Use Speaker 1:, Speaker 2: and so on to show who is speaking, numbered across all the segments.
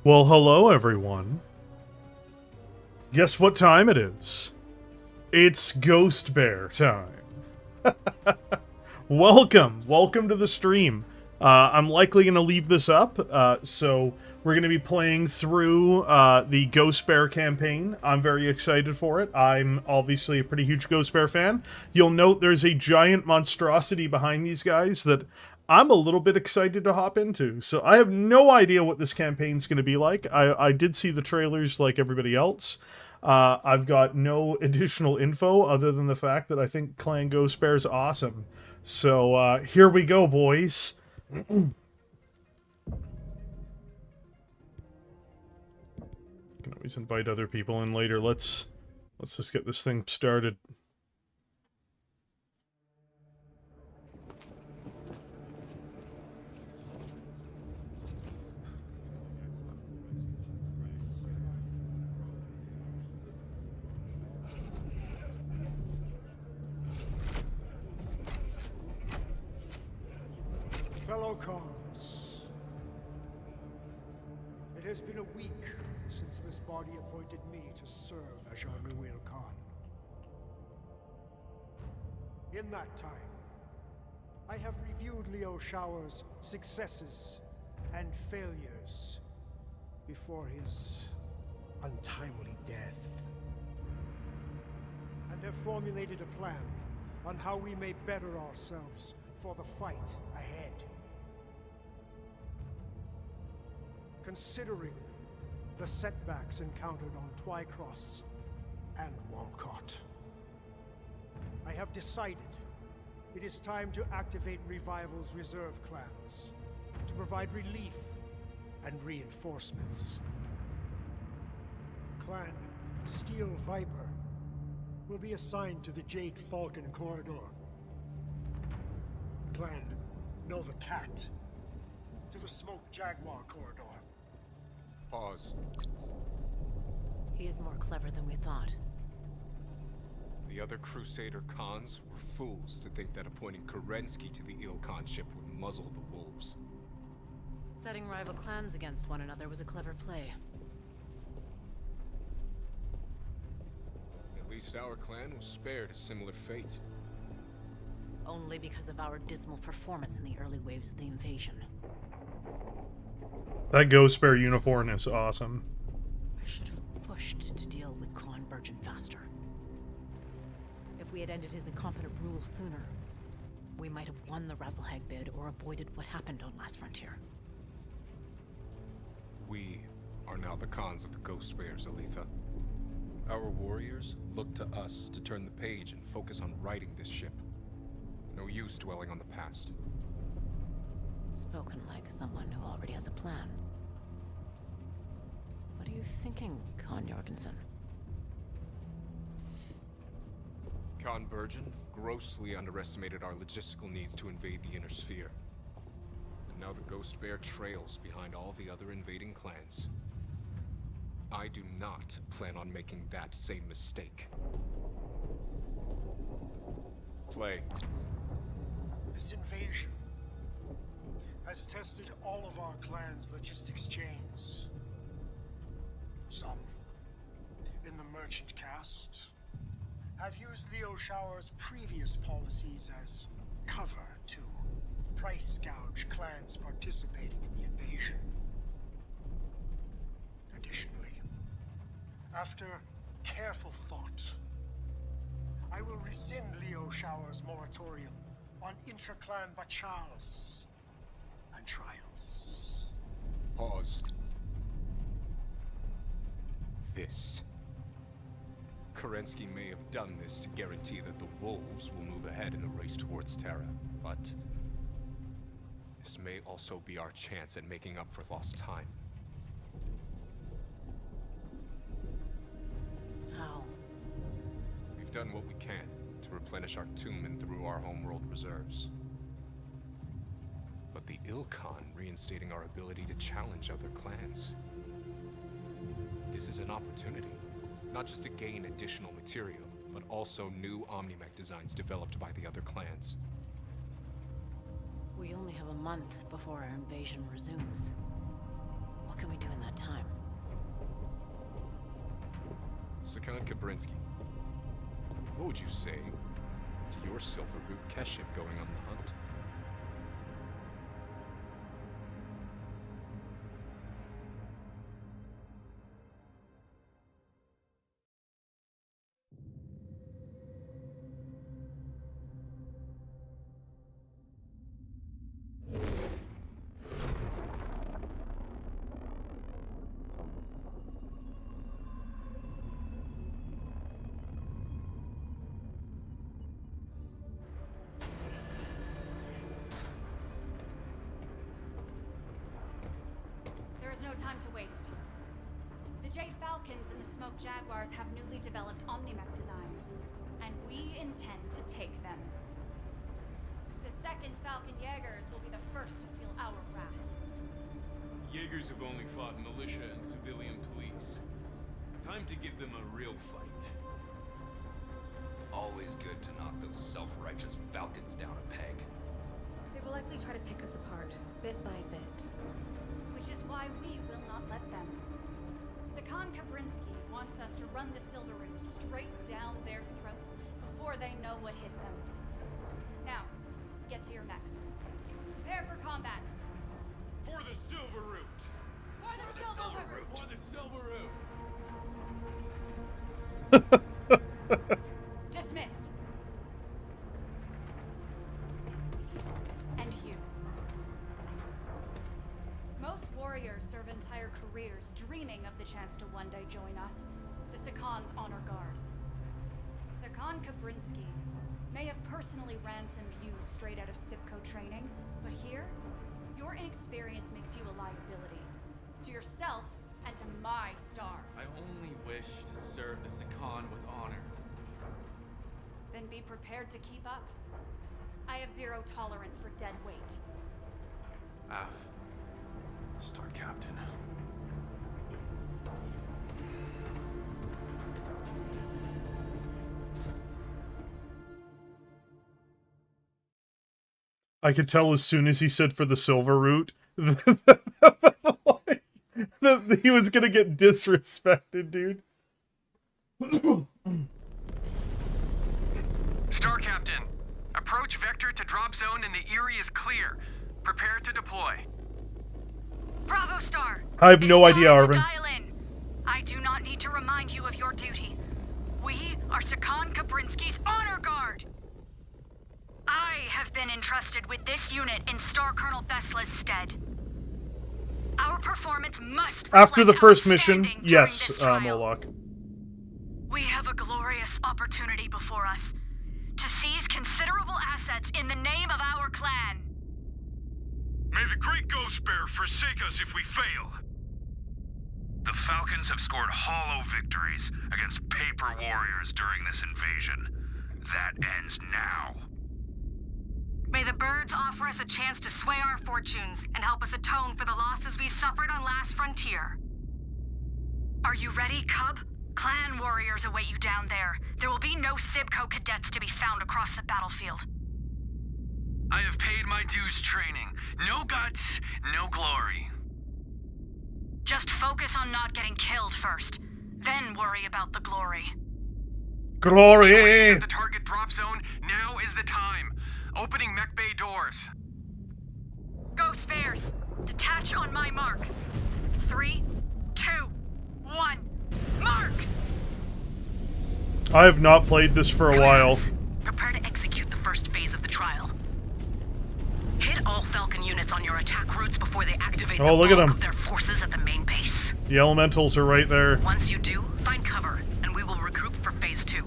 Speaker 1: Well, hello everyone. Guess what time it is? It's Ghost Bear time. Welcome to the stream. I'm likely going to leave this up, so we're going to be playing through the Ghost Bear campaign. I'm very excited for it. I'm obviously a pretty huge Ghost Bear fan. You'll note there's a giant monstrosity behind these guys that I'm a little bit excited to hop into. So I have no idea what this campaign's going to be like. I did see the trailers like everybody else. I've got no additional info other than the fact that I think Clan Ghost Bear's awesome. So here we go, boys. Can always invite other people in later. Let's just get this thing started.
Speaker 2: Fellow Khans, it has been a week since this body appointed me to serve as your new Khan. In that time, I have reviewed Liao Shower's successes and failures before his untimely death, and have formulated a plan on how we may better ourselves for the fight ahead. Considering the setbacks encountered on Twycross and Walcott, I have decided it is time to activate Revival's reserve clans to provide relief and reinforcements. Clan Steel Viper will be assigned to the Jade Falcon Corridor. Clan Nova Cat to the Smoke Jaguar Corridor.
Speaker 3: Pause.
Speaker 4: He is more clever than we thought.
Speaker 3: The other Crusader Khans were fools to think that appointing Kerensky to the Ilkhan ship would muzzle the wolves.
Speaker 4: Setting rival clans against one another was a clever play.
Speaker 3: At least our clan was spared a similar fate.
Speaker 4: Only because of our dismal performance in the early waves of the invasion.
Speaker 1: That Ghost Bear uniform is awesome.
Speaker 4: I should have pushed to deal with Khan Virgin faster. If we had ended his incompetent rule sooner, we might have won the Razzlehag bid or avoided what happened on Last Frontier.
Speaker 3: We are now the Khans of the Ghost Bears, Aletha. Our warriors look to us to turn the page and focus on righting this ship. No use dwelling on the past.
Speaker 4: Spoken like someone who already has a plan. What are you thinking, Khan Jorgensen?
Speaker 3: Khan Virgin grossly underestimated our logistical needs to invade the Inner Sphere. And now the Ghost Bear trails behind all the other invading clans. I do not plan on making that same mistake. Play.
Speaker 2: This invasion has tested all of our clan's logistics chains. Some, in the merchant caste, have used Liao Shower's previous policies as cover to price gouge clans participating in the invasion. Additionally, after careful thought, I will rescind Liao Shower's moratorium on intra-clan bachals and trials.
Speaker 3: Pause. This. Kerensky may have done this to guarantee that the wolves will move ahead in the race towards Terra, but this may also be our chance at making up for lost time.
Speaker 4: How?
Speaker 3: We've done what we can to replenish our tomb and through our homeworld reserves. But the Ilkhan reinstating our ability to challenge other clans. This is an opportunity, not just to gain additional material, but also new Omnimech designs developed by the other clans.
Speaker 4: We only have a month before our invasion resumes. What what can we do in that time?
Speaker 3: Sakan Kabrinsky, what would you say to your Silver Root Kesh ship going on the hunt?
Speaker 5: There is no time to waste. The Jade Falcons and the Smoke Jaguars have newly developed Omnimech designs, and we intend to take them. The second Falcon Jaegers will be the first to feel our wrath.
Speaker 6: Jaegers have only fought militia and civilian police. Time to give them a real fight.
Speaker 7: Always good to knock those self-righteous Falcons down a peg.
Speaker 8: They will likely try to pick us apart, bit by bit.
Speaker 5: Which is why we will not let them. Sakan Kabrinsky wants us to run the Silver Root straight down their throats before they know what hit them. Now, get to your mechs. Prepare for combat.
Speaker 6: For the Silver Root!
Speaker 5: For the Silver Root!
Speaker 6: For the Silver Root!
Speaker 5: Dismissed. And you. Most warriors serve entire careers dreaming of the chance to one day join us, the Sakan's honor guard. Sakan Kabrinsky may have personally ransomed you straight out of Sipco training, but here, your inexperience makes you a liability. To yourself and to my star.
Speaker 6: I only wish to serve the Sakan with honor.
Speaker 5: Then be prepared to keep up. I have zero tolerance for dead weight.
Speaker 6: Af. Star Captain.
Speaker 1: I could tell as soon as he said for the Silver Root that he was gonna get disrespected, dude.
Speaker 9: Star Captain, approach vector to drop zone and the Erie is clear. Prepare to deploy.
Speaker 10: Bravo, Star.
Speaker 1: I have no idea,
Speaker 10: It's time
Speaker 1: Arvin.
Speaker 10: to dial in. I do not need to remind you of your duty. We are Sakan Kabrinsky's honor guard. I have been entrusted with this unit in Star Colonel Besla's stead. Our performance must
Speaker 1: After the
Speaker 10: reflect
Speaker 1: first mission,
Speaker 10: outstanding during
Speaker 1: yes,
Speaker 10: this trial.
Speaker 1: Moloch.
Speaker 10: We have a glorious opportunity before us to seize considerable assets in the name of our clan.
Speaker 11: May the great Ghost Bear forsake us if we fail. The Falcons have scored hollow victories against paper warriors during this invasion. That ends now.
Speaker 8: May the birds offer us a chance to sway our fortunes and help us atone for the losses we suffered on Last Frontier.
Speaker 10: Are you ready, Cub? Clan warriors await you down there. There will be no Sibco cadets to be found across the battlefield.
Speaker 9: I have paid my dues training. No guts, no glory.
Speaker 10: Just focus on not getting killed first. Then worry about the glory.
Speaker 1: Glory!
Speaker 9: At the target drop zone, now is the time. Opening mech bay doors.
Speaker 10: Go Spares! Detach on my mark. 3, 2, 1, mark!
Speaker 1: I have not played this for a while.
Speaker 8: Prepare to execute the first phase of the trial. Hit all Falcon units on your attack routes before they activate
Speaker 1: Oh, look at them.
Speaker 8: of their forces at the main base.
Speaker 1: The elementals are right there.
Speaker 8: Once you do, find cover, and we will regroup for phase 2.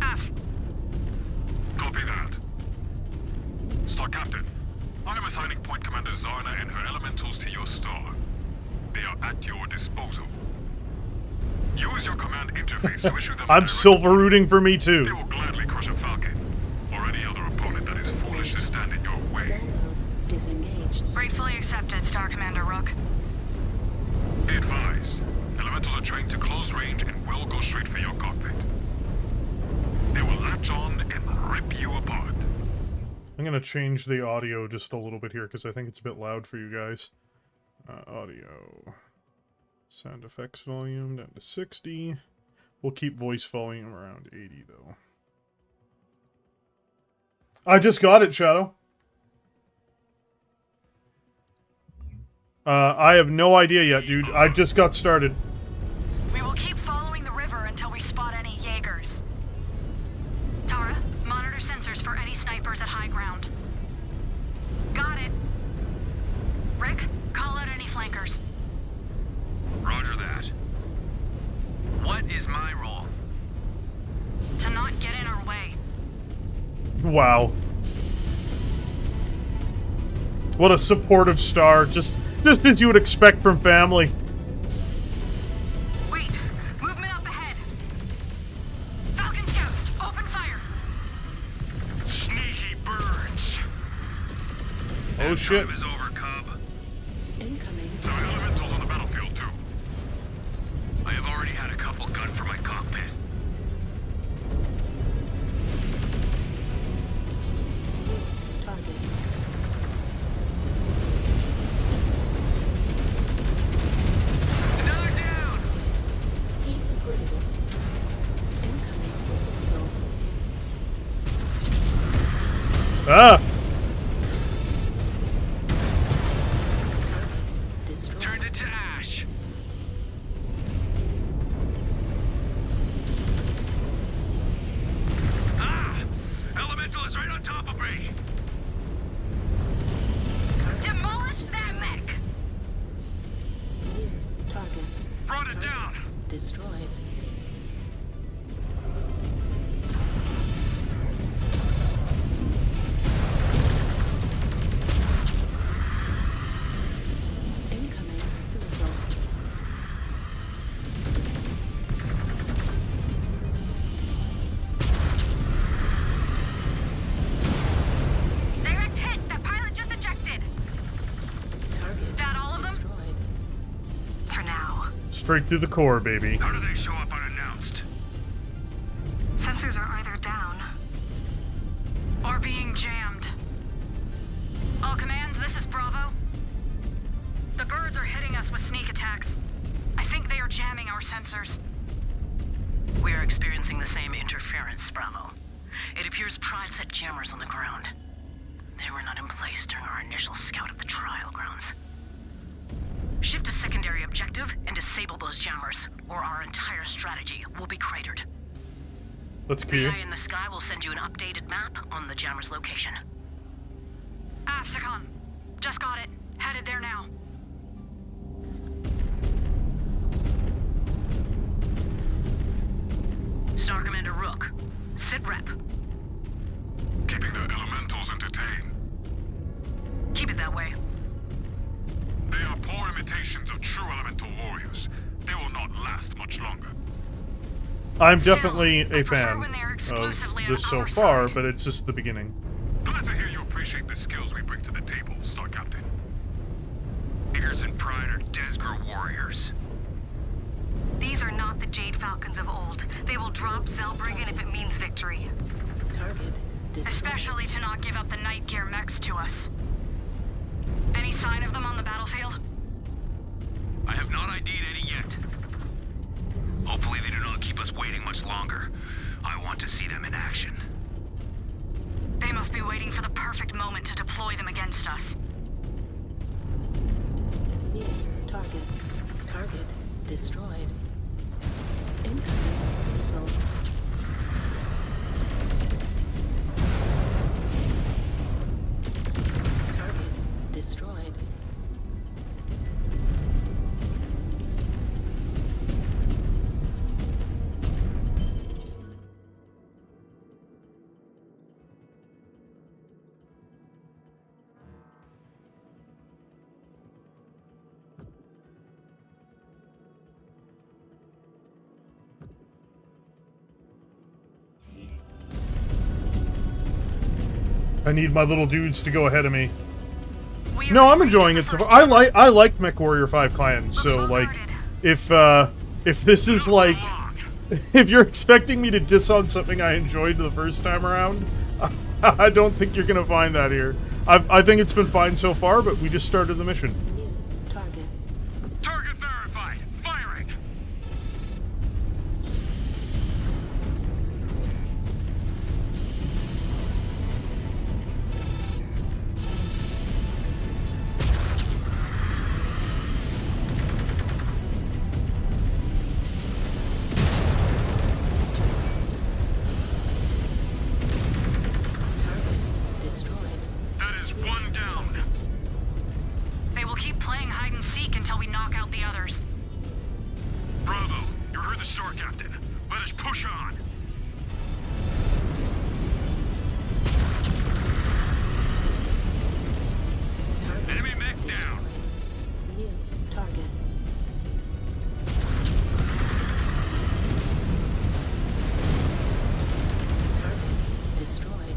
Speaker 10: F.
Speaker 11: Copy that. Star Captain, I am assigning Point Commander Zarna and her elementals to your star. They are at your disposal. Use your command interface to issue them.
Speaker 1: I'm silver rooting for me too.
Speaker 11: They will gladly crush a Falcon, or any other opponent that is foolish to stand in your way.
Speaker 8: Disengaged.
Speaker 10: Gratefully accepted, Star Commander Rook.
Speaker 11: Be advised, elementals are trained to close range and will go straight for your cockpit. They will latch on and rip you apart.
Speaker 1: I'm gonna change the audio just a little bit here because I think it's a bit loud for you guys. Audio. Sound effects volume down to 60. We'll keep voice volume around 80, though. I just got it, Shadow. I have no idea yet, dude. I just got started.
Speaker 10: We will keep following the river until we spot any Jaegers. Tara, monitor sensors for any snipers at high ground. Got it. Rick, call out any flankers.
Speaker 7: Roger that. What is my role?
Speaker 10: To not get in our way.
Speaker 1: Wow. What a supportive star. Just as you would expect from family.
Speaker 8: Wait! Movement up ahead!
Speaker 10: Falcon Scout, open fire!
Speaker 11: Sneaky birds.
Speaker 1: Oh shit.
Speaker 7: Time is over, Cub.
Speaker 4: Incoming.
Speaker 11: There are elementals on the battlefield too.
Speaker 7: I have already had a couple gunned from my cockpit.
Speaker 4: Target.
Speaker 7: Another down!
Speaker 4: Heat upgraded. Incoming missile.
Speaker 1: Ah!
Speaker 4: Destroyed.
Speaker 7: Turned it to ash. Ah! Elemental is right on top of me!
Speaker 8: Demolish that mech!
Speaker 4: Near. Target.
Speaker 7: Brought it down!
Speaker 4: Destroyed. Incoming missile.
Speaker 8: Direct hit! That pilot just ejected!
Speaker 4: Target.
Speaker 10: That all of them?
Speaker 4: Destroyed.
Speaker 8: For now.
Speaker 1: Straight through the core, baby.
Speaker 7: How do they show up unannounced?
Speaker 8: Sensors are either down.
Speaker 10: Or being jammed. All commands, this is Bravo. The birds are hitting us with sneak attacks. I think they are jamming our sensors.
Speaker 12: We are experiencing the same interference, Bravo. It appears Pride set jammers on the ground. They were not in place during our initial scout of the trial grounds. Shift to secondary objective and disable those jammers, or our entire strategy will be cratered.
Speaker 1: Let's
Speaker 12: The
Speaker 1: key.
Speaker 12: eye in the sky will send you an updated map on the jammer's location.
Speaker 10: Afsicon. Just got it. Headed there now.
Speaker 12: Star Commander Rook, sit rep.
Speaker 11: Keeping the elementals entertained.
Speaker 12: Keep it that way.
Speaker 11: They are poor imitations of true elemental warriors. They will not last much longer.
Speaker 1: I'm
Speaker 10: Still,
Speaker 1: definitely
Speaker 10: I
Speaker 1: a
Speaker 10: prefer
Speaker 1: fan
Speaker 10: when they are
Speaker 1: of
Speaker 10: exclusively on
Speaker 1: this so
Speaker 10: our
Speaker 1: far,
Speaker 10: side.
Speaker 1: but it's just the beginning.
Speaker 11: Glad to hear you appreciate the skills we bring to the table, Star Captain.
Speaker 7: Jaegers and Pride are Desgro warriors.
Speaker 8: These are not the Jade Falcons of old. They will drop Zellbriggen if it means victory.
Speaker 4: Target. Destroyed.
Speaker 10: Especially to not give up the night gear mechs to us. Any sign of them on the battlefield?
Speaker 7: I have not ID'd any yet. Hopefully they do not keep us waiting much longer. I want to see them in action.
Speaker 10: They must be waiting for the perfect moment to deploy them against us.
Speaker 4: Near. Target. Target. Destroyed. Incoming missile. Target. Destroyed.
Speaker 1: I need my little dudes to go ahead of me.
Speaker 10: We
Speaker 1: No,
Speaker 10: are
Speaker 1: I'm enjoying it so far. I like Mechwarrior 5 clans, so like if this is like if you're expecting me to diss on something I enjoyed the first time around, I don't think you're gonna find that here. I think it's been fine so far, but we just started the mission.
Speaker 4: New target.
Speaker 11: Star Captain. Let us push on. Enemy mech down.
Speaker 12: New target. Target destroyed.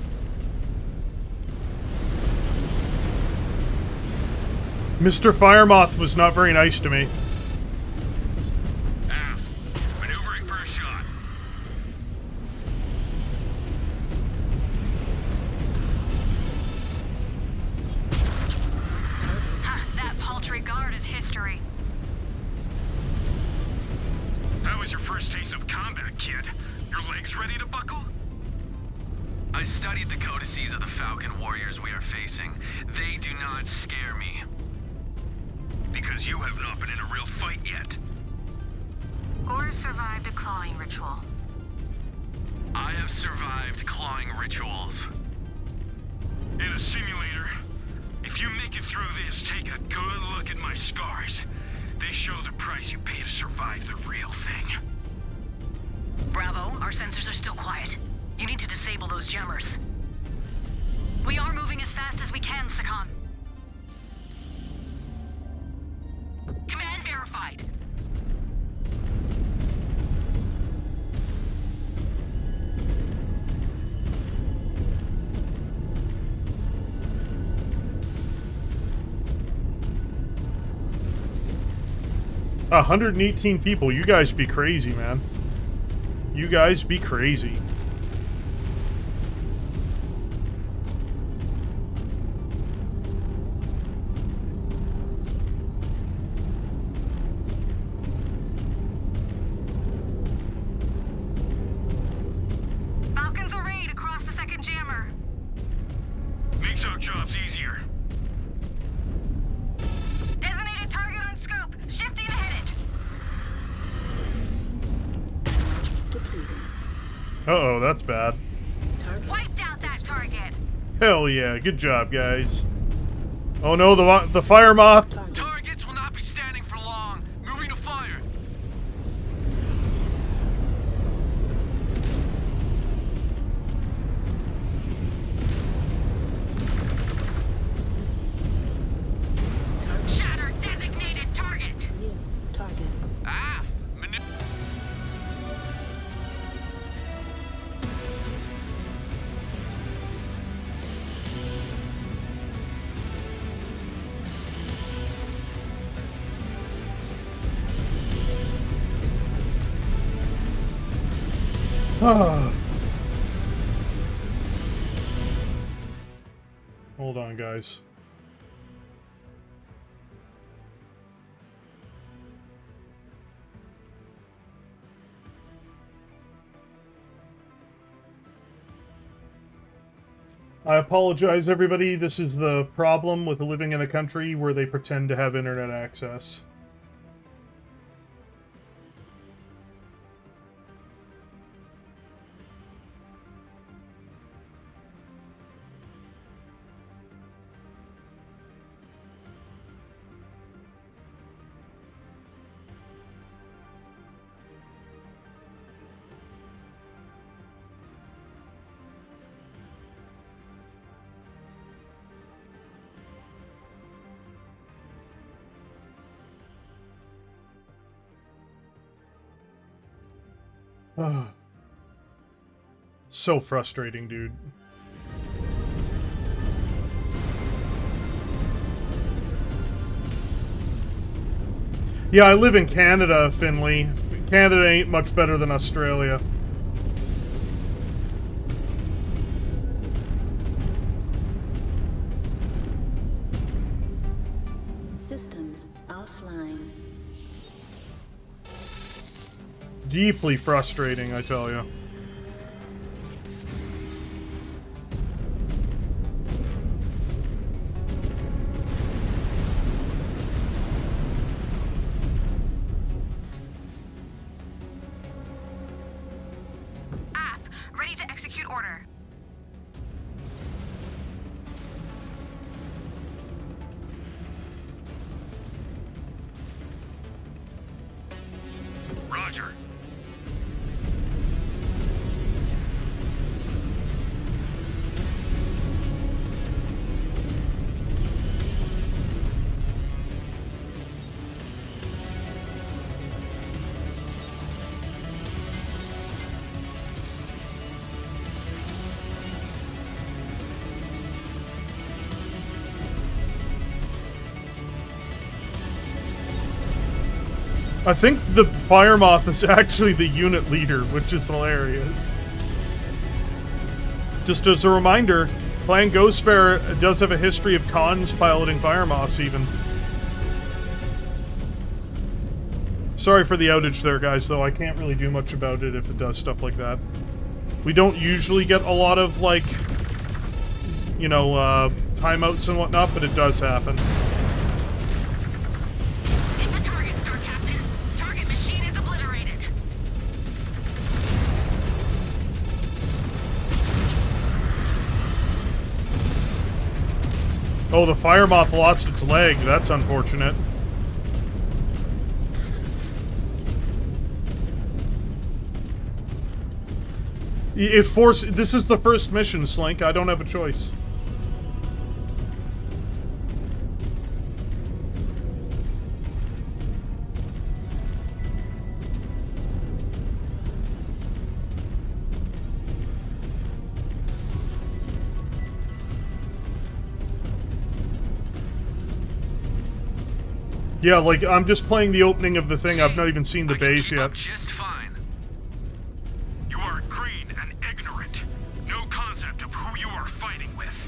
Speaker 1: Mr. Firemoth was not very nice to me.
Speaker 11: Maneuvering for a shot.
Speaker 10: That paltry guard is history.
Speaker 11: That was your first taste of combat, kid. Your legs ready to buckle?
Speaker 7: I studied the codices of the Falcon warriors we are facing. They do not scare me.
Speaker 11: Because you have not been in a real fight yet.
Speaker 8: Or survived a clawing ritual.
Speaker 7: I have survived clawing rituals.
Speaker 11: In a simulator, if you make it through this, take a good look at my scars. They show the price you pay to survive the real thing.
Speaker 12: Bravo, our sensors are still quiet. You need to disable those jammers.
Speaker 10: We are moving as fast as we can, Sakan.
Speaker 12: Command verified.
Speaker 1: A 118 people. You guys be crazy, man. You guys be crazy.
Speaker 8: Falcons arrayed across the second jammer.
Speaker 11: Makes our jobs easier.
Speaker 8: Designated target on scope. Shifting to hit it.
Speaker 12: Depleted.
Speaker 1: Uh-oh, that's bad.
Speaker 12: Target.
Speaker 8: Wiped out that target.
Speaker 1: Hell yeah, good job, guys. Oh no, the fire moth.
Speaker 12: Target.
Speaker 9: Targets will not be standing for long. Moving to fire.
Speaker 8: Shatter designated target.
Speaker 12: New target.
Speaker 1: Hold on, guys. I apologize, everybody. This is the problem with living in a country where they pretend to have internet access. So frustrating, dude. Yeah, I live in Canada, Finley. Canada ain't much better than Australia.
Speaker 12: Systems offline.
Speaker 1: Deeply frustrating, I tell you.
Speaker 8: Ready to execute order.
Speaker 11: Roger.
Speaker 1: I think the Fire Moth is actually the unit leader, which is hilarious. Just as a reminder, Clan Ghostbear does have a history of cons piloting Fire Moths, even. Sorry for the outage there, guys, though. I can't really do much about it if it does stuff like that. We don't usually get a lot of, like, you know, timeouts and whatnot, but it does happen.
Speaker 8: Hit the target, Star Captain. Target machine is obliterated.
Speaker 1: Oh, the Fire Moth lost its leg. That's unfortunate. This is the first mission, Slink. I don't have a choice. Yeah, like, I'm just playing the opening of the thing. I've not even seen the base yet.
Speaker 9: Just fine. You are green and ignorant. No concept of who you are fighting with.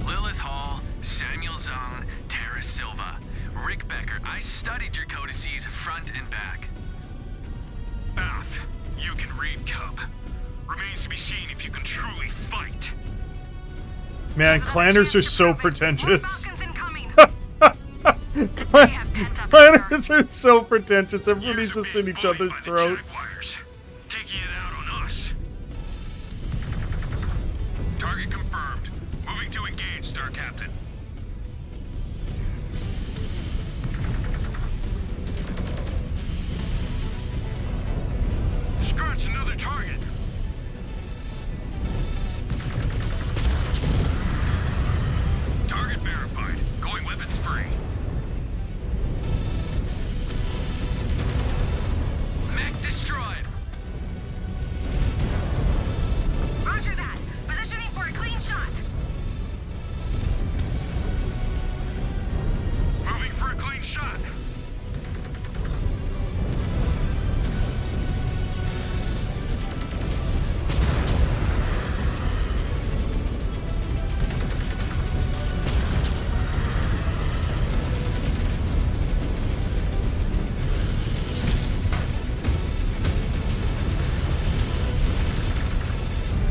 Speaker 7: Lilith Hall, Samuel Zung, Tara Silva, Rick Becker. I studied your codices front and back.
Speaker 9: Bath, you can read, Cub. Remains to be seen if you can truly fight.
Speaker 1: Man, Clanners are so pretentious. Clanners are so pretentious. Everybody's just in each other's throats.
Speaker 9: Taking it out on us. Target confirmed. Moving to engage, Star Captain. Scratch another target. Target verified. Going weapons free. Mech destroyed.
Speaker 8: Roger that. Positioning for a clean shot.
Speaker 9: Moving for a clean shot.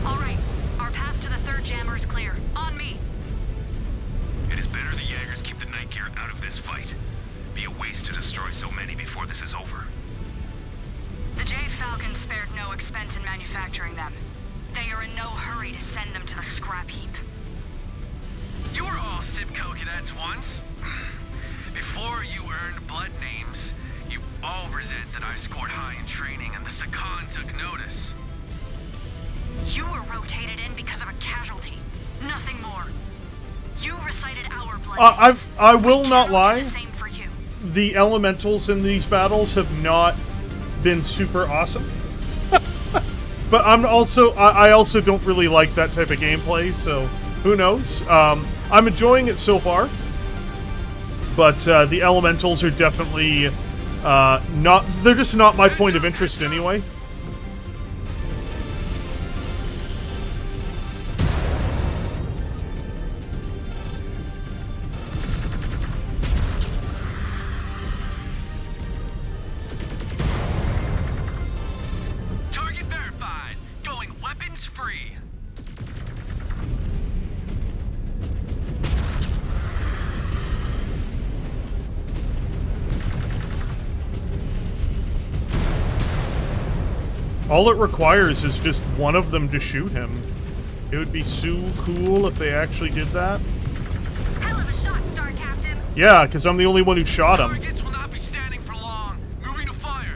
Speaker 10: All right, our path to the third jammer is clear. On me.
Speaker 7: It is better the Jaegers keep the night gear out of this fight. Be a waste to destroy so many before this is over.
Speaker 10: The Jade Falcon spared no expense in manufacturing them. They are in no hurry to send them to the scrap heap.
Speaker 7: You were all Sipco cadets once. Before you earned blood names, you all resent that I scored high in training and the Sakan took notice.
Speaker 10: You were rotated in because of a casualty. Nothing more. You recited our blood.
Speaker 1: I will not lie.
Speaker 10: The same for you.
Speaker 1: The elementals in these battles have not been super awesome. But I also don't really like that type of gameplay, so who knows? I'm enjoying it so far. But the elementals are definitely they're just not my point of interest anyway.
Speaker 7: Target verified. Going weapons free.
Speaker 1: All it requires is just one of them to shoot him. It would be so cool if they actually did that.
Speaker 8: Hell of a shot, Star Captain.
Speaker 1: Yeah, because I'm the only one who shot him.
Speaker 9: Targets will not be standing for long. Moving to fire.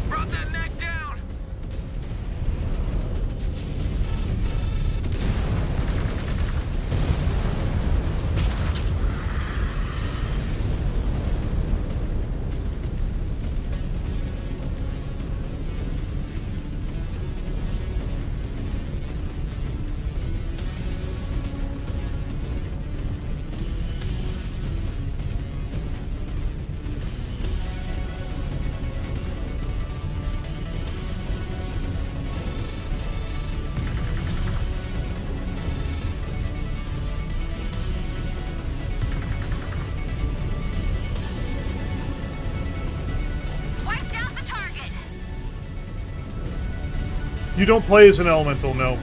Speaker 9: Brought that mech down.
Speaker 1: You don't play as an elemental, no.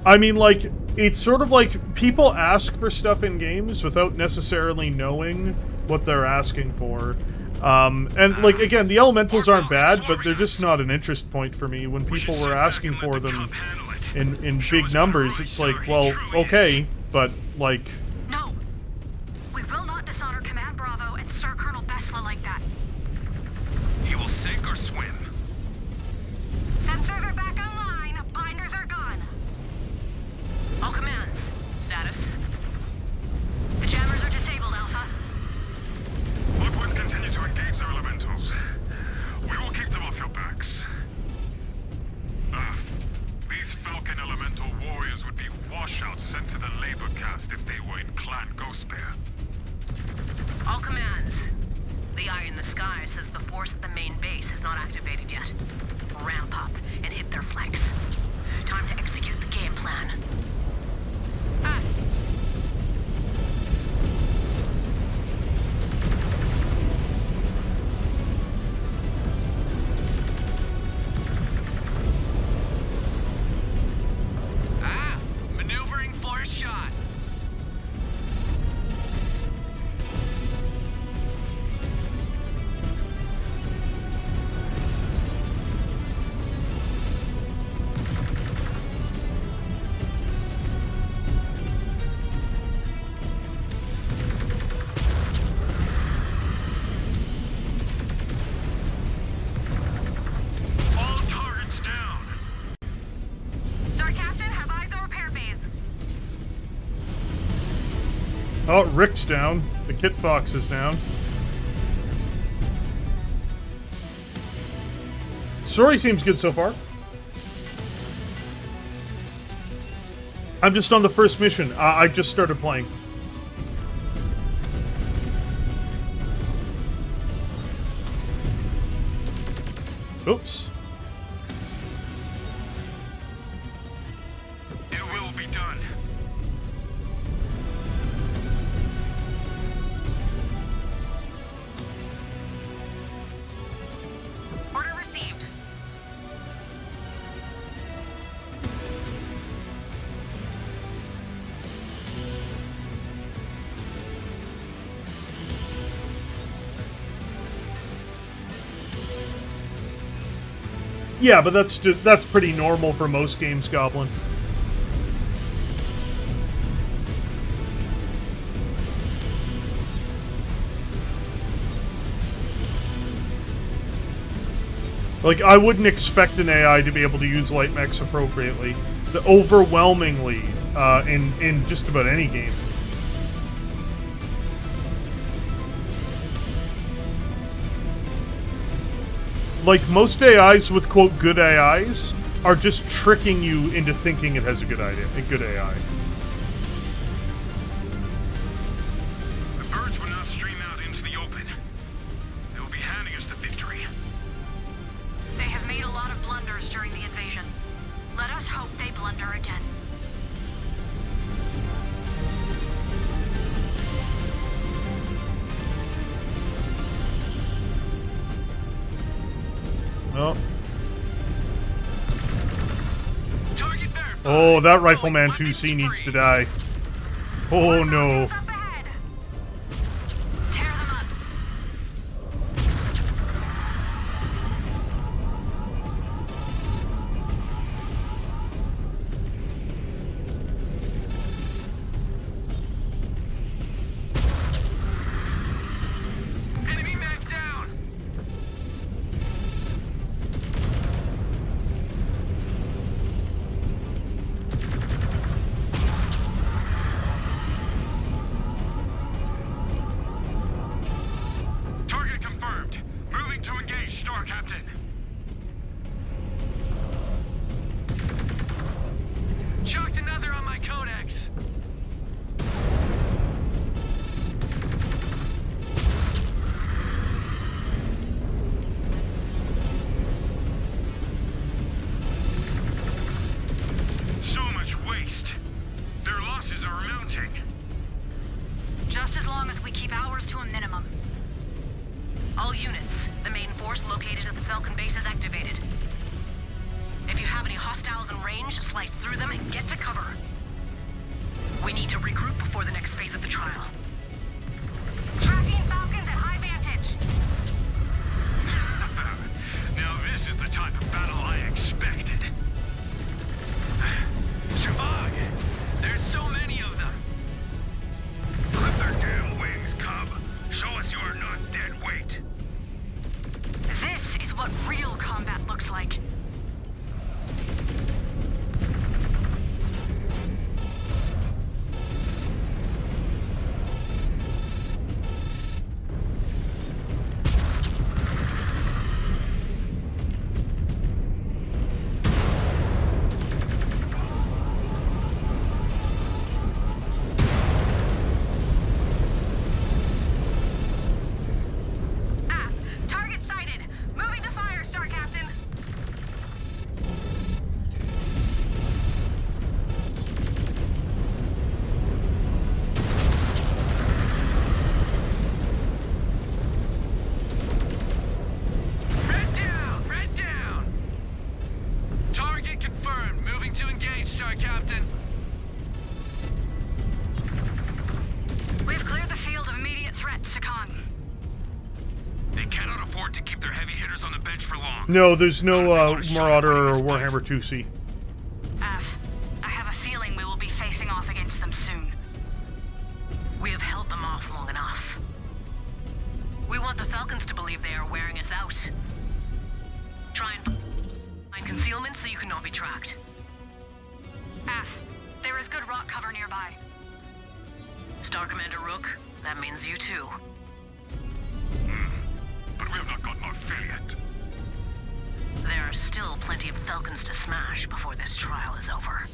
Speaker 1: I mean, like, it's sort of like people ask for stuff in games without necessarily knowing what they're asking for. And, like, again, the elementals aren't bad, but they're just not an interest point for me. When people were asking for them in big numbers, it's like, well, okay, but, like...
Speaker 10: No! We will not dishonor Command Bravo and Sir Colonel Besla like that.
Speaker 9: He will sink or swim.
Speaker 8: Sensors are back online. Blinders are gone.
Speaker 12: All commands. Status. The jammers are disabled, Alpha.
Speaker 11: Upwards continue to engage their elementals. We will keep them off your backs. Earth. These Falcon elemental warriors would be washouts sent to the labor caste if they were in Clan Ghostbear.
Speaker 12: All commands. The eye in the sky says the force at the main base is not activated yet. Ramp up and hit their flanks. Time to execute the game plan.
Speaker 7: Maneuvering for a shot.
Speaker 9: All targets down.
Speaker 8: Star Captain, have eyes on repair bays.
Speaker 1: Oh, Rick's down. The kit box is down. Story seems good so far. I'm just on the first mission. I just started playing. Oops.
Speaker 9: It will be done.
Speaker 8: Order received.
Speaker 1: Yeah, but that's pretty normal for most games, Goblin. Like, I wouldn't expect an AI to be able to use light mechs appropriately. Overwhelmingly, in just about any game. Like, most AIs with, quote, good AIs are just tricking you into thinking it has a good idea, a good AI.
Speaker 9: The birds will now stream out into the open. They will be handing us the victory.
Speaker 10: They have made a lot of blunders during the invasion. Let us hope they blunder again.
Speaker 1: Oh. Oh, that Rifleman 2C needs to die. Oh no.
Speaker 12: hostiles in range, slice through them, and get to cover. We need to regroup before the next phase of the trial. Tracking Falcons at high vantage.
Speaker 9: Now this is the type of battle I expected. Shavag! There's so many of them! Clip their damn wings, cub! Show us you are not dead weight!
Speaker 10: This is what real combat looks like.
Speaker 8: Target sighted. Moving to fire, Star Captain.
Speaker 9: Red down! Red down! Target confirmed. Moving to engage, Star Captain.
Speaker 10: We've cleared the field of immediate threat, Sakan.
Speaker 9: They cannot afford to keep their heavy hitters on the bench for long.
Speaker 1: No, there's no Marauder or Warhammer 2C.
Speaker 10: Af, I have a feeling we will be facing off against them soon.
Speaker 12: We have held them off long enough. We want the Falcons to believe they are wearing us out. Try and find concealment so you cannot be tracked.
Speaker 10: Af, there is good rock cover nearby.
Speaker 12: Star Commander Rook, that means you too.
Speaker 11: But we have not gotten our fill yet.
Speaker 12: There are still plenty of Falcons to smash before this trial is over.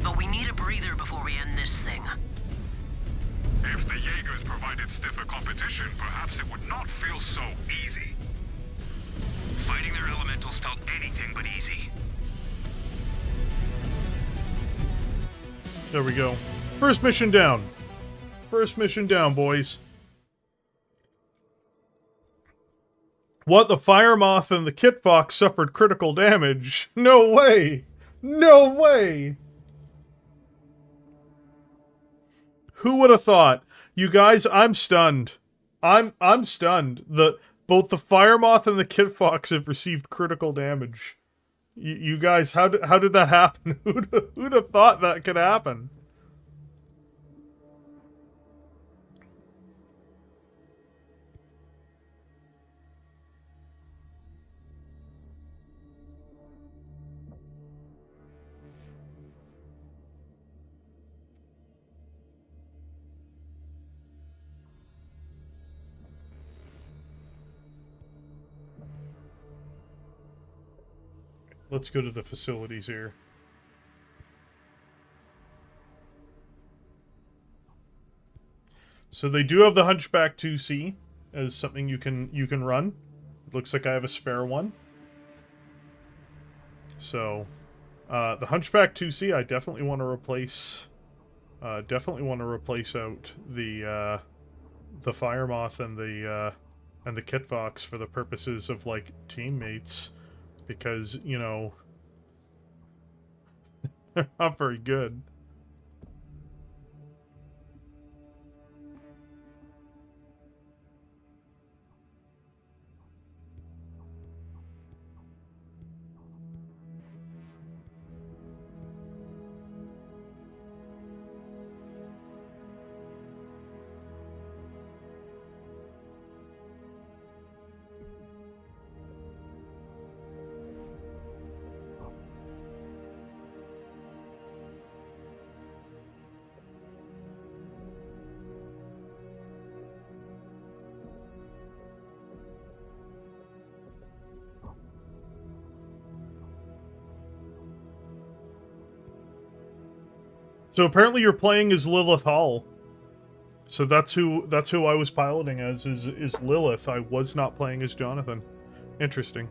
Speaker 12: But we need a breather before we end this thing.
Speaker 11: If the Jaegers provided stiffer competition, perhaps it would not feel so easy.
Speaker 9: Fighting their elementals felt anything but easy.
Speaker 1: There we go. First mission down. First mission down, boys. What? The Fire Moth and the Kit Fox suffered critical damage? No way! No way! Who would have thought? You guys, I'm stunned. I'm stunned. Both the Fire Moth and the Kit Fox have received critical damage. You guys, how did that happen? Who'd have thought that could happen? Let's go to the facilities here. So they do have the Hunchback 2C as something you can run. It looks like I have a spare one. So the Hunchback 2C I definitely want to replace. Definitely want to replace out the Fire Moth and the Kit Fox for the purposes of like teammates. Because, you know, they're not very good. So apparently you're playing as Lilith Hall. So that's who I was piloting as is Lilith. I was not playing as Jonathan. Interesting.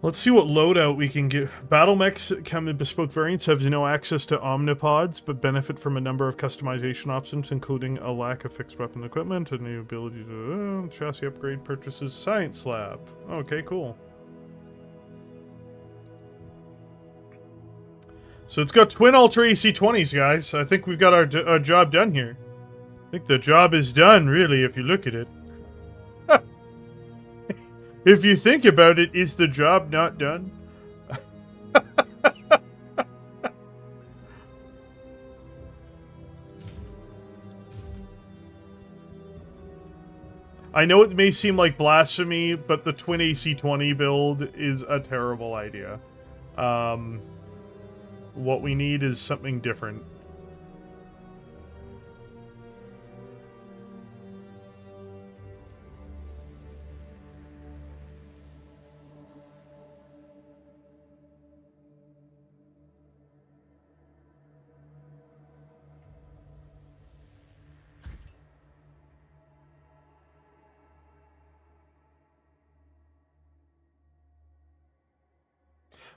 Speaker 1: Let's see what loadout we can get. Battle mechs come in bespoke variants, have no access to omnipods, but benefit from a number of customization options, including a lack of fixed weapon equipment and the ability to chassis upgrade purchases. Science lab. Okay, cool. So it's got twin Ultra AC-20s, guys. I think we've got our job done here. I think the job is done, really, if you look at it. If you think about it, is the job not done? I know it may seem like blasphemy, but the twin AC-20 build is a terrible idea. What we need is something different.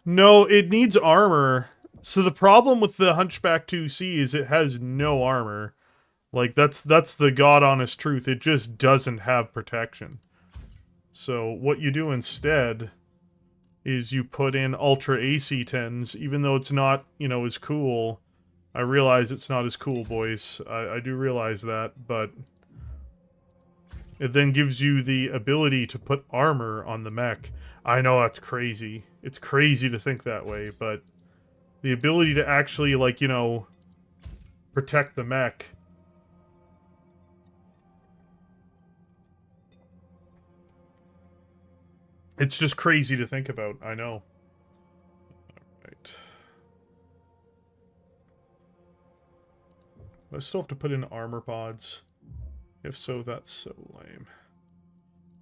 Speaker 1: No, it needs armor. So the problem with the Hunchback 2C is it has no armor. Like, that's the god-honest truth. It just doesn't have protection. So what you do instead is you put in Ultra AC-10s, even though it's not, you know, as cool. I realize it's not as cool, boys. I do realize that, but it then gives you the ability to put armor on the mech. I know that's crazy. It's crazy to think that way, but the ability to actually, like, you know, protect the mech. It's just crazy to think about, I know. Alright. I still have to put in armor pods. If so, that's so lame.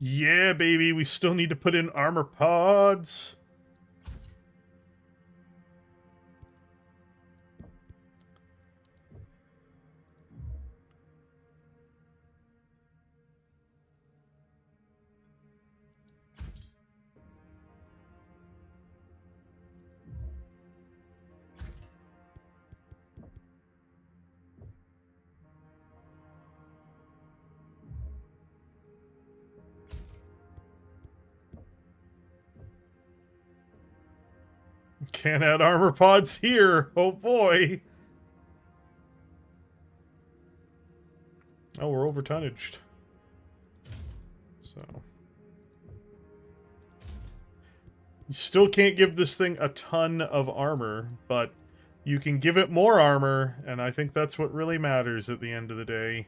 Speaker 1: Yeah, baby, we still need to put in armor pods. Can't add armor pods here. Oh boy. Oh, we're over tonnaged. So. You still can't give this thing a ton of armor, but you can give it more armor, and I think that's what really matters at the end of the day.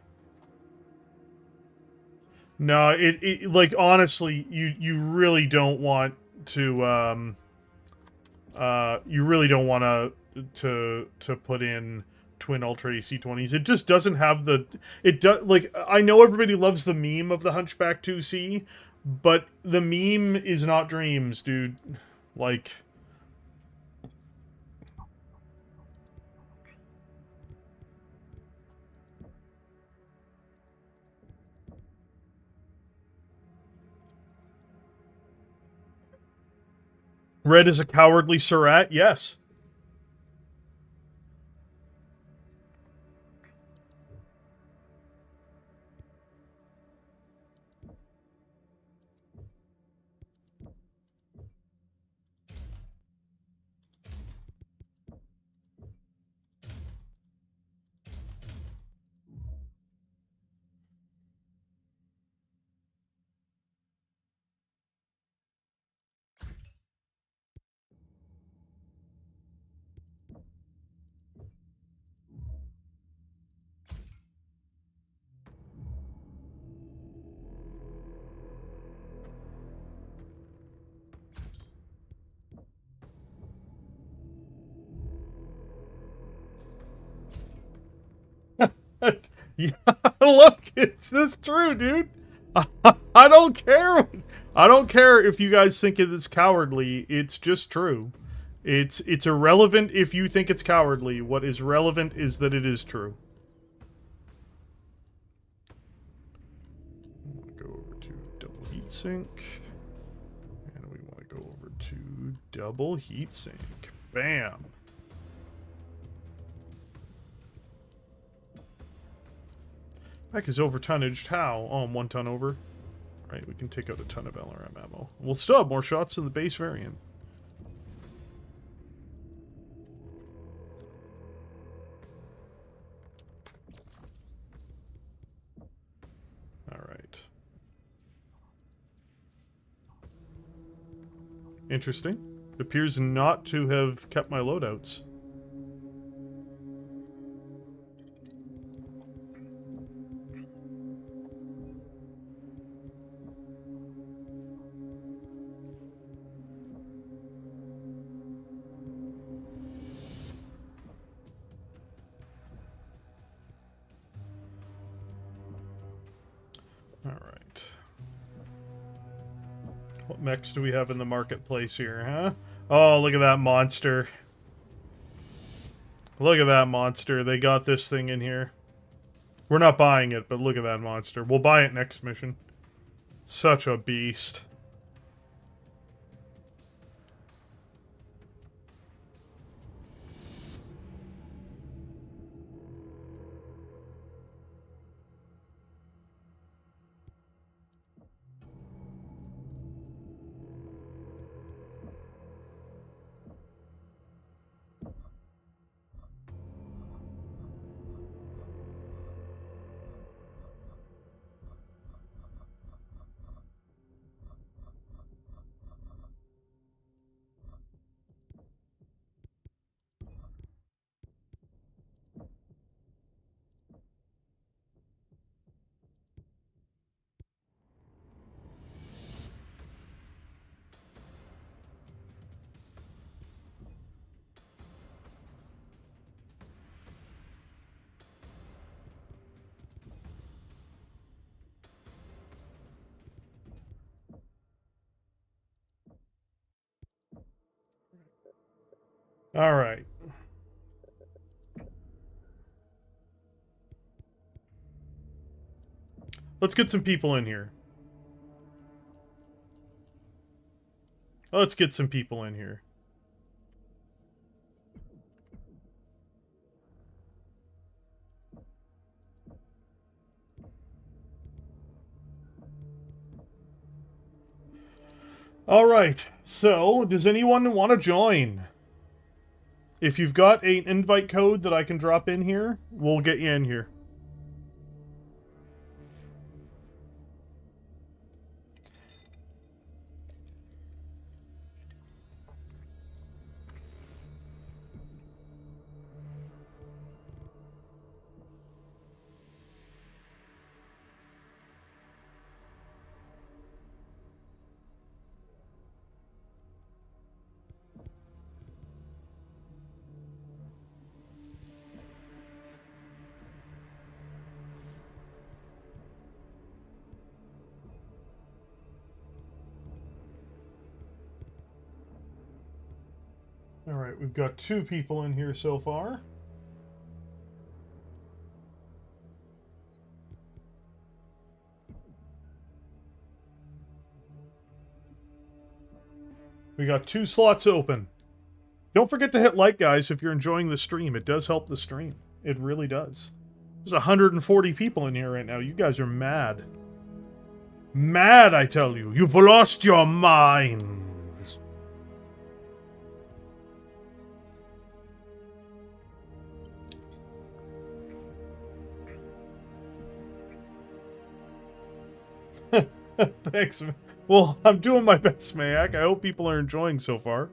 Speaker 1: No, it like, honestly, you really don't want to, you really don't want to put in twin Ultra AC-20s. It just doesn't have the... It does, like, I know everybody loves the meme of the Hunchback 2C, but the meme is not dreams, dude. Like... Red is a cowardly Surratt? Yes. Yeah, look, it's this true, dude. I don't care. I don't care if you guys think it's cowardly. It's just true. It's irrelevant if you think it's cowardly. What is relevant is that it is true. Go over to double heatsink, and we want to go over to Double heatsink. Bam. Mech is over tonnaged. How? Oh, I'm 1 ton over. Right, we can take out a ton of LRM ammo. We'll still have more shots than the base variant. Alright. Interesting. It appears not to have kept my loadouts. Alright. What mechs do we have in the marketplace here, huh? Oh, look at that monster. Look at that monster. They got this thing in here. We're not buying it, but look at that monster. We'll buy it next mission. Such a beast. All right. Let's get some people in here. Let's get some people in here. All right. So, does anyone want to join? If you've got an invite code that I can drop in here, we'll get you in here. Alright, we've got 2 people in here so far. We got 2 slots open. Don't forget to hit like, guys, if you're enjoying the stream. It does help the stream. It really does. There's 140 people in here right now. You guys are mad. Mad, I tell you. You've lost your minds. Thanks. Well, I'm doing my best, Mayak. I hope people are enjoying so far.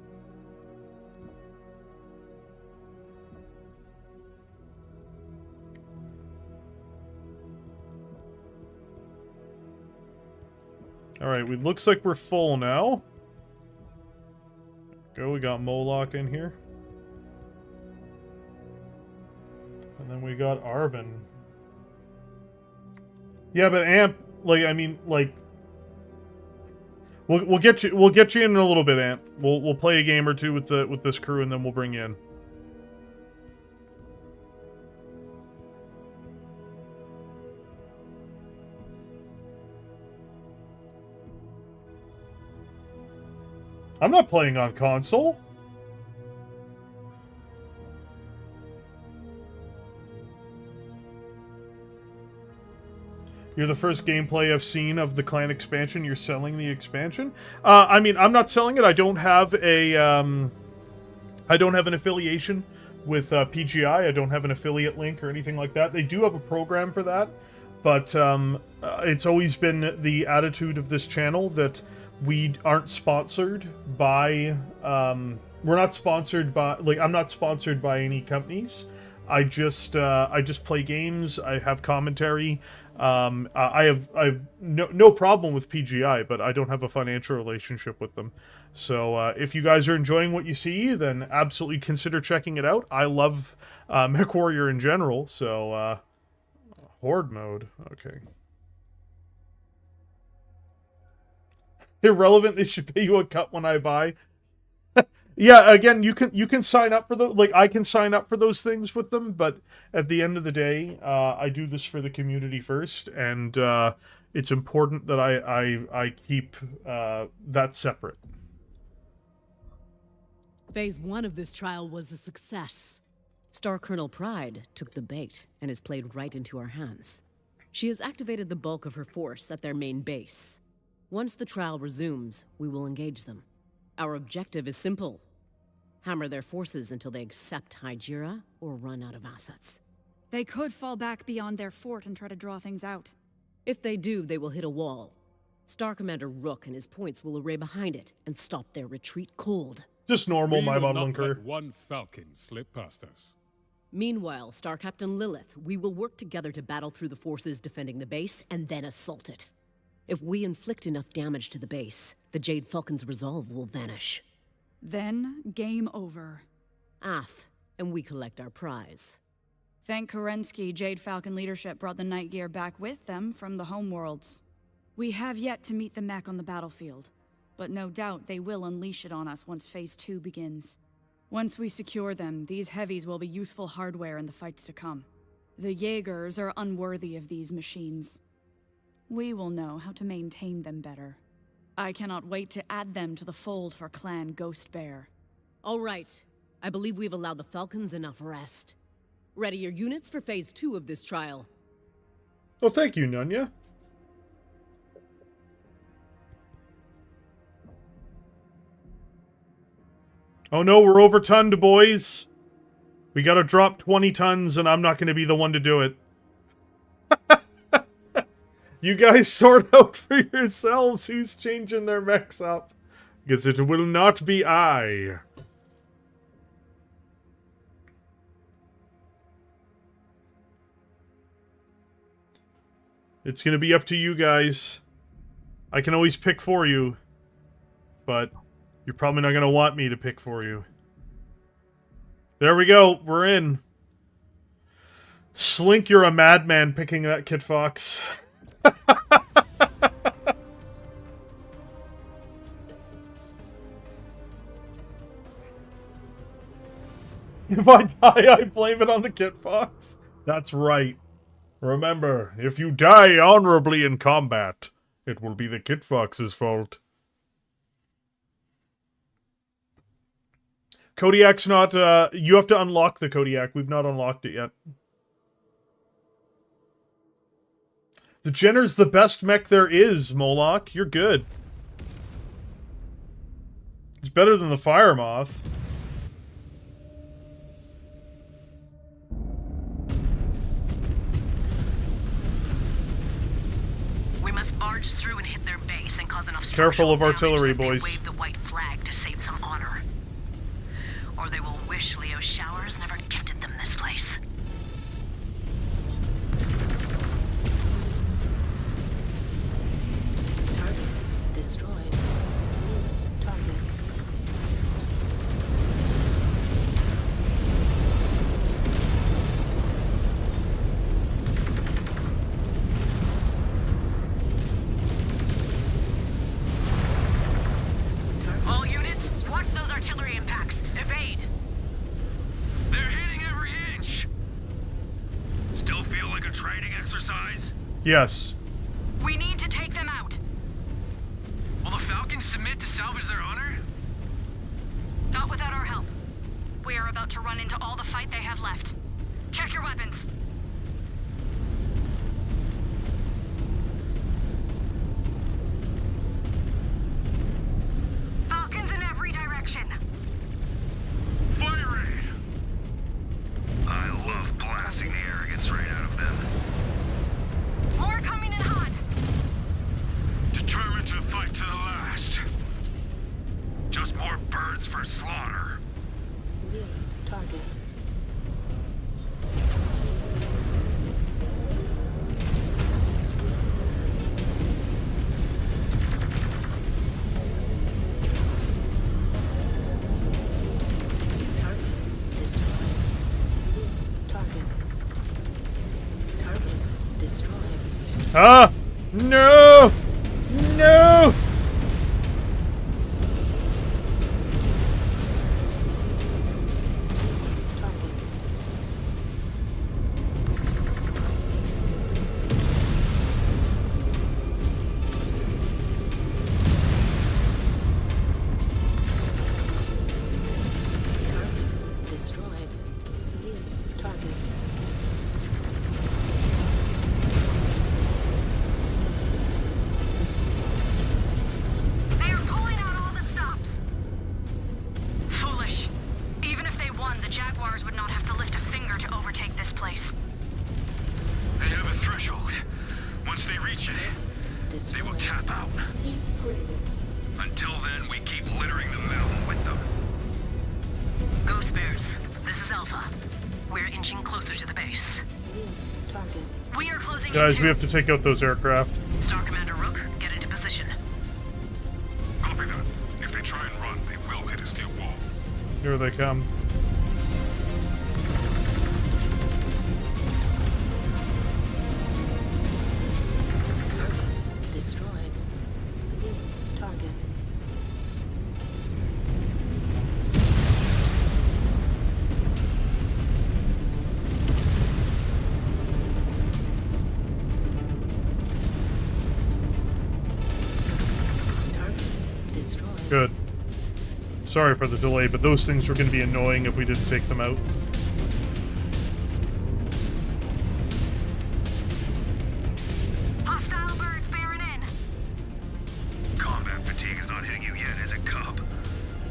Speaker 1: Alright, it looks like we're full now. Go, we got Moloch in here. And then we got Arvin. Yeah, but Amp, like, I mean, like, we'll get you in a little bit, Amp. We'll play a game or two with this crew, and then we'll bring you in. I'm not playing on console. You're the first gameplay I've seen of the clan expansion. You're selling the expansion? I mean, I'm not selling it. I don't have a, I don't have an affiliation with PGI. I don't have an affiliate link or anything like that. They do have a program for that, but it's always been the attitude of this channel that we aren't sponsored by, we're not sponsored by, like, I'm not sponsored by any companies. I just play games. I have commentary. I have no problem with PGI, but I don't have a financial relationship with them. So if you guys are enjoying what you see, then absolutely consider checking it out. I love Mechwarrior in general, so horde mode. Okay. Irrelevant. They should pay you a cut when I buy. Yeah, again, you can sign up for those. Like, I can sign up for those things with them, but at the end of the day, I do this for the community first, and it's important that I keep that separate.
Speaker 13: Phase 1 of this trial was a success. Star Colonel Pride took the bait and has played right into our hands. She has activated the bulk of her force at their main base. Once the trial resumes, we will engage them. Our objective is simple. Hammer their forces until they accept Hyjira or run out of assets.
Speaker 5: They could fall back beyond their fort and try to draw things out.
Speaker 13: If they do, they will hit a wall. Star Commander Rook and his points will array behind it and stop their retreat cold.
Speaker 1: Just normal, my
Speaker 11: will
Speaker 1: modeling
Speaker 11: not let
Speaker 1: career.
Speaker 11: one Falcon slip past us.
Speaker 13: Meanwhile, Star Captain Lilith, we will work together to battle through the forces defending the base and then assault it. If we inflict enough damage to the base, the Jade Falcon's resolve will vanish.
Speaker 5: Then, game over.
Speaker 13: And we collect our prize.
Speaker 5: Thank Kerensky, Jade Falcon leadership brought the Night Gear back with them from the homeworlds. We have yet to meet the mech on the battlefield, but no doubt they will unleash it on us once Phase 2 begins. Once we secure them, these heavies will be useful hardware in the fights to come. The Jaegers are unworthy of these machines. We will know how to maintain them better. I cannot wait to add them to the fold for Clan Ghost Bear.
Speaker 13: All right. I believe we've allowed the Falcons enough rest. Ready your units for Phase 2 of this trial.
Speaker 1: Oh, thank you, Nunya. Oh no, we're overtonned, boys. We gotta drop 20 tons, and I'm not gonna be the one to do it. You guys sort out for yourselves who's changing their mechs up. Because it will not be I. It's gonna be up to you guys. I can always pick for you. But you're probably not gonna want me to pick for you. There we go, we're in. Slink, you're a madman picking that Kit Fox. If I die, I blame it on the Kit Fox. That's right. Remember, if you die honorably in combat, it will be the Kit Fox's fault. Kodiak's not, you have to unlock the Kodiak. We've not unlocked it yet. The Jenner's the best mech there is, Moloch. You're good. It's better than the Fire Moth.
Speaker 12: We must barge through and hit their base and cause enough
Speaker 1: Careful of
Speaker 12: structural
Speaker 1: artillery,
Speaker 12: damage that
Speaker 1: boys.
Speaker 12: they wave the white flag to save some honor. Or they will wish Leo Showers never gifted them this place.
Speaker 13: Target destroyed. Target.
Speaker 12: All units, watch those artillery impacts. Evade.
Speaker 9: They're hitting every inch. Still feel like a training exercise?
Speaker 1: Yes.
Speaker 10: We need to take them out.
Speaker 7: Will the Falcons submit to salvage their honor?
Speaker 10: Not without our help. We are about to run into all the fight they have left. Check your weapons.
Speaker 8: Falcons in every direction.
Speaker 9: Firing! I love blasting the arrogance right out of them.
Speaker 8: More coming in hot.
Speaker 9: Determined to fight to the last. Just more birds for slaughter.
Speaker 13: Target.
Speaker 1: Ah! No! No! Guys, we have to take out those aircraft.
Speaker 12: Star Commander Rook, get into position.
Speaker 11: Copy that. If they try and run, they will hit a steel wall.
Speaker 1: Here they come.
Speaker 13: Destroyed. Target.
Speaker 1: Good. Sorry for the delay, but those things were going to be annoying if we didn't take them out.
Speaker 8: Hostile birds bearing in.
Speaker 9: Combat fatigue is not hitting you yet, is it, Cub?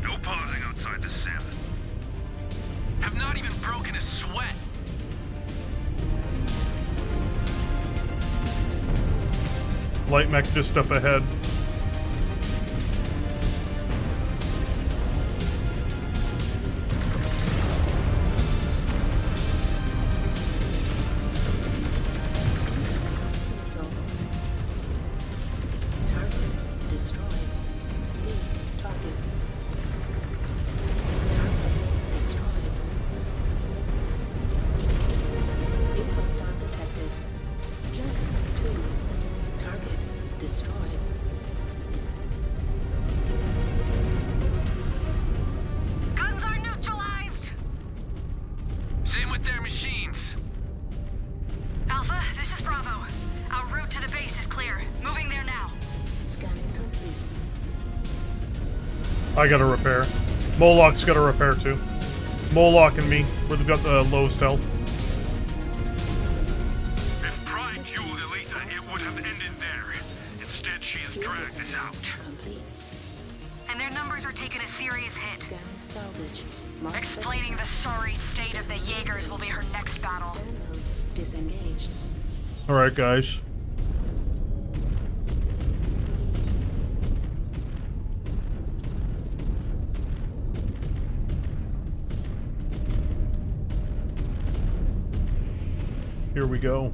Speaker 9: No pausing outside the sim.
Speaker 7: Have not even broken a sweat.
Speaker 1: Light mech just up ahead. I gotta repair. Moloch's gotta repair too. Moloch and me, we've got the lowest health.
Speaker 9: If Pride fueled Elita, it would have ended there. Instead, she has dragged us out.
Speaker 8: And their numbers are taking a serious hit.
Speaker 10: Explaining the sorry state of the Jaegers will be her next battle.
Speaker 13: Disengaged.
Speaker 1: Alright, guys. Here we go.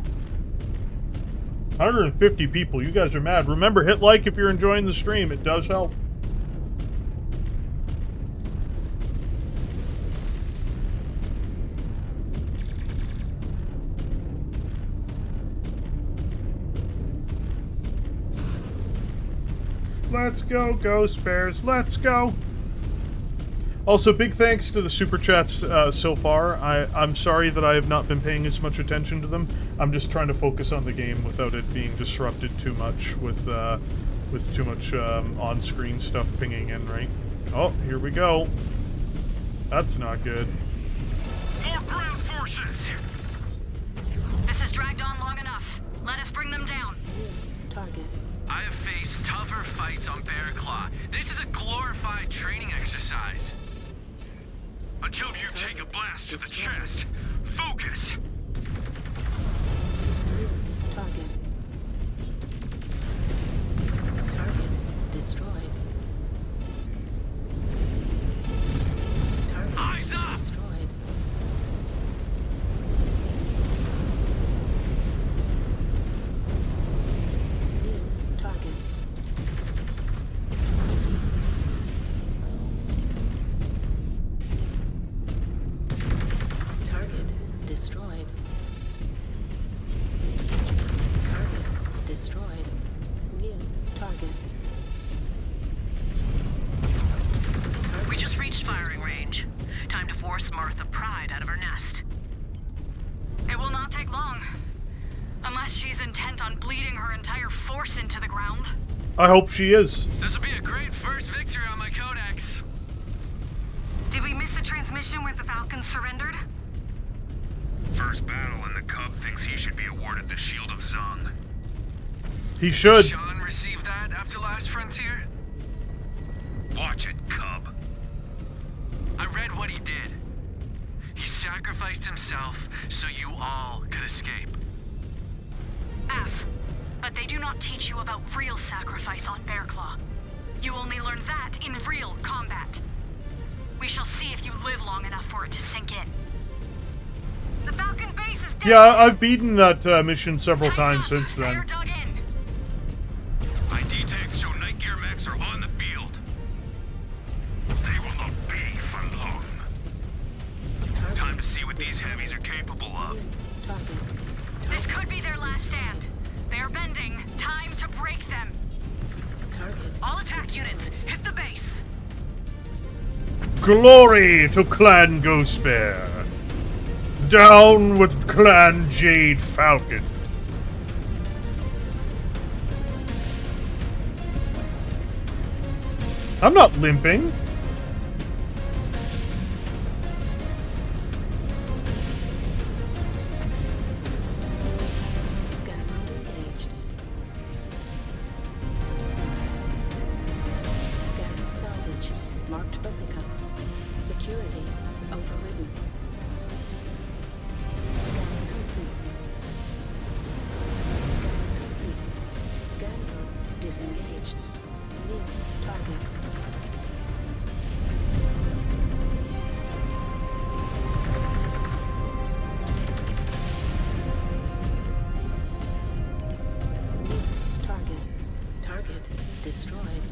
Speaker 1: 150 people. You guys are mad. Remember, hit like if you're enjoying the stream. It does help. Let's go, Ghost Bears. Let's go. Also, big thanks to the super chats so far. I'm sorry that I have not been paying as much attention to them. I'm just trying to focus on the game without it being disrupted too much with too much on-screen stuff pinging in, right? Oh, here we go. That's not good.
Speaker 7: More ground forces!
Speaker 10: This has dragged on long enough. Let us bring them down.
Speaker 13: Target.
Speaker 7: I have faced tougher fights on Bear Claw. This is a glorified training exercise. Until you take a blast to the chest, focus!
Speaker 13: Target. Target destroyed. Target
Speaker 7: Eyes up!
Speaker 13: destroyed. New target. Target destroyed. Target destroyed. New target.
Speaker 12: We just reached firing range. Time to force Martha Pride out of her nest.
Speaker 10: It will not take long. Unless she's intent on bleeding her entire force into the ground.
Speaker 1: I hope she is.
Speaker 7: This will be a great first victory on my codex.
Speaker 8: Did we miss the transmission where the Falcons surrendered?
Speaker 9: First battle, and the Cub thinks he should be awarded the Shield of Zung.
Speaker 1: He should.
Speaker 7: Sean received that after Last Frontier?
Speaker 9: Watch it, Cub.
Speaker 7: I read what he did. He sacrificed himself so you all could escape.
Speaker 10: F. But they do not teach you about real sacrifice on Bearclaw. You only learn that in real combat. We shall see if you live long enough for it to sink in.
Speaker 8: The Falcon base is dead.
Speaker 1: Yeah, I've beaten that mission several times since
Speaker 10: They
Speaker 1: then.
Speaker 10: are dug in.
Speaker 9: ID tags show night gear mechs are on the field. They will not be for long. Time to see what these heavies are capable of.
Speaker 13: Target.
Speaker 10: This could be their last stand. They are bending. Time to break them.
Speaker 13: Target.
Speaker 12: All attack units, hit the base.
Speaker 1: Glory to Clan Ghostbear. Down with Clan Jade Falcon. I'm not limping.
Speaker 13: Scan mode engaged. Scan salvage. Marked for pickup. Security overridden. Scan complete. Scan complete. Scan mode disengaged. New target. New target. Target destroyed.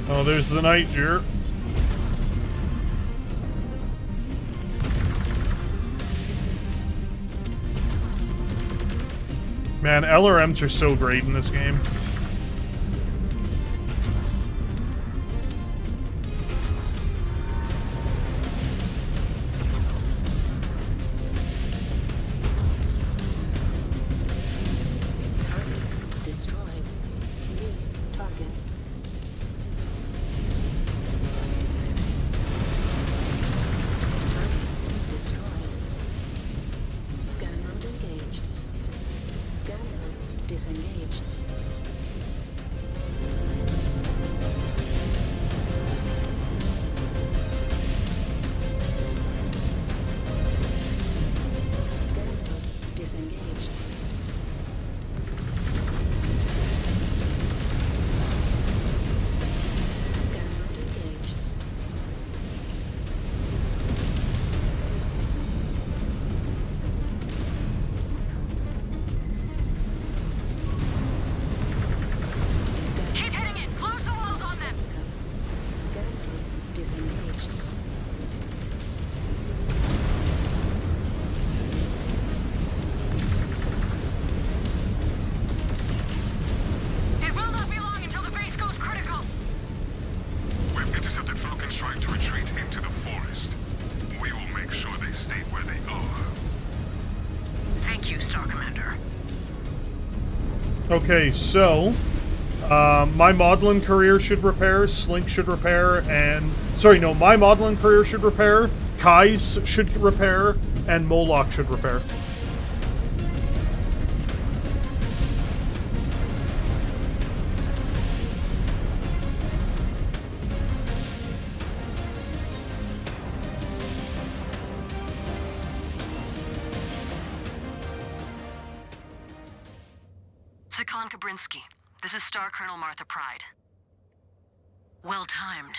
Speaker 1: Oh, there's the Nightjar. Man, LRMs are so great in this game.
Speaker 13: Target destroyed. New target. Target destroyed. Scan mode engaged. Scan mode disengaged. Scan mode disengaged. Scan mode engaged.
Speaker 10: Keep hitting it. Close the walls on them.
Speaker 13: Scan mode disengaged.
Speaker 10: It will not be long until the base goes critical.
Speaker 11: We've intercepted Falcons trying to retreat into the forest. We will make sure they stay where they are.
Speaker 12: Thank you, Star Commander.
Speaker 1: Okay, so My Maudlin Courier should repair, Slink should repair, and... Sorry, no, my Maudlin Courier should repair, Kai's should repair, and Moloch should repair.
Speaker 12: Sakan Kabrinsky, this is Star Colonel Martha Pride. Well timed.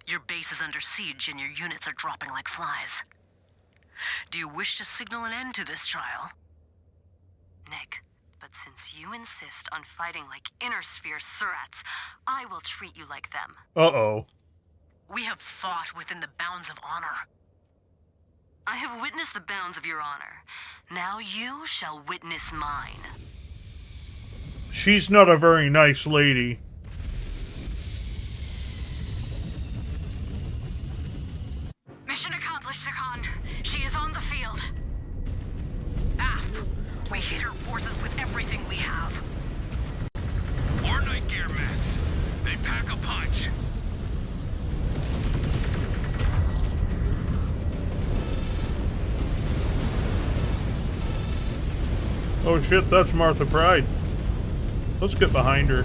Speaker 12: Your base is under siege and your units are dropping like flies. Do you wish to signal an end to this trial?
Speaker 8: Nick, but since you insist on fighting like Inner Sphere Surats, I will treat you like them.
Speaker 1: Uh-oh.
Speaker 12: We have fought within the bounds of honor.
Speaker 8: I have witnessed the bounds of your honor. Now you shall witness mine.
Speaker 1: She's not a very nice lady.
Speaker 10: Mission accomplished, Sakan. She is on the field.
Speaker 12: Aft, we hit her forces with everything we have.
Speaker 9: More night gear mechs. They pack a punch.
Speaker 1: Oh shit, that's Martha Pride. Let's get behind her.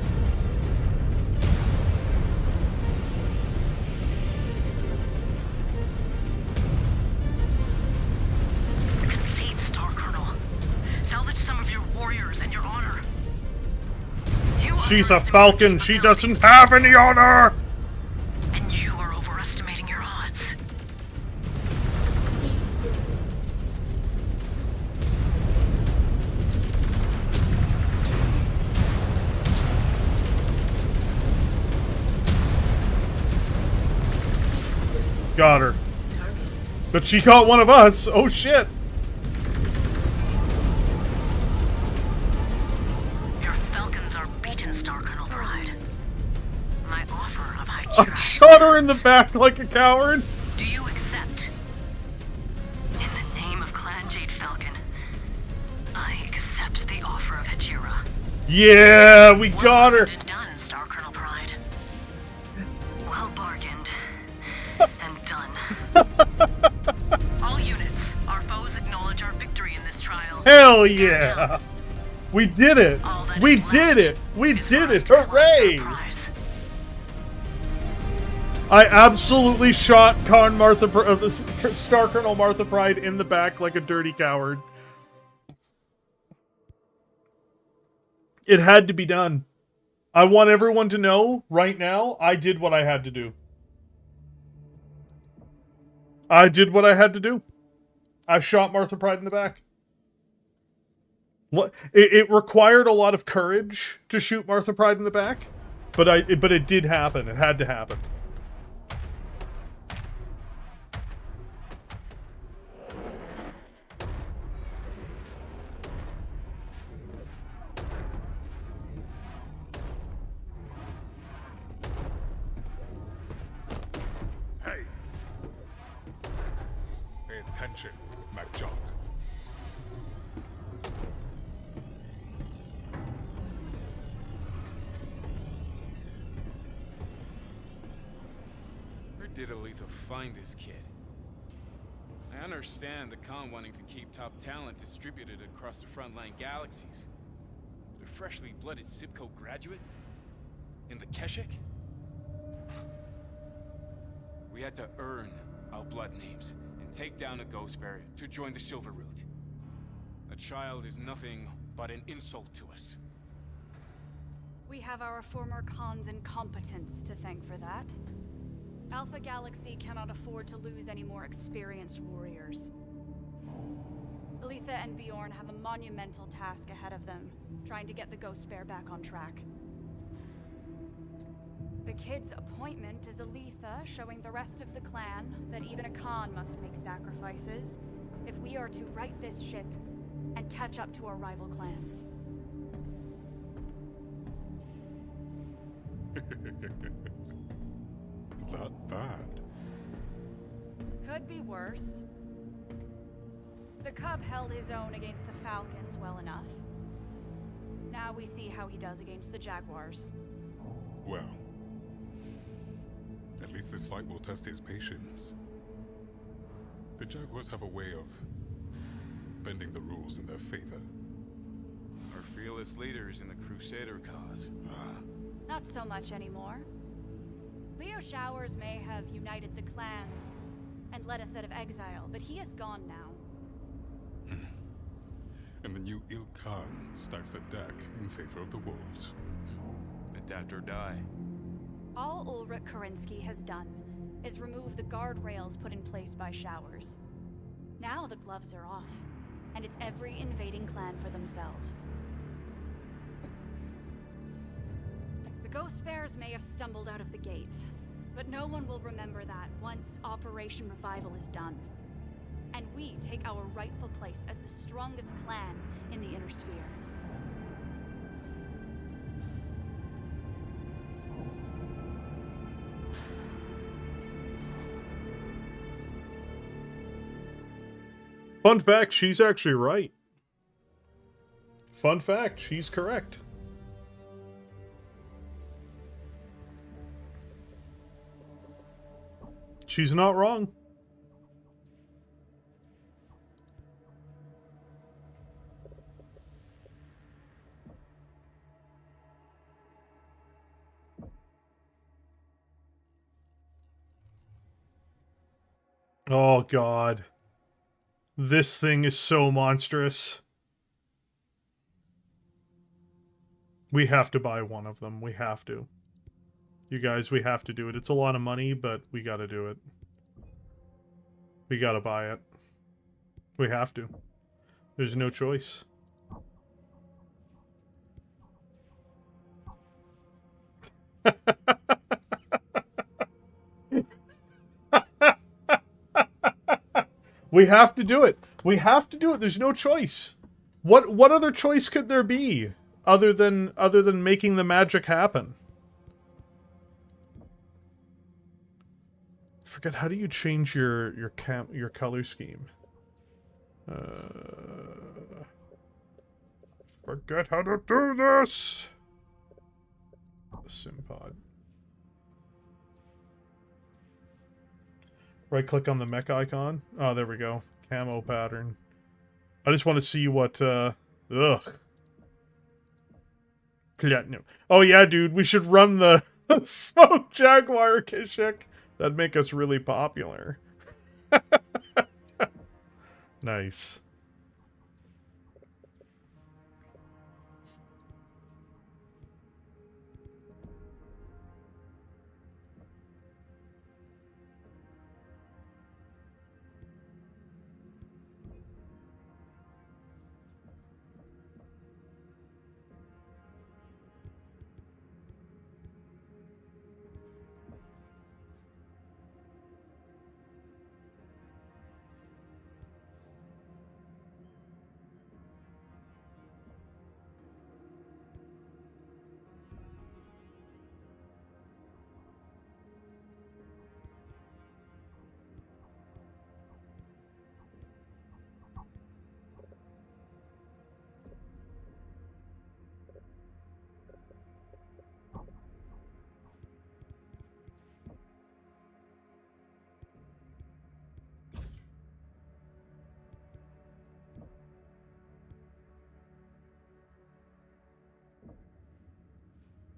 Speaker 12: Concede, Star Colonel. Salvage some of your warriors and your honor.
Speaker 1: She's a falcon. She doesn't have any honor.
Speaker 12: And you are overestimating your odds.
Speaker 1: Got her. But she got one of us. Oh shit.
Speaker 12: Your falcons are beaten, Star Colonel Pride. My offer of
Speaker 1: I
Speaker 12: Hygiera.
Speaker 1: shot her in the back like a coward.
Speaker 12: Do you accept?
Speaker 8: In the name of Clan Jade Falcon, I accept the offer of Hygiera.
Speaker 1: Yeah, we got her.
Speaker 12: Done, Star Colonel Pride.
Speaker 8: Well bargained. And done.
Speaker 12: All units, our foes acknowledge our victory in this trial.
Speaker 1: Hell
Speaker 12: Stand
Speaker 1: yeah.
Speaker 12: down.
Speaker 1: We did it. We did it. We did it. Hooray. I absolutely shot Star Colonel Martha Pride in the back like a dirty coward. It had to be done. I want everyone to know right now, I did what I had to do. I did what I had to do. I shot Martha Pride in the back. It required a lot of courage to shoot Martha Pride in the back, but it did happen. It had to happen.
Speaker 11: Hey. Pay attention, MacJock.
Speaker 6: Where did Aletha find this kid? I understand the Khan wanting to keep top talent distributed across the frontline galaxies. But a freshly blooded Sibco graduate? In the Keshik? We had to earn our blood names and take down a ghost bearer to join the Silver Root. A child is nothing but an insult to us.
Speaker 5: We have our former Khan's incompetence to thank for that. Alpha Galaxy cannot afford to lose any more experienced warriors. Aletha and Bjorn have a monumental task ahead of them, trying to get the Ghost Bear back on track. The kid's appointment is Aletha showing the rest of the clan that even a Khan must make sacrifices if we are to right this ship and catch up to our rival clans.
Speaker 11: That bad.
Speaker 5: Could be worse. The Cub held his own against the Falcons well enough. Now we see how he does against the Jaguars.
Speaker 11: Well, at least this fight will test his patience. The Jaguars have a way of bending the rules in their favor.
Speaker 6: Our fearless leaders in the Crusader cause.
Speaker 5: Not so much anymore. Leo Showers may have united the clans and led us out of exile, but he is gone now.
Speaker 11: And the new Il Khan stacks the deck in favor of the wolves.
Speaker 6: Adapt or die.
Speaker 5: All Ulrich Karinsky has done is remove the guardrails put in place by Showers. Now the gloves are off, and it's every invading clan for themselves. The Ghost Bears may have stumbled out of the gate, but no one will remember that once Operation Revival is done. And we take our rightful place as the strongest clan in the Inner Sphere.
Speaker 1: Fun fact, she's actually right. Fun fact, she's correct. She's not wrong. Oh, God. This thing is so monstrous. We have to buy one of them. We have to. You guys, we have to do it. It's a lot of money, but we gotta do it. We gotta buy it. We have to. There's no choice. We have to do it. We have to do it. There's no choice. What other choice could there be other than making the magic happen? Forget, how do you change your color scheme? Forget how to do this. The sim pod. Right click on the mech icon. Oh, there we go. Camo pattern. I just want to see what, ugh. Platinum. Oh yeah, dude, we should run the Smoke Jaguar Kishik. That'd make us really popular. Nice.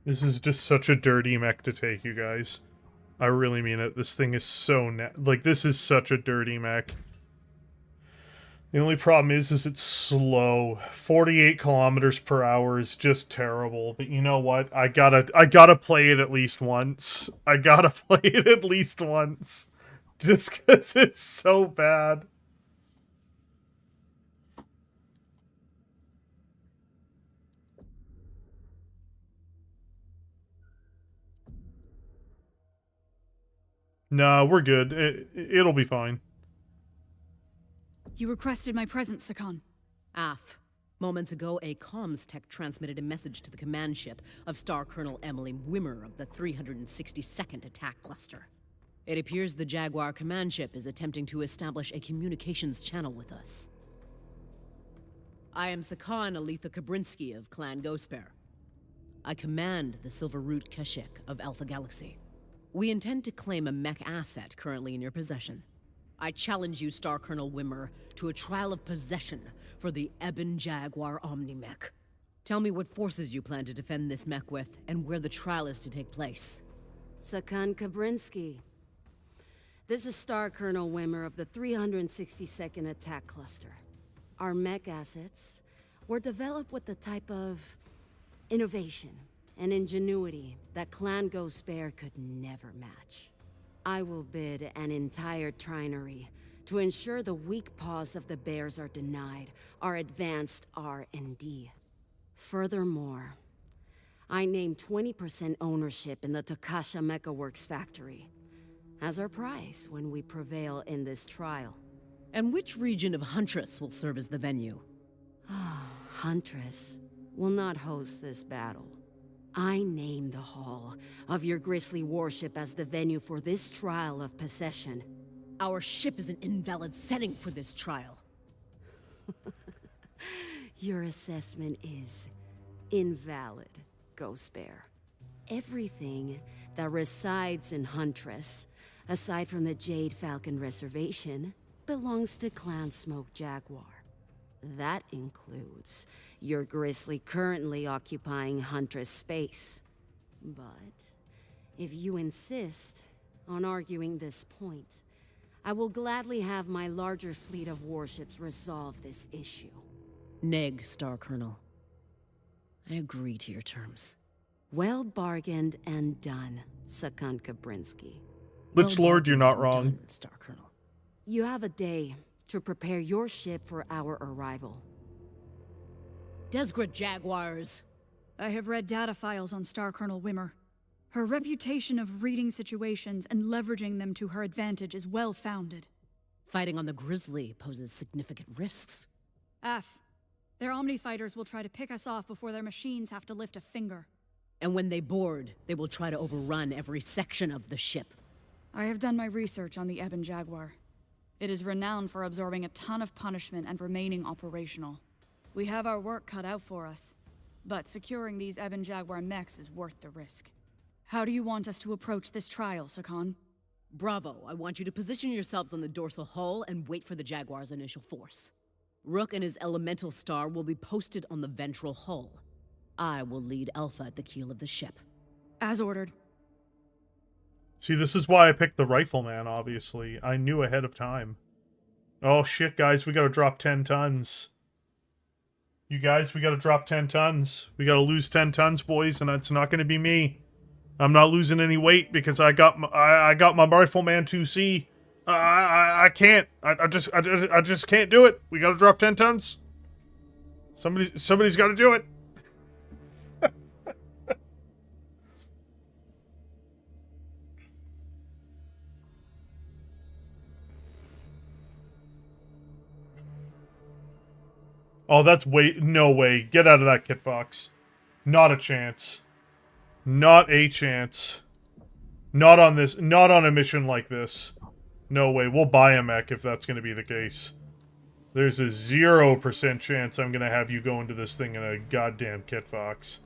Speaker 1: This is just such a dirty mech to take, you guys. I really mean it. This thing is so like, this is such a dirty mech. The only problem is it's slow. 48 kilometers per hour is just terrible. But you know what? I gotta play it at least once. I gotta play it at least once. Just because it's so bad. Nah, we're good. It'll be fine.
Speaker 10: You requested my presence, Sakan.
Speaker 13: Af. Moments ago, a comms tech transmitted a message to the command ship of Star Colonel Emily Wimmer of the 362nd Attack Cluster. It appears the Jaguar command ship is attempting to establish a communications channel with us. I am Sakan Alitha Kabrinsky of Clan Ghostbear. I command the Silver Root Keshik of Alpha Galaxy. We intend to claim a mech asset currently in your possession. I challenge you, Star Colonel Wimmer, to a trial of possession for the Ebon Jaguar Omni-Mech. Tell me what forces you plan to defend this mech with, and where the trial is to take place.
Speaker 14: Sakan Kabrinsky. This is Star Colonel Wimmer of the 362nd Attack Cluster. Our mech assets were developed with the type of innovation and ingenuity that Clan Ghostbear could never match. I will bid an entire trinary to ensure the weak paws of the bears are denied our advanced R&D. Furthermore, I named 20% ownership in the Takasha Mecha Works factory as our prize when we prevail in this trial.
Speaker 13: And which region of Huntress will serve as the venue?
Speaker 14: Huntress will not host this battle. I name the hull of your Grizzly warship as the venue for this trial of possession.
Speaker 13: Our ship is an invalid setting for this trial.
Speaker 14: Your assessment is invalid, Ghostbear. Everything that resides in Huntress, aside from the Jade Falcon Reservation, belongs to Clan Smoke Jaguar. That includes your Grizzly currently occupying Huntress space. But if you insist on arguing this point, I will gladly have my larger fleet of warships resolve this issue.
Speaker 13: Neg, Star Colonel. I agree to your terms.
Speaker 14: Well bargained and done, Sakan Kabrinsky.
Speaker 1: Lich Lord, you're not wrong.
Speaker 13: Done, Star Colonel.
Speaker 14: You have a day to prepare your ship for our arrival.
Speaker 13: Desgret Jaguars.
Speaker 10: I have read data files on Star Colonel Wimmer. Her reputation of reading situations and leveraging them to her advantage is well-founded.
Speaker 13: Fighting on the Grizzly poses significant risks.
Speaker 10: F. Their Omni-fighters will try to pick us off before their machines have to lift a finger.
Speaker 13: And when they board, they will try to overrun every section of the ship.
Speaker 10: I have done my research on the Ebon Jaguar. It is renowned for absorbing a ton of punishment and remaining operational. We have our work cut out for us, but securing these Ebon Jaguar mechs is worth the risk. How do you want us to approach this trial, Sakan?
Speaker 13: Bravo, I want you to position yourselves on the dorsal hull and wait for the Jaguar's initial force. Rook and his elemental star will be posted on the ventral hull. I will lead Alpha at the keel of the ship.
Speaker 10: As ordered.
Speaker 1: See, this is why I picked the Rifleman, obviously. I knew ahead of time. Oh shit, guys, we gotta drop 10 tons. You guys, we gotta drop 10 tons. We gotta lose 10 tons, boys, and it's not gonna be me. I'm not losing any weight because I got my Rifleman 2C. I can't. I just can't do it. We gotta drop 10 tons. Somebody's gotta do it. Oh, that's no way. Get out of that, Kit Fox. Not a chance. Not a chance. Not on this. Not on a mission like this. No way. We'll buy a mech if that's going to be the case. There's a 0% chance I'm going to have you go into this thing in a goddamn Kit Fox.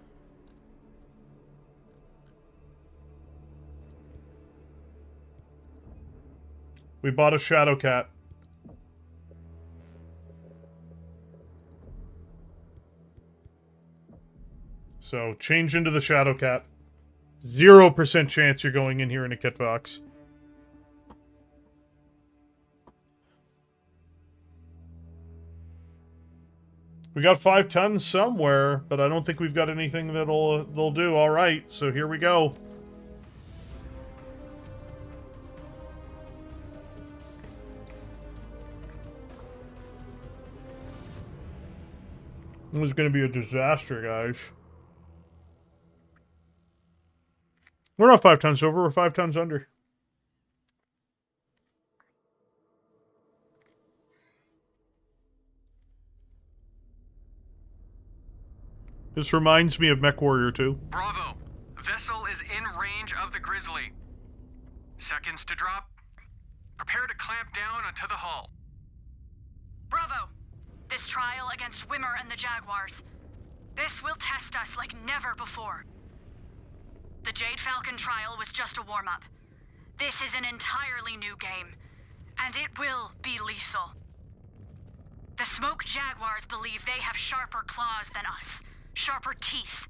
Speaker 1: We bought a Shadow Cat. So, change into the Shadow Cat. 0% chance you're going in here in a Kit Fox. We got 5 tons somewhere, but I don't think we've got anything that'll do. Alright, so here we go. This is going to be a disaster, guys. We're not 5 tons over, we're 5 tons under. This reminds me of Mechwarrior 2.
Speaker 7: Bravo! Vessel is in range of the Grizzly. Seconds to drop. Prepare to clamp down onto the hull.
Speaker 8: Bravo!
Speaker 10: this trial against Wimmer and the Jaguars. This will test us like never before. The Jade Falcon trial was just a warm-up. This is an entirely new game, and it will be lethal. The Smoke Jaguars believe they have sharper claws than us, sharper teeth.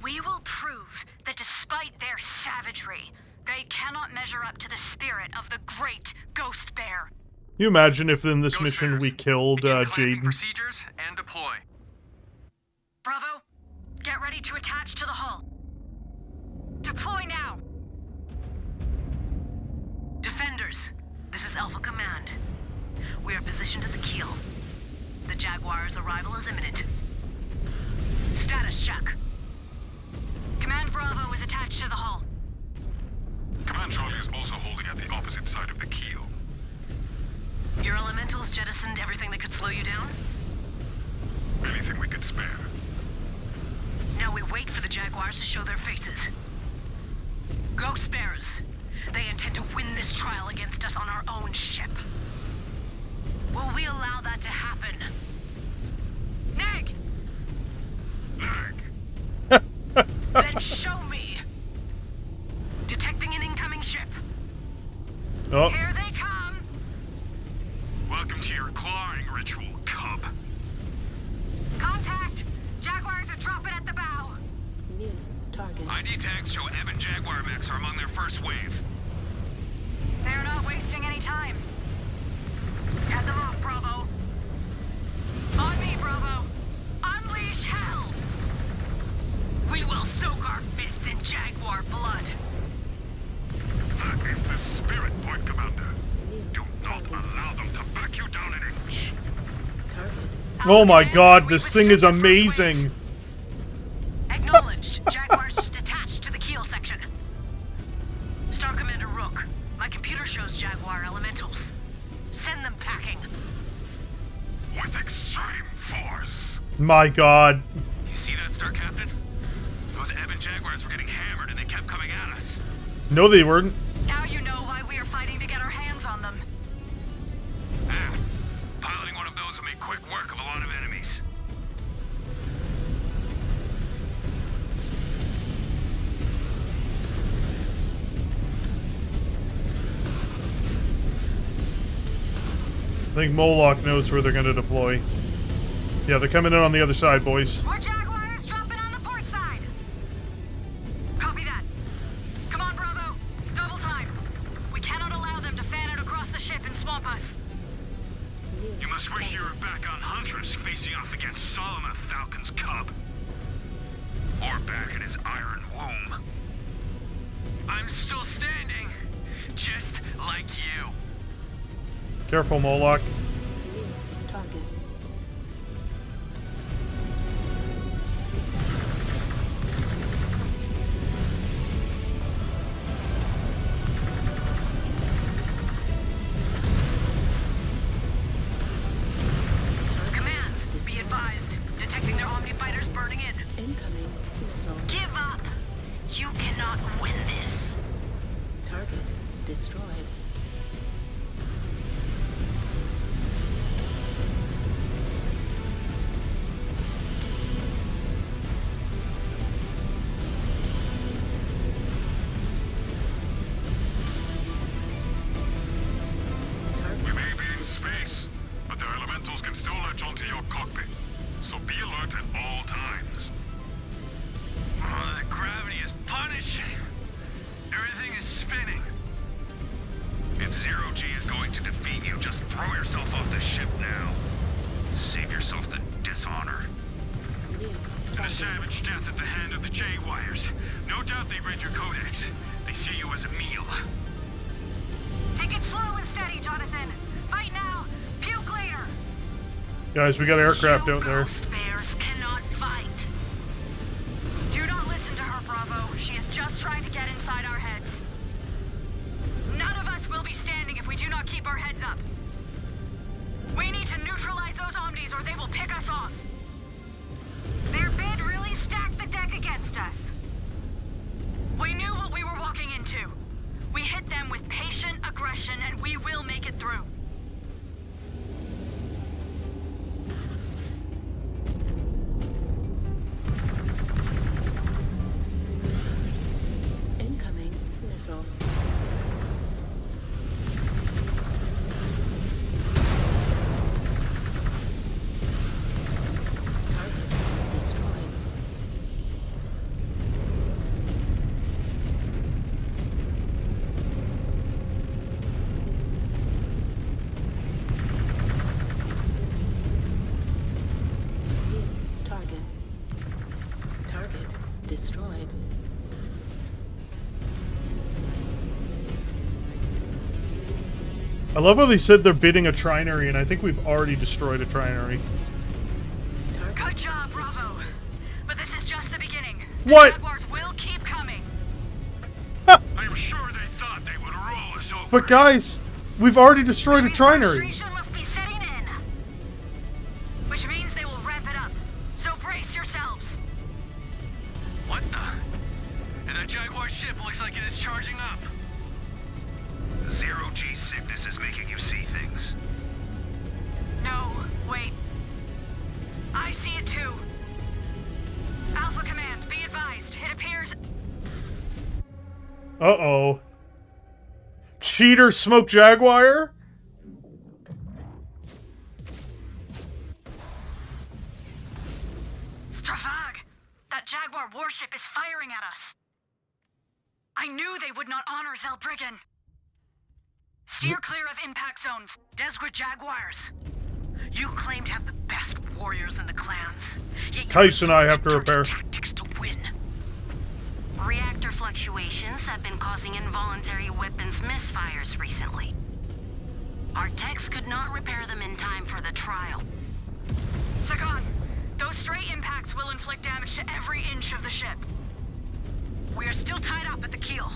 Speaker 10: We will prove that despite their savagery, they cannot measure up to the spirit of the great Ghost Bear.
Speaker 1: You imagine if in this mission we killed Jaden.
Speaker 7: Procedures and deploy.
Speaker 10: Bravo, get ready to attach to the hull. Deploy now!
Speaker 12: Defenders, this is Alpha Command. We are positioned at the keel. The Jaguar's arrival is imminent. Status check.
Speaker 10: Command Bravo is attached to the hull.
Speaker 11: Command Charlie is also holding at the opposite side of the keel.
Speaker 12: Your elementals jettisoned everything that could slow you down?
Speaker 11: Anything we could spare.
Speaker 12: Now we wait for the Jaguars to show their faces. Ghost Bears, they intend to win this trial against us on our own ship. Will we allow that to happen? Neg!
Speaker 11: Neg!
Speaker 12: Then show me! Detecting an incoming ship.
Speaker 1: Oh.
Speaker 10: Here they come!
Speaker 9: Welcome to your clawing ritual, cub.
Speaker 8: Contact! Jaguars are dropping at the bow.
Speaker 13: New target.
Speaker 9: ID tags show Ebb and Jaguar mechs are among their first wave.
Speaker 10: They're not wasting any time.
Speaker 12: Head them off, Bravo.
Speaker 10: On me, Bravo! Unleash hell!
Speaker 12: We will soak our fists in Jaguar blood.
Speaker 11: That is the spirit, Point Commander. Do not allow them to back you down an inch.
Speaker 1: Oh my god, this thing is amazing!
Speaker 12: Acknowledged. Jaguars just detached to the keel section. Star Commander Rook, my computer shows Jaguar elementals. Send them packing.
Speaker 11: With extreme force.
Speaker 1: My god.
Speaker 9: You see that, Star Captain? Those Ebb and Jaguars were getting hammered and they kept coming at us.
Speaker 1: No, they weren't.
Speaker 10: Now you know why we are fighting to get our hands on them.
Speaker 9: Piloting one of those will make quick work of a lot of enemies.
Speaker 1: I think Moloch knows where they're going to deploy. Yeah, they're coming in on the other side, boys.
Speaker 10: More Jaguars dropping on the port side. Copy that. Come on, Bravo. Double time. We cannot allow them to fan it across the ship and swamp us.
Speaker 9: You must wish you were back on Huntress facing off against Solomon Falcon's cub. Or back in his iron womb. I'm still standing, just like you.
Speaker 1: Careful, Moloch.
Speaker 13: Target.
Speaker 12: Command, be advised. Detecting their Omni fighters burning in.
Speaker 13: Incoming missile.
Speaker 12: Give up! You cannot win this.
Speaker 13: Target destroyed.
Speaker 11: We may be in space, but their elementals can still latch onto your cockpit. So be alert at all times.
Speaker 9: Oh, the gravity is punishing. Everything is spinning. If Zero-G is going to defeat you, just throw yourself off the ship now. Save yourself the dishonor. And a savage death at the hand of the J-Wires. No doubt they read your codex. They see you as a meal.
Speaker 8: Take it slow and steady, Jonathan. Fight now. Puke later.
Speaker 1: Guys, we got aircraft out there.
Speaker 12: Ghost Bears cannot fight.
Speaker 10: Do not listen to her, Bravo. She is just trying to get inside our heads. None of us will be standing if we do not keep our heads up. We need to neutralize those Omnis or they will pick us off.
Speaker 8: Their bid really stacked the deck against us.
Speaker 10: We knew what we were walking into. We hit them with patient aggression and we will make it through.
Speaker 13: destroyed.
Speaker 1: I love how they said they're bidding a trinary, and I think we've already destroyed a trinary.
Speaker 10: Good job, Bravo. But this is just the beginning.
Speaker 1: What?
Speaker 10: The Jaguars will keep coming.
Speaker 9: I'm sure they thought they would roll us over.
Speaker 1: But guys, we've already destroyed a trinary.
Speaker 10: Frustration must be setting in. Which means they will ramp it up. So brace yourselves.
Speaker 7: What the? And that Jaguar ship looks like it is charging up.
Speaker 9: Zero-G sickness is making you see things.
Speaker 10: No, wait. I see it too. Alpha Command, be advised. It appears...
Speaker 1: Uh-oh. Cheater smoke Jaguar?
Speaker 10: Strafag! That Jaguar warship is firing at us. I knew they would not honor Zelbriggen. Steer clear of impact zones.
Speaker 12: Desperate Jaguars. You claim to have the best warriors in the clans. Yet
Speaker 1: Kais and I have to repair.
Speaker 12: Tactics to win.
Speaker 8: Reactor fluctuations have been causing involuntary weapons misfires recently. Our techs could not repair them in time for the trial.
Speaker 10: Sagan, those stray impacts will inflict damage to every inch of the ship.
Speaker 12: We are still tied up at the keel.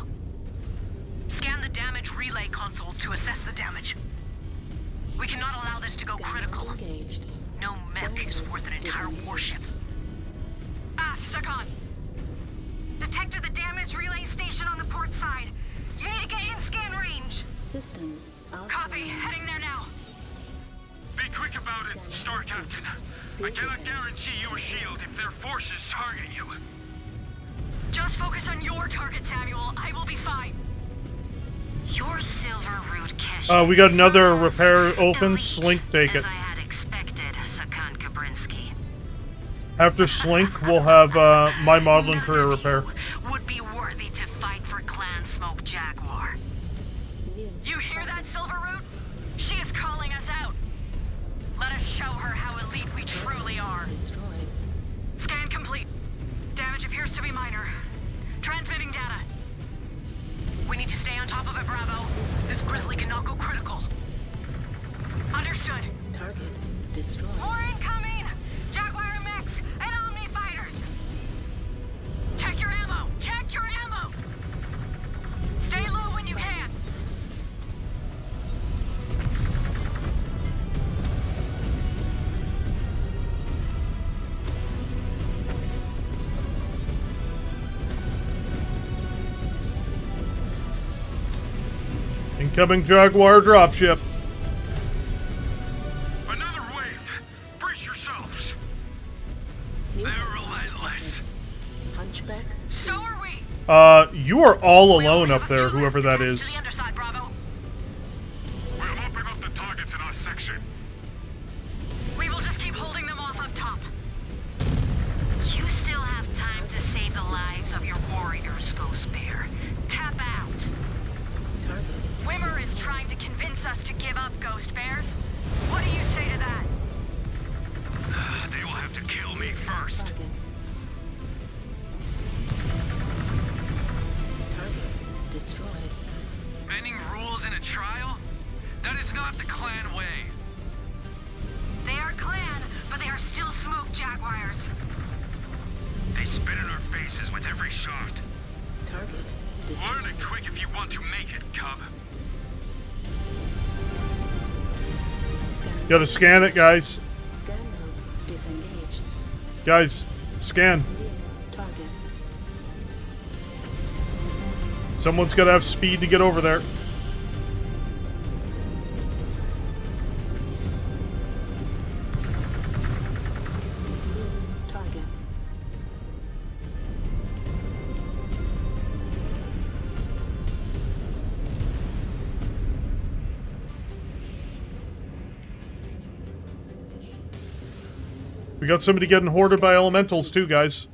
Speaker 12: Scan the damage relay consoles to assess the damage. We cannot allow this to go critical.
Speaker 13: Engaged.
Speaker 12: No mech is worth an entire warship.
Speaker 10: Sagan.
Speaker 8: Detected the damage relay station on the port side. You need to get in scan range.
Speaker 13: Systems.
Speaker 10: Copy, heading there now.
Speaker 9: Be quick about it, Star Captain. I cannot guarantee you a shield if their forces target you.
Speaker 10: Just focus on your target, Samuel. I will be fine.
Speaker 8: Your silver root cache.
Speaker 1: We got another repair open. Slink, take
Speaker 8: as
Speaker 1: it.
Speaker 8: I had expected, Sakan Kabrinsky.
Speaker 1: After Slink, we'll have my modeling career repair.
Speaker 8: Would be worthy to fight for Clan Smoke Jaguar.
Speaker 10: You hear that, Silverroot? She is calling us out. Let us show her how elite we truly are.
Speaker 13: Destroyed.
Speaker 10: Scan complete. Damage appears to be minor. Transmitting data.
Speaker 12: We need to stay on top of it, Bravo. This Grizzly cannot go critical.
Speaker 10: Understood.
Speaker 13: Target destroyed.
Speaker 8: More incoming! Jaguar mechs and Omni fighters!
Speaker 10: Check your ammo! Check your ammo! Stay low when you can.
Speaker 1: Incoming Jaguar dropship.
Speaker 9: Another wave! Brace yourselves! They're relentless.
Speaker 13: Hunchback.
Speaker 10: So are we.
Speaker 1: You are all alone up there, whoever that is.
Speaker 10: To the underside, Bravo.
Speaker 9: We'll open up the targets in our section.
Speaker 10: We will just keep holding them off up top.
Speaker 8: You still have time to save the lives of your warriors, Ghost Bear. Tap out.
Speaker 13: Target.
Speaker 10: Wimmer is trying to convince us to give up, Ghost Bears. What do you say to that?
Speaker 9: They will have to kill me first.
Speaker 13: Target. Target destroyed.
Speaker 7: Bending rules in a trial? That is not the clan way.
Speaker 8: They are clan, but they are still Smoke Jaguars.
Speaker 9: They spit in our faces with every shot.
Speaker 13: Target destroyed.
Speaker 9: Learn it quick if you want to make it, Cub.
Speaker 13: Scan.
Speaker 1: Gotta scan it, guys.
Speaker 13: Scan mode disengaged.
Speaker 1: Guys, scan.
Speaker 13: Target.
Speaker 1: Someone's gotta have speed to get over there.
Speaker 13: Target.
Speaker 1: We got somebody getting hoarded by elementals too, guys.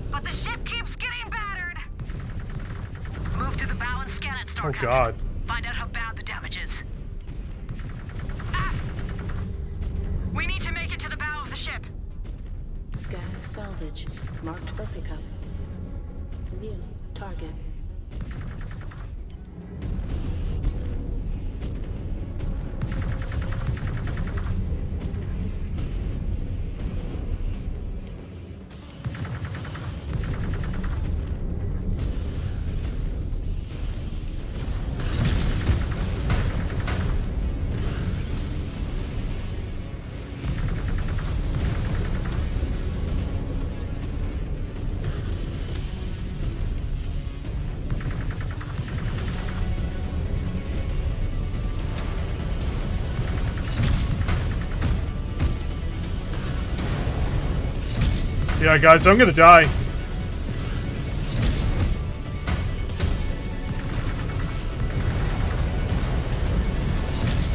Speaker 8: But the ship keeps getting battered.
Speaker 12: Move to the bow and scan it, Star
Speaker 1: Oh
Speaker 12: Captain.
Speaker 1: god.
Speaker 12: Find out how bad the damage is.
Speaker 10: We need to make it to the bow of the ship.
Speaker 13: Scan
Speaker 12: Salvage. Marked for pickup. New target.
Speaker 1: Yeah, guys, I'm gonna die.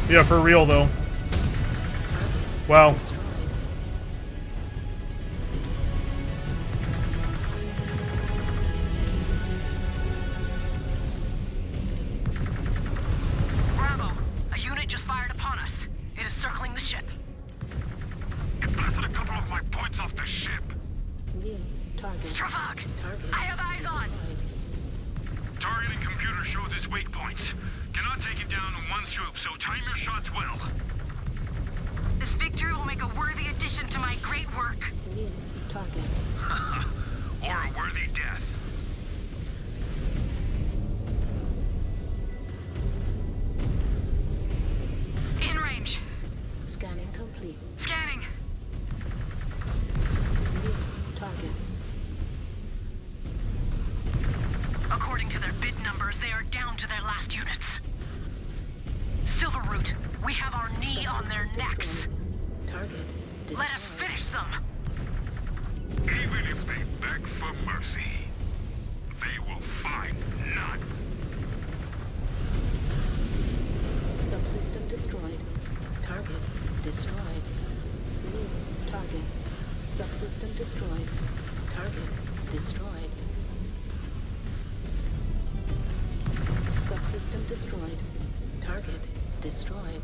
Speaker 1: Yeah, for real, though. Wow.
Speaker 12: Bravo! A unit just fired upon us. It is circling the ship.
Speaker 11: It blasted a couple of my points off the ship.
Speaker 12: Stravog! I have eyes on!
Speaker 11: Targeting computer shows its wake points. Cannot take it down in one swoop, so time your shots well.
Speaker 8: This victory will make a worthy addition to my great work.
Speaker 11: Or a worthy death.
Speaker 10: In range.
Speaker 12: Scanning complete.
Speaker 10: Scanning.
Speaker 12: Target.
Speaker 8: According to their bid numbers, they are down to their last units. Silverroot, we have our knee on their necks.
Speaker 12: Target.
Speaker 8: Let us finish them.
Speaker 11: Even if they beg for mercy, they will find none.
Speaker 12: Subsystem destroyed. Target destroyed. New target. Subsystem destroyed. Target destroyed. Subsystem destroyed. Target destroyed.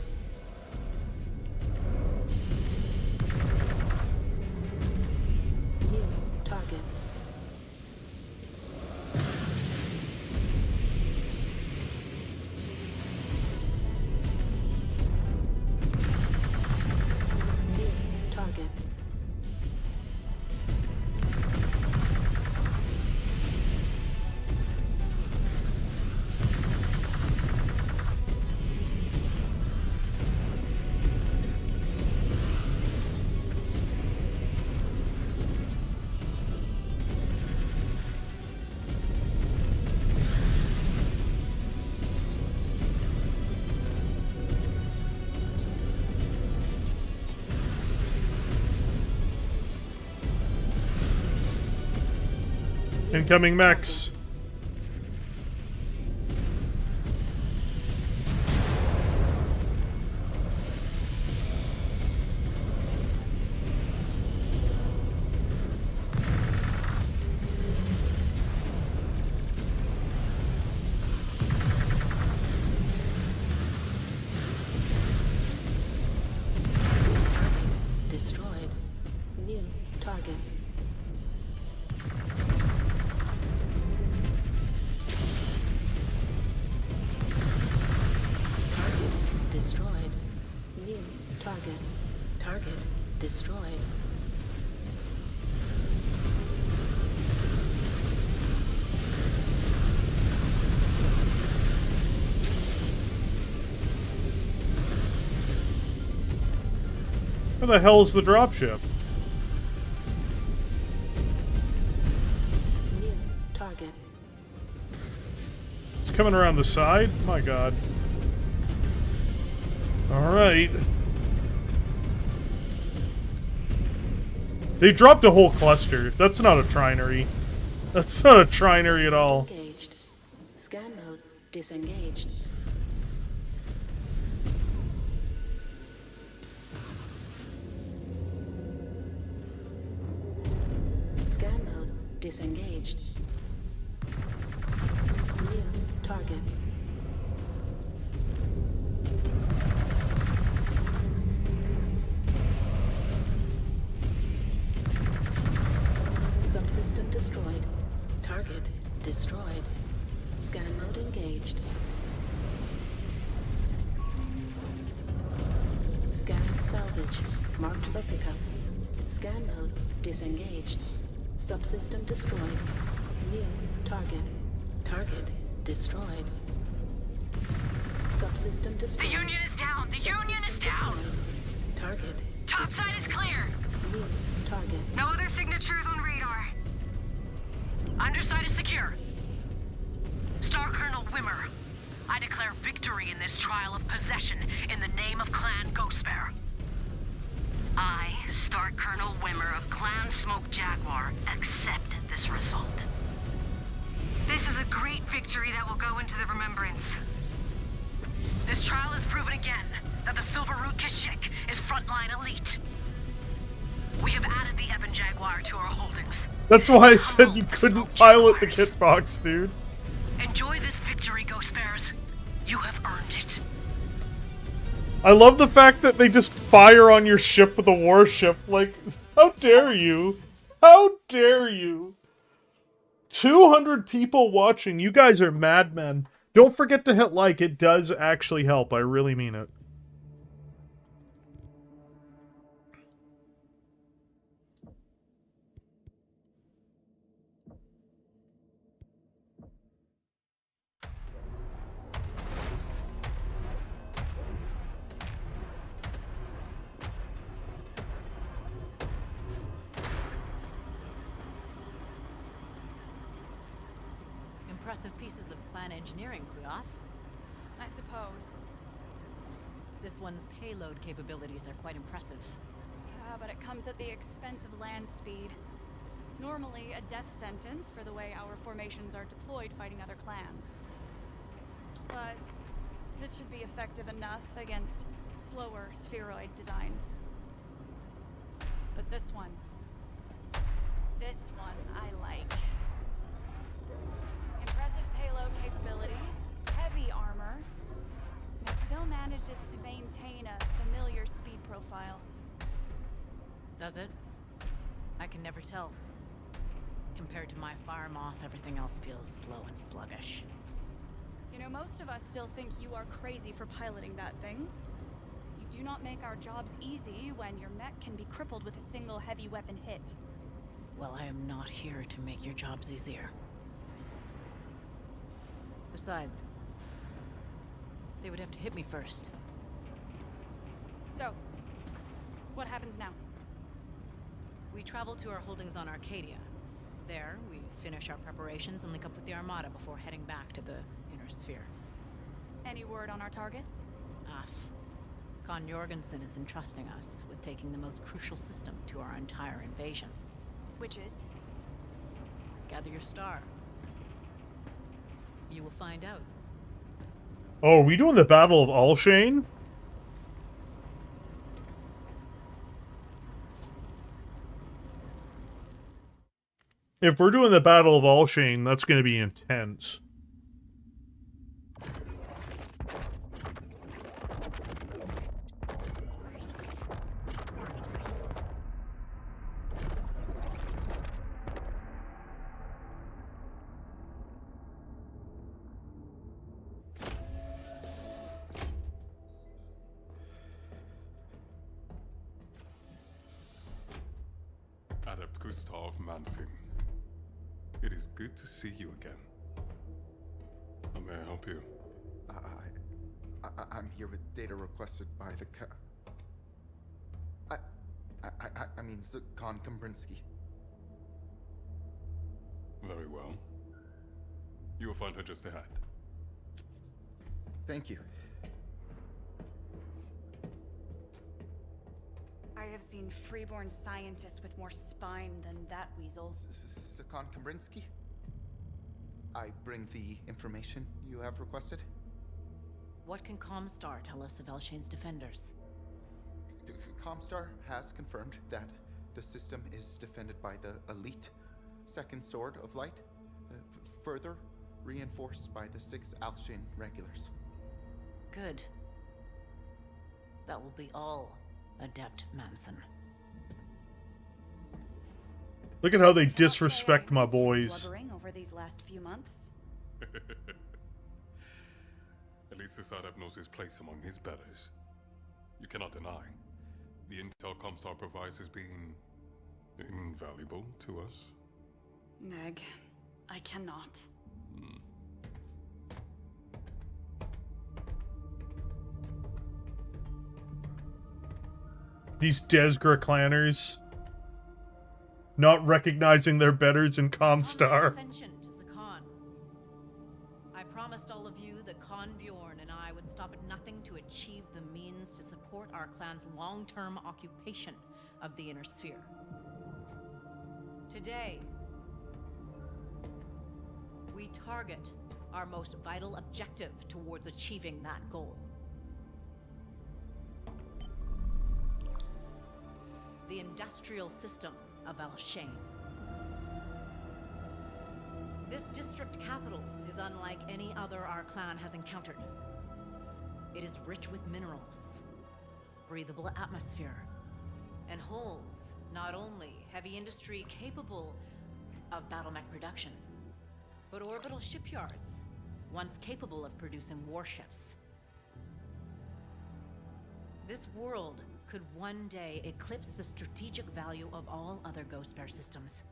Speaker 12: New target. New target.
Speaker 1: Incoming mechs.
Speaker 12: Destroyed. New target. Target destroyed. New target. Target destroyed.
Speaker 1: Where the hell is the dropship?
Speaker 12: New target.
Speaker 1: It's coming around the side? My god. Alright. They dropped a whole cluster. That's not a trinary. That's not a trinary at all.
Speaker 12: Engaged. Scan mode disengaged. Scan mode disengaged. New target.
Speaker 13: Subsystem destroyed. Target destroyed. Scan mode engaged. Scan salvage. Marked for pickup. Scan mode disengaged. Subsystem destroyed. New target. Target destroyed. Subsystem destroyed.
Speaker 10: The Union is down! The Union is down!
Speaker 13: Target.
Speaker 10: Top side is clear!
Speaker 13: New target.
Speaker 10: No other signatures on radar.
Speaker 8: Underside is secure. Star Colonel Wimmer, I declare victory in this trial of possession in the name of Clan Ghostbear. I, Star Colonel Wimmer of Clan Smoke Jaguar, accept this result.
Speaker 10: This is a great victory that will go into the remembrance.
Speaker 8: This trial has proven again that the Silver Root Kashyyyk is frontline elite. We have added the Evan Jaguar to our holdings.
Speaker 1: That's why I said you couldn't pilot the kit box, dude.
Speaker 8: Enjoy this victory, Ghostbears. You have earned it.
Speaker 1: I love the fact that they just fire on your ship with a warship. Like, how dare you? How dare you? 200 people watching. You guys are madmen. Don't forget to hit like. It does actually help. I really mean it.
Speaker 4: Impressive pieces of plan engineering, Kuyoth.
Speaker 5: I suppose.
Speaker 4: This one's payload capabilities are quite impressive.
Speaker 5: But it comes at the expense of land speed. Normally a death sentence for the way our formations are deployed fighting other clans. But it should be effective enough against slower spheroid designs. But this one I like. Impressive payload capabilities, heavy armor, and it still manages to maintain a familiar speed profile.
Speaker 4: Does it? I can never tell. Compared to my fire moth, everything else feels slow and sluggish.
Speaker 5: You know, most of us still think you are crazy for piloting that thing. You do not make our jobs easy when your mech can be crippled with a single heavy weapon hit.
Speaker 4: Well, I am not here to make your jobs easier. Besides, they would have to hit me first.
Speaker 5: So, what happens now?
Speaker 4: We travel to our holdings on Arcadia. There, we finish our preparations and link up with the Armada before heading back to the Inner Sphere.
Speaker 5: Any word on our target?
Speaker 4: Con Jorgensen is entrusting us with taking the most crucial system to our entire invasion.
Speaker 5: Which is?
Speaker 4: Gather your star. You will find out.
Speaker 1: Oh, are we doing the Battle of Alshain? If we're doing the Battle of Alshain, that's going to be intense.
Speaker 11: Adept Gustav Manson. It is good to see you again. How may I help you?
Speaker 15: I'm here with data requested by the I mean, Con Kombrinsky.
Speaker 11: Very well. You will find her just ahead.
Speaker 15: Thank you.
Speaker 5: I have seen freeborn scientists with more spine than that weasel.
Speaker 15: Con Kombrinsky? I bring the information you have requested.
Speaker 4: What can Comstar tell us of Alshain's defenders?
Speaker 15: Comstar has confirmed that the system is defended by the elite Second Sword of Light, further reinforced by the 6 Alshain regulars.
Speaker 4: Good. That will be all, Adept Manson.
Speaker 1: Look at how they
Speaker 5: Cannot
Speaker 1: disrespect
Speaker 5: say I
Speaker 1: my
Speaker 5: missed his
Speaker 1: boys.
Speaker 5: blubbering over these last few months.
Speaker 11: At least the Sadab knows his place among his betters. You cannot deny, the intel Comstar provides has been invaluable to us.
Speaker 5: Meg, I cannot.
Speaker 1: These Desgra clanners not recognizing their betters in Comstar.
Speaker 4: Ascension to Sakan. I promised all of you that Khan Bjorn and I would stop at nothing to achieve the means to support our clan's long-term occupation of the Inner Sphere. Today, we target our most vital objective towards achieving that goal. The industrial system of Alshain. This district capital is unlike any other our clan has encountered. It is rich with minerals, breathable atmosphere, and holds not only heavy industry capable of battlemech production, but orbital shipyards, once capable of producing warships. This world could one day eclipse the strategic value of all other Ghost Bear systems,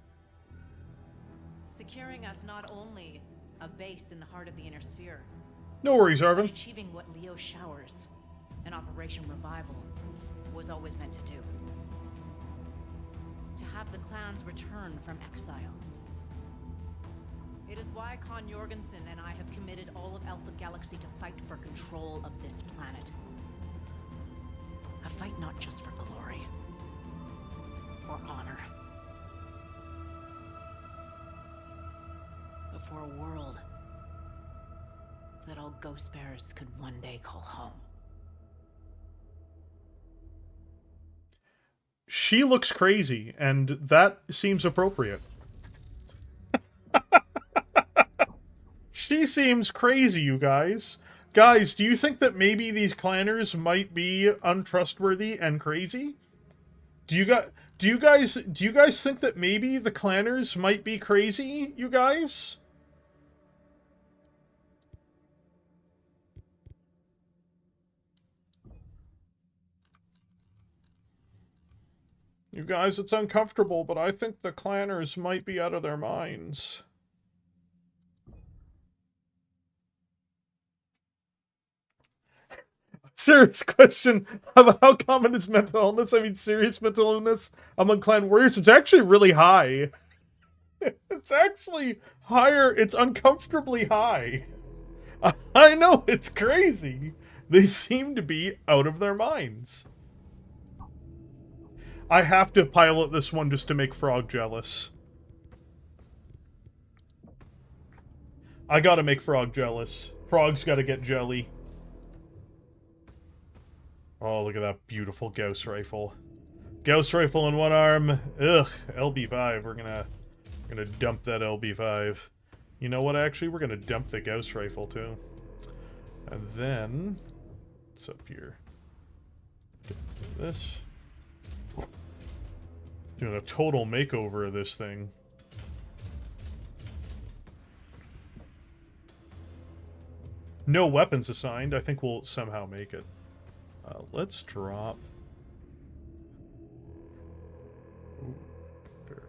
Speaker 4: securing us not only a base in the heart of the Inner Sphere,
Speaker 1: No worries,
Speaker 4: but
Speaker 1: Arvin.
Speaker 4: achieving what Liao Showers and Operation Revival was always meant to do. To have the clans return from exile. It is why Khan Jorgensen and I have committed all of Alpha Galaxy to fight for control of this planet. A fight not just for glory or honor, but for a world that all Ghost Bears could one day call home.
Speaker 1: She looks crazy, and that seems appropriate. She seems crazy, you guys. Guys, do you think that maybe these clanners might be untrustworthy and crazy? Do you guys think that maybe the clanners might be crazy, you guys? You guys, it's uncomfortable, but I think the clanners might be out of their minds. Serious question about how common is mental illness. I mean, serious mental illness among clan warriors. It's actually really high. It's actually higher. It's uncomfortably high. I know, it's crazy. They seem to be out of their minds. I have to pilot this one just to make Frog jealous. I gotta make Frog jealous. Frog's gotta get jelly. Oh, look at that beautiful Gauss rifle. Gauss rifle in one arm. Ugh, LB5. We're gonna dump that LB5. You know what, actually? We're gonna dump the Gauss rifle, too. And then... what's up here? This. Doing a total makeover of this thing. No weapons assigned. I think we'll somehow make it. Let's drop... ooh, there.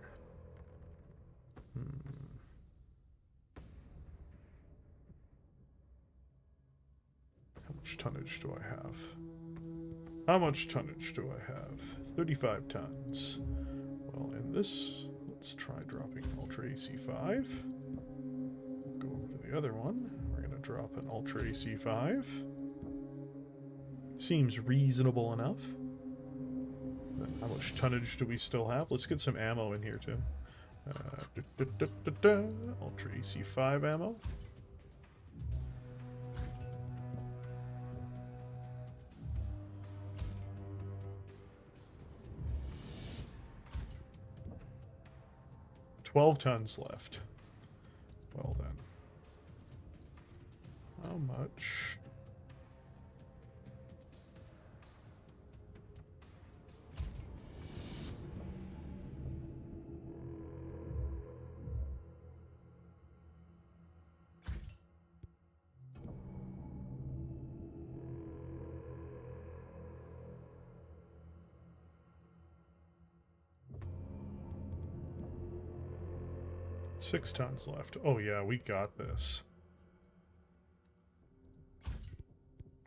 Speaker 1: How much tonnage do I have? How much tonnage do I have? 35 tons. Well, in this, let's try dropping Ultra AC5. Go over to the other one. We're going to drop an Ultra AC5. Seems reasonable enough. Then how much tonnage do we still have? Let's get some ammo in here, too. Ultra AC5 ammo. $12 tons left. Well then. How much? 6 tons left. Oh yeah, we got this.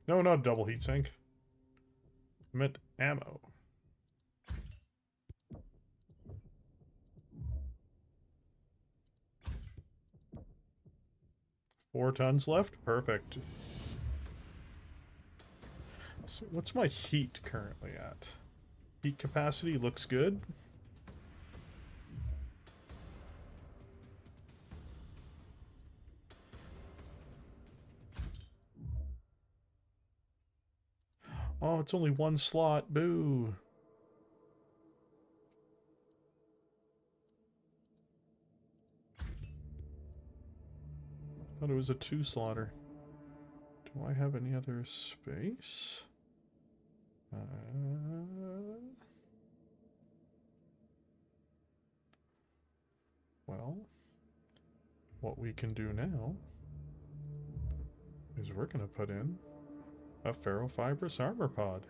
Speaker 1: No, not double heatsink. I meant ammo. Four tons left? Perfect. So what's my heat currently at? Heat capacity looks good. Oh, it's only one slot. Boo. Thought it was a 2-slotter. Do I have any other space? Well, what we can do now is we're going to put in a ferrofibrous armor pod.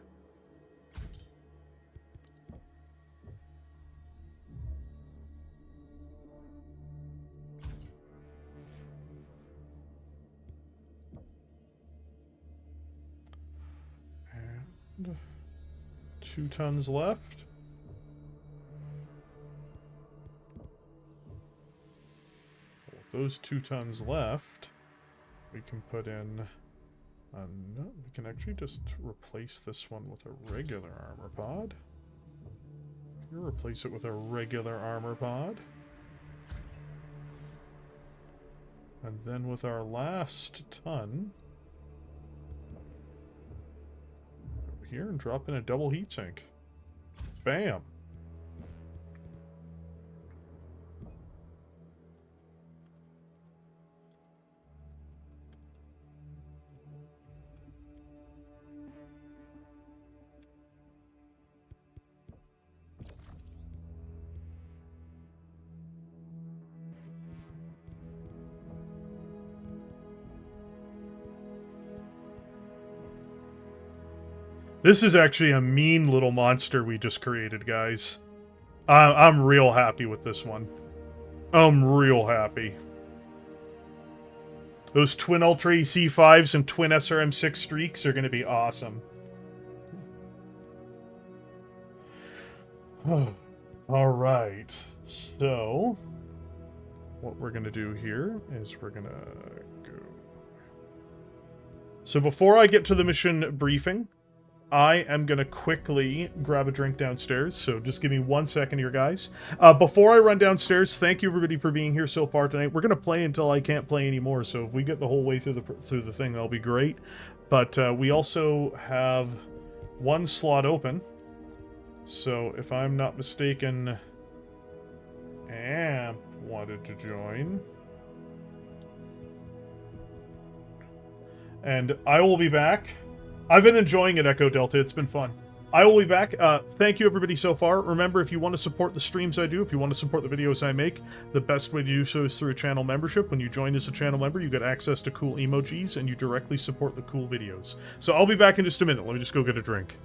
Speaker 1: And 2 tons left. With those 2 tons left, we can put in... no, we can actually just replace this one with a regular armor pod. Here, replace it with a regular armor pod. And then with our last ton, over here and drop in a double heatsink. Bam! This is actually a mean little monster we just created, guys. I'm real happy with this one. I'm real happy. Those twin Ultra AC5s and twin SRM6 streaks are going to be awesome. Alright, so what we're going to do here is we're going to go... So before I get to the mission briefing, I am going to quickly grab a drink downstairs, so just give me 1 second here, guys. Before I run downstairs, thank you everybody for being here so far tonight. We're going to play until I can't play anymore, so if we get the whole way through the thing, that'll be great. But we also have 1 slot open, so if I'm not mistaken, Amp wanted to join. And I will be back. I've been enjoying it, Echo Delta. It's been fun. I will be back. Thank you, everybody, so far. Remember, if you want to support the streams I do, if you want to support the videos I make, the best way to do so is through a channel membership. When you join as a channel member, you get access to cool emojis, and you directly support the cool videos. So I'll be back in just a minute. Let me just go get a drink.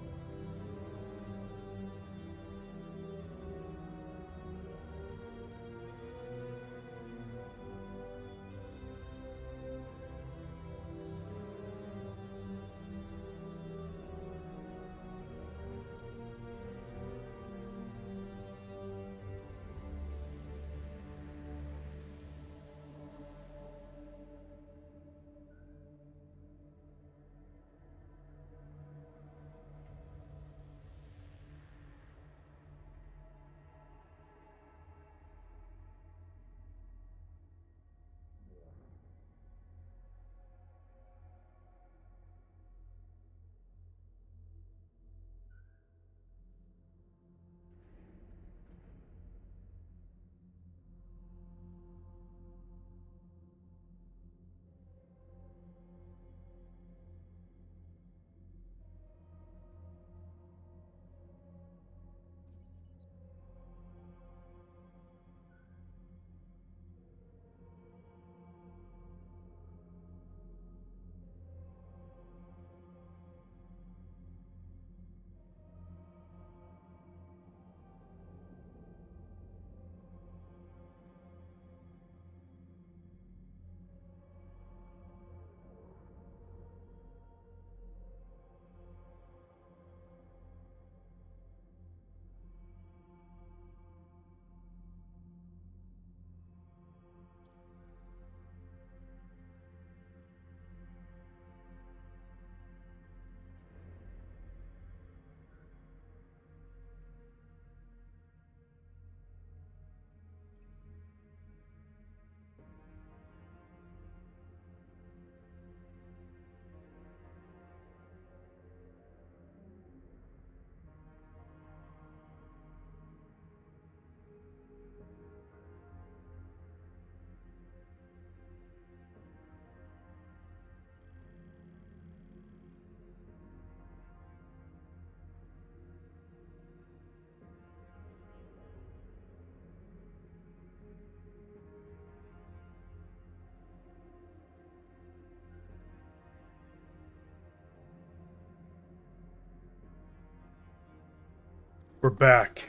Speaker 1: We're back.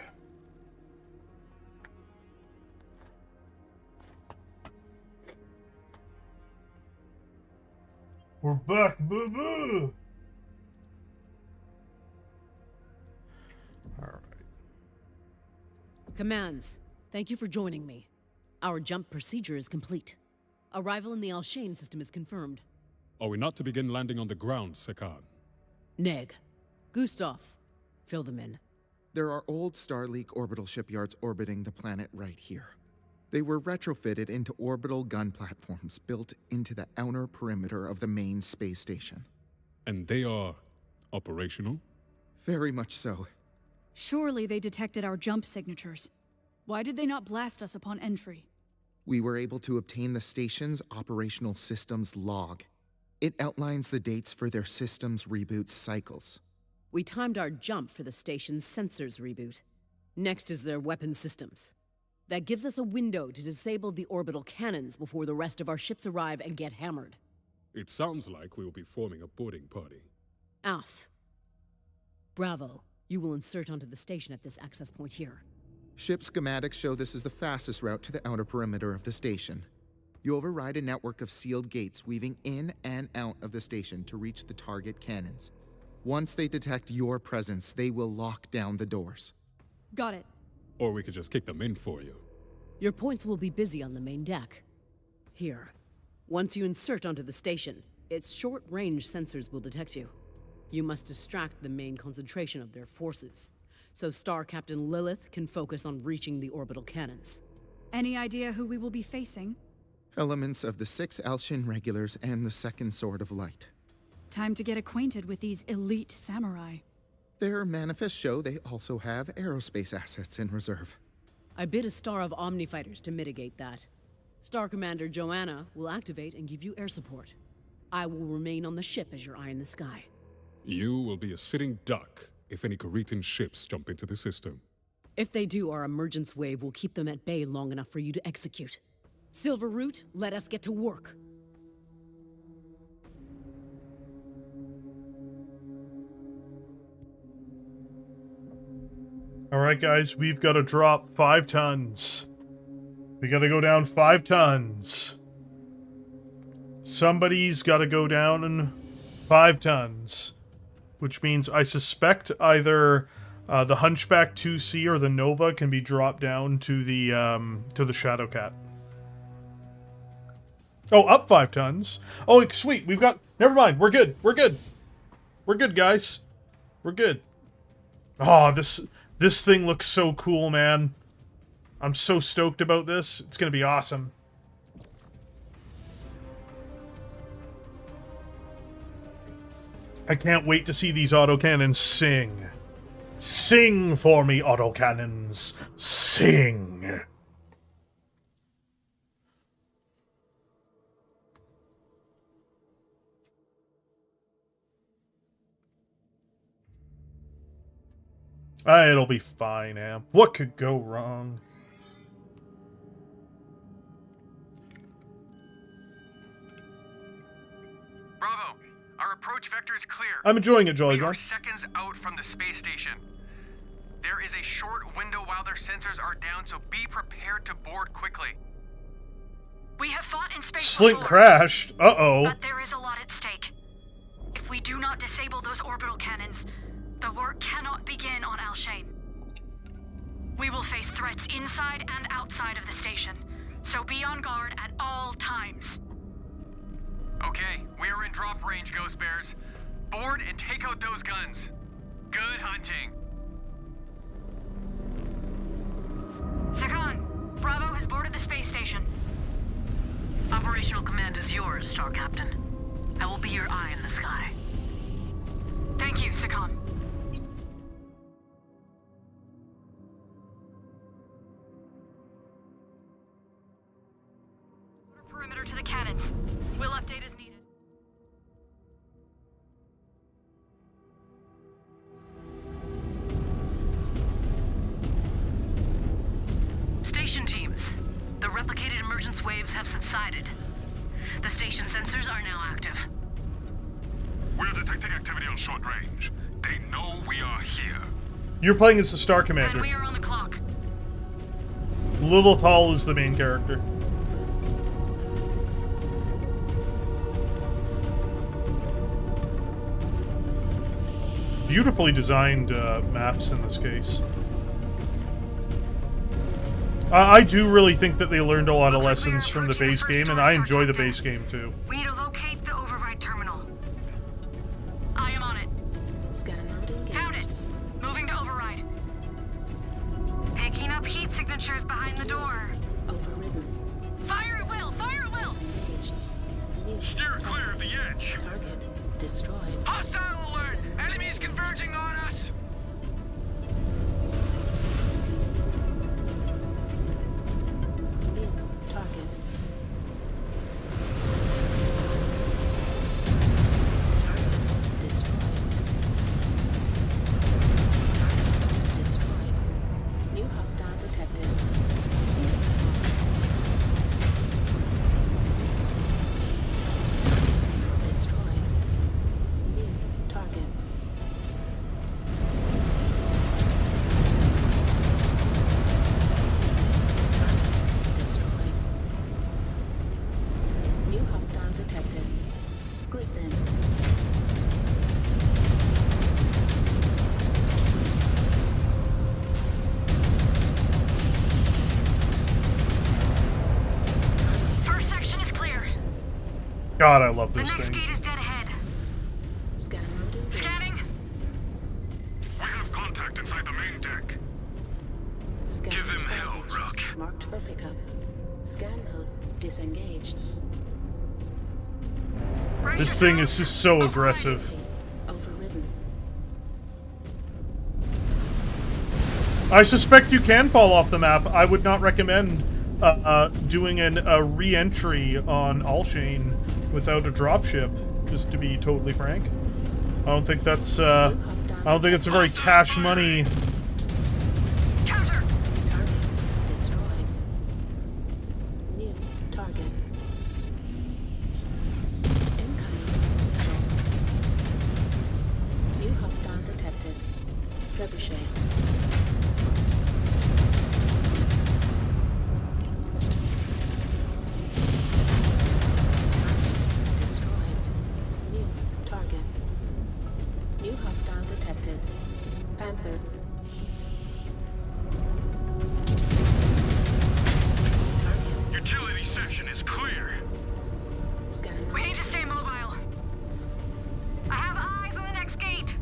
Speaker 1: We're back, boo-boo! Alright.
Speaker 13: Commands, thank you for joining me. Our jump procedure is complete. Arrival in the Alshain system is confirmed.
Speaker 16: Are we not to begin landing on the ground, Sekan?
Speaker 13: Neg. Gustav. Fill them in.
Speaker 15: There are old Starleak orbital shipyards orbiting the planet right here. They were retrofitted into orbital gun platforms built into the outer perimeter of the main space station.
Speaker 16: And they are operational?
Speaker 15: Very much so.
Speaker 10: Surely they detected our jump signatures. Why did they not blast us upon entry?
Speaker 15: We were able to obtain the station's operational systems log. It outlines the dates for their systems reboot cycles.
Speaker 13: We timed our jump for the station's sensors reboot. Next is their weapon systems. That gives us a window to disable the orbital cannons before the rest of our ships arrive and get hammered.
Speaker 16: It sounds like we will be forming a boarding party.
Speaker 13: Alf. Bravo. You will insert onto the station at this access point here.
Speaker 15: Ship schematics show this is the fastest route to the outer perimeter of the station. You override a network of sealed gates weaving in and out of the station to reach the target cannons. Once they detect your presence, they will lock down the doors.
Speaker 10: Got it.
Speaker 16: Or we could just kick them in for you.
Speaker 13: Your points will be busy on the main deck. Here. Once you insert onto the station, its short-range sensors will detect you. You must distract the main concentration of their forces, so Star Captain Lilith can focus on reaching the orbital cannons.
Speaker 10: Any idea who we will be facing?
Speaker 15: Elements of the 6 Alshain regulars and the Second Sword of Light.
Speaker 10: Time to get acquainted with these elite samurai.
Speaker 15: Their manifests show they also have aerospace assets in reserve.
Speaker 13: I bid a star of Omnifighters to mitigate that. Star Commander Joanna will activate and give you air support. I will remain on the ship as your eye in the sky.
Speaker 16: You will be a sitting duck if any Kuritan ships jump into the system.
Speaker 13: If they do, our emergence wave will keep them at bay long enough for you to execute. Silver Root, let us get to work.
Speaker 1: Alright guys, we've got to drop 5 tons. We gotta go down 5 tons. Somebody's gotta go down in 5 tons. Which means I suspect either the Hunchback 2C or the Nova can be dropped down to the Shadowcat. Oh, up 5 tons. Oh, sweet, we've got... Never mind, we're good, we're good. We're good, guys. We're good. Oh, this thing looks so cool, man. I'm so stoked about this. It's gonna be awesome. I can't wait to see these autocannons sing. Sing for me, autocannons. Sing. It'll be fine, Am. What could go wrong?
Speaker 7: Bravo! Our approach vector is clear.
Speaker 1: I'm enjoying it, Jolly
Speaker 7: We
Speaker 1: John.
Speaker 7: are seconds out from the space station. There is a short window while their sensors are down, so be prepared to board quickly.
Speaker 10: We have fought in space
Speaker 1: Slink
Speaker 10: before,
Speaker 1: crashed. Uh-oh.
Speaker 10: but there is a lot at stake. If we do not disable those orbital cannons, the work cannot begin on Alshain. We will face threats inside and outside of the station, so be on guard at all times.
Speaker 7: Okay, we are in drop range, Ghost Bears. Board and take out those guns. Good hunting.
Speaker 10: Sekan, Bravo has boarded the space station.
Speaker 12: Operational command is yours, Star Captain. I will be your eye in the sky.
Speaker 10: Thank you, Sekan. Perimeter to the cannons. We'll update as needed.
Speaker 12: Station teams, the replicated emergence waves have subsided. The station sensors are now active.
Speaker 11: We're detecting activity on short range. They know we are here.
Speaker 1: You're playing as the Star
Speaker 8: And
Speaker 1: Commander.
Speaker 8: we are on the clock.
Speaker 1: Lilithal is the main character. Beautifully designed maps in this case. I do really think that they learned a lot of lessons from the base game, and I enjoy the base game too.
Speaker 8: We need to locate the override terminal. I am on it.
Speaker 14: Scan mode engaged.
Speaker 8: Found it. Moving to override. Picking up heat signatures behind the door.
Speaker 14: Overridden.
Speaker 8: Fire at will! Fire at will!
Speaker 14: Disengaged. New
Speaker 9: Steer clear of the edge.
Speaker 14: target destroyed.
Speaker 7: Hostile alert! Enemies converging on us!
Speaker 14: New target. Target destroyed. Target destroyed. New hostile detected. Phoenix destroyed. New target. Destroyed. New hostile detected. Griffin.
Speaker 8: First section is clear.
Speaker 1: God, I love
Speaker 8: The
Speaker 1: this
Speaker 8: next
Speaker 1: thing.
Speaker 8: gate is dead ahead.
Speaker 14: Scan mode engaged.
Speaker 8: Scanning.
Speaker 11: We have contact inside the main deck.
Speaker 14: Scan
Speaker 9: Give him hell,
Speaker 14: salvage.
Speaker 9: Rook.
Speaker 14: Marked for pickup. Scan mode disengaged.
Speaker 8: Brace
Speaker 1: This thing
Speaker 8: yourself.
Speaker 1: is just so aggressive.
Speaker 14: Overridden.
Speaker 1: I suspect you can fall off the map. I would not recommend doing a re-entry on Alshain without a dropship, just to be totally frank. I don't think that's I don't think it's a very cash money.
Speaker 8: Counter.
Speaker 14: Target destroyed. New target. Incoming missile. New hostile detected. Trebuchet. Destroyed. New target. New hostile detected. Panther. Target.
Speaker 9: Utility section is clear.
Speaker 14: Scan.
Speaker 8: We need to stay mobile. I have eyes on the next gate.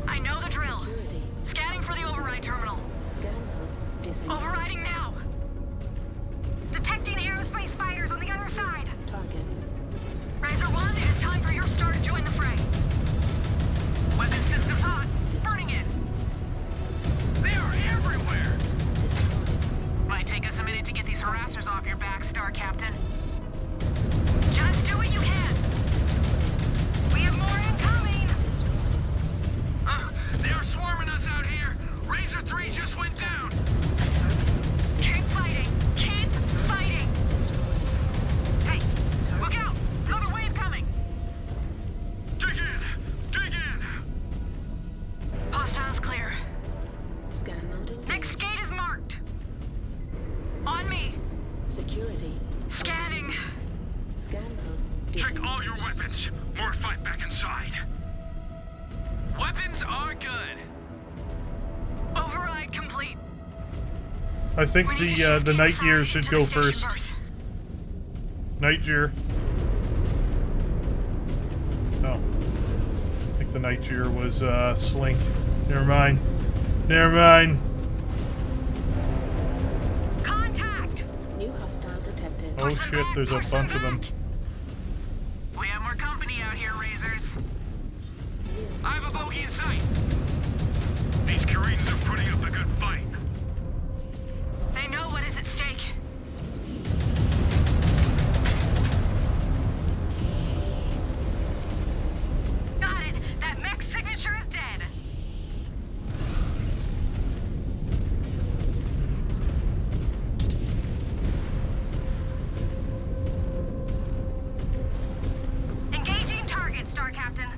Speaker 8: I know the drill.
Speaker 14: Security.
Speaker 8: Scanning for the override terminal.
Speaker 14: Scan mode disengaged.
Speaker 8: Overriding now. Detecting aerospace fighters on the other side.
Speaker 14: Target.
Speaker 8: Razor 1, it is time for your star to join the fray. Weapon systems hot. Burning in.
Speaker 7: They are everywhere!
Speaker 14: Destroyed.
Speaker 8: Might take us a minute to get these harassers off your back, Star Captain. Just do what you can.
Speaker 14: Destroyed.
Speaker 8: We have more incoming.
Speaker 14: Destroyed.
Speaker 7: They are swarming us out here! Razor 3 just went down!
Speaker 8: Keep fighting. Keep fighting.
Speaker 14: Destroyed.
Speaker 8: Hey, look out. Another wave coming.
Speaker 9: Dig in! Dig in!
Speaker 8: Hostiles clear.
Speaker 14: Scan mode engaged.
Speaker 8: Next gate is marked. On me.
Speaker 14: Security.
Speaker 8: Scanning.
Speaker 14: Scan mode
Speaker 9: Check
Speaker 14: disengaged.
Speaker 9: all your weapons. More fight back inside.
Speaker 7: Weapons are good!
Speaker 8: Override complete.
Speaker 1: I think
Speaker 8: We need to
Speaker 1: the
Speaker 8: shift
Speaker 1: Night
Speaker 8: inside
Speaker 1: Gear should
Speaker 8: to
Speaker 1: go
Speaker 8: the station
Speaker 1: first.
Speaker 8: berth.
Speaker 1: Night Gear. Oh. I think the Night Gear was Slink. Never mind. Never mind.
Speaker 8: Contact.
Speaker 14: New hostile detected.
Speaker 1: Oh shit, there's a bunch of them.
Speaker 8: We have more company out here, Razors.
Speaker 7: I have a bogey in sight!
Speaker 9: These Kuritans are putting up a good fight.
Speaker 8: They know what is at stake. Got it. That mech signature is dead. Engaging target, Star Captain.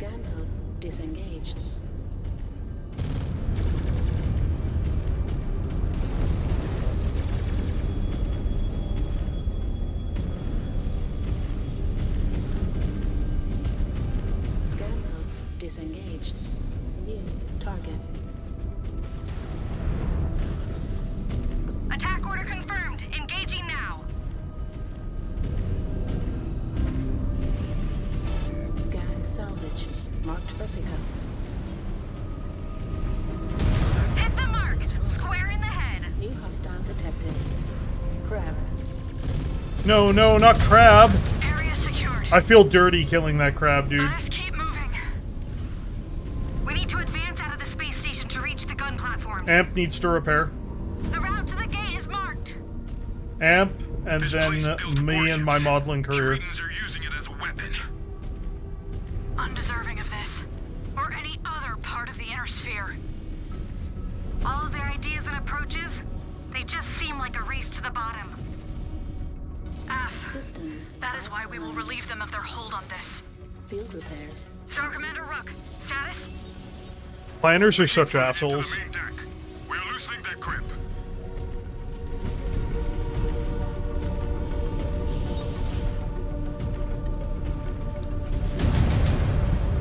Speaker 12: Scan mode disengaged. Scan mode disengaged. New target.
Speaker 8: Attack order confirmed. Engaging now.
Speaker 12: Scan salvage. Marked for pickup.
Speaker 8: Hit the mark. Square in the head.
Speaker 12: New hostile detected. Crab.
Speaker 1: No, no, not crab.
Speaker 8: Area secured.
Speaker 1: I feel dirty killing that crab, dude.
Speaker 8: Let us keep moving. We need to advance out of the space station to reach the gun platforms.
Speaker 1: Amp needs to repair.
Speaker 8: The route to the gate is marked.
Speaker 1: Amp, and then me and my modeling career.
Speaker 9: Tritons are using it as a weapon.
Speaker 8: Undeserving of this, or any other part of the inner sphere. All of their ideas and approaches, they just seem like a race to the bottom.
Speaker 12: Systems.
Speaker 8: That is why we will relieve them of their hold on this.
Speaker 12: Field repairs.
Speaker 8: Star Commander Rook, status?
Speaker 1: Planners are such assholes.
Speaker 11: We're loosening their grip.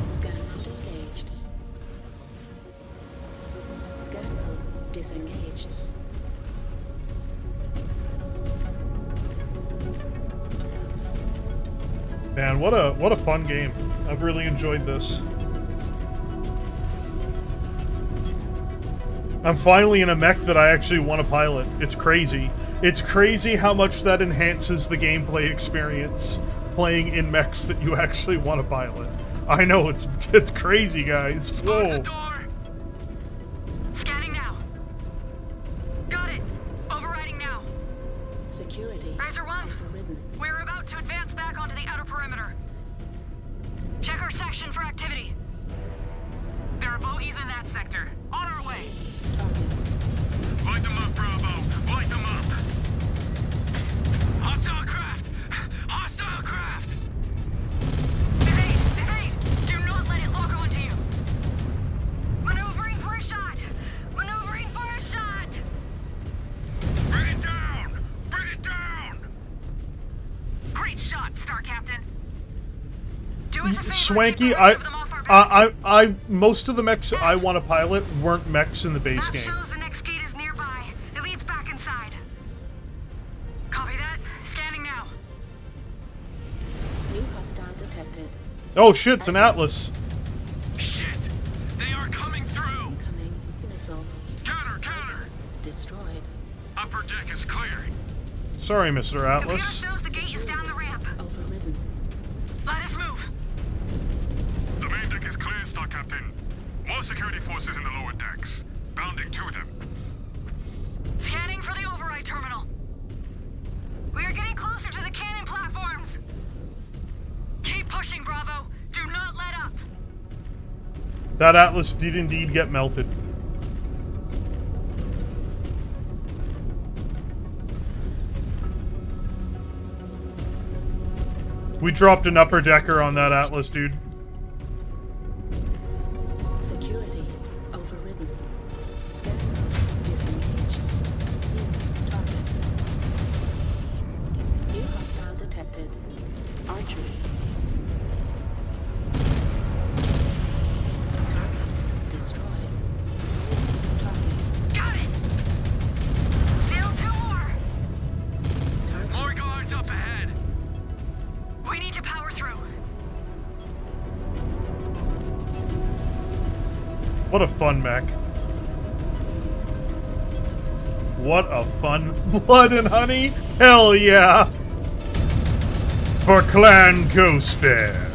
Speaker 12: Scan mode engaged. Scan mode disengaged.
Speaker 1: Man, what a fun game. I've really enjoyed this. I'm finally in a mech that I actually want to pilot. It's crazy. It's crazy how much that enhances the gameplay experience, playing in mechs that you actually want to pilot. I know, it's crazy, guys. Whoa.
Speaker 8: Scanning now. Got it. Overriding now.
Speaker 12: Security.
Speaker 8: Riser 1.
Speaker 12: Overridden.
Speaker 8: We're about to advance back onto the outer perimeter. Check our section for activity. There are bogeys in that sector. On our way.
Speaker 9: Light them up, Bravo. Light them up. Hostile craft. Hostile craft.
Speaker 8: Evade! Evade! Do not let it lock onto you. Maneuvering for a shot. Maneuvering for a shot.
Speaker 9: Bring it down. Bring it down.
Speaker 8: Great shot, Star Captain. Do us a favor.
Speaker 1: Swanky, most of the mechs I want to pilot weren't mechs in the base game.
Speaker 8: Shows the next gate is nearby. It leads back inside. Copy that. Scanning now.
Speaker 12: New hostile detected.
Speaker 1: Oh shit, it's an Atlas.
Speaker 9: Shit. They are coming through.
Speaker 12: Incoming missile.
Speaker 9: Counter.
Speaker 12: Destroyed.
Speaker 9: Upper deck is clearing.
Speaker 1: Sorry, Mr. Atlas.
Speaker 8: Computer shows the gate is down the ramp.
Speaker 12: Overridden.
Speaker 8: Let us move.
Speaker 11: The main deck is clear, Star Captain. More security forces in the lower decks. Bounding to them.
Speaker 8: Scanning for the override terminal. We are getting closer to the cannon platforms. Keep pushing, Bravo. Do not let up.
Speaker 1: That Atlas did indeed get melted. We dropped an upper decker on that Atlas, dude.
Speaker 12: Security overridden. Scan mode disengaged. New target. New hostile detected. Archery. Target destroyed. Target.
Speaker 8: Got it. Still 2 more.
Speaker 12: Target
Speaker 9: More guards up ahead.
Speaker 8: We need to power through.
Speaker 1: What a fun mech. What a fun blood and honey. Hell yeah. For Clan Ghost Bear.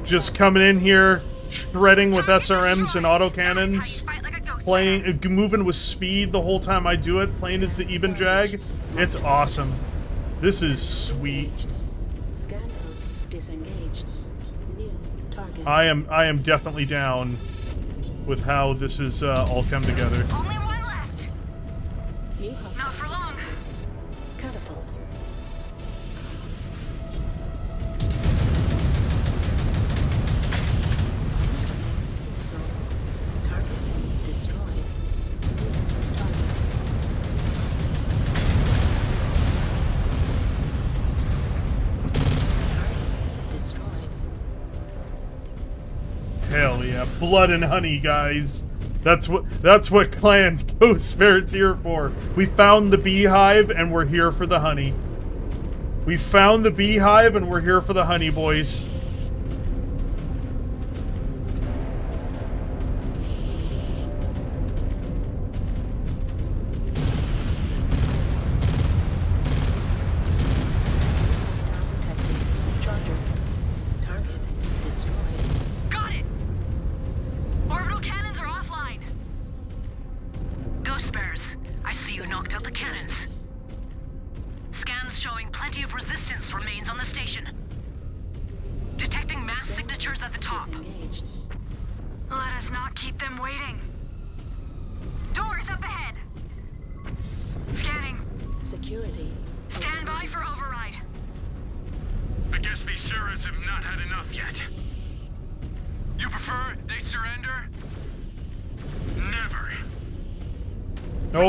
Speaker 1: Just coming in here, shredding with SRMs and autocannons, playing, moving with speed the whole time I do it, playing as the Eben Jag. It's awesome. This is sweet.
Speaker 12: Scan mode disengaged. New target.
Speaker 1: I am definitely down with how this is all come together.
Speaker 8: Only one left.
Speaker 12: New hostile.
Speaker 8: Not for long.
Speaker 12: Catapult.
Speaker 1: Hell yeah, blood and honey, guys. That's what Clan Ghost Bear's here for. We found the beehive and we're here for the honey. We found the beehive and we're here for the honey, boys.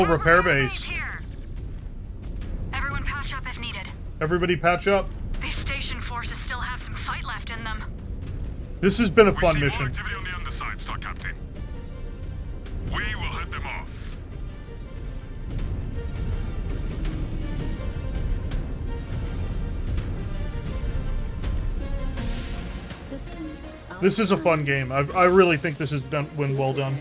Speaker 1: Repair base.
Speaker 10: Everyone patch up if needed.
Speaker 1: Everybody patch up.
Speaker 10: These station forces still have some fight left in them.
Speaker 1: This has been a fun mission.
Speaker 11: Activity on the underside, Star Captain. We will head them off.
Speaker 1: This is a fun game. I really think this has been well done.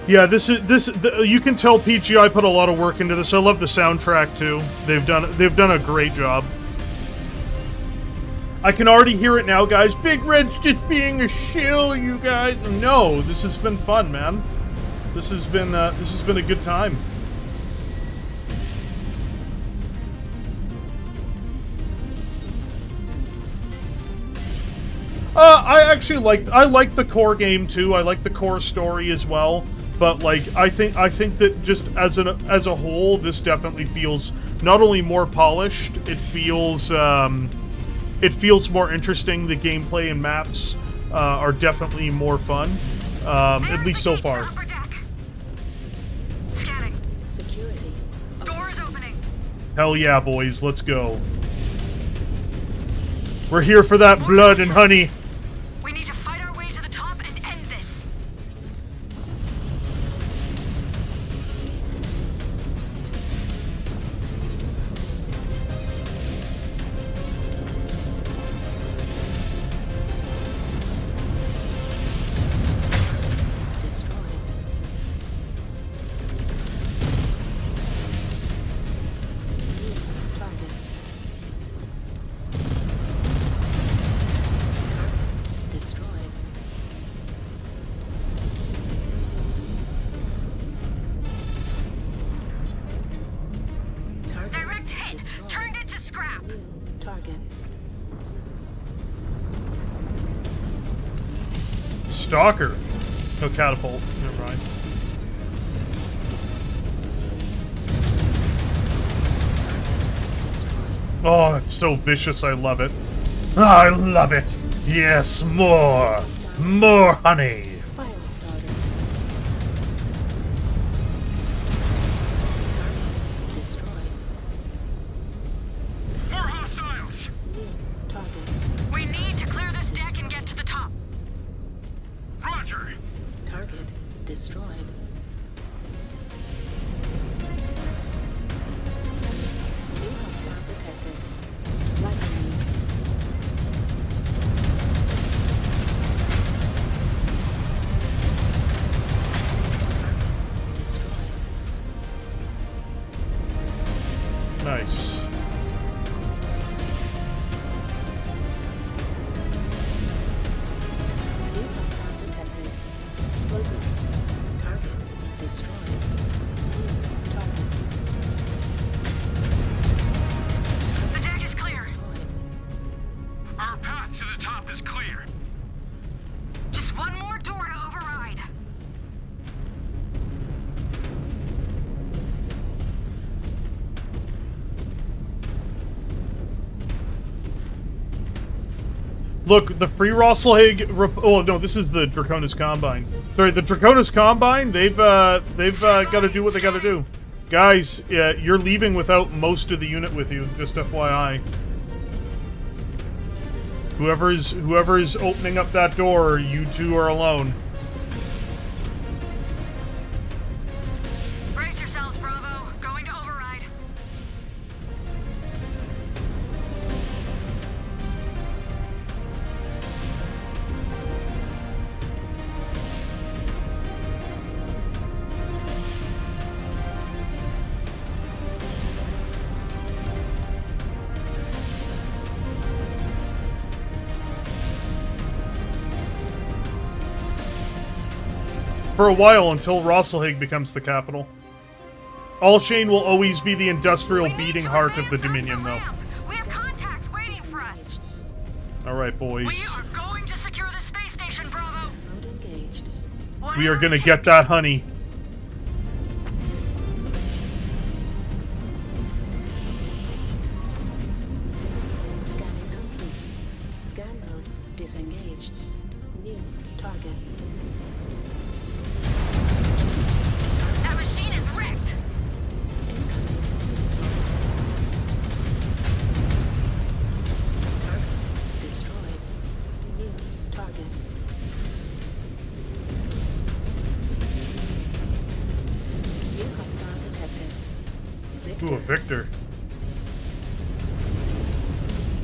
Speaker 1: Yeah, you can tell PGI put a lot of work into this. I love the soundtrack too. They've done a great job. I can already hear it now, guys. Big Red's just being a shill, you guys. No, this has been fun, man. This has been a good time. I like the core game too. I like the core story as well. But like, I think that just as a whole, this definitely feels not only more polished. It feels more interesting. The gameplay and maps are definitely more fun, at least so far.
Speaker 10: Scanning. Security. Doors opening.
Speaker 1: Hell yeah, boys! Let's go. We're here for that blood and honey. Stalker. No catapult. Never mind. Oh, it's so vicious. I love it. I love it. Yes, more. More honey. Nice.
Speaker 10: The deck is clear.
Speaker 9: Our path to the top is clear.
Speaker 10: Just one more door to override.
Speaker 1: Look, the Free Rosselhig... Oh, no, this is the Draconis Combine. Sorry, the Draconis Combine, they've got to do what they got to do. Guys, you're leaving without most of the unit with you, just FYI. Whoever's opening up that door, you two are alone.
Speaker 10: Brace yourselves, Bravo. Going to override.
Speaker 1: For a while, until Rosselhig becomes the capital. Alshain will always be the industrial beating heart of the Dominion, though.
Speaker 10: We have contacts waiting for us.
Speaker 1: Alright, boys.
Speaker 10: We are going to secure the space station, Bravo.
Speaker 1: We are gonna get that honey.
Speaker 17: Scanning complete. Scan mode disengaged. New target.
Speaker 10: That machine is wrecked.
Speaker 17: Incoming missile. Target destroyed. New target. New hostile detected. Victor.
Speaker 1: Ooh, a Victor.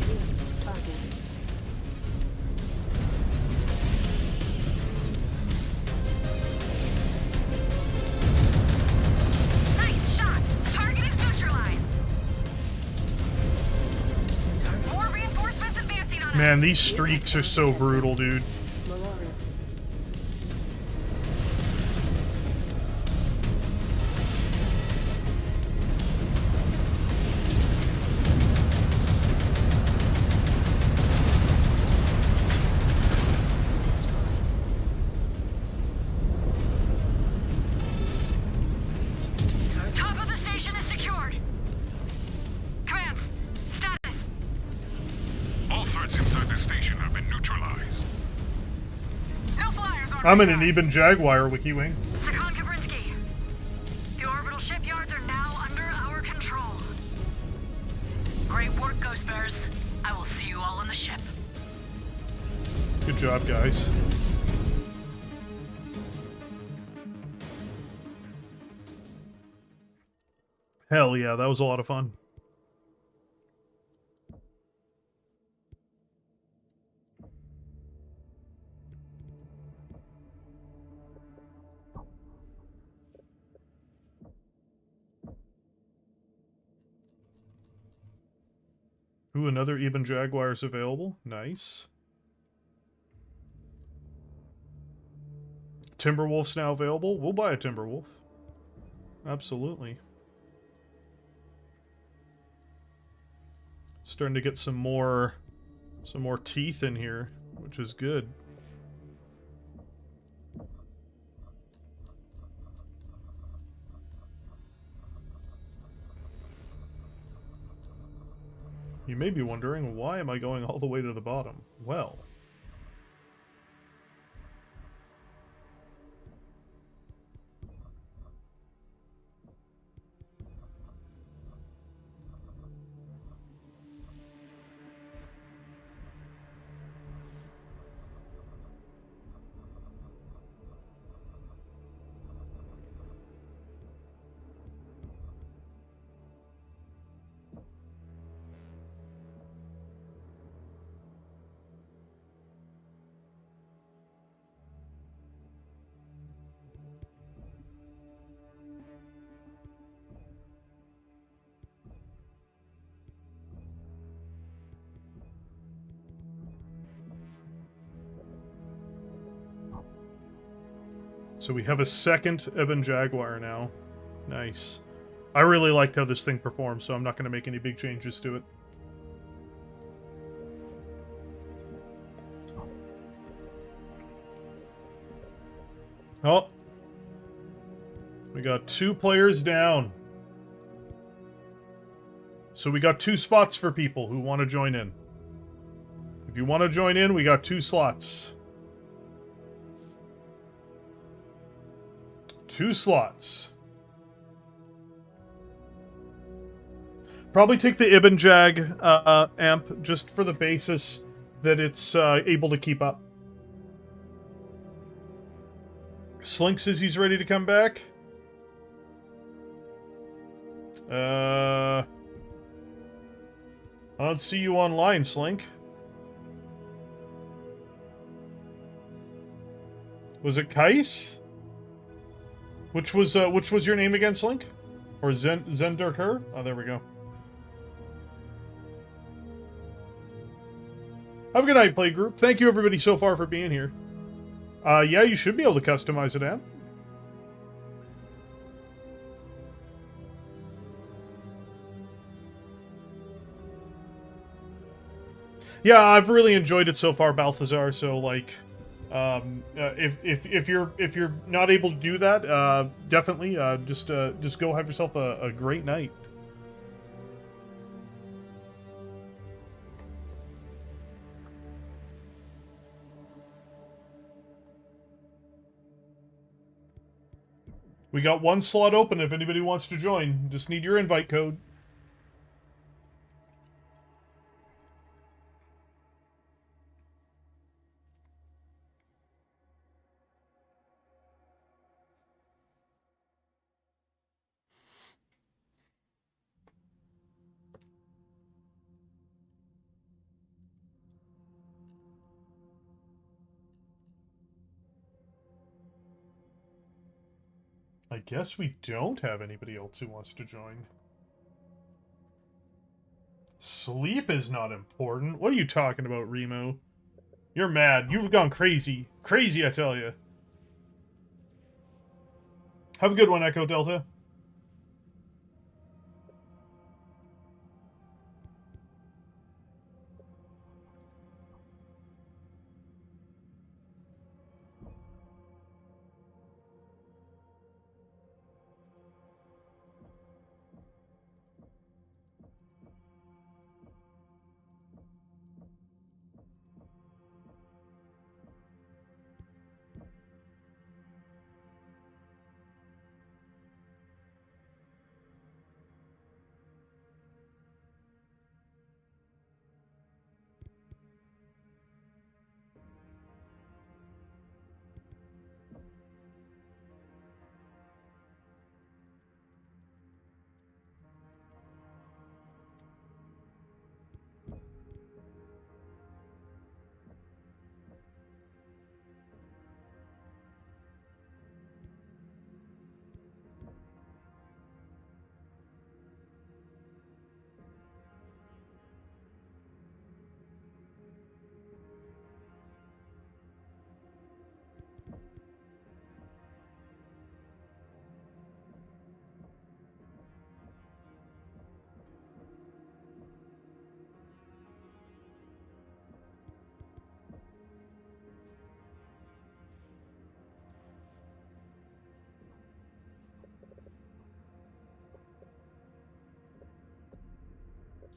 Speaker 17: New target.
Speaker 10: Nice shot. Target is neutralized. More reinforcements advancing on us.
Speaker 1: Man, these streaks are so brutal, dude.
Speaker 17: Memorial. Destroyed.
Speaker 10: Top of the station is secured. Commands, status.
Speaker 11: All threats inside the station have been neutralized.
Speaker 10: No flyers on
Speaker 1: I'm in
Speaker 10: radar.
Speaker 1: an Eben Jaguar, Wiki Wing.
Speaker 10: Sakan Kabrinsky. The orbital shipyards are now under our control.
Speaker 12: Great work, Ghost Bears. I will see you all on the ship.
Speaker 1: Good job, guys. Hell yeah, that was a lot of fun. Ooh, another Eben Jaguar is available. Nice. Timberwolf's now available. We'll buy a Timberwolf. Absolutely. Starting to get some more teeth in here, which is good. You may be wondering, why am I going all the way to the bottom? Well... So we have a second Eben Jaguar now. Nice. I really liked how this thing performed, so I'm not going to make any big changes to it. Oh. We got 2 players down. So we got 2 spots for people who want to join in. If If you want to join in, we got 2 slots. 2 slots. Probably take the Ibn Jag amp just for the basis that it's able to keep up. Slink says he's ready to come back. I don't see you online, Slink. Was it Kais? Which was your name again, Slink? Or Zenderker? Oh, there we go. Have a good night, play group. Thank you everybody so far for being here. Yeah, you should be able to customize it, Amp. Yeah, I've really enjoyed it so far, Balthazar. So, like, if you're not able to do that, definitely just go have yourself a great night. We got 1 slot open if anybody wants to join. Just need your invite code. I guess we don't have anybody else who wants to join. Sleep is not important. What are you talking about, Remo? You're mad. You've gone crazy. Crazy, I tell you. Have a good one, Echo Delta.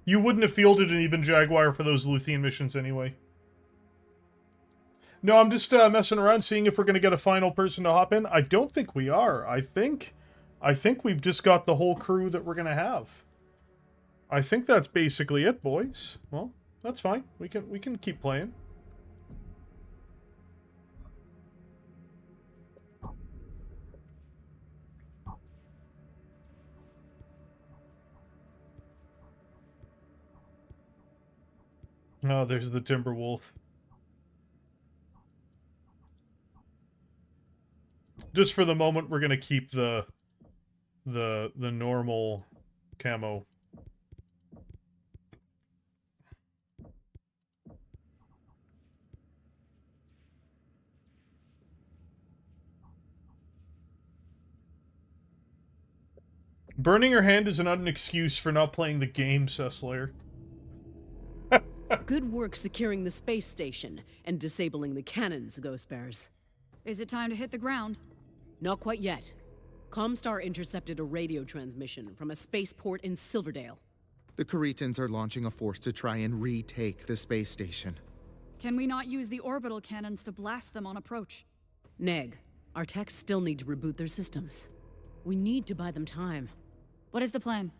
Speaker 1: You wouldn't have fielded an Eben Jaguar for those Luthian missions anyway. No, I'm just messing around, seeing if we're going to get a final person to hop in. I don't think we are. I think we've just got the whole crew that we're going to have. I think that's basically it, boys. Well, that's fine. We can keep playing. Oh, there's the Timberwolf. Just for the moment, we're gonna keep the normal camo. Burning your hand is not an excuse for not playing the game, Cecilier.
Speaker 13: Good work securing the space station and disabling the cannons, Ghost Bears.
Speaker 10: Is it time to hit the ground?
Speaker 13: Not quite yet. Comstar intercepted a radio transmission from a spaceport in Silverdale.
Speaker 15: The Kuritans are launching a force to try and retake the space station.
Speaker 10: Can we not use the orbital cannons to blast them on approach?
Speaker 13: Neg, our techs still need to reboot their systems. We need to buy them time.
Speaker 10: What is the plan?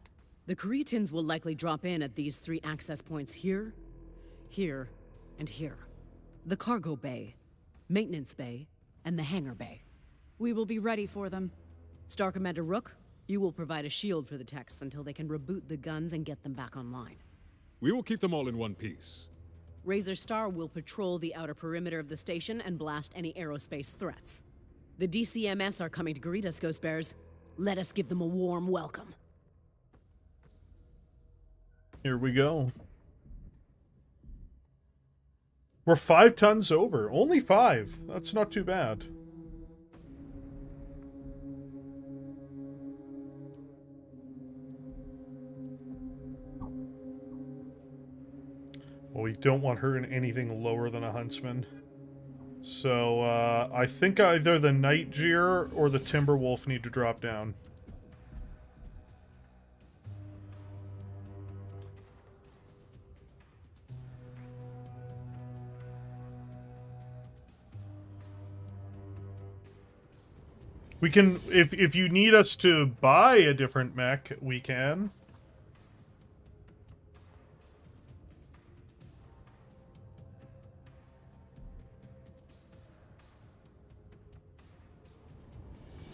Speaker 13: The Kuritans will likely drop in at these 3 access points here, here, and here. The cargo bay, maintenance bay, and the hangar bay.
Speaker 10: We will be ready for them.
Speaker 13: Star Commander Rook, you will provide a shield for the techs until they can reboot the guns and get them back online.
Speaker 16: We will keep them all in one piece.
Speaker 13: Razor Star will patrol the outer perimeter of the station and blast any aerospace threats. The DCMS are coming to greet us, Ghost Bears. Let us give them a warm welcome.
Speaker 1: Here we go. We're 5 tons over. Only 5. That's not too bad. Well, we don't want her in anything lower than a huntsman. So, I think either the Night Jeer or the Timberwolf need to drop down. We can, if you need us to buy a different mech, we can.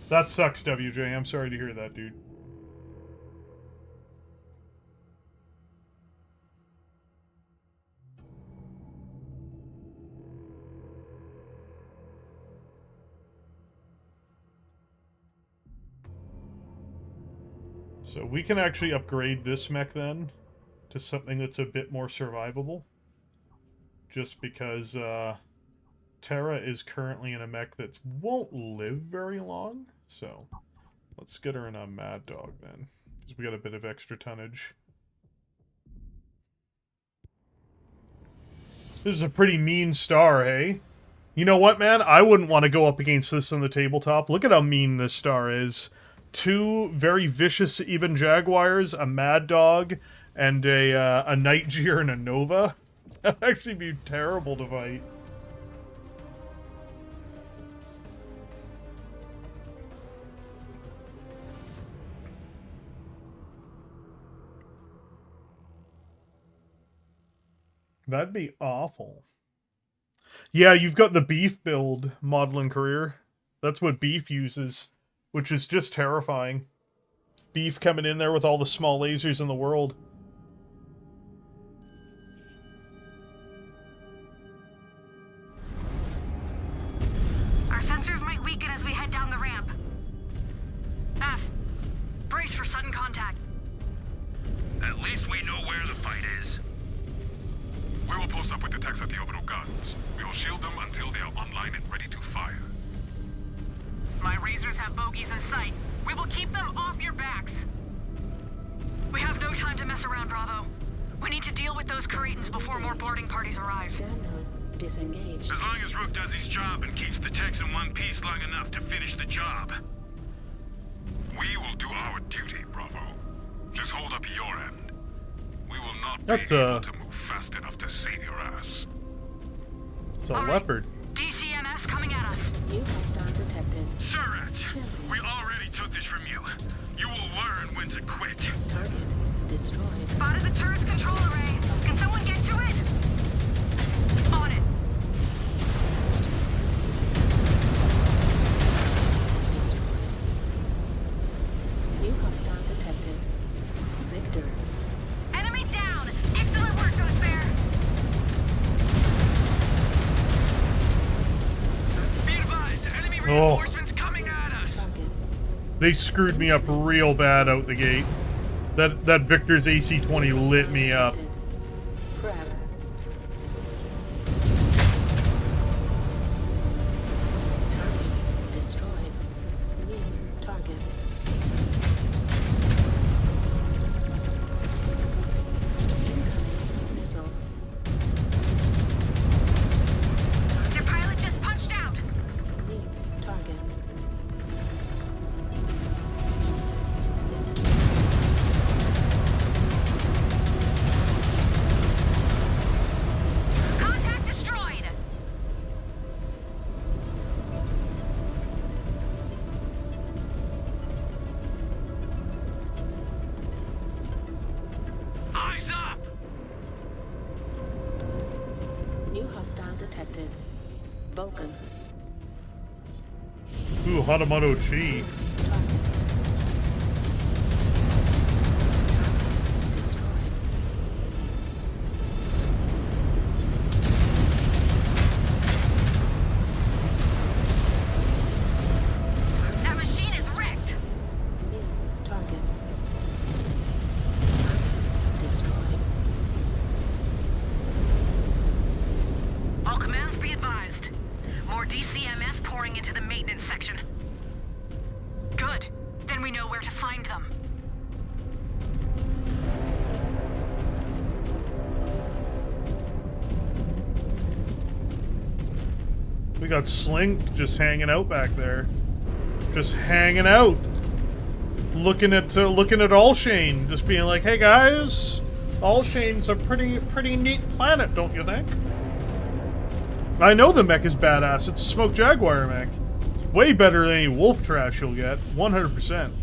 Speaker 1: That sucks, WJ. I'm sorry to hear that, dude. So we can actually upgrade this mech then to something that's a bit more survivable. Just because Terra is currently in a mech that won't live very long. So let's get her in a Mad Dog then, because we got a bit of extra tonnage. This is a pretty mean star, hey? You know what, man? I wouldn't want to go up against this on the tabletop. Look at how mean this star is. 2 very vicious Eben Jaguars, a Mad Dog, and a Night Jeer and a Nova. That'd actually be terrible to fight. That'd be awful. Yeah, you've got the Beef build, Modeling Career. That's what Beef uses, which is just terrifying. Beef coming in there with all the small lasers in the world.
Speaker 8: Our sensors might weaken as we head down the ramp. F, brace for sudden contact.
Speaker 9: At least we know where the fight is.
Speaker 11: We will post up with the techs at the orbital guns. We will shield them until they are online and ready to fire.
Speaker 8: My razors have bogeys in sight. We will keep them off your backs. We have no time to mess around, Bravo. We need to deal with those Kuritans before more boarding parties arrive.
Speaker 17: Scan node disengaged.
Speaker 9: As long as Rook does his job and keeps the techs in one piece long enough to finish the job.
Speaker 11: We will do our duty, Bravo. Just hold up your end. We will not
Speaker 1: That's
Speaker 11: be able to move fast enough to save your ass.
Speaker 1: It's a leopard.
Speaker 8: DCMS coming at us.
Speaker 17: New hostile detected.
Speaker 9: Surrat, we already took this from you. You will learn when to quit.
Speaker 17: Target destroyed.
Speaker 8: Spotted the turret's control array. Can someone get to it? On it.
Speaker 17: Destroyed. New hostile detected. Victor.
Speaker 8: Enemy down. Excellent work, Ghost Bear.
Speaker 9: Be advised, enemy reinforcements coming at us.
Speaker 1: They screwed me up real bad out the gate. That Victor's AC-20 lit me up.
Speaker 17: Grab. Target destroyed. New target. Incoming missile.
Speaker 8: Your pilot just punched out.
Speaker 17: New target. detected. Vulcan.
Speaker 1: Ooh, Hatamoto Chi.
Speaker 8: That machine is wrecked.
Speaker 17: New target. Destroyed.
Speaker 8: All commands be advised. More DCMS pouring into the maintenance section. Good. Then we know where to find them.
Speaker 1: We got Slink just hanging out back there. Just hanging out. Looking at Alshain, just being like, "Hey guys, Alshain's a pretty neat planet, don't you think?" I know the mech is badass. It's a Smoke Jaguar mech. It's way better than any wolf trash you'll get. 100%.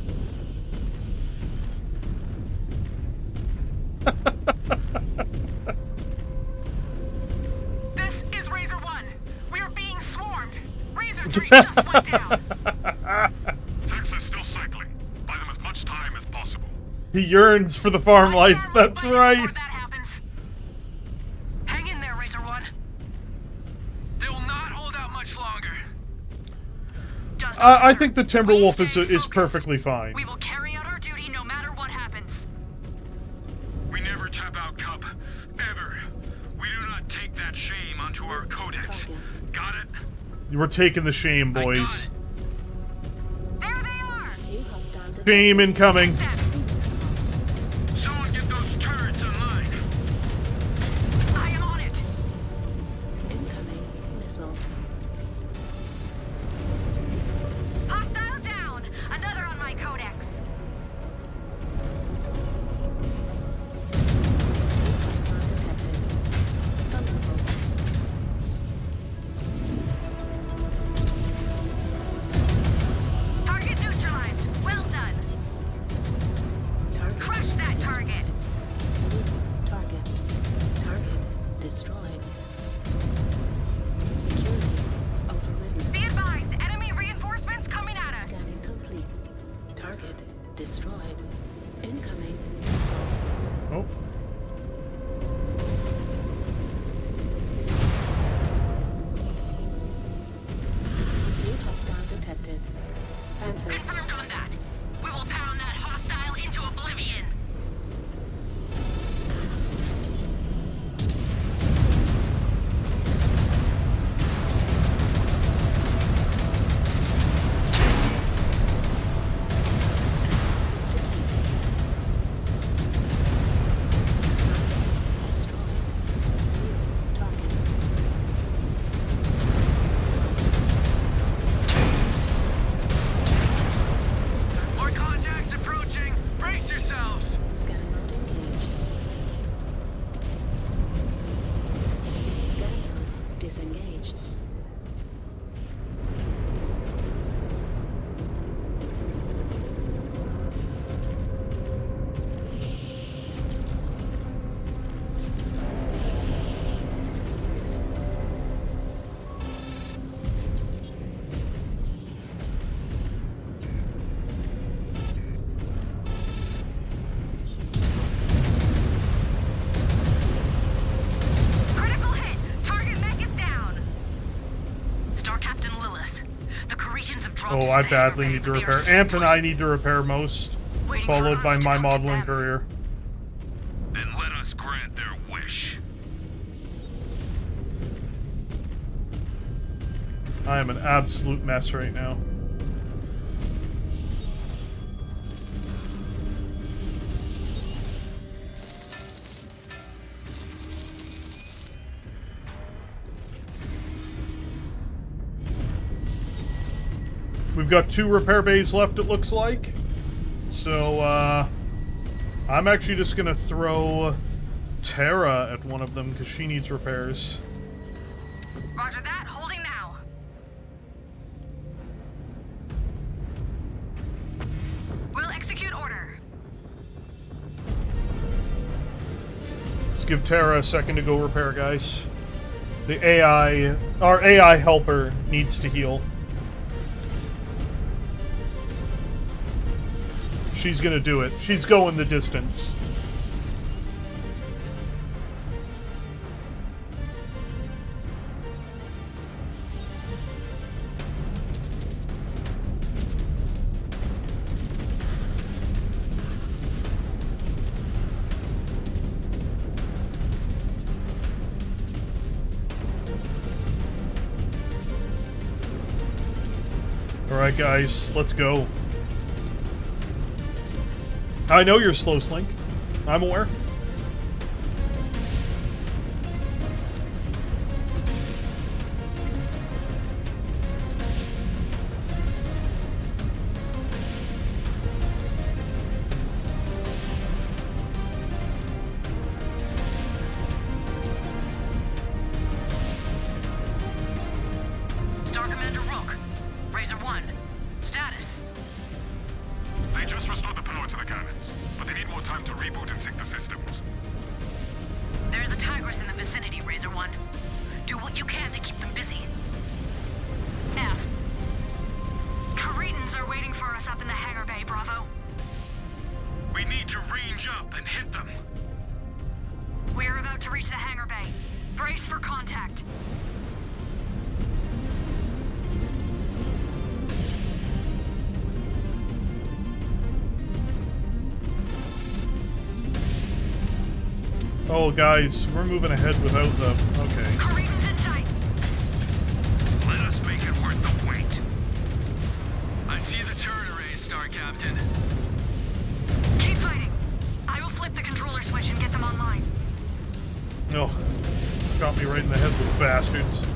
Speaker 8: This is Razor 1. We are being swarmed. Razor 3 just went down.
Speaker 11: Techs are still cycling. Buy them as much time as possible.
Speaker 1: He yearns for the farm life. That's right.
Speaker 8: Hang in there, Razor 1.
Speaker 7: They will not hold out much longer.
Speaker 1: I think the Timberwolf is perfectly fine.
Speaker 8: We will carry out our duty no matter what happens.
Speaker 7: We never tap out, Cup. Ever. We do not take that shame onto our codex. Got it?
Speaker 1: We're taking the shame, boys.
Speaker 8: There they are.
Speaker 17: New hostile detected.
Speaker 1: Shame incoming.
Speaker 7: Someone get those turrets online.
Speaker 8: I am on it.
Speaker 17: Incoming missile.
Speaker 8: Hostile down. Another on my codex.
Speaker 17: New hostile detected. Thunderbolt.
Speaker 8: Target neutralized. Well done.
Speaker 17: Target
Speaker 8: Crush that target.
Speaker 17: New target. Target destroyed. Security overridden.
Speaker 8: Be advised, enemy reinforcements coming at us.
Speaker 17: Scanning complete. Target destroyed. Incoming missile.
Speaker 1: Oh.
Speaker 17: New hostile detected. Panther.
Speaker 8: Confirmed on that. We will pound that hostile into oblivion.
Speaker 17: Destroyed. New target.
Speaker 7: More contacts approaching. Brace yourselves.
Speaker 17: Scan mode engaged. Scan mode disengaged.
Speaker 8: Critical hit. Target mech is down. Star Captain Lilith. The Kuritans have dropped
Speaker 1: Oh,
Speaker 8: into
Speaker 1: I
Speaker 8: the
Speaker 1: badly
Speaker 8: airbase,
Speaker 1: need to
Speaker 8: but they are
Speaker 1: repair.
Speaker 8: staying
Speaker 1: Amp and
Speaker 8: put.
Speaker 1: I need to repair most,
Speaker 8: Waiting for
Speaker 1: followed
Speaker 8: us
Speaker 1: by
Speaker 8: to
Speaker 1: my
Speaker 8: come to
Speaker 1: model and
Speaker 8: them.
Speaker 1: courier.
Speaker 11: Then let us grant their wish.
Speaker 1: I am an absolute mess right now. We've got 2 repair bays left, it looks like. So, I'm actually just gonna throw Terra at one of them because she needs repairs.
Speaker 8: Roger that. Holding now. We'll execute order.
Speaker 1: Let's give Terra a second to go repair, guys. The AI... Our AI helper needs to heal. She's gonna do it. She's going the distance. Alright guys, let's go. I know you're slow, Slink. I'm aware.
Speaker 8: Star Commander Rook, Razor 1, status.
Speaker 11: They just restored the power to the cannons, but they need more time to reboot and sync the systems.
Speaker 8: There's a Tigress in the vicinity, Razor 1. Do what you can to keep them busy. F. Kuritans are waiting for us up in the hangar bay, Bravo.
Speaker 9: We need to range up and hit them.
Speaker 8: We're about to reach the hangar bay. Brace for contact.
Speaker 1: Oh, guys, we're moving ahead without them. Okay.
Speaker 8: Kuritans in sight.
Speaker 9: Let us make it worth the wait. I see the turret arrays, Star Captain.
Speaker 8: Keep fighting. I will flip the controller switch and get them online.
Speaker 1: No. Got me right in the head, little bastards.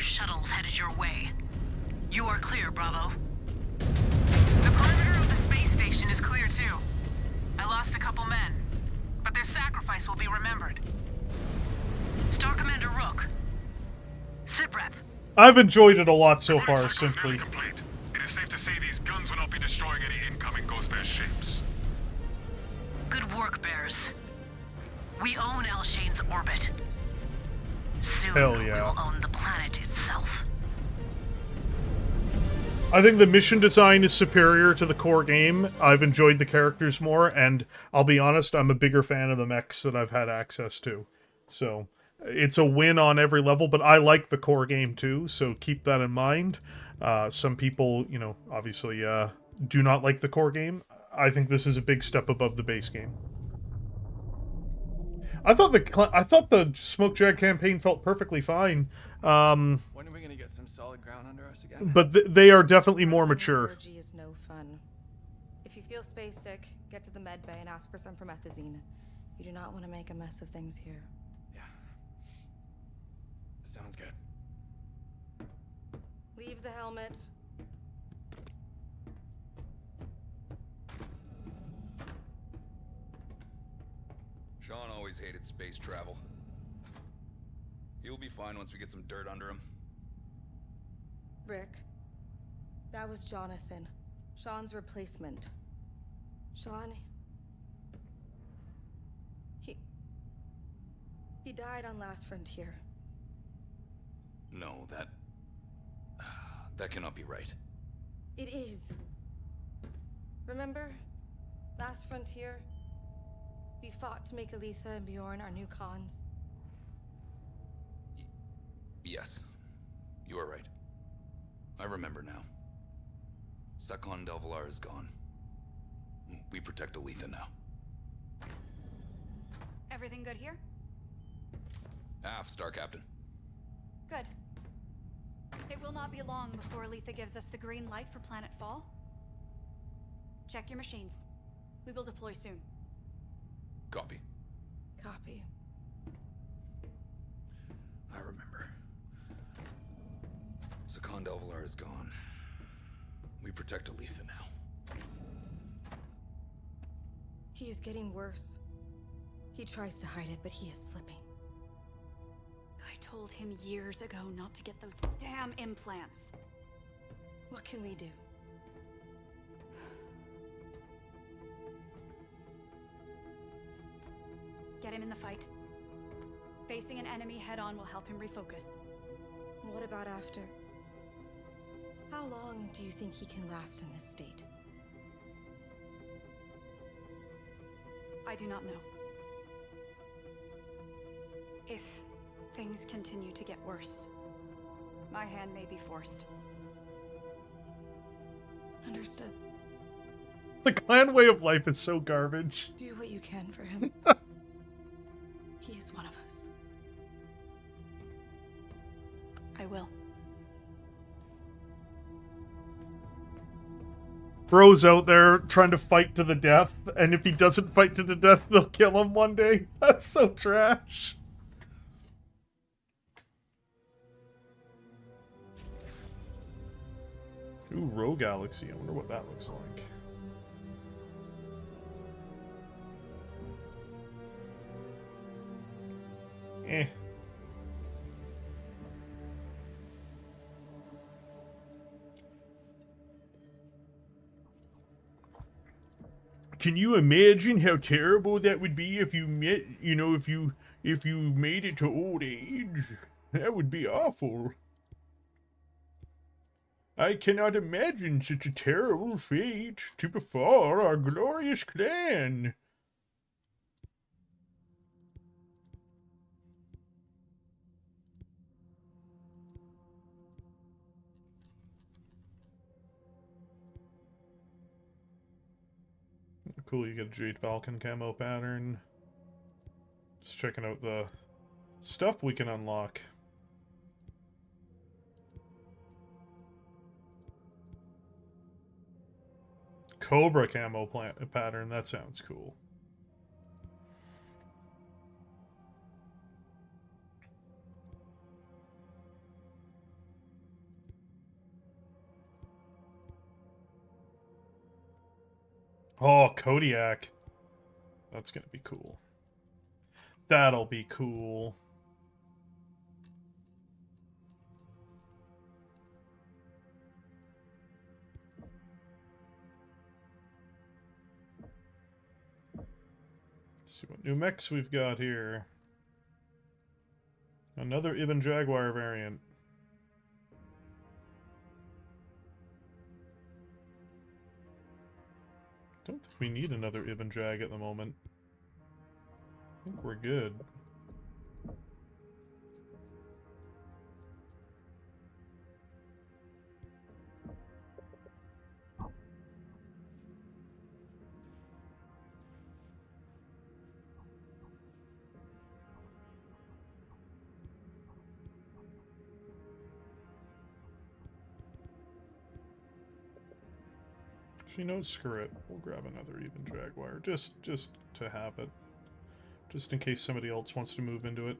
Speaker 8: shuttles headed your way. You are clear, Bravo. The perimeter of the space station is clear, too. I lost a couple men, but their sacrifice will be remembered. Star Commander Rook. Sitrep.
Speaker 1: I've enjoyed it a lot so far, simply.
Speaker 11: It is safe to say these guns will not be destroying any incoming Ghost Bear ships.
Speaker 12: Good work, Bears. We own Alshain's orbit. Soon,
Speaker 1: Hell yeah.
Speaker 12: we'll own the planet itself.
Speaker 1: I think the mission design is superior to the core game. I've enjoyed the characters more, and I'll be honest, I'm a bigger fan of the mechs that I've had access to. So, it's a win on every level, but I like the core game too, so keep that in mind. Some people, you know, obviously do not like the core game. I think this is a big step above the base game. I thought the Smoke Jag campaign felt perfectly fine.
Speaker 18: When are we gonna get some solid ground under us again?
Speaker 1: But they are definitely more mature.
Speaker 19: Surgery is no fun. If you feel space sick, get to the med bay and ask for some promethazine. You do not want to make a mess of things here.
Speaker 18: Yeah. Sounds good.
Speaker 19: Leave the helmet.
Speaker 20: Sean always hated space travel. He'll be fine once we get some dirt under him.
Speaker 19: Rick, that was Jonathan, Sean's replacement. Sean, he died on Last Frontier.
Speaker 20: No, that cannot be right.
Speaker 19: It is. Remember? Last Frontier? We fought to make Aletha and Bjorn our new cons.
Speaker 20: Yes, you are right. I remember now. Sakon Delvalar is gone. We protect Aletha now.
Speaker 5: Everything good here?
Speaker 20: Aft, Star Captain.
Speaker 5: Good. It will not be long before Aletha gives us the green light for Planet Fall. Check your machines. We will deploy soon.
Speaker 20: Copy.
Speaker 19: Copy.
Speaker 20: I remember. Sakon Delvalar is gone. We protect Aletha now.
Speaker 19: He is getting worse. He tries to hide it, but he is slipping.
Speaker 5: I told him years ago not to get those damn implants.
Speaker 19: What can we do?
Speaker 5: Get him in the fight. Facing an enemy head-on will help him refocus.
Speaker 19: What about after? How long do you think he can last in this state?
Speaker 5: I do not know. If things continue to get worse, my hand may be forced.
Speaker 19: Understood.
Speaker 1: The clan way of life is so garbage.
Speaker 19: Do what you can for him. He is one of us.
Speaker 5: I will.
Speaker 1: Bro's out there trying to fight to the death, and if he doesn't fight to the death, they'll kill him one day. That's so trash. Ooh, Rogue Galaxy. I wonder what that looks like. Eh. Can you imagine how terrible that would be if you met, you know, if you made it to old age? That would be awful. I cannot imagine such a terrible fate to befall our glorious clan. Cool, you get a Jade Falcon camo pattern. Just checking out the stuff we can unlock. Cobra camo pattern, that sounds cool. Oh, Kodiak. That's gonna be cool. That'll be cool. Let's see what new mechs we've got here. Another Ibn Jaguar variant. Don't think we need another Ibn Jag at the moment. I think we're good. Actually, no, screw it. We'll grab another Even Jaguar, just to have it. Just in case somebody else wants to move into it.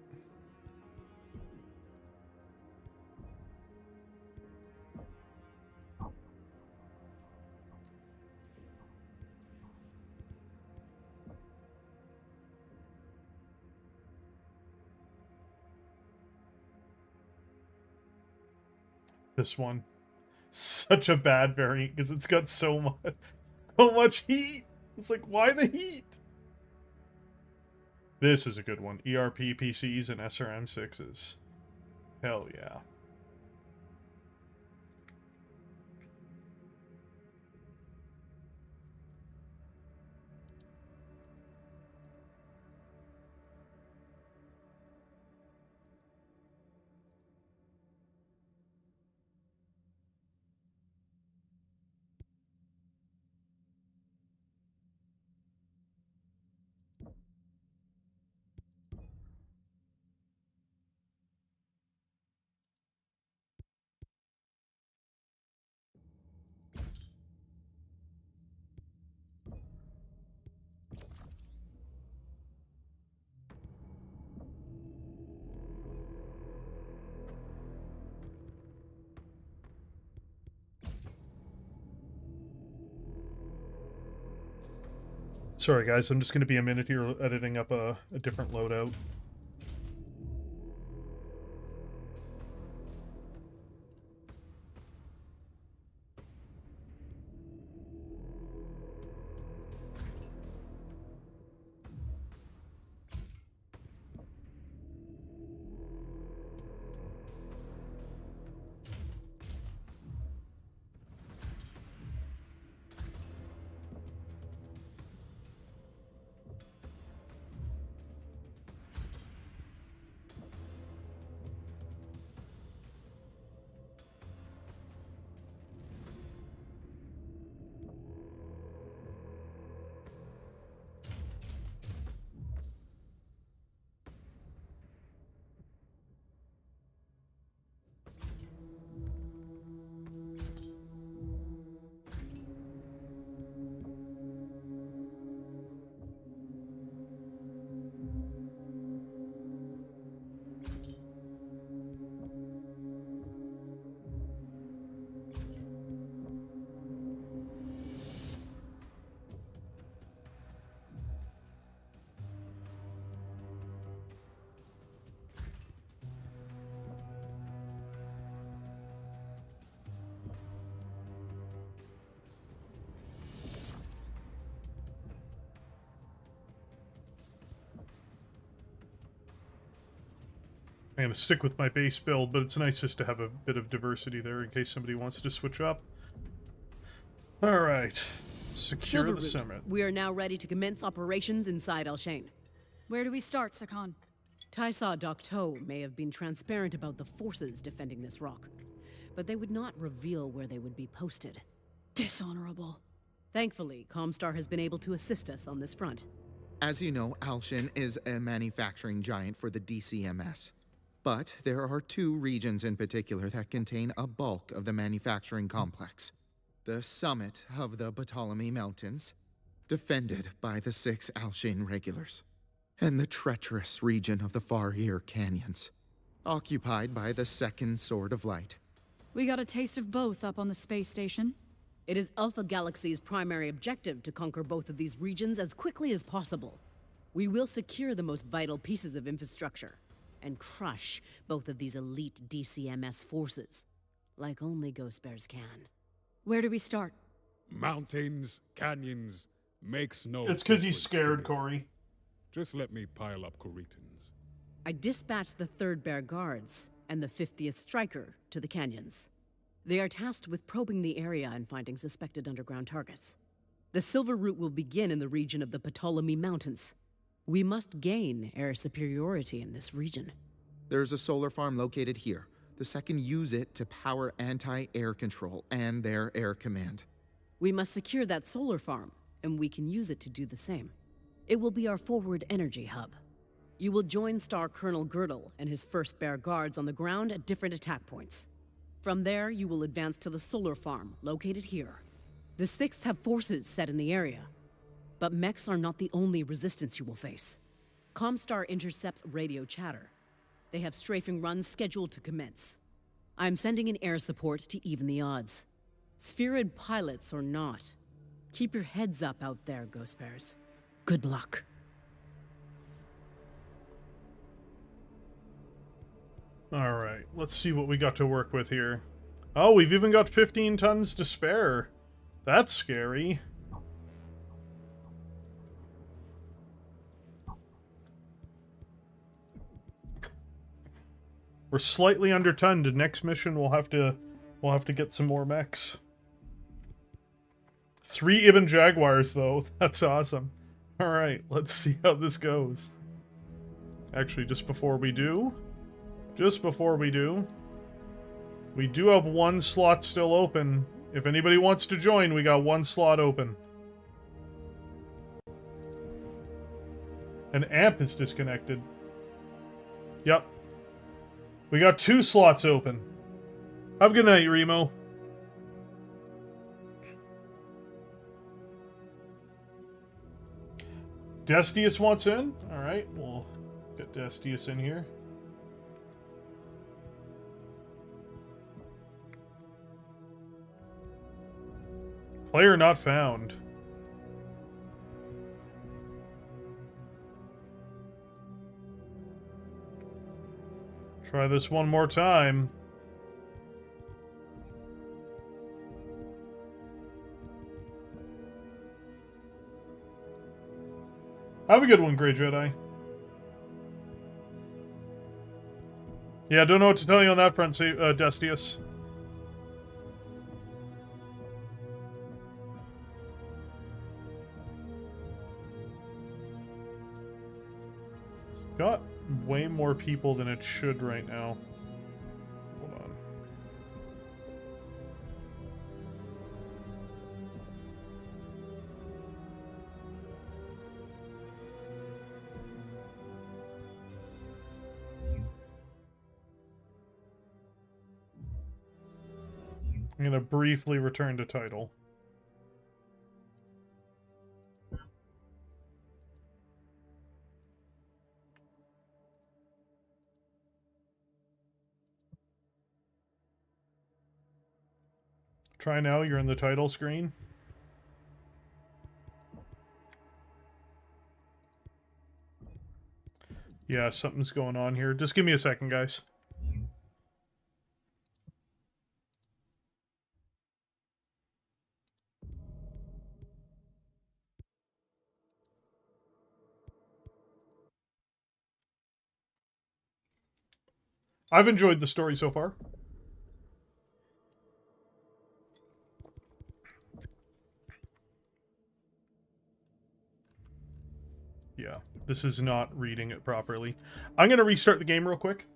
Speaker 1: This one. Such a bad variant because it's got so much heat. It's like, why the heat? This is a good one. ERP PCs and SRM 6s. Hell yeah. Sorry guys, I'm just going to be a minute here editing up a different loadout. I'm going to stick with my base build, but it's nice just to have a bit of diversity there in case somebody wants to switch up. Alright. Secure the summit.
Speaker 13: We are now ready to commence operations inside Alshain.
Speaker 10: Where do we start, Sakan?
Speaker 13: Tysaw Docto may have been transparent about the forces defending this rock, but they would not reveal where they would be posted.
Speaker 10: Dishonorable.
Speaker 13: Thankfully, Comstar has been able to assist us on this front.
Speaker 15: As you know, Alshain is a manufacturing giant for the DCMS. But there are two regions in particular that contain a bulk of the manufacturing complex. The summit of the Ptolemy Mountains, defended by the 6 Alshain regulars, and the treacherous region of the Far Ear Canyons, occupied by the Second Sword of Light.
Speaker 10: We got a taste of both up on the space station.
Speaker 13: It is Alpha Galaxy's primary objective to conquer both of these regions as quickly as possible. We will secure the most vital pieces of infrastructure and crush both of these elite DCMS forces, like only Ghost Bears can.
Speaker 10: Where do we start?
Speaker 16: Mountains, canyons, makes no
Speaker 1: It's because he's
Speaker 16: difference to
Speaker 1: scared,
Speaker 16: me.
Speaker 1: Corey.
Speaker 16: Just let me pile up Kuritans.
Speaker 13: I dispatched the 3rd Bear Guards and the 50th Striker to the canyons. They are tasked with probing the area and finding suspected underground targets. The Silver Route will begin in the region of the Ptolemy Mountains. We must gain air superiority in this region.
Speaker 15: There's a solar farm located here. The Second use it to power anti-air control and their air command.
Speaker 13: We must secure that solar farm, and we can use it to do the same. It will be our forward energy hub. You will join Star Colonel Girdle and his 1st Bear Guards on the ground at different attack points. From there, you will advance to the solar farm, located here. The 6th have forces set in the area. But mechs are not the only resistance you will face. Comstar intercepts radio chatter. They have strafing runs scheduled to commence. I'm sending in air support to even the odds. Spherid pilots or not, keep your heads up out there, Ghost Bears. Good luck.
Speaker 1: Alright, let's see what we got to work with here. Oh, we've even got 15 tons to spare. That's scary. We're slightly under-tonned. Next mission we'll have to get some more mechs. 3 Ibn Jaguars though. That's awesome. Alright, let's see how this goes. Actually, just before we do, we do have 1 slot still open. If anybody wants to join, we got 1 slot open. An amp is disconnected. Yep. We got 2 slots open. Have a good night, Remo. Destius wants in? Alright, we'll get Destius in here. Player not found. Try this one more time. Have a good one, Grey Jedi. Yeah, don't know what to tell you on that front, Destius. Got way more people than it should right now. Hold on. I'm gonna briefly return to title. Try now, you're in the title screen. Yeah, something's going on here. Just give me a second, guys. I've enjoyed the story so far. Yeah, this is not reading it properly. I'm going to restart the game real quick.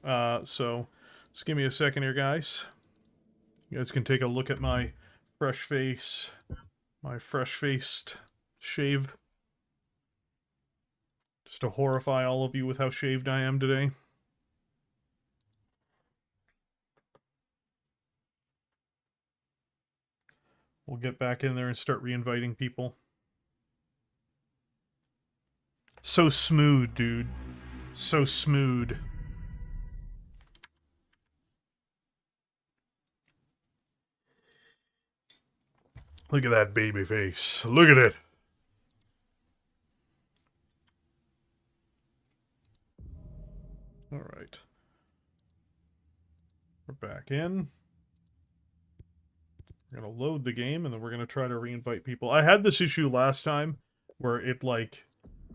Speaker 1: So, just give me a second here, guys. You guys can take a look at my fresh face. My fresh-faced shave. Just to horrify all of you with how shaved I am today. We'll get back in there and start re-inviting people. So smooth, dude. So smooth. Look at that baby face. Look at it. All right. We're back in. We're going to load the game, and then we're going to try to re-invite people. I had this issue last time, where it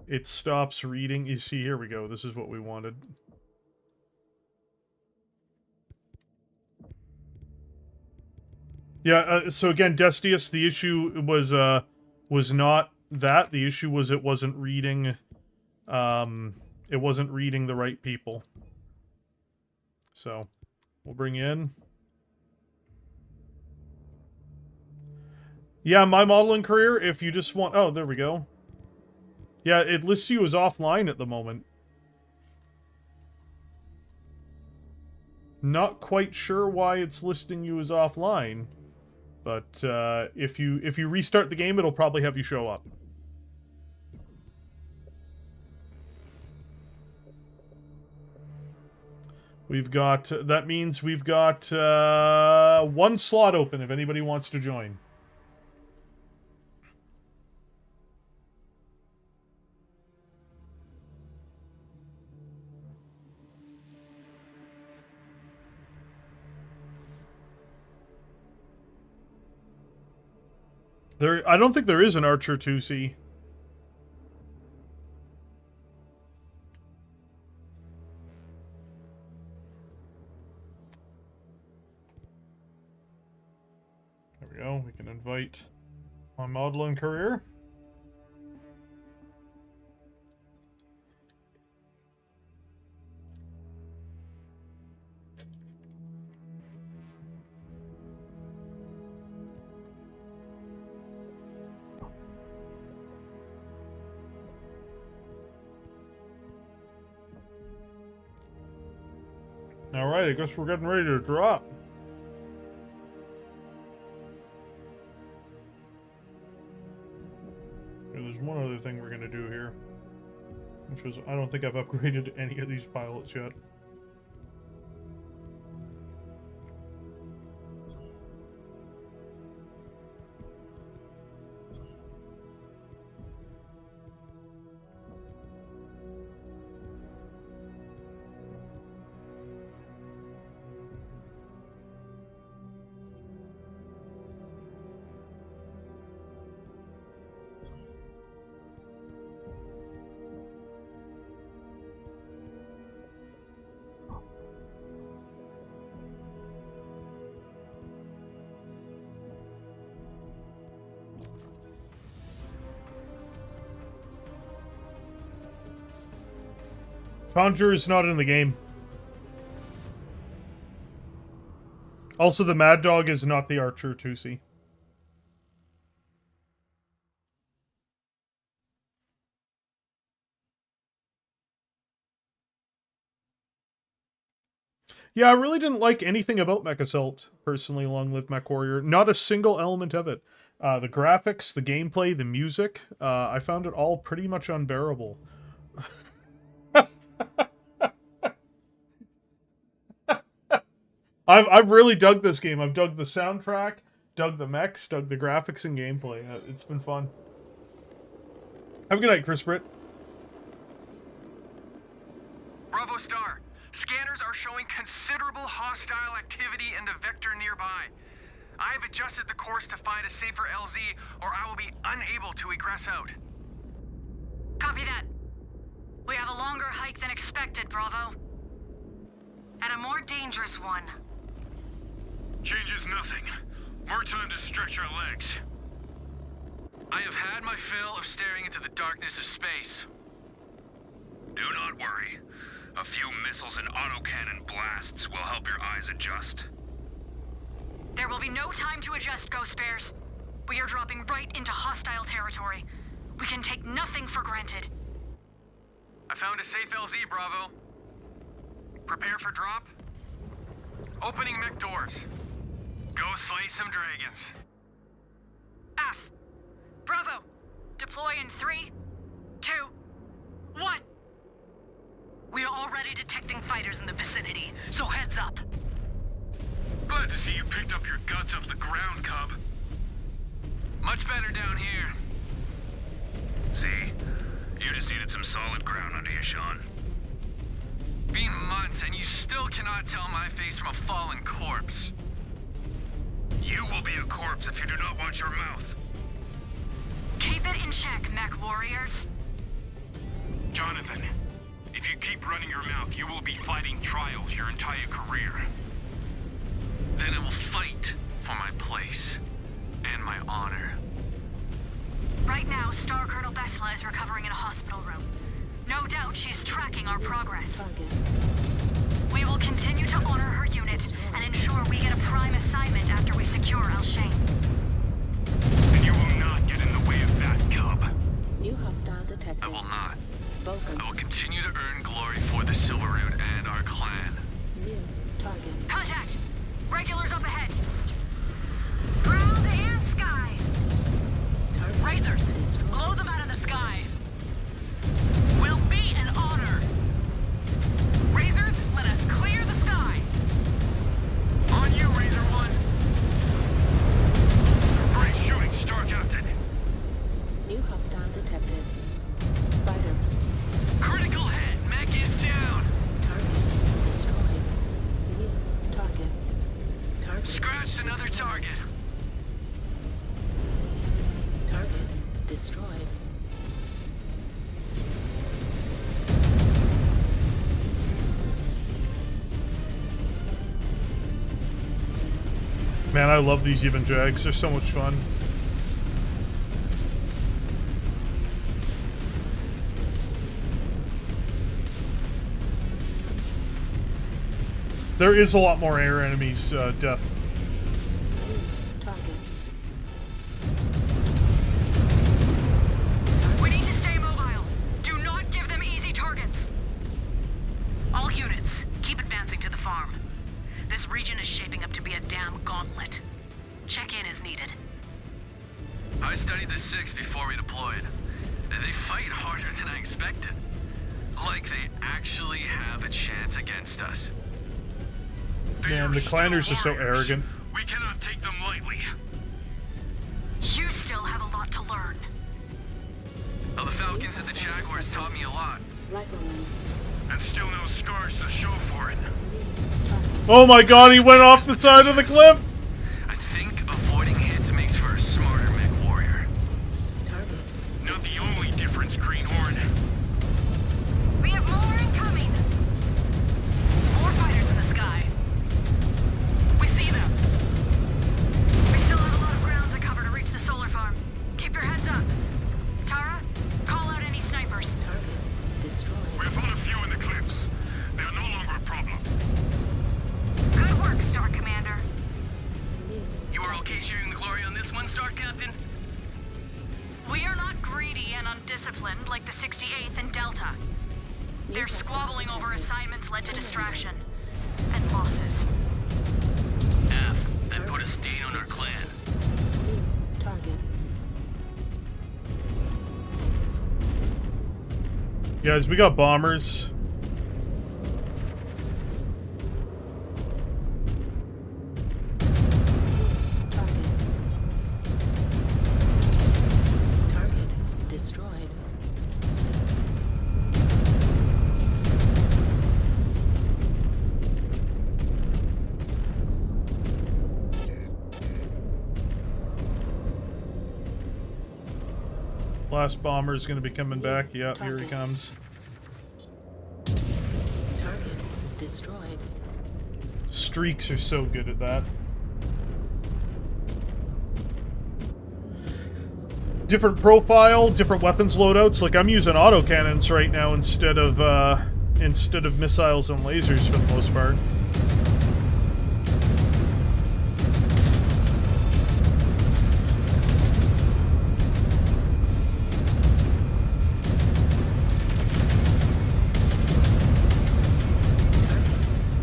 Speaker 1: it stops reading. You see, here we go. This is what we wanted. Yeah, so again, Destius, the issue was not that. The issue was it wasn't reading, it wasn't reading the right people. So, we'll bring you in. Yeah, my modeling career, if you just want... Oh, there we go. Yeah, it lists you as offline at the moment. Not quite sure why it's listing you as offline. But if you restart the game, it'll probably have you show up. We've got... that means we've got one slot open if anybody wants to join. I don't think there is an Archer 2C. There we go. We can invite my modeling career. Alright, I guess we're getting ready to drop. There's one other thing we're going to do here, which is I don't think I've upgraded any of these pilots yet. Conjure is not in the game. Also, the Mad Dog is not the Archer 2C. Yeah, I really didn't like anything about Mech Assault, personally, Long Live Mechwarrior. Not a single element of it. The graphics, the gameplay, the music, I found it all pretty much unbearable. I've really dug this game. I've dug the soundtrack, dug the mechs, dug the graphics and gameplay. It's been fun. Have a good night, Chris Britt.
Speaker 7: Bravo Star, scanners are showing considerable hostile activity in the vector nearby. I have adjusted the course to find a safer LZ, or I will be unable to egress out.
Speaker 8: Copy that. We have a longer hike than expected, Bravo. And a more dangerous one.
Speaker 9: Changes nothing. More time to stretch our legs.
Speaker 7: I have had my fill of staring into the darkness of space.
Speaker 9: Do not worry. A few missiles and autocannon blasts will help your eyes adjust.
Speaker 8: There will be no time to adjust, Ghost Bears. We are dropping right into hostile territory. We can take nothing for granted.
Speaker 7: I found a safe LZ, Bravo. Prepare for drop. Opening mech doors. Go slay some dragons.
Speaker 8: F. Bravo. Deploy in 3, 2, 1. We are already detecting fighters in the vicinity, so heads up.
Speaker 9: Glad to see you picked up your guts off the ground, Cub.
Speaker 7: Much better down here.
Speaker 9: See? You just needed some solid ground under you, Sean.
Speaker 7: Been months and you still cannot tell my face from a fallen corpse.
Speaker 9: You will be a corpse if you do not watch your mouth.
Speaker 8: Keep it in check, Mech Warriors.
Speaker 9: Jonathan, if you keep running your mouth, you will be fighting trials your entire career.
Speaker 7: Then I will fight for my place and my honor.
Speaker 10: Right now, Star Colonel Bessla is recovering in a hospital room. No doubt she's tracking our progress. We will continue to honor her unit and ensure we get a prime assignment after we secure Alshain.
Speaker 9: And you will not get in the way of that, cub.
Speaker 17: New hostile detected.
Speaker 7: I will not.
Speaker 17: Vulcan.
Speaker 7: I will continue to earn glory for the Silverroot and our clan.
Speaker 17: New target.
Speaker 10: Contact! Regulars up ahead! Ground and sky! Racers! Blow them out of the sky! Will be an honor! Razors, let us clear the sky!
Speaker 9: On you, Razor 1! Great shooting, Star Captain!
Speaker 17: New hostile detected. Spider.
Speaker 7: Critical hit! Mech is down!
Speaker 17: Target destroyed. New target. Target.
Speaker 7: Scratched another target.
Speaker 17: Target destroyed.
Speaker 1: Man, I love these even jags. They're so much fun. There is a lot more air enemies, Def.
Speaker 17: Target.
Speaker 10: We need to stay mobile. Do not give them easy targets.
Speaker 8: All units, keep advancing to the farm. This region is shaping up to be a damn gauntlet. Check-in is needed.
Speaker 7: I studied the 6 before we deployed. They fight harder than I expected. Like they actually have a chance against us.
Speaker 1: Man, the Clanners are so arrogant.
Speaker 9: We cannot take them lightly.
Speaker 10: You still have a lot to learn.
Speaker 7: Well, the Falcons and the Jaguars taught me a lot.
Speaker 17: Rifleman.
Speaker 9: And still no scars to show for it.
Speaker 1: Oh my god, he went off the side of the cliff!
Speaker 7: I think avoiding hits makes for a smarter Mechwarrior.
Speaker 17: Target.
Speaker 9: Not the only difference, Greenhorn.
Speaker 10: We have more incoming.
Speaker 8: More fighters in the sky.
Speaker 10: We see them. We still have a lot of ground to cover to reach the solar farm. Keep your heads up. Tara, call out any snipers.
Speaker 17: Target destroyed.
Speaker 9: We have found a few in the cliffs. They are no longer a problem.
Speaker 10: Good work, Star Commander.
Speaker 7: You are okay sharing the glory on this one, Star Captain?
Speaker 10: We are not greedy and undisciplined like the 68th and Delta. Their squabbling over assignments led to distraction and losses.
Speaker 7: That put a stain on our clan.
Speaker 17: Target.
Speaker 1: Guys, we got bombers.
Speaker 17: Target destroyed.
Speaker 1: Last bomber is going to be coming back. Yep, here he comes.
Speaker 17: Target destroyed.
Speaker 1: Streaks are so good at that. Different profile, different weapons loadouts. Like I'm using autocannons right now instead of missiles and lasers for the most part.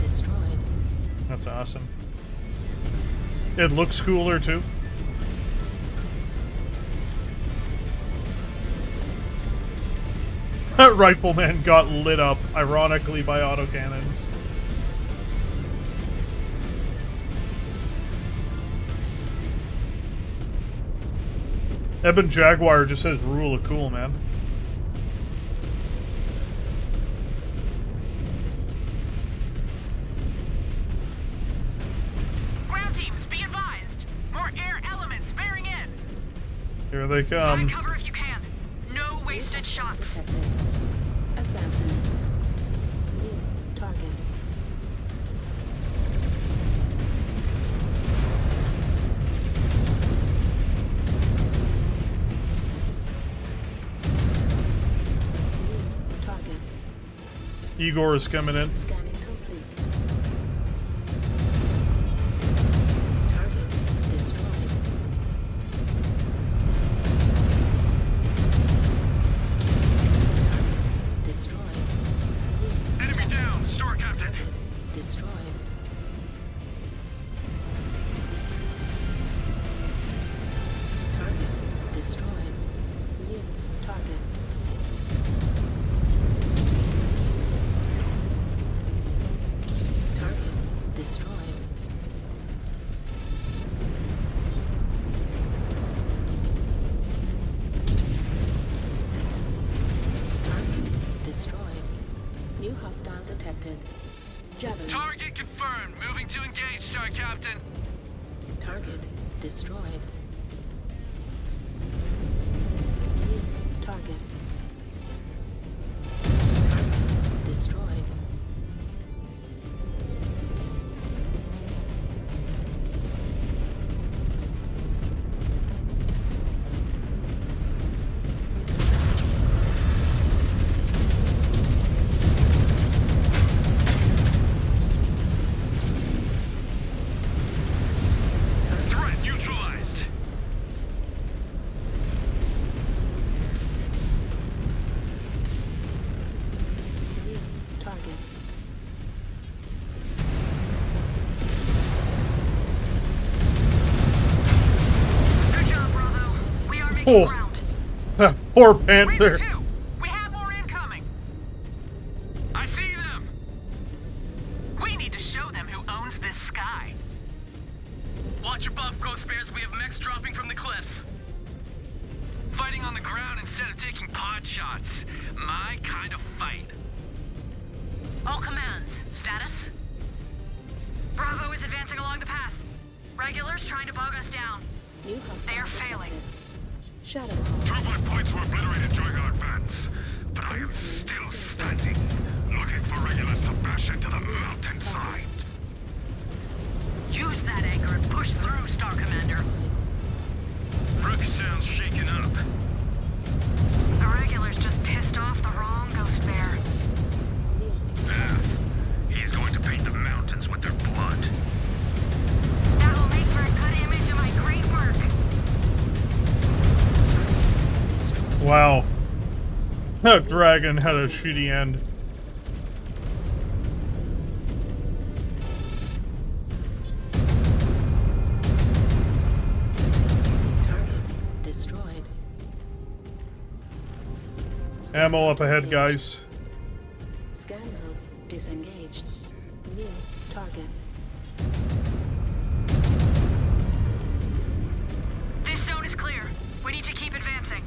Speaker 17: Destroyed.
Speaker 1: That's awesome. It looks cooler too. That rifleman got lit up, ironically, by autocannons. Ebon Jaguar just says rule of cool, man.
Speaker 10: Ground teams, be advised. More air elements bearing in.
Speaker 1: Here they come.
Speaker 10: Find cover if you can. No wasted shots.
Speaker 17: assassin. New target. New target.
Speaker 1: Igor is coming in.
Speaker 17: Scanning complete. Target destroyed. Target destroyed.
Speaker 9: Enemy down, store captain.
Speaker 17: Destroyed. Target destroyed. New target. Target destroyed. Target destroyed. New hostile detected. Javelin.
Speaker 7: Target confirmed. Moving to engage, Star Captain.
Speaker 17: Target destroyed. New target. Target destroyed.
Speaker 9: Threat neutralized.
Speaker 17: New target.
Speaker 10: Good job, Bravo. We are making
Speaker 1: Oh,
Speaker 10: ground.
Speaker 1: poor Panther.
Speaker 10: Razor 2, we have more incoming.
Speaker 7: I see them.
Speaker 8: We need to show them who owns this sky.
Speaker 7: Watch above, Ghost Bears. We have mechs dropping from the cliffs. Fighting on the ground instead of taking pod shots. My kind of fight.
Speaker 8: All commands. Status?
Speaker 10: Bravo is advancing along the path. Regulars trying to bog us down.
Speaker 17: New hostile
Speaker 10: They are failing.
Speaker 17: detected. Shadow Hawk.
Speaker 11: Two of my points were obliterated during our advance, but I am still standing, looking for regulars to bash into the mountainside.
Speaker 8: Use that anchor and push through, Star Commander.
Speaker 9: Rook sounds shaken up.
Speaker 10: The regulars just pissed off the wrong Ghost Bear.
Speaker 9: He's going to paint the mountains with their blood.
Speaker 10: That will make for a good image of my great work.
Speaker 1: Wow. That dragon had a shitty end.
Speaker 17: Target destroyed.
Speaker 1: Ammo up ahead, guys.
Speaker 17: Scan mode disengaged. New target.
Speaker 10: This zone is clear. We need to keep advancing.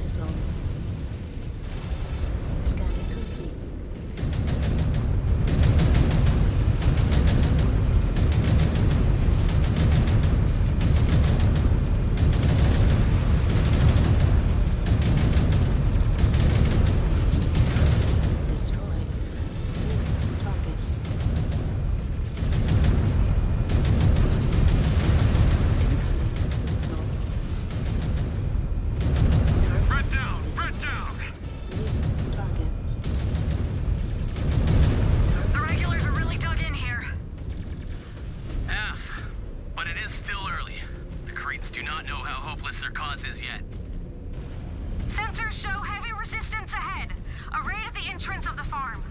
Speaker 17: Missile. Scanning complete. Destroyed. New target. Incoming missile.
Speaker 9: Red down! Red down!
Speaker 17: New target.
Speaker 10: The regulars are really dug in here.
Speaker 7: F. But it is still early. The Cretans do not know how hopeless their cause is yet.
Speaker 10: Sensors show heavy resistance ahead. A raid at the entrance of the farm.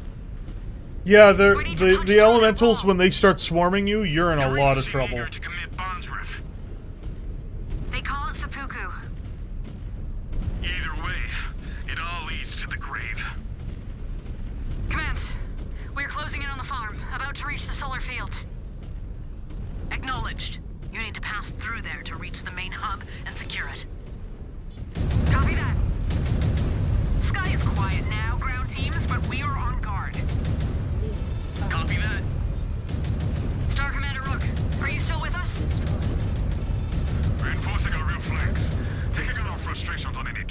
Speaker 1: Yeah, the elementals, when they start swarming you, you're in a lot of trouble.
Speaker 9: Eager to commit bonds riff.
Speaker 10: They call it seppuku.
Speaker 9: Either way, it all leads to the grave.
Speaker 10: Commands, we're closing in on the farm, about to reach the solar fields.
Speaker 8: Acknowledged. You need to pass through there to reach the main hub and secure it.
Speaker 10: Copy that.
Speaker 8: Sky is quiet now, ground teams, but we are on guard.
Speaker 7: Copy that.
Speaker 10: Star Commander Rook, are you still with us?
Speaker 11: Reinforcing our rear flanks. Taking out our frustrations on any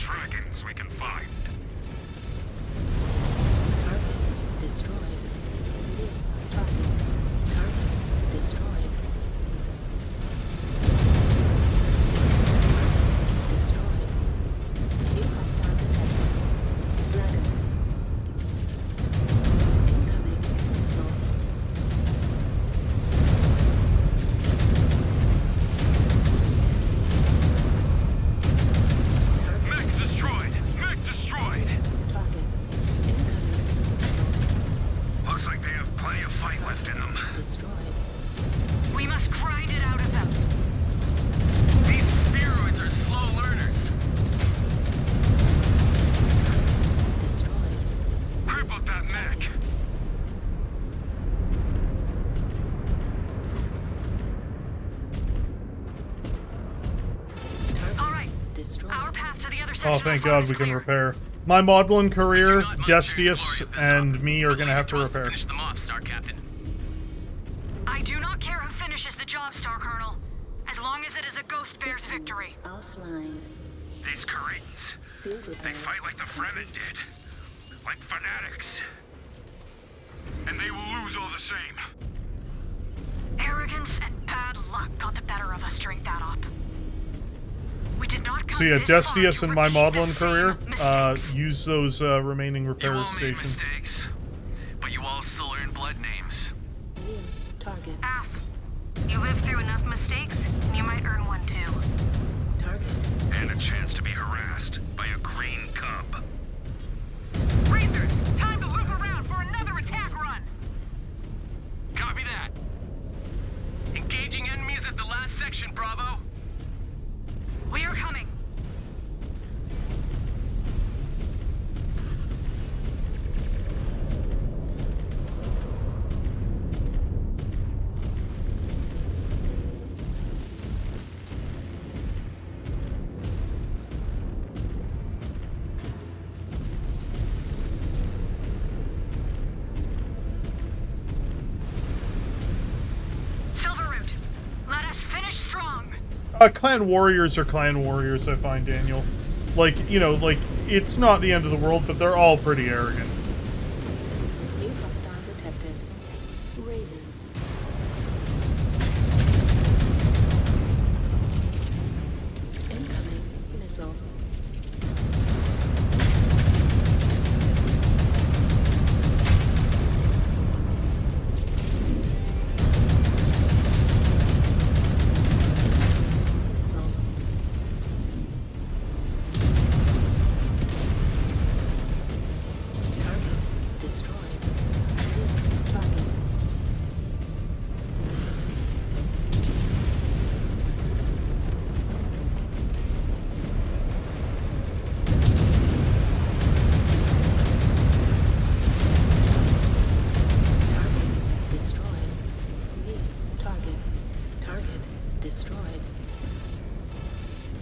Speaker 1: Oh, thank God we can repair. My Maudlin Courier, Destius, and me are gonna have to repair.
Speaker 7: Finish them off, Star Captain.
Speaker 10: I do not care who finishes the job, Star Colonel, as long as it is a Ghost Bear's victory.
Speaker 17: Offline.
Speaker 9: These Kuritans, they fight like the Fremen did. Like fanatics. And they will lose all the same.
Speaker 10: Arrogance and bad luck got the better of us during that op. We did not come
Speaker 1: So yeah,
Speaker 10: this far
Speaker 1: Destius
Speaker 10: to
Speaker 1: and my
Speaker 10: repeat the
Speaker 1: Maudlin
Speaker 10: same
Speaker 1: Courier,
Speaker 10: mistakes.
Speaker 1: use those remaining repair
Speaker 7: You all made
Speaker 1: stations.
Speaker 7: mistakes, but you all still earned blood names.
Speaker 17: Target.
Speaker 10: Af, you lived through enough mistakes, and you might earn one too.
Speaker 17: Target.
Speaker 9: And a chance to be harassed by a green cub.
Speaker 10: Racers, time to loop around for another attack run.
Speaker 7: Copy that. Engaging enemies at the last section, Bravo.
Speaker 10: We are coming. Silverroot, let us finish strong.
Speaker 1: Clan warriors are clan warriors, I find, Daniel. Like, you know, like, it's not the end of the world, but they're all pretty arrogant.
Speaker 17: New hostile detected. Raven. Incoming missile. Missile. Target destroyed. Target. Target destroyed. New target. Target destroyed.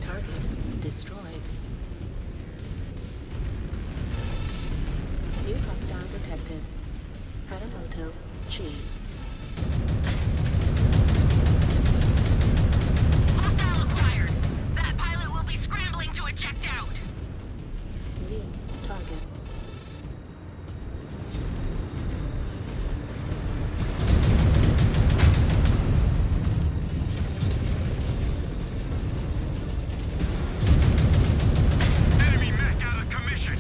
Speaker 17: Target destroyed. New hostile detected. Hanamoto Chi.
Speaker 10: Hostile acquired. That pilot will be scrambling to eject out.
Speaker 17: New target.
Speaker 9: Enemy mech out of commission.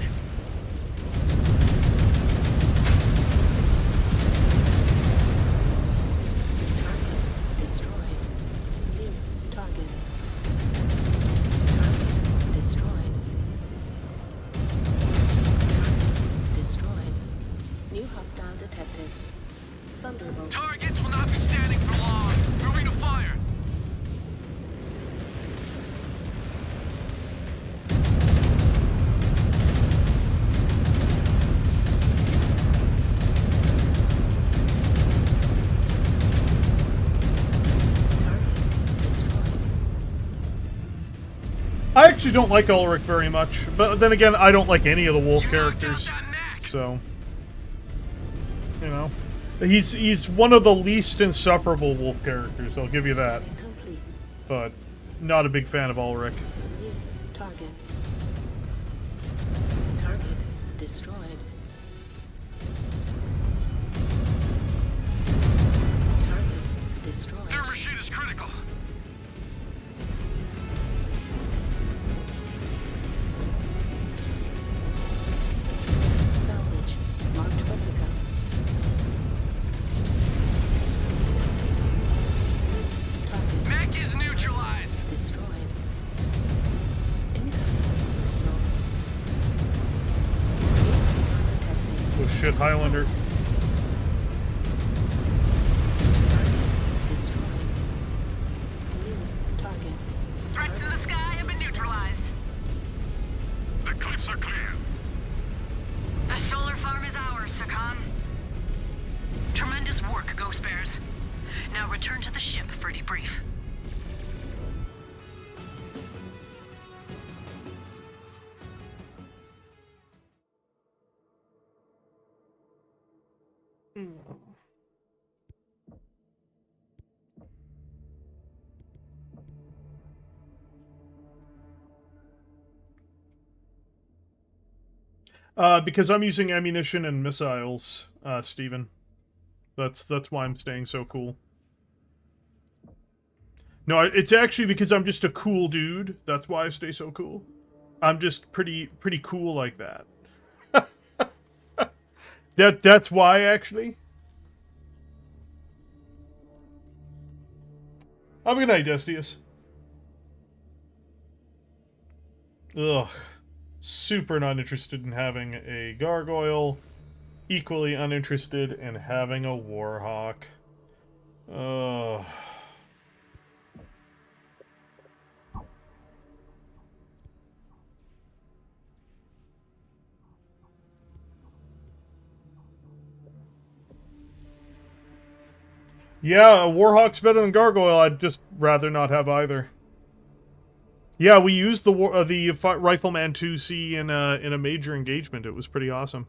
Speaker 17: Target destroyed. New target. Target destroyed. Target destroyed. New hostile detected. Thunderbolt.
Speaker 7: Targets will not be standing for long. Moving to fire.
Speaker 17: Target destroyed.
Speaker 1: I actually don't like Ulrich very much, but then again, I don't like any of the wolf characters. So, you know, he's one of the least insufferable wolf characters, I'll give you that.
Speaker 17: Complete.
Speaker 1: But not a big fan of Ulrich.
Speaker 17: New target. Target destroyed. Target destroyed.
Speaker 9: Their machine is critical.
Speaker 17: Salvage. Marked replica. Target
Speaker 7: Mech is neutralized.
Speaker 17: destroyed. Incoming missile. New hostile detected.
Speaker 1: Oh shit, Highlander.
Speaker 17: Target destroyed. New target.
Speaker 10: Threats in the sky have been neutralized.
Speaker 9: The cliffs are clear.
Speaker 10: The solar farm is ours, Sakan.
Speaker 12: Tremendous work, Ghost Bears. Now return to the ship for debrief.
Speaker 1: Because I'm using ammunition and missiles, Steven. That's why I'm staying so cool. No, it's actually because I'm just a cool dude. That's why I stay so cool. I'm just pretty cool like that. That's why, actually. Have a good night, Destius. Ugh. Super not interested in having a gargoyle. Equally uninterested in having a warhawk. Ugh. Yeah, a warhawk's better than gargoyle. I'd just rather not have either. Yeah, we used the Rifleman 2C in a major engagement. It was pretty awesome.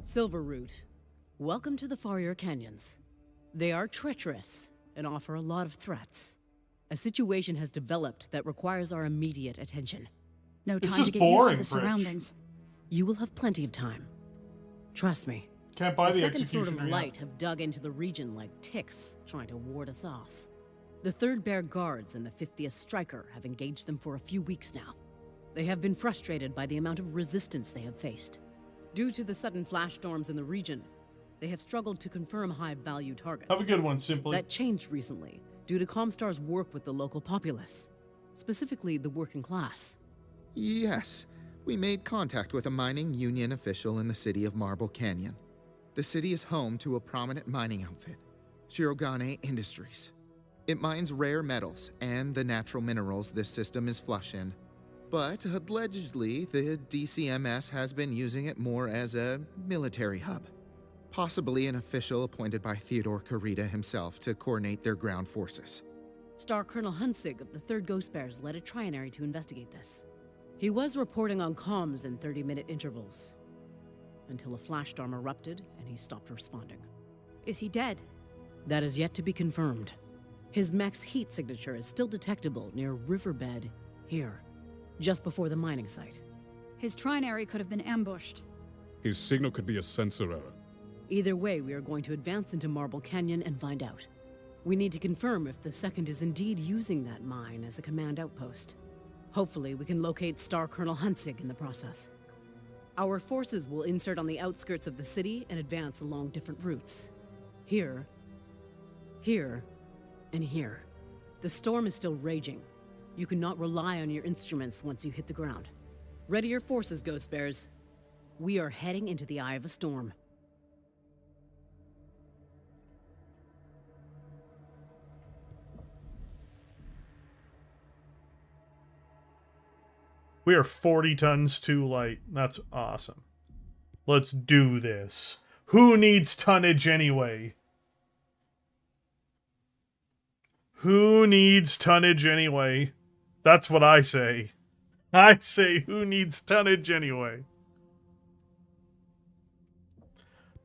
Speaker 13: Silverroot, welcome to the Farrier Canyons. They are treacherous and offer a lot of threats. A situation has developed that requires our immediate attention.
Speaker 10: No time to get used to the surroundings.
Speaker 13: You will have plenty of time. Trust me.
Speaker 1: Can't buy the
Speaker 13: second sort of
Speaker 1: executioner
Speaker 13: light have dug into the region like ticks, trying to ward us off. The 3rd Bear Guards and the 50th Striker have engaged them for a few weeks now. They have been frustrated by the amount of resistance they have faced. Due to the sudden flash storms in the region, they have struggled to confirm high-value targets.
Speaker 1: Have a good one, Simply.
Speaker 13: That changed recently, due to Comstar's work with the local populace, specifically the working class.
Speaker 15: Yes, we made contact with a mining union official in the city of Marble Canyon. The city is home to a prominent mining outfit, Shirogane Industries. It mines rare metals and the natural minerals this system is flush in. But allegedly, the DCMS has been using it more as a military hub. Possibly an official appointed by Theodore Kurita himself to coordinate their ground forces.
Speaker 13: Star Colonel Hunsig of the 3rd Ghost Bears led a trinary to investigate this. He was reporting on comms in 30-minute intervals, until a flash storm erupted and he stopped responding.
Speaker 10: Is he dead?
Speaker 13: That is yet to be confirmed. His mech's heat signature is still detectable near Riverbed here, just before the mining site.
Speaker 10: His trinary could have been ambushed.
Speaker 16: His signal could be a sensor error.
Speaker 13: Either way, we are going to advance into Marble Canyon and find out. We need to confirm if the 2nd is indeed using that mine as a command outpost. Hopefully, we can locate Star Colonel Hunsig in the process. Our forces will insert on the outskirts of the city and advance along different routes. Here, here, and here. The storm is still raging. You cannot rely on your instruments once you hit the ground. Ready your forces, Ghost Bears. We are heading into the eye of a storm.
Speaker 1: We are 40 tons too light. That's awesome. Let's do this. Who needs tonnage anyway? Who needs tonnage anyway? That's what I say. I say, who needs tonnage anyway?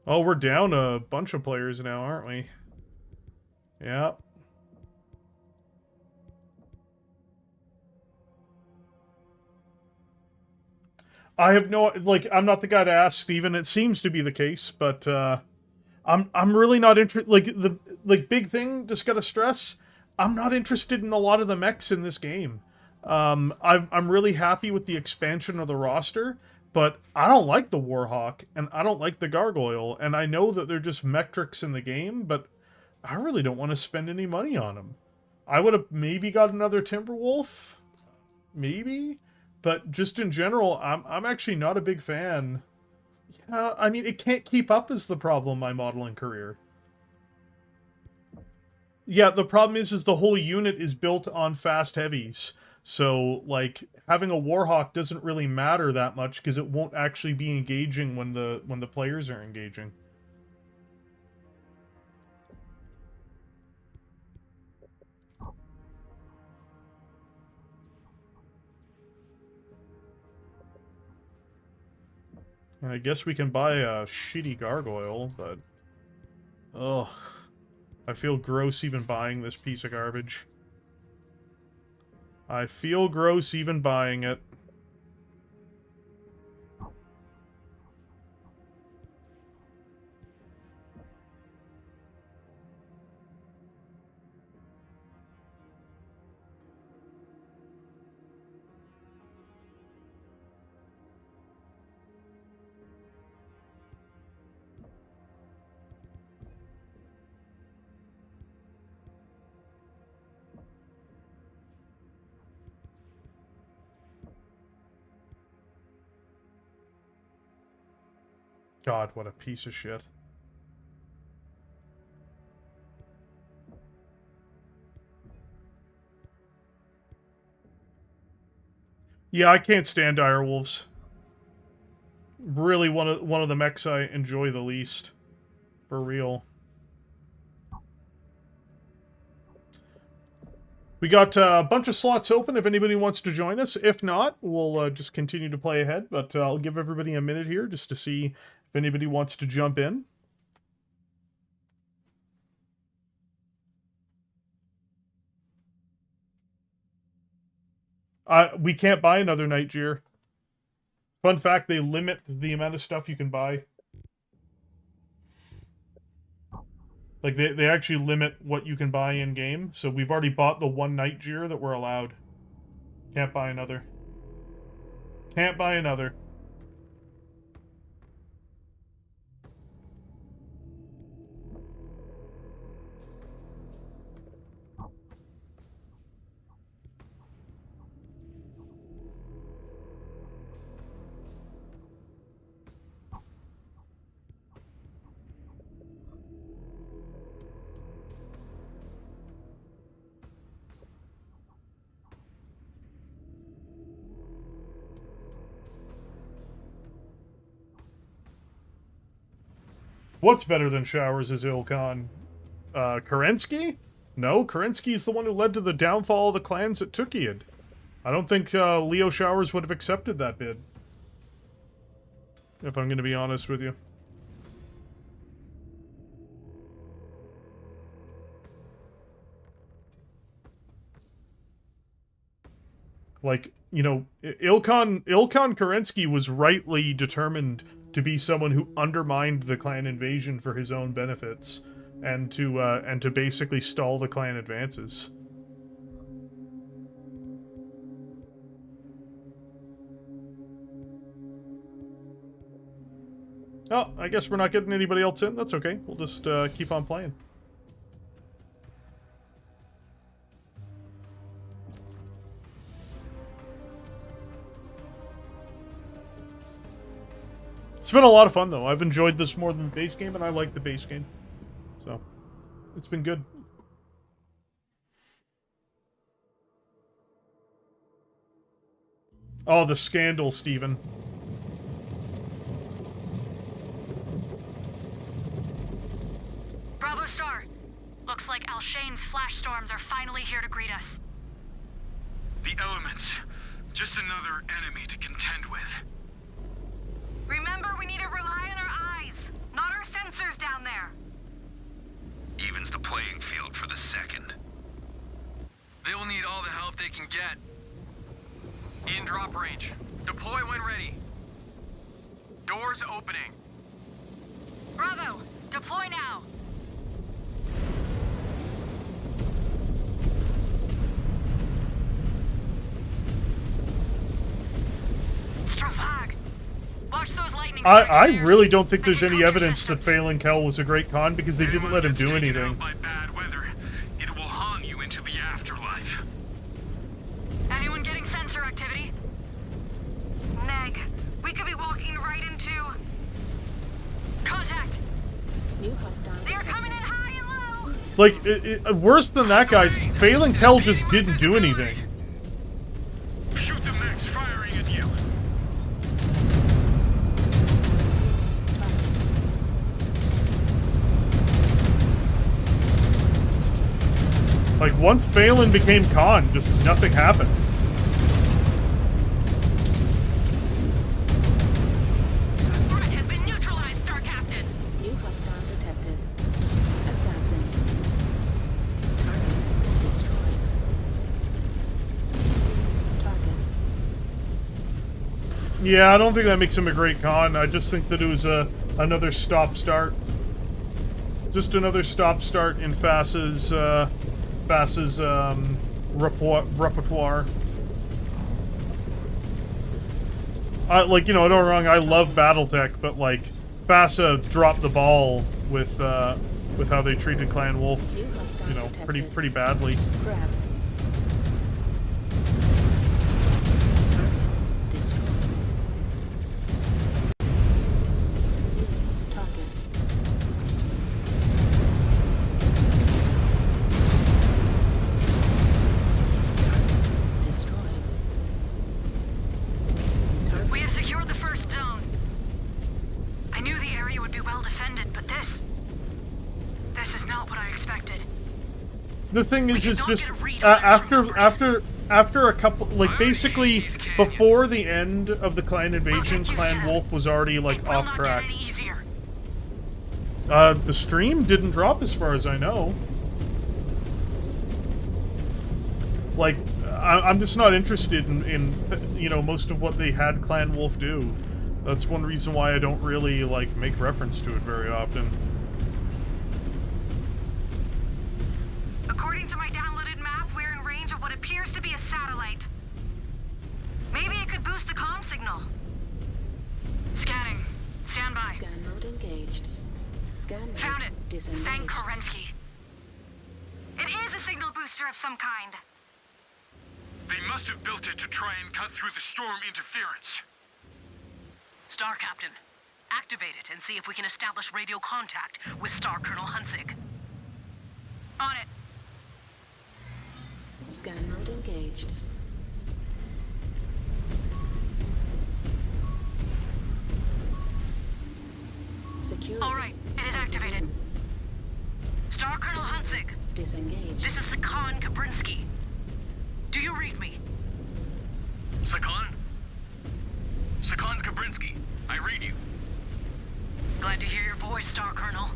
Speaker 1: Oh, we're down a bunch of players now, aren't we? Yeah. I have no, like, I'm not the guy to ask, Steven. It seems to be the case, but I'm really not interested. Like big thing, just gotta stress, I'm not interested in a lot of the mechs in this game. I'm really happy with the expansion of the roster, but I don't like the Warhawk, and I don't like the Gargoyle, and I know that they're just metrics in the game, but I really don't want to spend any money on them. I would have maybe got another Timberwolf, maybe, but just in general, I'm actually not a big fan. Yeah, I mean, it can't keep up is the problem, my modeling career. Yeah, the problem is the whole unit is built on fast heavies. So, like, having a Warhawk doesn't really matter that much because it won't actually be engaging when the players are engaging. I guess we can buy a shitty gargoyle, but ugh. I feel gross even buying this piece of garbage. I feel gross even buying it. God, what a piece of shit. Yeah, I can't stand direwolves. Really one of the mechs I enjoy the least. For real. We got a bunch of slots open if anybody wants to join us. If not, we'll just continue to play ahead. But I'll give everybody a minute here just to see if anybody wants to jump in. We can't buy another Night Jeer. Fun fact, they limit the amount of stuff you can buy. Like, they actually limit what you can buy in-game. So we've already bought the one Night Jeer that we're allowed. Can't buy another. Can't buy another. What's better than showers is Ilkhan? Kerensky? No, Kerensky's the one who led to the downfall of the clans at Tukiad. I don't think Leo Showers would have accepted that bid. If I'm going to be honest with you. Like, you know, Ilkhan Kerensky was rightly determined to be someone who undermined the clan invasion for his own benefits, and to basically stall the clan advances. Oh, I guess we're not getting anybody else in. That's okay. We'll just keep on playing. It's been a lot of fun, though. I've enjoyed this more than the base game, and I like the base game. So, it's been good. Oh, the scandal, Steven.
Speaker 10: Bravo Star. Looks like Alshain's flash storms are finally here to greet us.
Speaker 9: The elements. Just another enemy to contend with.
Speaker 8: Remember, we need to rely on our eyes, not our sensors down there.
Speaker 9: Evens the playing field for the second.
Speaker 7: They will need all the help they can get. In drop range. Deploy when ready. Doors opening.
Speaker 10: Bravo, deploy now. Stravag. Watch those lightning strikes.
Speaker 1: I really don't think there's any evidence that Phelan Kell was a great con because they didn't let him do anything.
Speaker 9: By bad weather, it will haunt you into the afterlife.
Speaker 10: Anyone getting sensor activity?
Speaker 8: Neg, we could be walking right into...
Speaker 10: Contact!
Speaker 17: New hostile.
Speaker 8: They're coming in high and low!
Speaker 1: Like, worse than that, guys, Phelan Kell just didn't do anything.
Speaker 9: Shoot the mechs firing at you.
Speaker 1: Like, once Phelan became Khan, just nothing happened.
Speaker 10: Threat has been neutralized, Star Captain!
Speaker 17: New hostile detected. Assassin.
Speaker 1: Yeah, I don't think that makes him a great con. I just think that it was another stop-start. Just another stop-start in Fass's repertoire. Like, you know, don't get me wrong, I love Battletech, but, like, Fassa dropped the ball with how they treated Clan Wolf, you know, pretty badly.
Speaker 17: Grab.
Speaker 10: We have secured the first zone. I knew the area would be well defended, but this is not what I expected.
Speaker 1: The thing is just after a couple, like, basically before the end of the clan invasion, Clan Wolf was already, like, off track. The stream didn't drop as far as I know. Like, I'm just not interested in, you know, most of what they had Clan Wolf do. That's one reason why I don't really, like, make reference to it very often.
Speaker 10: According to my downloaded map, we're in range of what appears to be a satellite. Maybe it could boost the comm signal. Scanning. Stand by.
Speaker 17: Scan mode engaged. Scan mode
Speaker 10: Found it.
Speaker 17: disengaged.
Speaker 10: Thank Kerensky. It is a signal booster of some kind.
Speaker 9: They must have built it to try and cut through the storm interference.
Speaker 12: Star Captain, activate it and see if we can establish radio contact with Star Colonel Hunzig.
Speaker 10: On it.
Speaker 17: Scan mode engaged. Secure.
Speaker 10: All right, it is activated. Star Colonel Hunzig.
Speaker 17: Disengaged.
Speaker 12: This is Sakan Kabrinsky. Do you read me?
Speaker 7: Sakan? Sakan Kabrinsky. I read you.
Speaker 12: Glad to hear your voice, Star Colonel.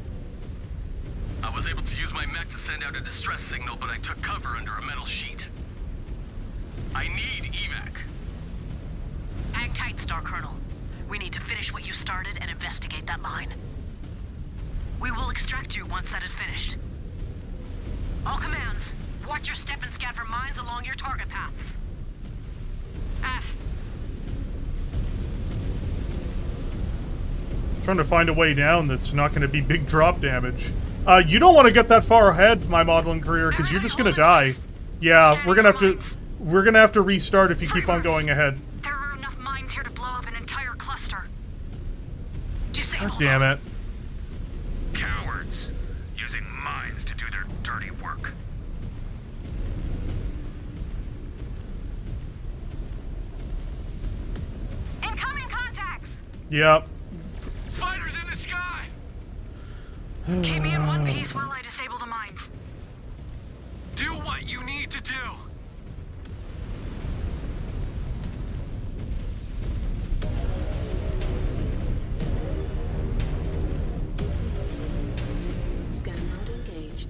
Speaker 7: I was able to use my mech to send out a distress signal, but I took cover under a metal sheet. I need evac.
Speaker 12: Hang tight, Star Colonel. We need to finish what you started and investigate that mine. We will extract you once that is finished. All commands, watch your step and scan for mines along your target paths.
Speaker 10: F.
Speaker 1: Trying to find a way down that's not going to be big drop damage. You don't want to get that far ahead, my modeling career, because you're just going to die. Yeah, we're gonna have to restart if you keep on going ahead.
Speaker 10: There are enough mines here to blow up an entire cluster.
Speaker 1: God damn it.
Speaker 9: Cowards. Using mines to do their dirty work.
Speaker 10: Incoming contacts!
Speaker 1: Yep.
Speaker 9: Fighters in the sky!
Speaker 10: Keep me in one piece while I disable the mines.
Speaker 9: Do what you need to do.
Speaker 17: Scan mode engaged.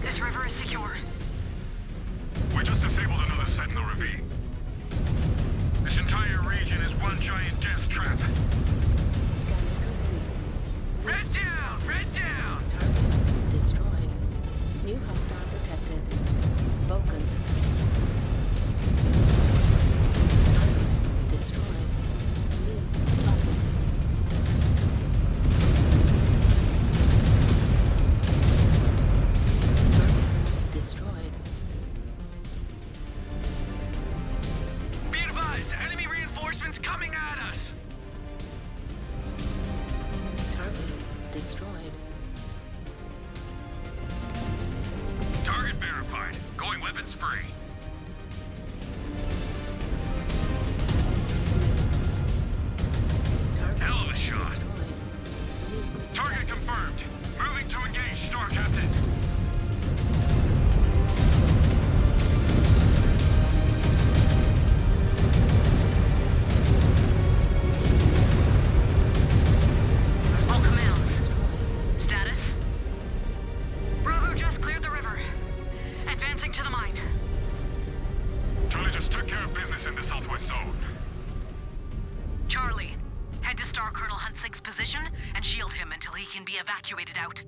Speaker 10: This river is secure.
Speaker 11: We just disabled another Sentinel ravine. This entire region is one giant death trap.
Speaker 7: Red down! Red down!
Speaker 17: Target destroyed. New hostile detected. Vulcan. Target destroyed. New target. Target destroyed.
Speaker 7: Be advised, enemy reinforcements coming at us!
Speaker 17: Target destroyed.
Speaker 11: Target verified. Going weapons free.
Speaker 17: Target
Speaker 11: Hell of a shot.
Speaker 17: destroyed.
Speaker 11: Target confirmed. Moving to engage, Star Captain.
Speaker 10: All commands. Status? Bravo just cleared the river. Advancing to the mine.
Speaker 11: Charlie just took care of business in the southwest zone.
Speaker 12: Charlie, head to Star Colonel Hunsig's position and shield him until he can be evacuated out.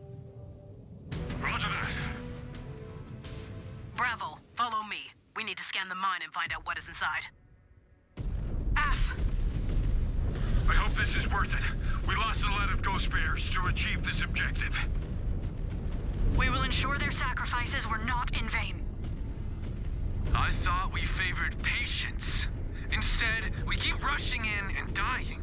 Speaker 11: Roger that.
Speaker 12: Bravo, follow me. We need to scan the mine and find out what is inside.
Speaker 10: F.
Speaker 11: I hope this is worth it. We lost a lot of ghost bears to achieve this objective.
Speaker 10: We will ensure their sacrifices were not in vain.
Speaker 7: I thought we favored patience. Instead, we keep rushing in and dying.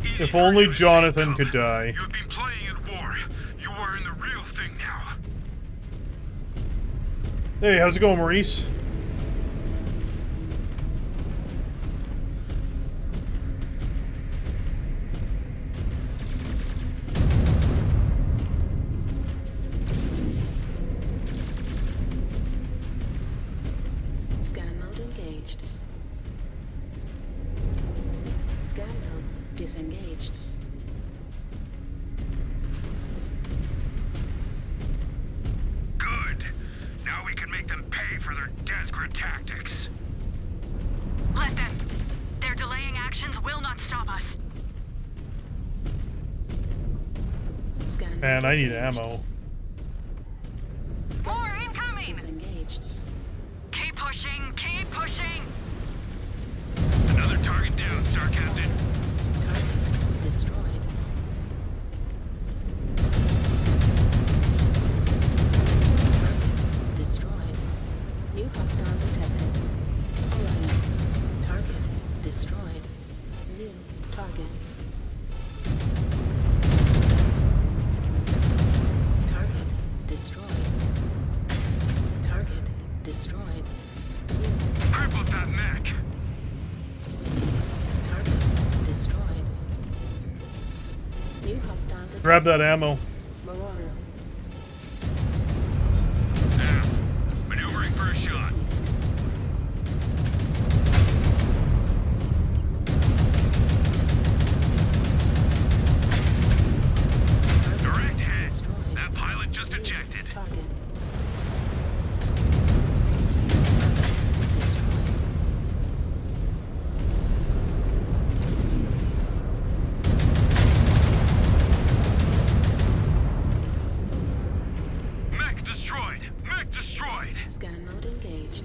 Speaker 11: Easy
Speaker 1: If
Speaker 11: for
Speaker 1: only
Speaker 11: you to say,
Speaker 1: Jonathan
Speaker 11: Cub.
Speaker 1: could die.
Speaker 11: You've been playing at war. You are in the real thing now.
Speaker 1: Hey, how's it going, Maurice?
Speaker 17: Scan mode engaged. Scan mode disengaged.
Speaker 11: Good. Now we can make them pay for their desperate tactics.
Speaker 10: Let them. Their delaying actions will not stop us.
Speaker 17: Scan
Speaker 1: Man,
Speaker 17: mode
Speaker 1: I need
Speaker 17: engaged.
Speaker 1: ammo.
Speaker 17: Scan
Speaker 10: More incoming!
Speaker 17: disengaged.
Speaker 10: Keep pushing, keep pushing!
Speaker 11: Another target down, Star Captain.
Speaker 17: Target destroyed. Target destroyed. New hostile detected. Alright. Target destroyed. New target. Target destroyed. Target destroyed. New
Speaker 11: Crippled that mech.
Speaker 17: target destroyed. New hostile detected.
Speaker 1: Grab that ammo.
Speaker 17: Marauder.
Speaker 11: F. Maneuvering for a shot. Direct hit.
Speaker 17: Destroyed.
Speaker 11: That pilot just ejected.
Speaker 17: Target. Destroyed.
Speaker 11: Mech destroyed. Mech destroyed.
Speaker 17: Scan mode engaged.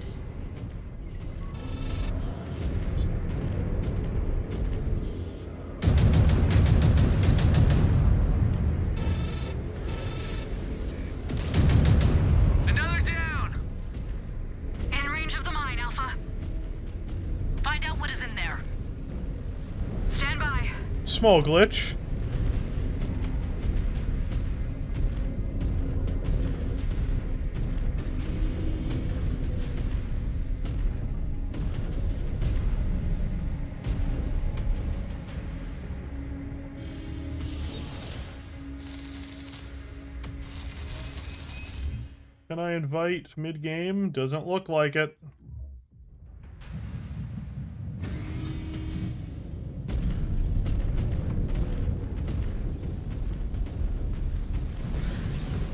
Speaker 7: Another down!
Speaker 10: In range of the mine, Alpha.
Speaker 12: Find out what is in there.
Speaker 10: Stand by.
Speaker 1: Small glitch. Can I invite mid-game? Doesn't look like it.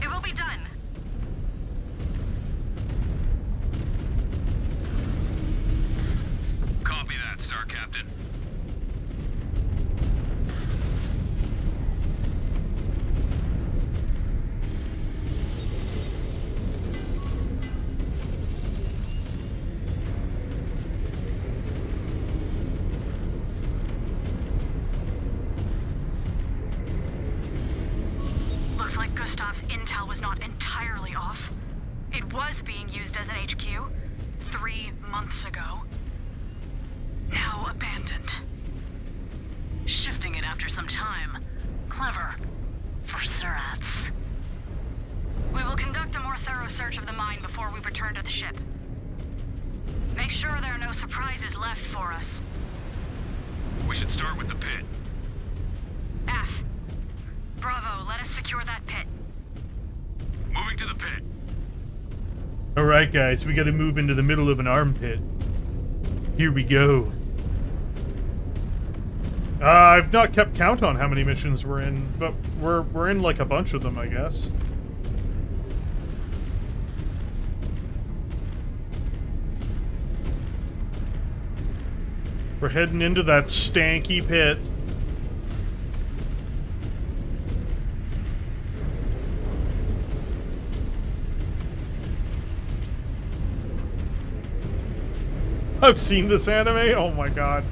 Speaker 10: It will be done. Gustav's intel was not entirely off. It was being used as an HQ 3 months ago. Now abandoned.
Speaker 12: Shifting it after some time. Clever. For Surats.
Speaker 10: We will conduct a more thorough search of the mine before we return to the ship. Make sure there are no surprises left for us.
Speaker 9: We should start with the pit.
Speaker 10: F. Bravo, let us secure that pit.
Speaker 9: Moving to the pit.
Speaker 1: Alright guys, we gotta move into the middle of an armpit. Here we go. I've not kept count on how many missions we're in, but we're in like a bunch of them, I guess. We're heading into that stanky pit. I've seen this anime? Oh my god.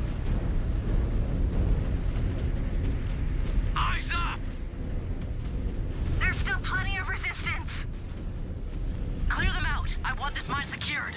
Speaker 10: Eyes up! There's still plenty of resistance.
Speaker 12: Clear them out. I want this mine secured.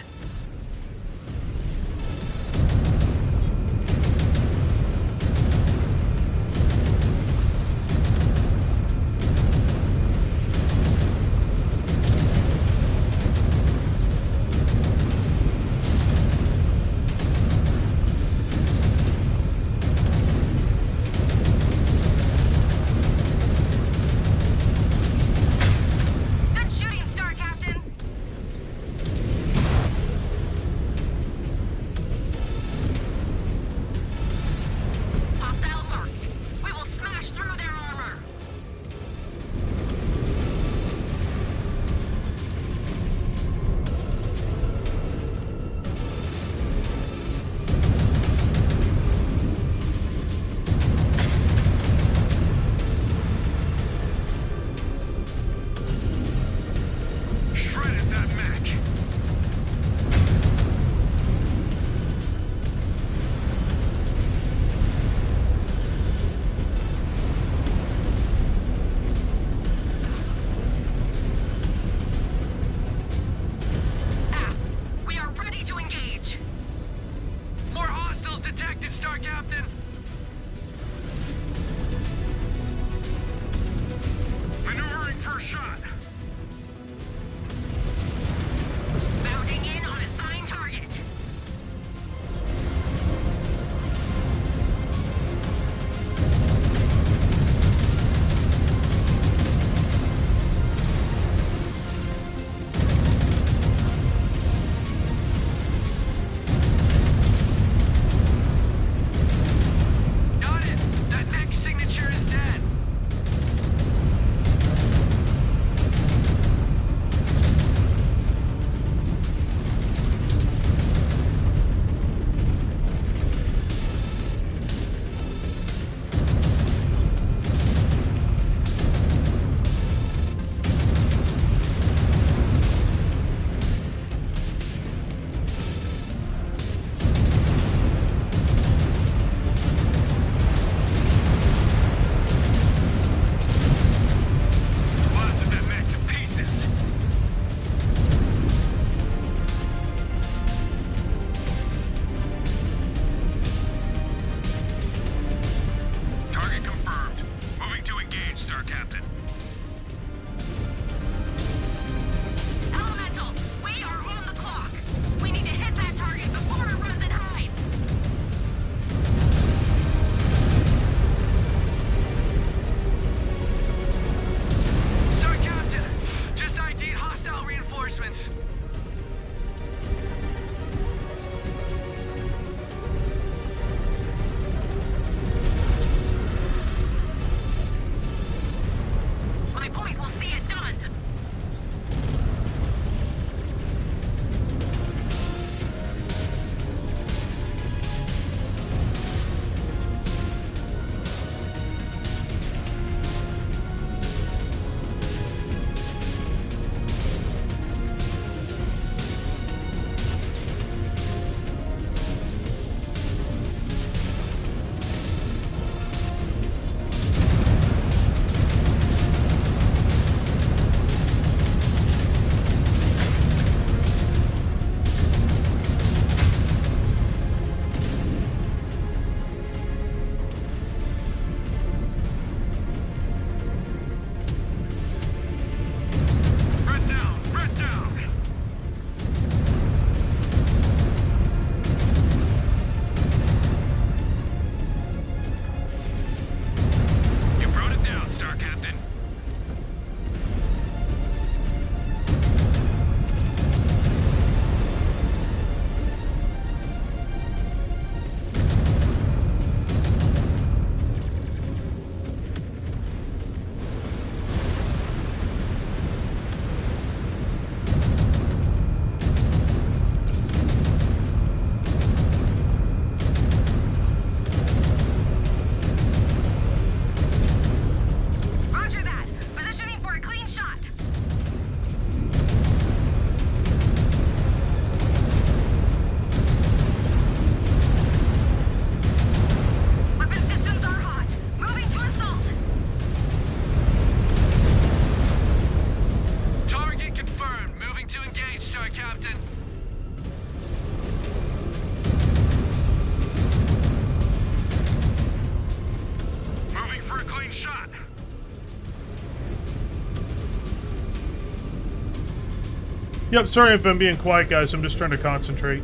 Speaker 1: Yep, sorry if I'm being quiet, guys. I'm just trying to concentrate.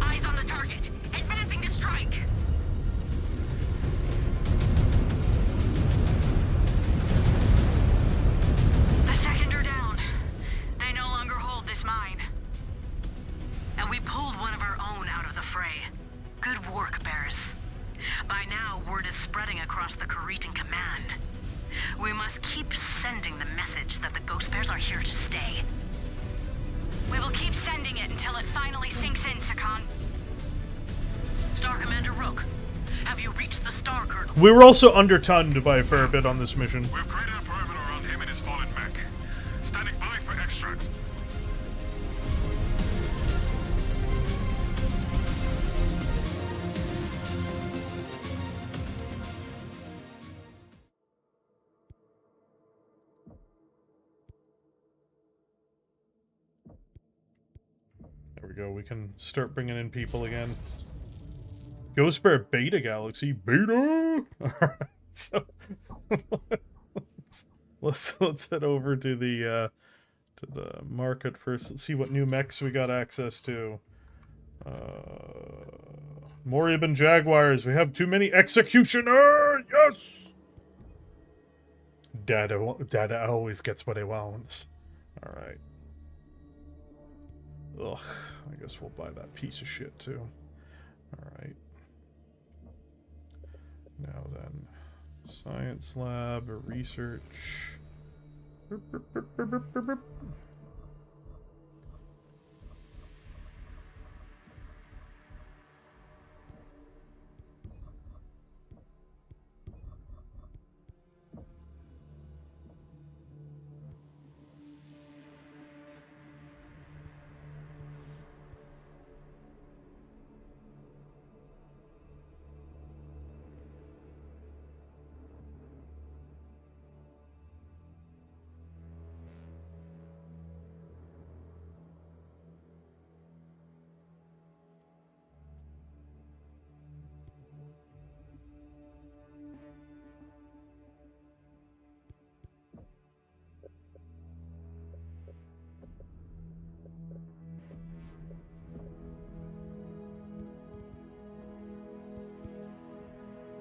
Speaker 8: Eyes on the target. Advancing to strike. The second are down. They no longer hold this mine. And we pulled one of our own out of the fray. Good work, Bears. By now, word is spreading across the Kuritan command. We must keep sending the message that the Ghost Bears are here to stay. We will keep sending it until it finally sinks in, Sakan. Star Commander Rook, have you reached the Star Colonel?
Speaker 1: We were also undertunned by a fair bit on this mission.
Speaker 11: We've created a perimeter around him and his fallen mech. Standing by for extract.
Speaker 1: There we go. We can start bringing in people again. Ghost Bear Beta Galaxy. Beta! Alright, so let's head over to the market first. Let's see what new mechs we got access to. Morib and Jaguars. We have too many Executioner! Yes! Dada always gets what he wants. Alright. Ugh, I guess we'll buy that piece of shit too. Alright. Now then, science lab, research.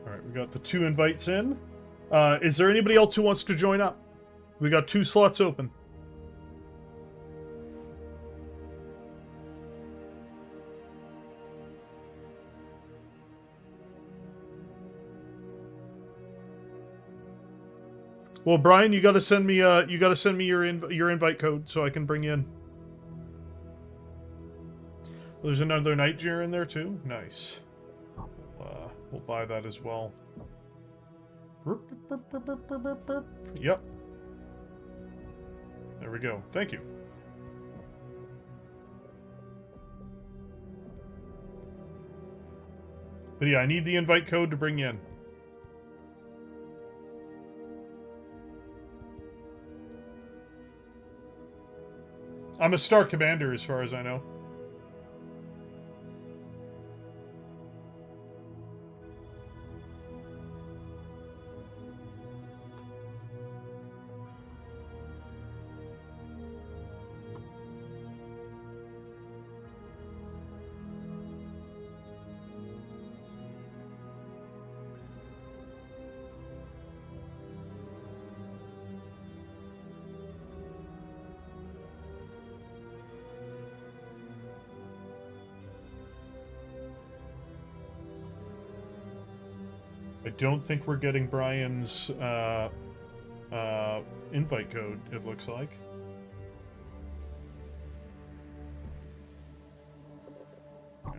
Speaker 1: Alright, we got the 2 invites in. Is there anybody else who wants to join up? We got 2 slots open. Well, Brian, you got to send me your invite code so I can bring you in. There's another Nightjar in there too. Nice. We'll buy that as well. Yep. There we go. Thank you. But yeah, I need the invite code to bring you in. I'm a Star Commander as far as I know. I don't think we're getting Brian's invite code, it looks like. Alright.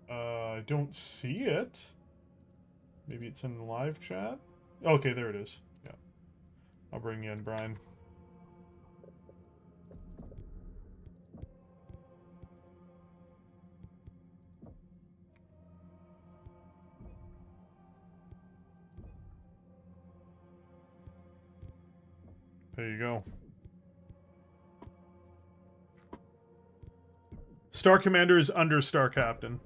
Speaker 1: I don't see it. Maybe it's in the live chat. Okay, there it is. Yeah. I'll bring you in, Brian. There you go. Star Commander is under Star Captain.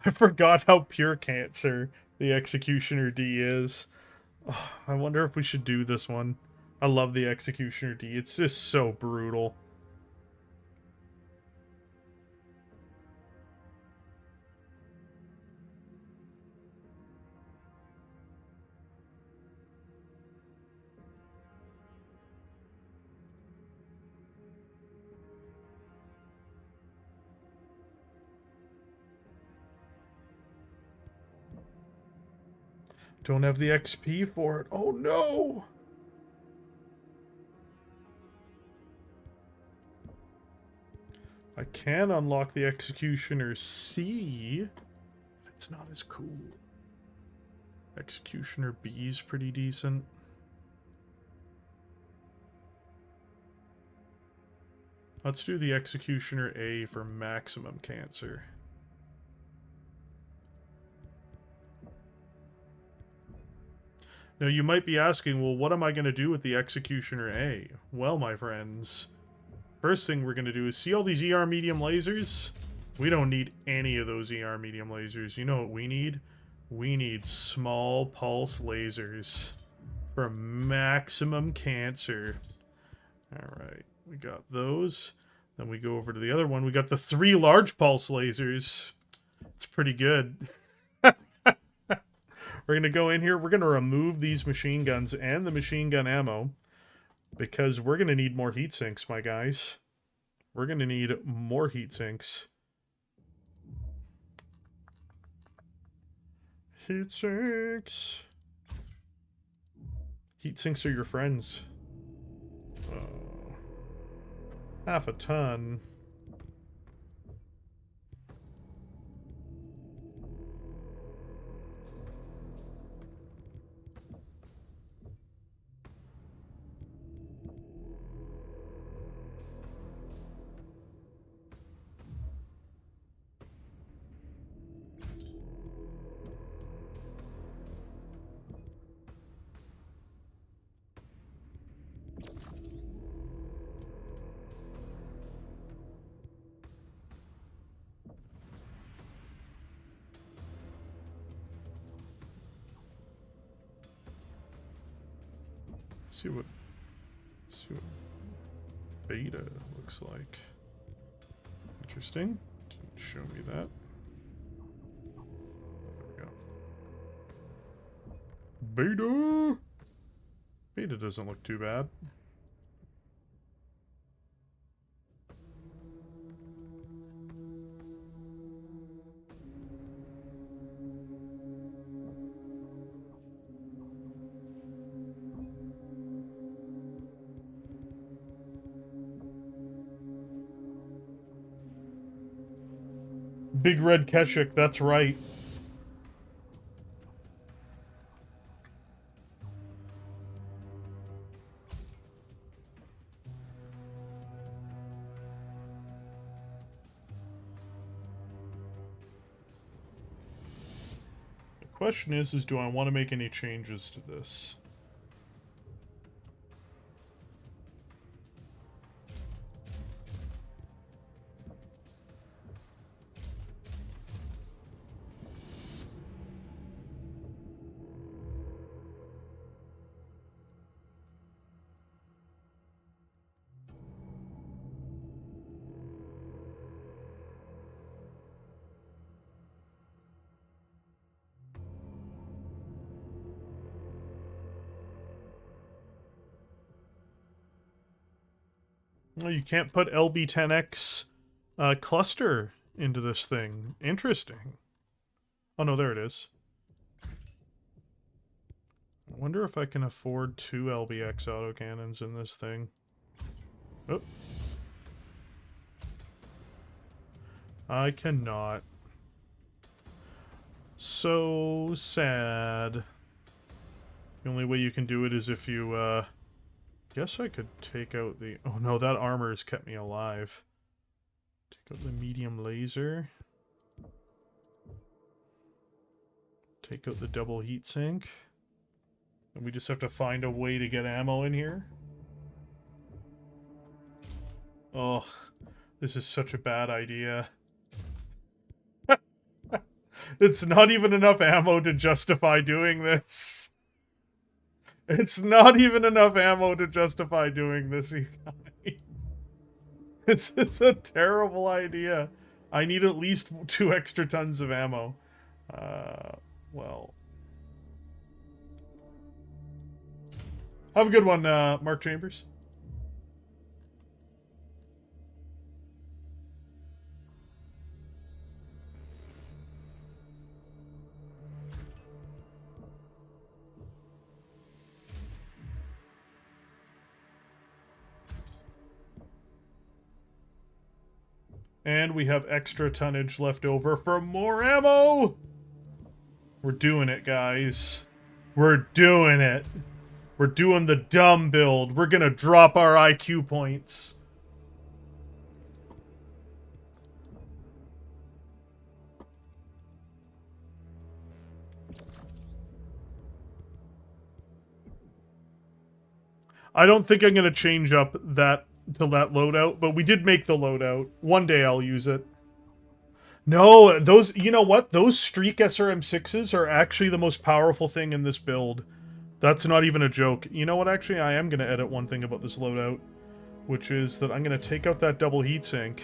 Speaker 1: I forgot how pure cancer the Executioner D is. Oh, I wonder if we should do this one. I love the Executioner D. It's just so brutal. Don't have the XP for it. Oh no! I can unlock the Executioner C, but it's not as cool. Executioner B is pretty decent. Let's do the Executioner A for maximum cancer. Now you might be asking, well, what am I going to do with the Executioner A? Well, my friends, first thing we're going to do is see all these ER medium lasers? We don't need any of those ER medium lasers. You know what we need? We need small pulse lasers for maximum cancer. Alright, we got those. Then we go over to the other one. We got the 3 large pulse lasers. It's pretty good. We're going to go in here. We're going to remove these machine guns and the machine gun ammo because we're going to need more heat sinks, my guys. We're going to need more heat sinks. Heat sinks. Heat sinks are your friends. Half a ton. See what beta looks like. Interesting. Didn't show me that. There we go. Beta. Beta doesn't look too bad. Big Red Keshik, that's right. The question is do I want to make any changes to this? Oh, you can't put LB10X cluster into this thing. Interesting. Oh no, there it is. I wonder if I can afford 2 LBX autocannons in this thing. Oh. I cannot. So sad. The only way you can do it is if you, guess I could take out the... Oh no, that armor has kept me alive. Take out the medium laser. Take out the double heatsink. And we just have to find a way to get ammo in here. Oh, this is such a bad idea. It's not even enough ammo to justify doing this. It's not even enough ammo to justify doing this, you guys. It's a terrible idea. I need at least 2 extra tons of ammo. Well. Have a good one, Mark Chambers. And we have extra tonnage left over for more ammo! We're doing it, guys. We're doing it. We're doing the dumb build. We're gonna drop our IQ points. I don't think I'm gonna change up that to that loadout, but we did make the loadout. One day I'll use it. No, those, you know what? Those Streak SRM6s are actually the most powerful thing in this build. That's not even a joke. You know what? Actually, I am going to edit one thing about this loadout, which is that I'm going to take out that double heatsink,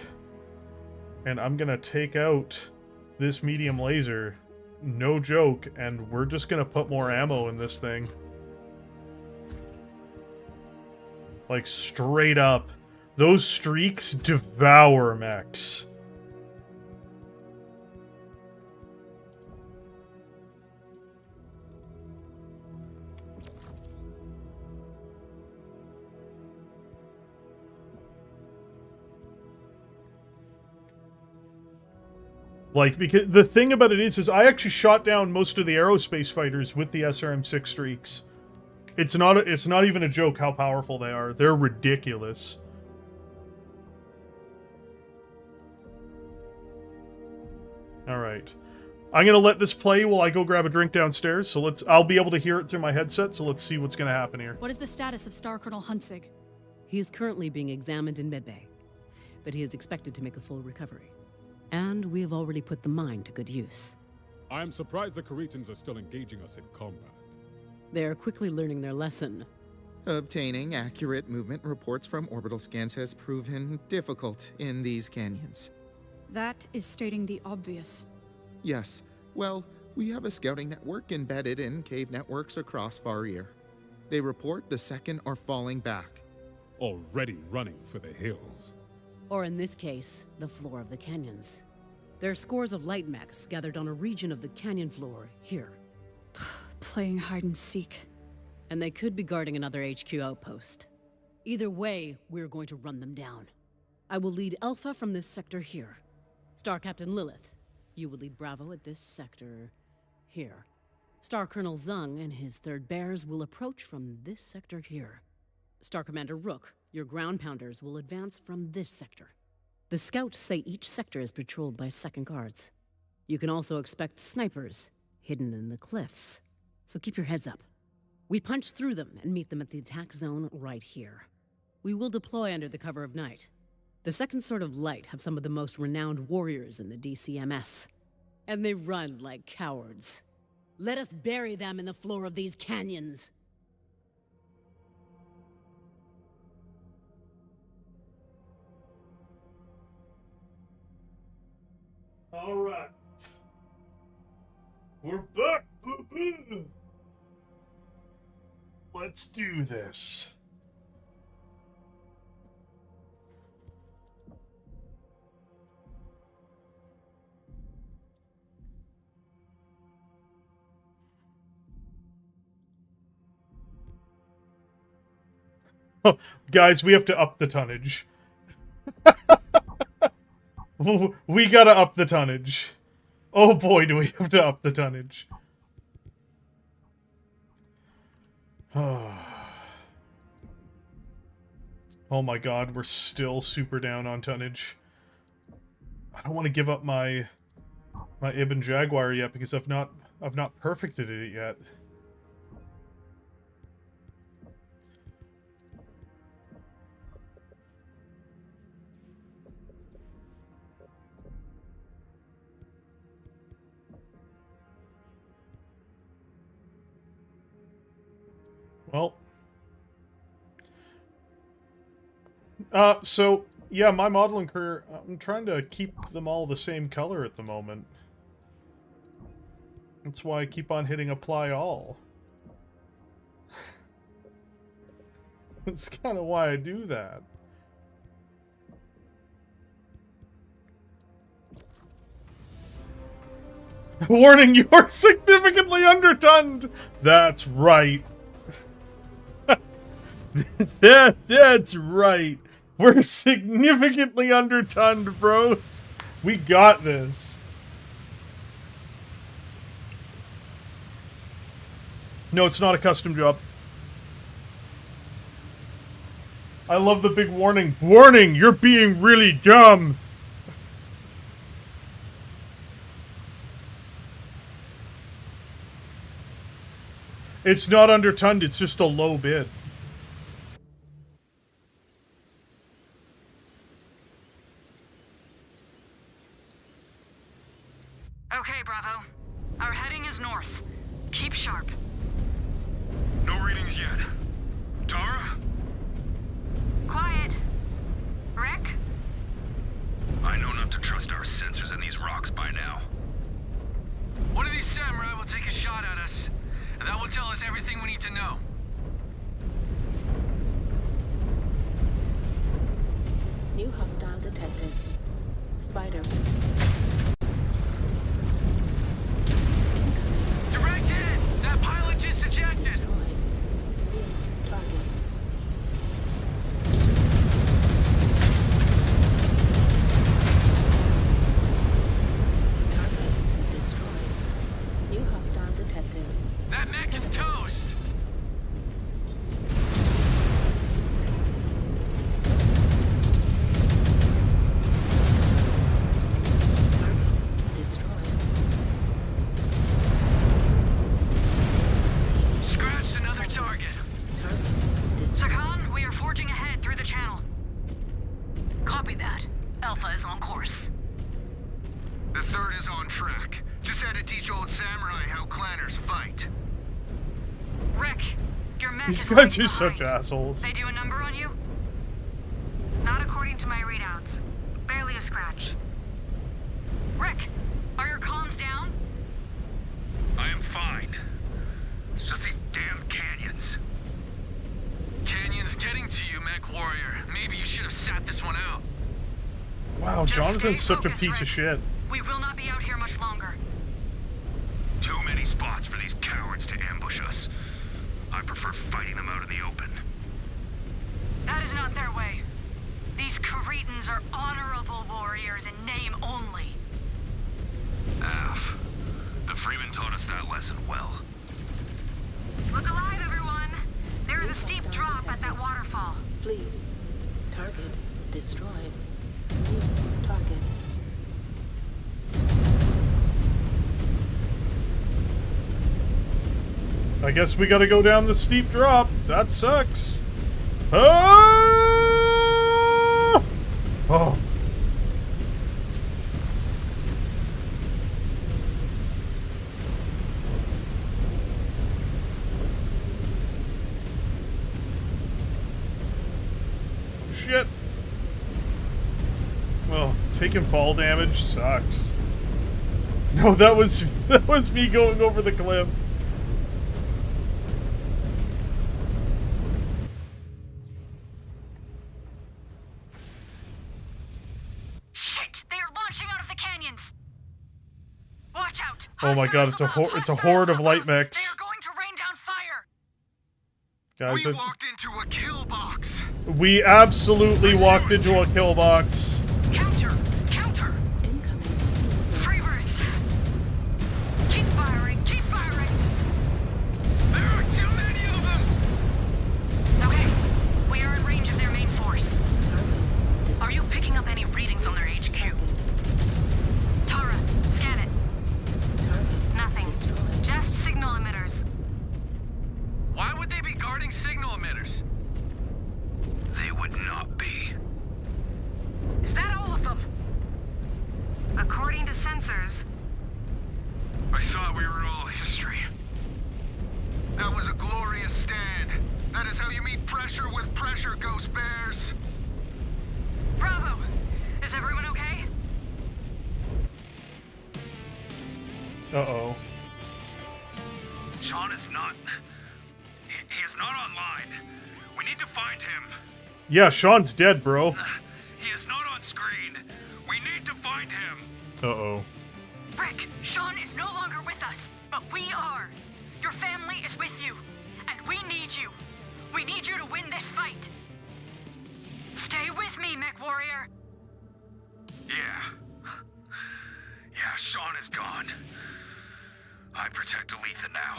Speaker 1: and I'm going to take out this medium laser. No joke, and we're just going to put more ammo in this thing. Like, straight up. Those Streaks devour mechs. Like, because the thing about it is I actually shot down most of the aerospace fighters with the SRM6 Streaks. It's not even a joke how powerful they are. They're ridiculous. Alright. I'm gonna let this play while I go grab a drink downstairs, so I'll be able to hear it through my headset, so let's see what's gonna happen here.
Speaker 10: What is the status of Star Colonel Huntsig?
Speaker 13: He is currently being examined in medbay, but he is expected to make a full recovery. And we have already put the mine to good use.
Speaker 16: I'm surprised the Kuritans are still engaging us in combat.
Speaker 13: They are quickly learning their lesson.
Speaker 15: Obtaining accurate movement reports from orbital scans has proven difficult in these canyons.
Speaker 10: That is stating the obvious.
Speaker 15: Yes. Well, we have a scouting network embedded in cave networks across Far Ear. They report the second are falling back.
Speaker 16: Already running for the hills.
Speaker 13: Or in this case, the floor of the canyons. There are scores of light mechs gathered on a region of the canyon floor here.
Speaker 10: Playing hide and seek.
Speaker 13: And they could be guarding another HQ outpost. Either way, we're going to run them down. I will lead Alpha from this sector here. Star Captain Lilith, you will lead Bravo at this sector here. Star Colonel Zung and his third bears will approach from this sector here. Star Commander Rook, your ground pounders will advance from this sector. The scouts say each sector is patrolled by second guards. You can also expect snipers hidden in the cliffs, so keep your heads up. We punch through them and meet them at the attack zone right here. We will deploy under the cover of night. The second sort of light have some of the most renowned warriors in the DCMS, and they run like cowards. Let us bury them in the floor of these canyons.
Speaker 1: All right. We're back. Let's do this. Guys, we have to up the tonnage. We gotta up the tonnage. Oh boy, do we have to up the tonnage. Oh my god, we're still super down on tonnage. I don't want to give up my Ibn Jaguar yet because I've not perfected it yet. Well, so, yeah, my modeling career, I'm trying to keep them all the same color at the moment. That's why I keep on hitting apply all. That's kind of why I do that. Warning, you're significantly undertonned! That's right. That's right. We're significantly undertonned, bros. We got this. No, it's not a custom job. I love the big warning. Warning, you're being really dumb. It's not undertonned, it's just a low bid.
Speaker 10: Okay, Bravo. Our heading is north. Keep sharp.
Speaker 9: No readings yet. Tara?
Speaker 10: Quiet. Rick?
Speaker 9: I know not to trust our sensors in these rocks by now.
Speaker 7: One of these samurai will take a shot at us, and that will tell us everything we need to know.
Speaker 17: New hostile detected. Spider.
Speaker 7: Direct hit! That pilot just ejected!
Speaker 17: Target. Target destroyed. New hostile detected.
Speaker 7: That mech is toast! Scratched another target.
Speaker 10: Sakan, we are forging ahead through the channel.
Speaker 12: Copy that. Alpha is on course.
Speaker 7: The third is on track. Just had to teach old samurai how clanners fight.
Speaker 10: Rick, your mech
Speaker 1: These
Speaker 10: is
Speaker 1: guys
Speaker 10: running
Speaker 1: are such
Speaker 10: behind.
Speaker 1: assholes.
Speaker 10: They do a number on you?
Speaker 8: Not according to my readouts. Barely a scratch.
Speaker 10: Rick, are your comms down?
Speaker 9: I am fine. It's just these damn canyons.
Speaker 7: Canyon's getting to you, Mechwarrior. Maybe you should have sat this one out.
Speaker 1: Wow,
Speaker 10: Just
Speaker 1: Jonathan's
Speaker 10: stay
Speaker 1: such a
Speaker 10: focused,
Speaker 1: piece of
Speaker 10: Rick.
Speaker 1: shit.
Speaker 10: We will not be out here much longer.
Speaker 9: Too many spots for these cowards to ambush us. I prefer fighting them out in the open.
Speaker 10: That is not their way. These Kuritans are honorable warriors in name only.
Speaker 9: Af. The Freeman taught us that lesson well.
Speaker 8: Look alive, everyone! There is a steep drop at that waterfall.
Speaker 17: Flee. Target destroyed. New target.
Speaker 1: I guess we gotta go down the steep drop. That sucks. Ah! Oh. Shit. Well, taking fall damage sucks. No, that was me going over the cliff.
Speaker 10: Shit! They are launching out of the canyons! Watch out!
Speaker 1: Oh my god, it's a horde of light mechs.
Speaker 10: They are going to rain down fire!
Speaker 1: Guys,
Speaker 9: we walked into a kill box.
Speaker 1: we absolutely walked into a kill box.
Speaker 8: Counter! Counter! Free berths! Keep firing! Keep firing!
Speaker 9: There are too many of them!
Speaker 8: Okay, we are in range of their main force. Are you picking up any readings on their HQ? Tara, scan it. Nothing. Just signal emitters.
Speaker 7: Why would they be guarding signal emitters?
Speaker 9: They would not be.
Speaker 8: Is that all of them? According to sensors.
Speaker 9: I thought we were all history. That was a glorious stand. That is how you meet pressure with pressure, Ghost Bears.
Speaker 8: Bravo! Is everyone okay?
Speaker 1: Uh-oh.
Speaker 9: Sean is not... He is not online. We need to find him.
Speaker 1: Yeah, Sean's dead, bro.
Speaker 9: He is not on screen. We need to find him.
Speaker 1: Uh-oh.
Speaker 8: Rick, Sean is no longer with us, but we are. Your family is with you, and we need you. We need you to win this fight. Stay with me, Mechwarrior.
Speaker 9: Yeah. Yeah, Sean is gone. I protect Aletha now.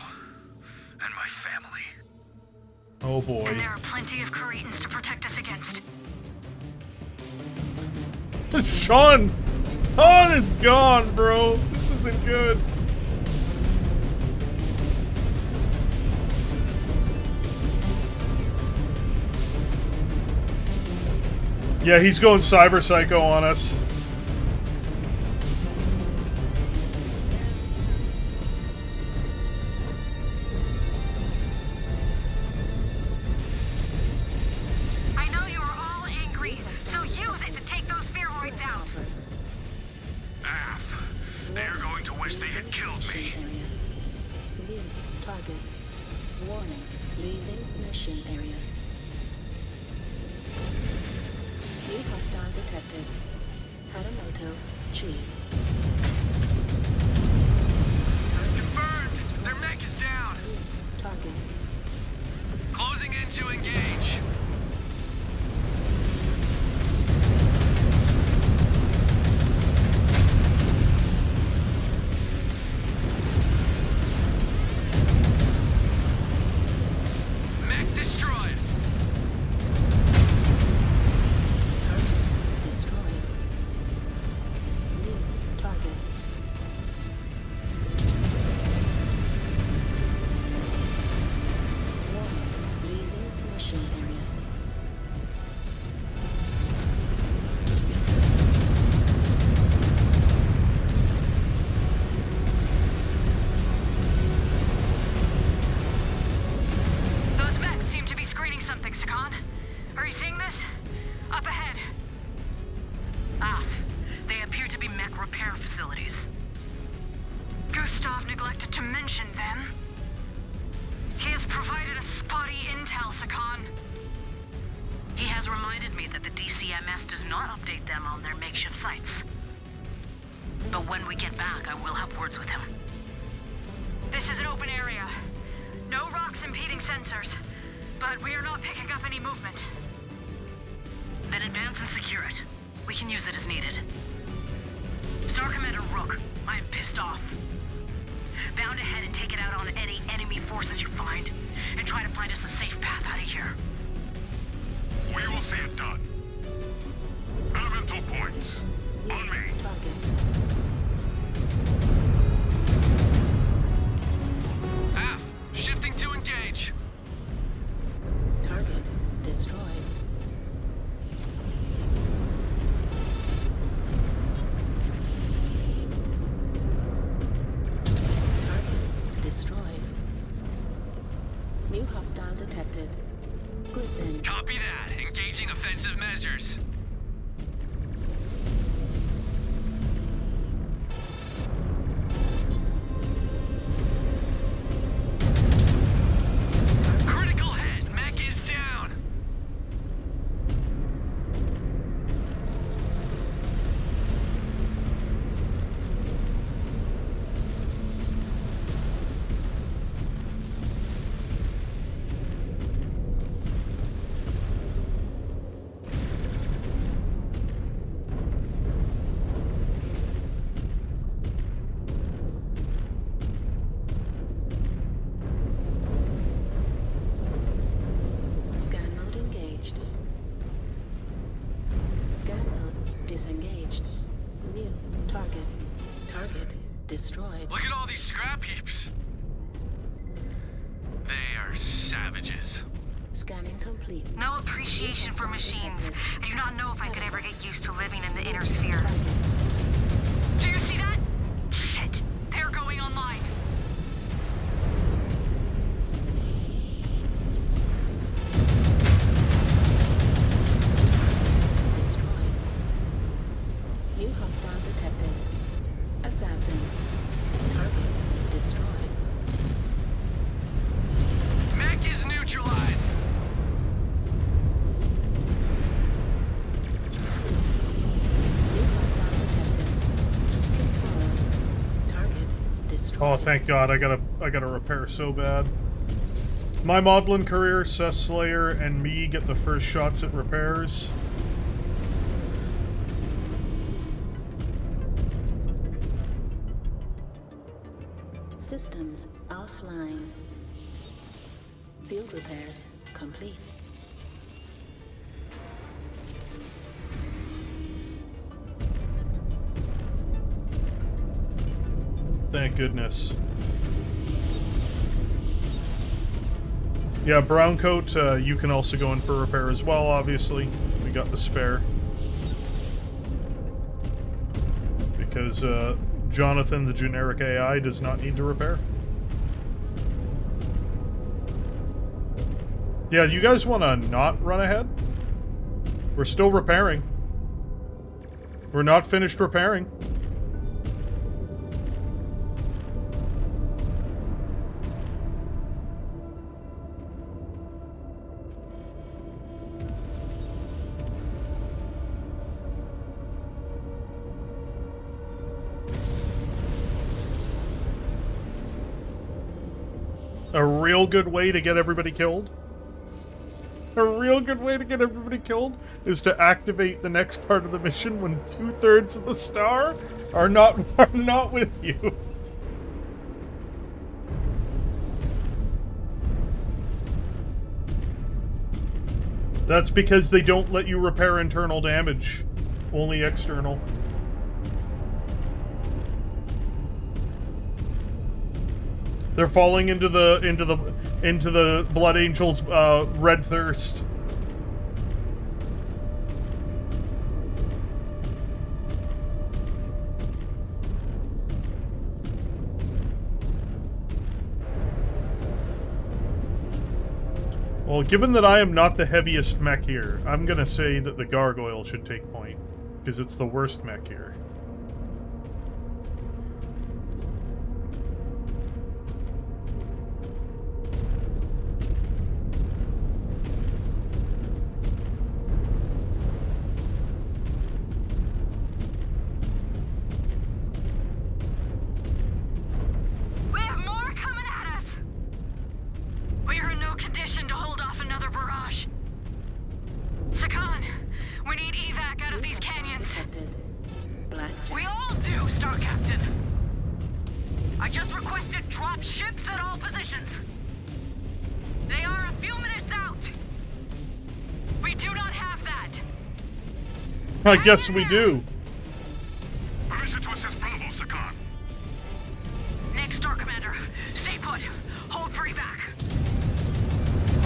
Speaker 9: And my family.
Speaker 1: Oh boy.
Speaker 8: And there are plenty of Kuritans to protect us against.
Speaker 1: Sean is gone, bro. This isn't good. Yeah, he's going cyber psycho on us.
Speaker 8: I know you are all angry, so use it to take those spheroids out.
Speaker 9: Af, they are going to wish they had killed me.
Speaker 17: New target. Warning. Leaving mission area. New hostile detected. Haramoto, Chi.
Speaker 7: Confirmed! Their mech is down!
Speaker 17: Target.
Speaker 7: Closing in to engage. Mech destroyed.
Speaker 17: Destroyed. New target. Warning. Leaving mission area.
Speaker 8: Those mechs seem to be screening something, Sakan. Are you seeing this? Up ahead.
Speaker 12: They appear to be mech repair facilities.
Speaker 8: Gustav neglected to mention them. He has provided a spotty intel, Sakan.
Speaker 12: He has reminded me that the DCMS does not update them on their makeshift sites. But when we get back, I will have words with him.
Speaker 8: This is an open area. No rocks impeding sensors, but we are not picking up any movement.
Speaker 12: Then advance and secure it. We can use it as needed. Star Commander Rook, I am pissed off. Bound ahead and take it out on any enemy forces you find, and try to find us a safe path out of here.
Speaker 11: We will see it done. Elemental points. On me.
Speaker 17: Target.
Speaker 7: Af, shifting to engage.
Speaker 17: Target destroyed. Target destroyed. New hostile detected. Griffin.
Speaker 7: Copy that. Engaging offensive measures. Critical hit. Mech is down.
Speaker 17: Disengaged. New target. Target destroyed.
Speaker 7: Look at all these scrap heaps. They are savages.
Speaker 17: Scanning complete.
Speaker 8: No appreciation for machines. I do not know if I could ever get used to living in the inner sphere. Do you see that? Shit! They're going online.
Speaker 17: Destroyed. New hostile detected. Assassin. Target destroyed.
Speaker 7: Mech is neutralized.
Speaker 1: Oh, thank God! I gotta repair so bad. My Maudlin Courier, Seth Slayer, and me get the first shots at repairs.
Speaker 17: Systems offline. Field repairs complete.
Speaker 1: Thank goodness. Yeah, Browncoat, you can also go in for repair as well, obviously. We got the spare. Because Jonathan, the generic AI, does not need to repair. Yeah, you guys want to not run ahead? We're still repairing. We're not finished repairing. A real good way to get everybody killed? A real good way to get everybody killed is to activate the next part of the mission when 2/3 of the star are not with you. That's because they don't let you repair internal damage, only external. They're falling into the Blood Angel's red thirst. Well, given that I am not the heaviest mech here, I'm gonna say that the Gargoyle should take point, because it's the worst mech here. I guess we do.
Speaker 11: Permission to assist Bravo, Sakan.
Speaker 8: Next Star Commander, stay put. Hold for evac.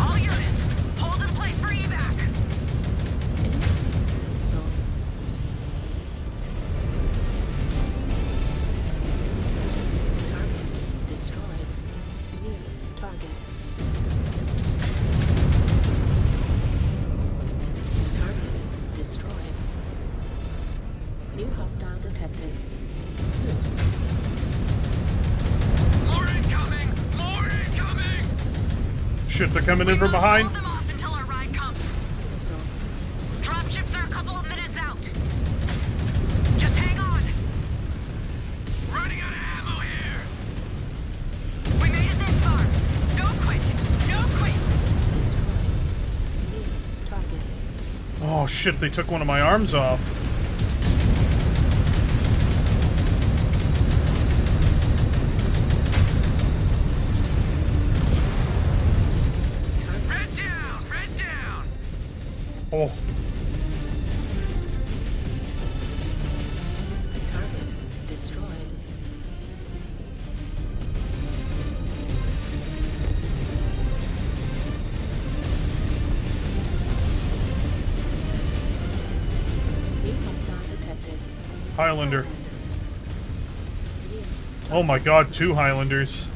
Speaker 8: All units, hold in place for evac.
Speaker 17: Target destroyed. New target. Target destroyed. New hostile detected. Zeus.
Speaker 7: More incoming! More incoming!
Speaker 1: Shit, they're coming in from behind.
Speaker 8: Hold them off until our ride comes. Dropships are a couple of minutes out. Just hang on.
Speaker 7: Running out of ammo here!
Speaker 8: We made it this far. No quit. No quit.
Speaker 17: Destroyed. New target.
Speaker 1: Oh shit, they took one of my arms off. Oh. Highlander. Oh my god, 2 Highlanders.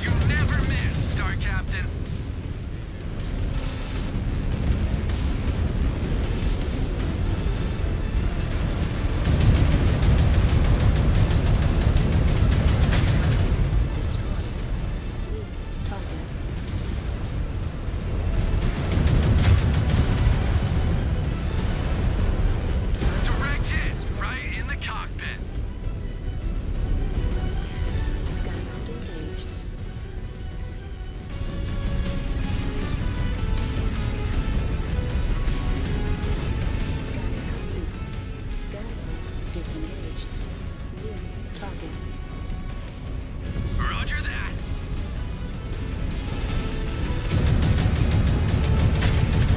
Speaker 7: You never miss, Star Captain. Direct hit, right in the cockpit.
Speaker 17: Skybound engaged. Skybound disengaged. Near target.
Speaker 7: Roger that.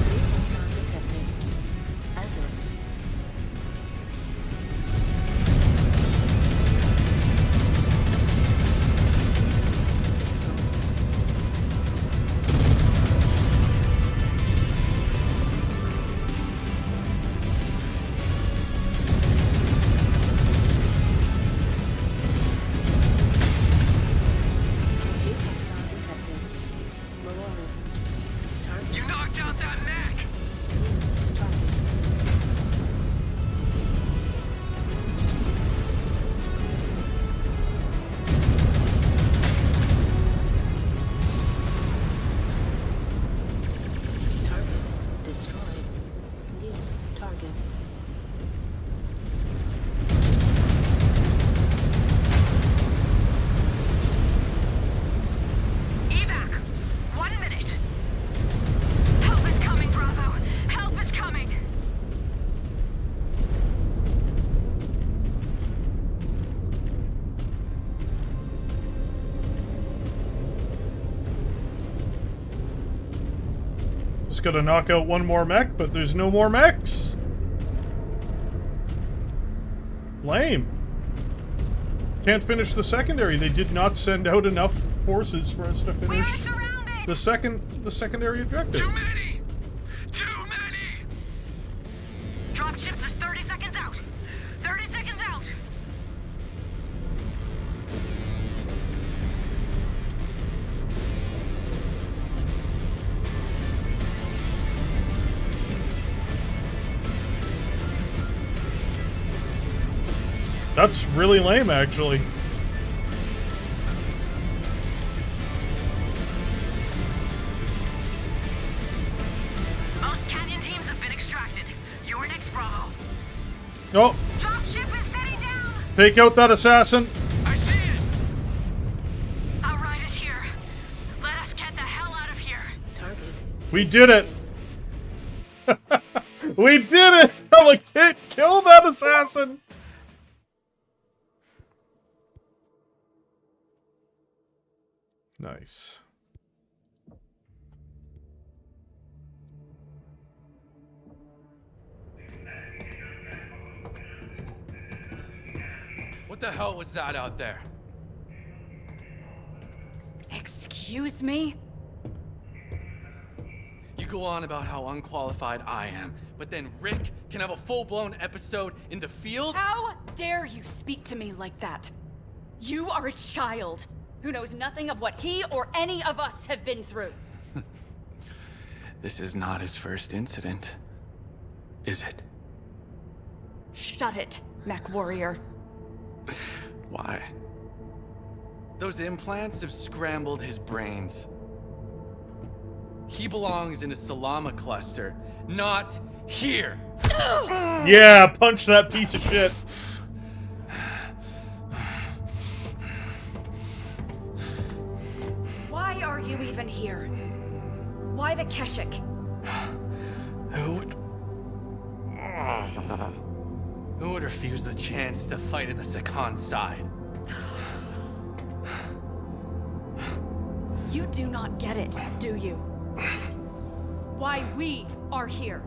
Speaker 17: Vehicle star detected. Atlas. Vehicle star detected. Marauder. Target.
Speaker 7: You knocked out that mech.
Speaker 17: Target. Target destroyed. New target.
Speaker 8: Evac! 1 minute! Help is coming, Bravo! Help is coming!
Speaker 1: Just gotta knock out 1 more mech, but there's no more mechs. Lame. Can't finish the secondary. They did not send out enough forces for us to finish the secondary objective.
Speaker 7: Too many. Too many.
Speaker 8: Drop ships are 30 seconds out! 30 seconds out!
Speaker 1: That's really lame, actually.
Speaker 8: Most Canyon teams have been extracted. You're next, Bravo.
Speaker 1: Oh,
Speaker 8: Drop ship is setting down!
Speaker 1: take out that assassin.
Speaker 7: I see it.
Speaker 8: Outride is here. Let us get the hell out of here.
Speaker 17: Target.
Speaker 1: We did it. We did it. I'm like, hey, kill that assassin. Nice.
Speaker 18: What the hell was that out there?
Speaker 10: Excuse me?
Speaker 18: You go on about how unqualified I am, but then Rick can have a full-blown episode in the field?
Speaker 10: How dare you speak to me like that? You are a child who knows nothing of what he or any of us have been through.
Speaker 18: This is not his first incident, is it?
Speaker 10: Shut it, Mechwarrior.
Speaker 18: Why? Those implants have scrambled his brains. He belongs in a Salama cluster, not here.
Speaker 1: Yeah, punch that piece of shit.
Speaker 10: Why are you even here? Why the Keshik?
Speaker 18: Who would refuse the chance to fight at the Sakan side?
Speaker 10: You do not get it, do you? Why we are here.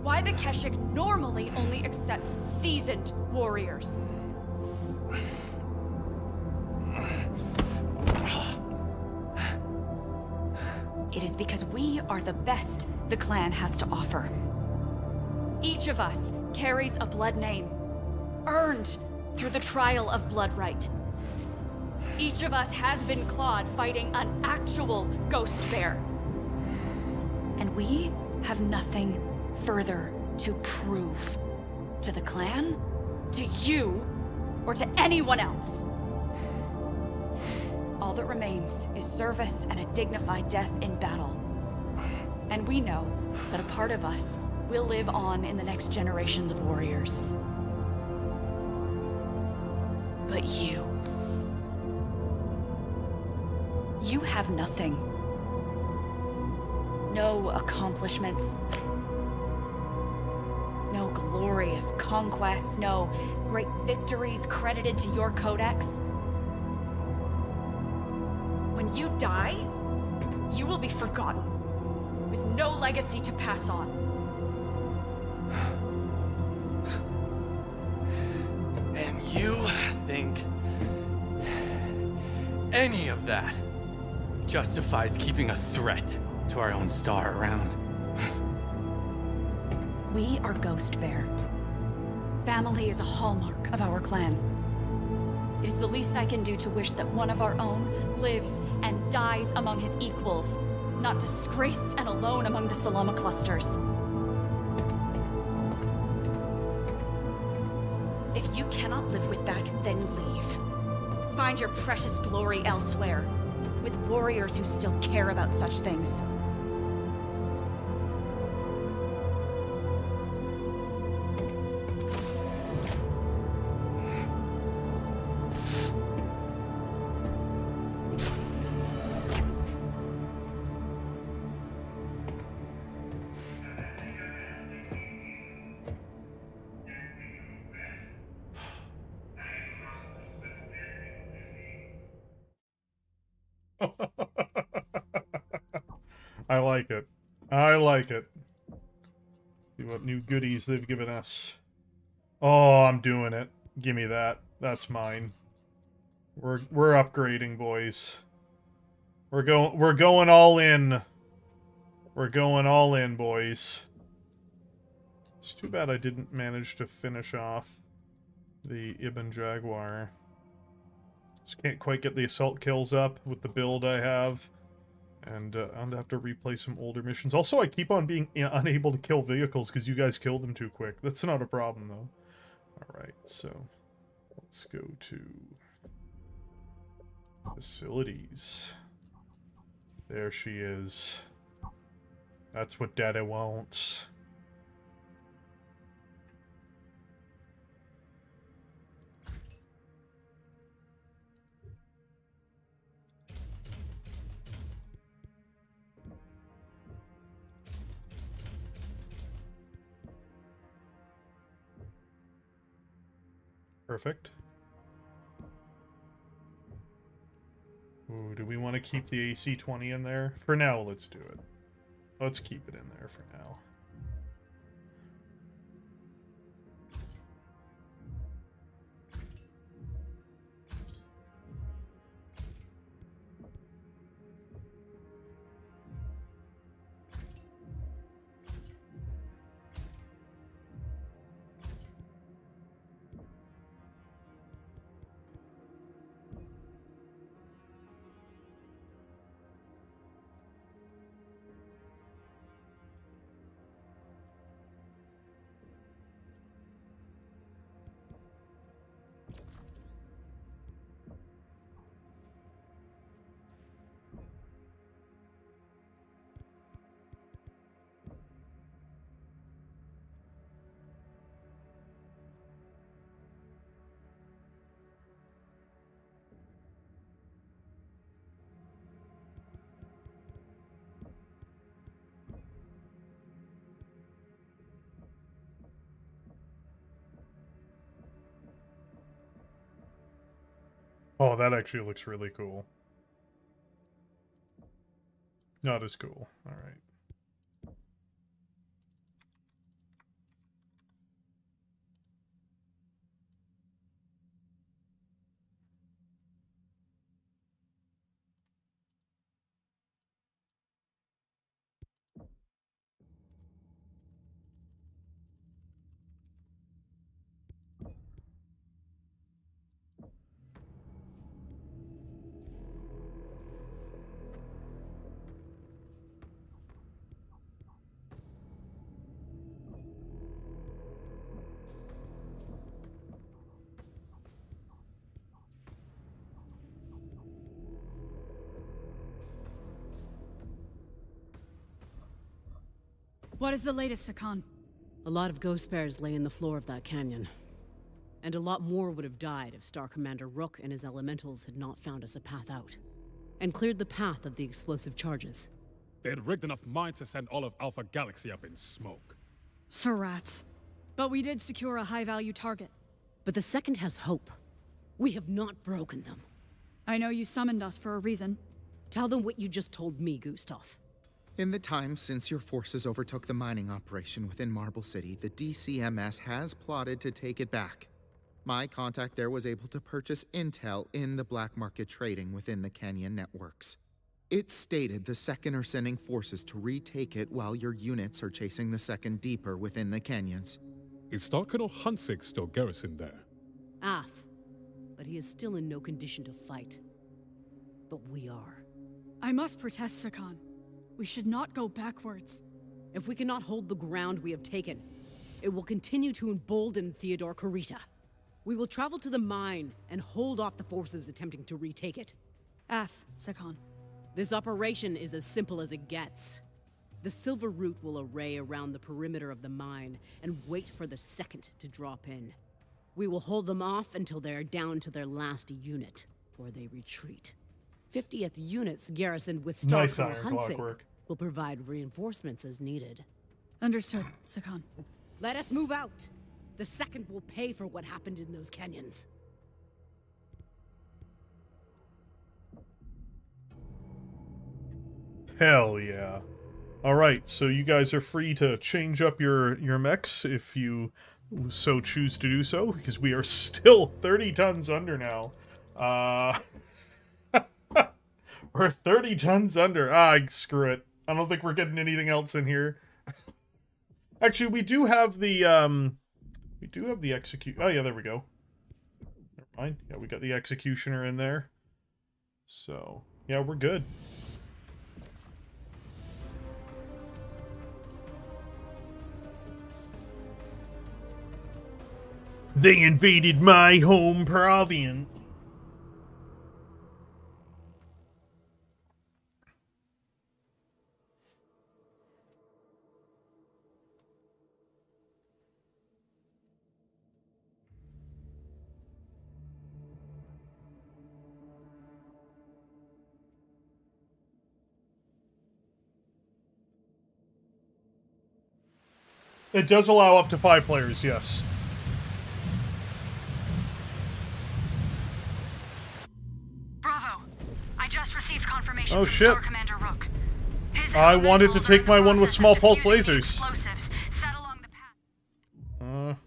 Speaker 10: Why the Keshik normally only accepts seasoned warriors. It is because we are the best the clan has to offer. Each of us carries a blood name, earned through the trial of bloodright. Each of us has been clawed fighting an actual ghost bear. And we have nothing further to prove to the clan, to you, or to anyone else. All that remains is service and a dignified death in battle. And we know that a part of us will live on in the next generation of warriors. But you have nothing. No accomplishments. No glorious conquests, no great victories credited to your codex. When you die, you will be forgotten, with no legacy to pass on.
Speaker 18: And you think any of that justifies keeping a threat to our own star around?
Speaker 10: We are Ghost Bear. Family is a hallmark of our clan. It is the least I can do to wish that one of our own lives and dies among his equals, not disgraced and alone among the Salama clusters. If you cannot live with that, then leave. Find your precious glory elsewhere, with warriors who still care about such things.
Speaker 1: I like it. I like it. See what new goodies they've given us. Oh, I'm doing it. Give me that. That's mine. We're upgrading, boys. We're going all in. We're going all in, boys. It's too bad I didn't manage to finish off the Ibn Jaguar. Just can't quite get the assault kills up with the build I have. And I'm gonna have to replay some older missions. Also, I keep on being unable to kill vehicles because you guys kill them too quick. That's not a problem, though. Alright, so let's go to facilities. There she is. That's what Daddy wants. Perfect. Ooh, do we want to keep the AC-20 in there? For now, let's do it. Let's keep it in there for now. Oh, that actually looks really cool. Not as cool. Alright.
Speaker 10: What is the latest, Sakan?
Speaker 13: A lot of ghost bears lay in the floor of that canyon. And a lot more would have died if Star Commander Rook and his elementals had not found us a path out. And cleared the path of the explosive charges.
Speaker 16: They had rigged enough mines to send all of Alpha Galaxy up in smoke.
Speaker 10: Surats. But we did secure a high-value target.
Speaker 13: But the second has hope. We have not broken them.
Speaker 10: I know you summoned us for a reason.
Speaker 13: Tell them what you just told me, Gustav.
Speaker 15: In the time since your forces overtook the mining operation within Marble City, the DCMS has plotted to take it back. My contact there was able to purchase intel in the black market trading within the Canyon networks. It stated the Second are sending forces to retake it while your units are chasing the Second deeper within the canyons.
Speaker 16: Is Star Colonel Hunsick still garrisoned there?
Speaker 13: Af. But he is still in no condition to fight. But we are.
Speaker 10: I must protest, Sakan. We should not go backwards.
Speaker 13: If we cannot hold the ground we have taken, it will continue to embolden Theodore Kurita. We will travel to the mine and hold off the forces attempting to retake it.
Speaker 10: Sakan.
Speaker 13: This operation is as simple as it gets. The Silver Root will array around the perimeter of the mine and wait for the Second to drop in. We will hold them off until they are down to their last unit, or they retreat. 50th units garrisoned with Star Colonel Hunsick will provide reinforcements as needed.
Speaker 10: Understood, Sakan.
Speaker 13: Let us move out! The Second will pay for what happened in those canyons.
Speaker 1: Hell yeah. Alright, so you guys are free to change up your mechs if you so choose to do so, because we are still 30 tons under now. We're 30 tons under. Screw it. I don't think we're getting anything else in here. Actually, we do have the execute. Oh yeah, there we go. Never mind. Yeah, we got the executioner in there. So yeah, we're good. They invaded my home province. It does allow up to 5 players, yes.
Speaker 10: Bravo! I just received confirmation
Speaker 1: from
Speaker 10: Star Commander Rook.
Speaker 1: I wanted to take my one with small pulse lasers.
Speaker 10: Set along the path.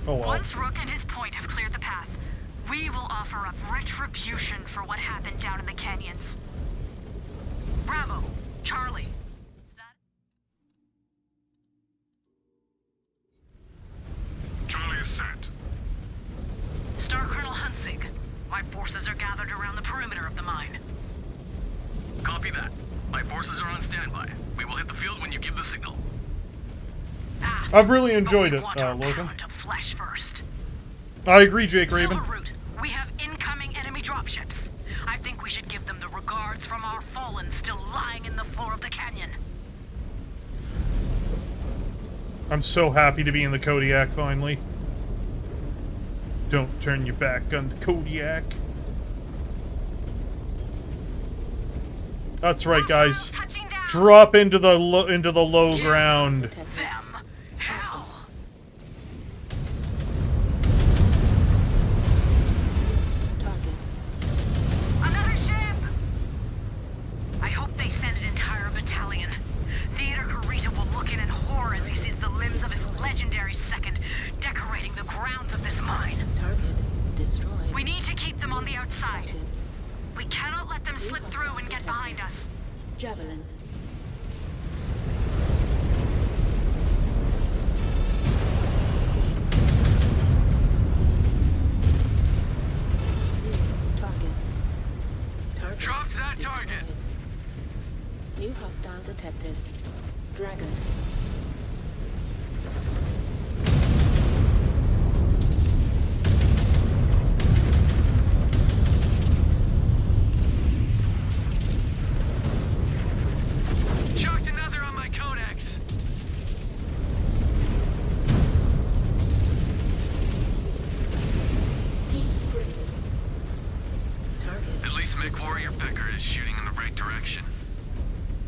Speaker 1: Oh well.
Speaker 10: Once Rook and his point have cleared the path, we will offer up retribution for what happened down in the canyons. Bravo! Charlie!
Speaker 11: Charlie is set.
Speaker 12: Star Colonel Hunsick, my forces are gathered around the perimeter of the mine.
Speaker 7: Copy that. My forces are on standby. We will hit the field when you give the signal.
Speaker 1: I've really enjoyed it, Logan.
Speaker 12: Flesh first.
Speaker 1: I agree, Jake Raven.
Speaker 12: Silver Root, we have incoming enemy dropships. I think we should give them the regards from our fallen still lying in the floor of the canyon.
Speaker 1: I'm so happy to be in the Kodiak finally. Don't turn your back on the Kodiak. That's right, guys. Drop into the low ground.
Speaker 12: Another ship! I hope they send an entire battalion. Theodore Kurita will look in horror as he sees the limbs of his legendary Second decorating the grounds of this mine.
Speaker 17: Target destroyed.
Speaker 10: We need to keep them on the outside. We cannot let them slip through and get behind us.
Speaker 17: Javelin.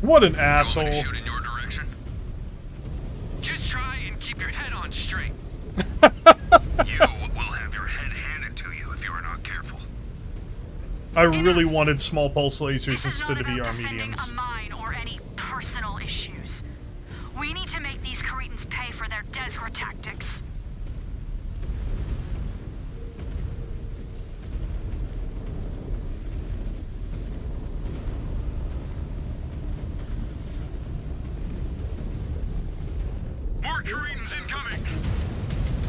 Speaker 1: What an asshole.
Speaker 7: Shoot in your direction. Just try and keep your head on straight.
Speaker 9: You will have your head handed to you if you are not careful.
Speaker 1: I really wanted small pulse lasers instead of ER mediums.
Speaker 10: A mine or any personal issues. We need to make these Kuritans pay for their Desgra tactics.
Speaker 9: More Kuritans incoming!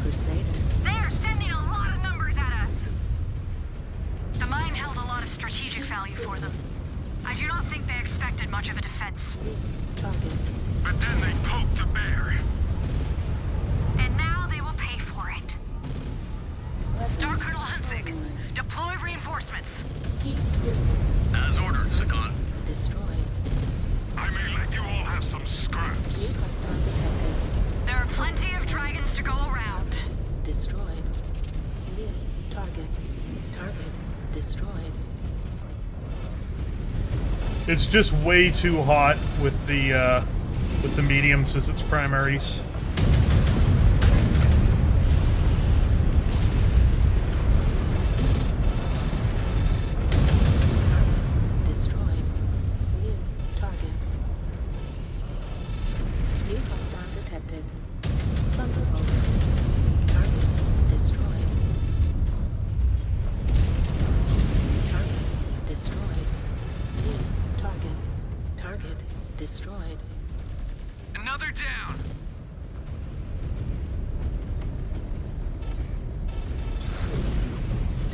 Speaker 13: Crusader.
Speaker 10: They're sending a lot of numbers at us. The mine held a lot of strategic value for them. I do not think they expected much of a defense.
Speaker 13: Target.
Speaker 9: But then they poked the bear.
Speaker 10: And now they will pay for it. Star Colonel Hunzig, deploy reinforcements.
Speaker 7: As ordered, Sakan.
Speaker 13: Destroyed.
Speaker 9: I may let you all have some scraps.
Speaker 13: New Comstar detected.
Speaker 10: There are plenty of dragons to go around.
Speaker 13: Destroyed. New target. Target destroyed.
Speaker 1: It's just way too hot with the mediums as its primaries.
Speaker 13: Destroyed. New target. New hostile detected. Thunderbolt. Target destroyed. Target destroyed. New target. Target destroyed.
Speaker 7: Another down.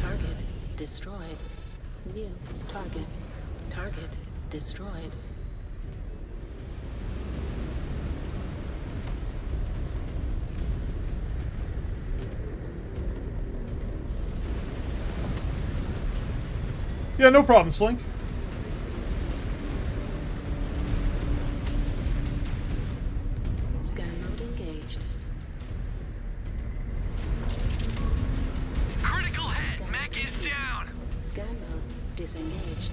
Speaker 13: Target destroyed. New target. Target destroyed.
Speaker 1: Yeah, no problem, Slink.
Speaker 13: Scan mode engaged.
Speaker 7: Critical hit. Mech is down.
Speaker 13: Scan mode disengaged.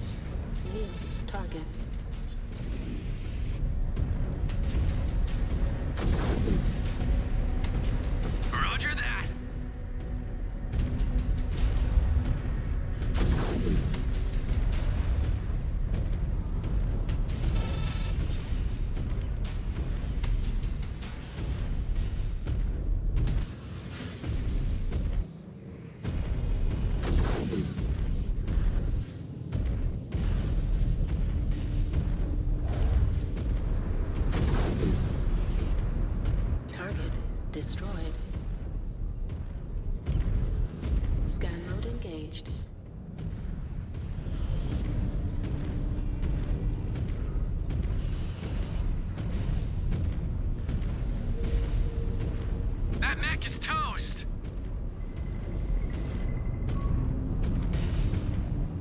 Speaker 13: New target.
Speaker 7: Roger that.
Speaker 13: Target destroyed. Scan mode engaged.
Speaker 7: That mech is toast.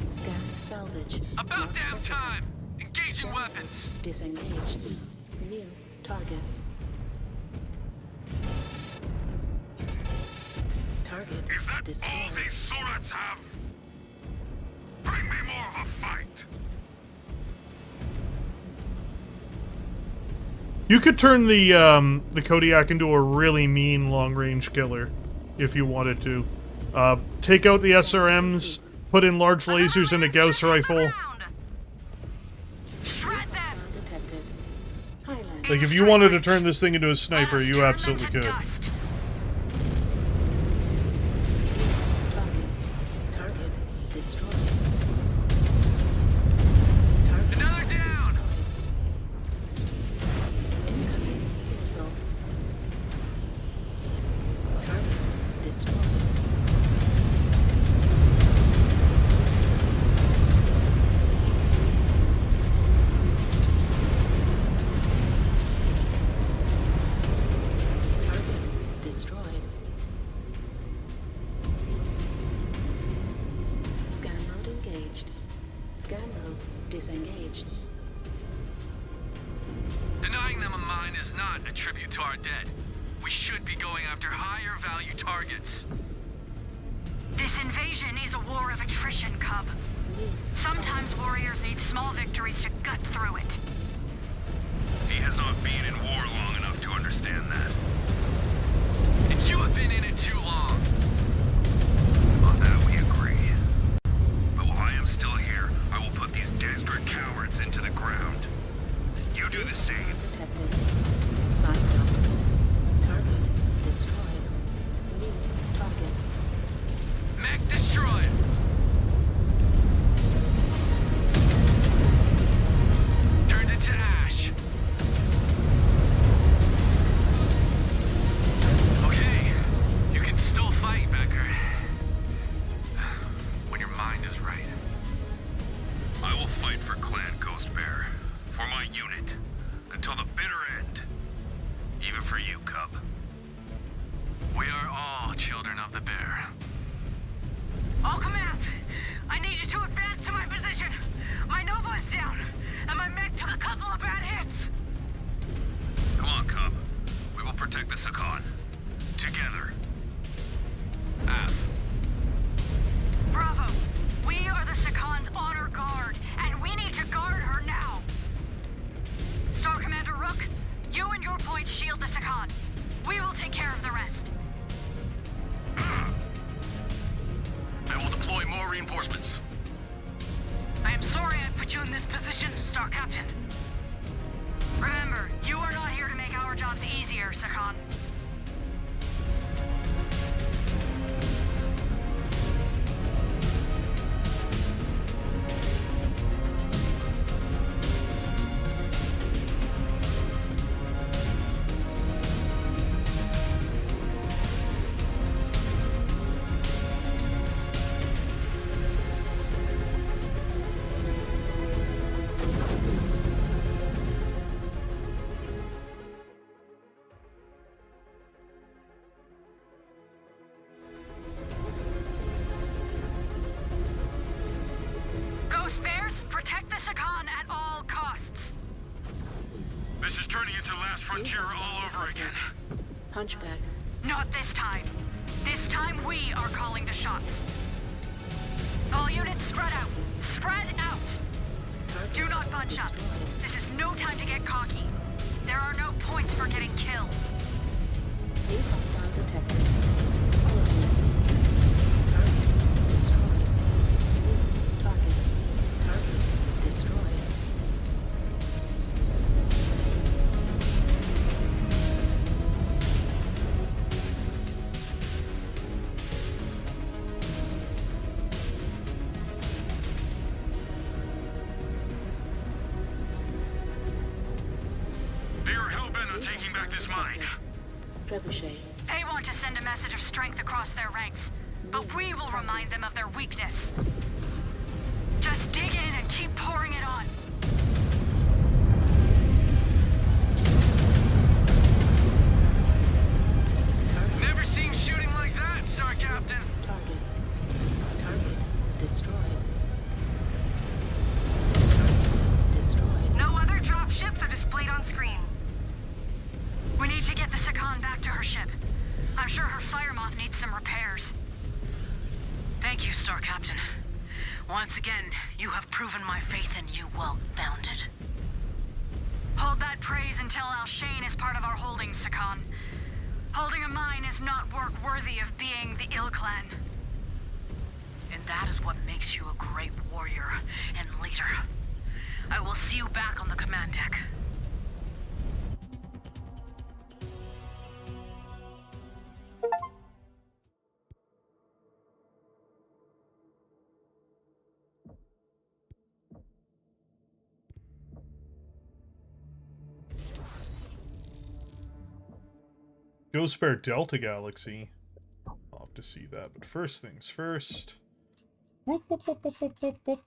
Speaker 13: Scan salvage.
Speaker 7: About damn time. Engaging weapons.
Speaker 13: Disengaged. New target. Target
Speaker 9: Is that
Speaker 13: destroyed.
Speaker 9: all these Surats have? Bring me more of a fight.
Speaker 1: You could turn the Kodiak into a really mean long-range killer if you wanted to. Take out the SRMs, put in large lasers in a Gauss rifle.
Speaker 13: Detected. Highland.
Speaker 1: Like, if you wanted to turn this thing into a sniper, you absolutely could.
Speaker 13: Target destroyed.
Speaker 7: Another down.
Speaker 13: Incoming missile. Target destroyed. Target destroyed. Scan mode engaged. Scan mode disengaged.
Speaker 7: Denying them a mine is not a tribute to our dead. We should be going after higher value targets.
Speaker 10: This invasion is a war of attrition, Cub. Sometimes warriors need small victories to gut through it.
Speaker 9: He has not been in war long enough to understand that.
Speaker 7: And you have been in it too long.
Speaker 9: On that we agree. But while I am still here, I will put these desperate cowards into the ground. You do the same.
Speaker 17: Detected. Cyclops. Target destroyed. New target.
Speaker 7: Mech destroyed. Turned into ash. Okay, you can still fight, Becker. When your mind is right.
Speaker 9: I will fight for Clan Ghost Bear. For my unit. Until the bitter end. Even for you, Cub.
Speaker 7: We are all children of the bear.
Speaker 8: All command! I need you to advance to my position! My Nova is down, and my mech took a couple of bad hits!
Speaker 9: Come on, Cub. We will protect the Sakan. Together.
Speaker 7: Af.
Speaker 8: Bravo! We are the Sakan's honor guard, and we need to guard her now! Star Commander Rook, you and your points shield the Sakan. We will take care of the rest.
Speaker 7: I will deploy more reinforcements.
Speaker 8: I am sorry I put you in this position, Star Captain. Remember, you are not here to make our jobs easier, Sakan. Ghost Bears, protect the Sakan at all costs.
Speaker 9: This is turning into Last Frontier all over again.
Speaker 17: Punchback.
Speaker 8: Not this time. This time we are calling the shots. All units spread out. Spread out! Do not bunch up. This is no time to get cocky. There are no points for getting killed.
Speaker 17: New hostile detected. Target destroyed. New target. Target destroyed.
Speaker 9: They are hellbent on taking back this mine.
Speaker 17: Trebuchet.
Speaker 8: They want to send a message of strength across their ranks, but we will remind them of their weakness. Just dig in and keep pouring it on.
Speaker 7: Never seen shooting like that, Star Captain.
Speaker 17: Target. Target destroyed. Destroyed.
Speaker 8: No other drop ships are displayed on screen. We need to get the Sakan back to her ship. I'm sure her fire moth needs some repairs.
Speaker 12: Thank you, Star Captain. Once again, you have proven my faith in you well-founded.
Speaker 8: Hold that praise until Alshain is part of our holdings, Sakan. Holding a mine is not work worthy of being the Ill Clan.
Speaker 12: And that is what makes you a great warrior and leader. I will see you back on the command deck.
Speaker 1: Ghost Bear Delta Galaxy. I'll have to see that, but first things first. Whoop, whoop, whoop, whoop, whoop, whoop, whoop.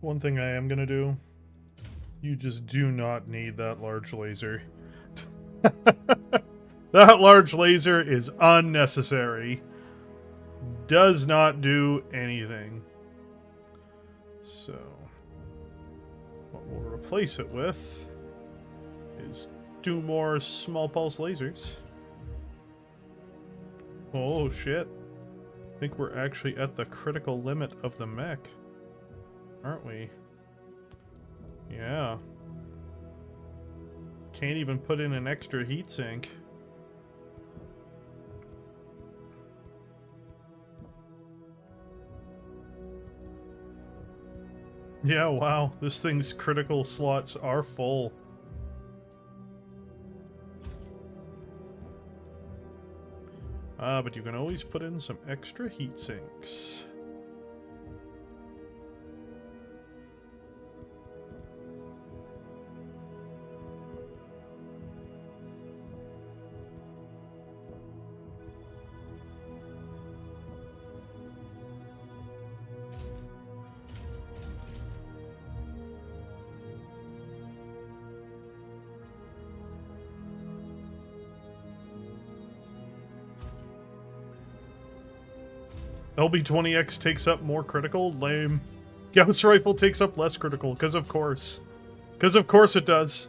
Speaker 1: one thing I am gonna do. You just do not need that large laser. That large laser is unnecessary. Does not do anything. So, what we'll replace it with is 2 more small pulse lasers. Oh shit. I think we're actually at the critical limit of the mech. Aren't we? Yeah. Can't even put in an extra heatsink. Yeah, wow. This thing's critical slots are full. But you can always put in some extra heat sinks. LB-20X takes up more critical? Lame. Gauss Rifle takes up less critical, because of course. Because of course it does.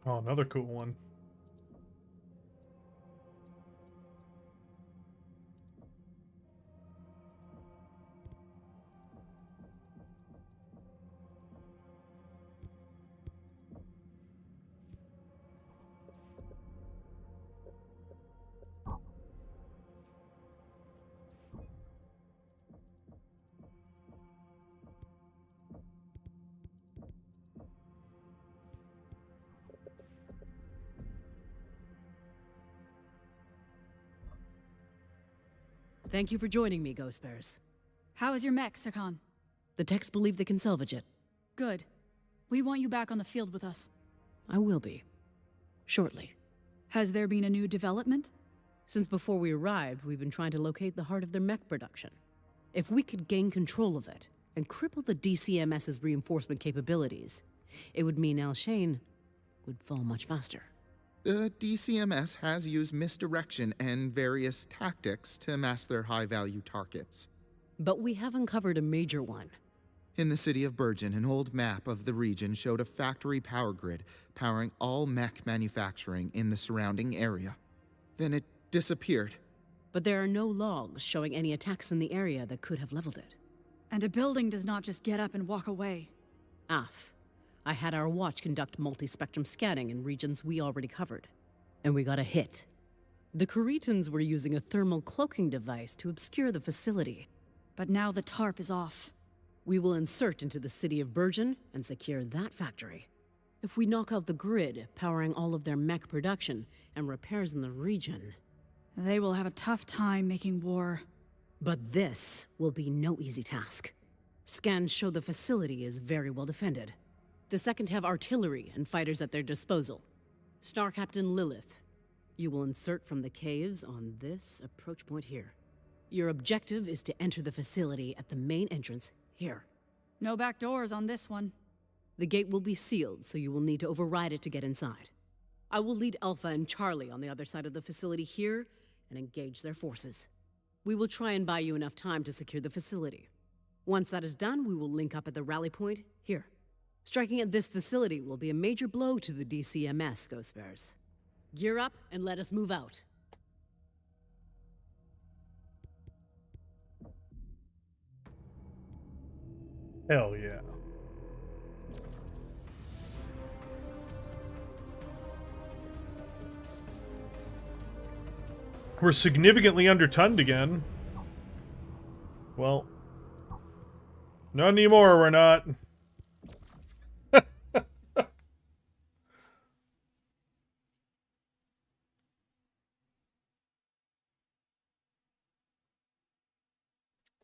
Speaker 1: Oh, another cool one.
Speaker 13: Thank you for joining me, Ghost Bears.
Speaker 10: How is your mech, Sakan?
Speaker 13: The techs believe they can salvage it.
Speaker 10: Good. We want you back on the field with us.
Speaker 13: I will be. Shortly.
Speaker 10: Has there been a new development?
Speaker 13: Since before we arrived, we've been trying to locate the heart of their mech production. If we could gain control of it, and cripple the DCMS's reinforcement capabilities, it would mean Alshain would fall much faster.
Speaker 15: The DCMS has used misdirection and various tactics to mask their high-value targets.
Speaker 13: But we have uncovered a major one.
Speaker 15: In the city of Bergen, an old map of the region showed a factory power grid powering all mech manufacturing in the surrounding area. Then it disappeared.
Speaker 13: But there are no logs showing any attacks in the area that could have leveled it.
Speaker 10: And a building does not just get up and walk away.
Speaker 13: I had our watch conduct multi-spectrum scanning in regions we already covered. And we got a hit. The Kuritans were using a thermal cloaking device to obscure the facility.
Speaker 10: But now the tarp is off.
Speaker 13: We will insert into the city of Bergen and secure that factory. If we knock out the grid, powering all of their mech production and repairs in the region...
Speaker 10: They will have a tough time making war.
Speaker 13: But this will be no easy task. Scans show the facility is very well defended. The second have artillery and fighters at their disposal. Star Captain Lilith, you will insert from the caves on this approach point here. Your objective is to enter the facility at the main entrance here.
Speaker 10: No back doors on this one.
Speaker 13: The gate will be sealed, so you will need to override it to get inside. I will lead Alpha and Charlie on the other side of the facility here and engage their forces. We will try and buy you enough time to secure the facility. Once that is done, we will link up at the rally point here. Striking at this facility will be a major blow to the DCMS, Ghost Bears. Gear up and let us move out.
Speaker 1: Hell yeah. We're significantly undertunned again. Well, not anymore, we're not.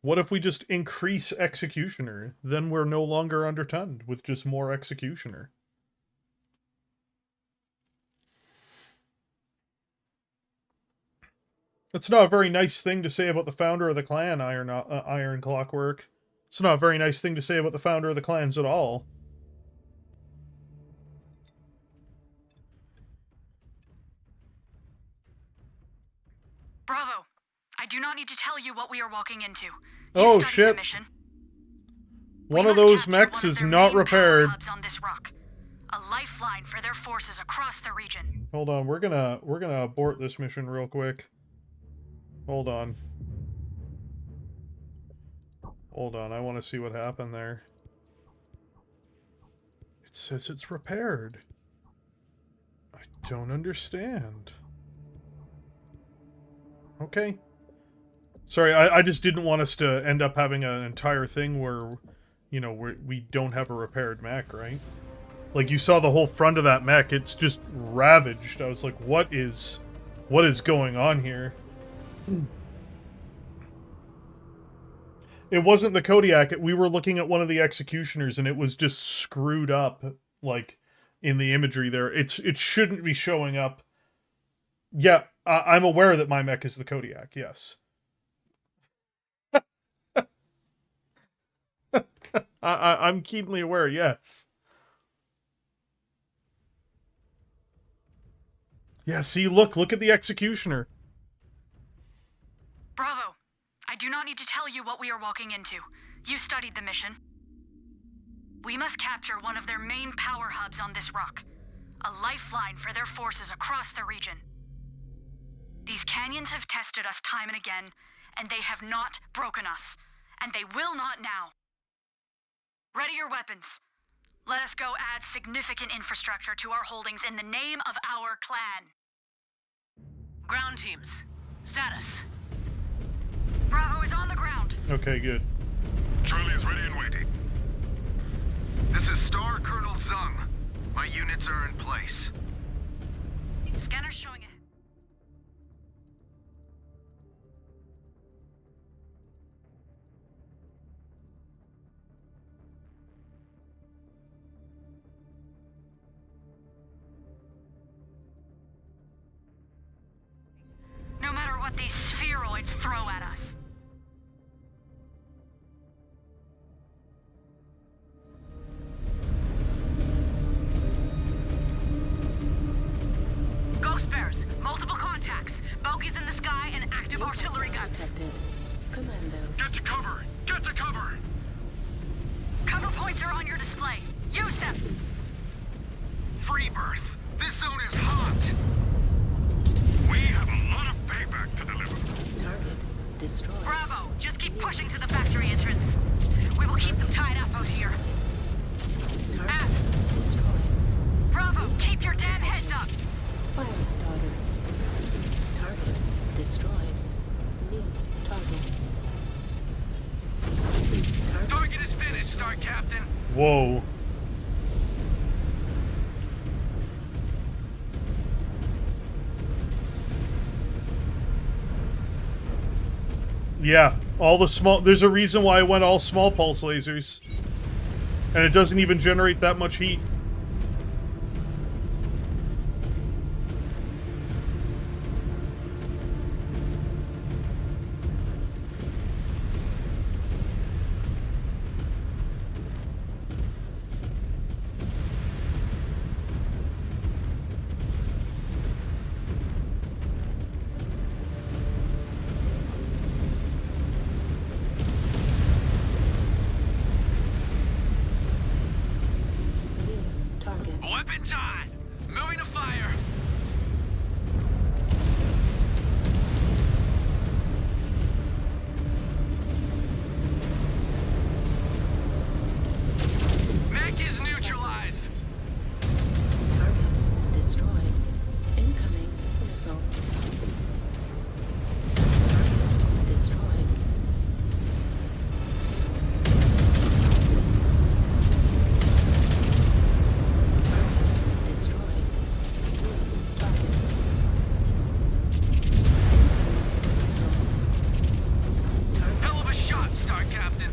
Speaker 1: What if we just increase Executioner? Then we're no longer undertunned with just more Executioner. That's not a very nice thing to say about the founder of the clan, Iron Clockwork. It's not a very nice thing to say about the founder of the clans at all.
Speaker 10: Bravo! I do not need to tell you what we are walking into.
Speaker 1: Oh shit! One of those mechs is not repaired.
Speaker 10: On this rock. A lifeline for their forces across the region.
Speaker 1: Hold on, we're gonna abort this mission real quick. Hold on. Hold on, I want to see what happened there. It says it's repaired. I don't understand. Okay. Sorry, I just didn't want us to end up having an entire thing where, you know, we don't have a repaired mech, right? Like, you saw the whole front of that mech, it's just ravaged. I was like, what is going on here? It wasn't the Kodiak. We were looking at one of the Executioners, and it was just screwed up, like, in the imagery there. It shouldn't be showing up. Yeah, I'm aware that my mech is the Kodiak, yes. I'm keenly aware, yes. Yeah, see, look at the Executioner.
Speaker 10: Bravo! I do not need to tell you what we are walking into. You studied the mission. We must capture one of their main power hubs on this rock. A lifeline for their forces across the region. These canyons have tested us time and again, and they have not broken us. And they will not now. Ready your weapons. Let us go add significant infrastructure to our holdings in the name of our clan.
Speaker 12: Ground teams, status.
Speaker 10: Bravo is on the ground.
Speaker 1: Okay, good.
Speaker 11: Charlie is ready and waiting.
Speaker 7: This is Star Colonel Zung. My units are in place.
Speaker 10: Scanner's showing it. No matter what these spheroids throw at us.
Speaker 12: Ghost Bears, multiple contacts, bogies in the sky, and active artillery guns.
Speaker 17: Detected. Commando.
Speaker 11: Get to cover! Get to cover!
Speaker 10: Cover points are on your display. Use them!
Speaker 7: Free birth! This zone is hot!
Speaker 11: We have a lot of payback to deliver.
Speaker 17: Target destroyed.
Speaker 10: Bravo! Just keep pushing to the factory entrance. We will keep them tied up out here.
Speaker 17: Target destroyed.
Speaker 10: Bravo! Keep your damn heads up!
Speaker 17: Fire starter. Target destroyed. New target.
Speaker 7: Target is finished, Star Captain.
Speaker 1: Whoa. Yeah, all the small... There's a reason why I went all small pulse lasers. And it doesn't even generate that much heat.
Speaker 17: Missile. Destroyed.
Speaker 7: Hell of a shot, Star Captain.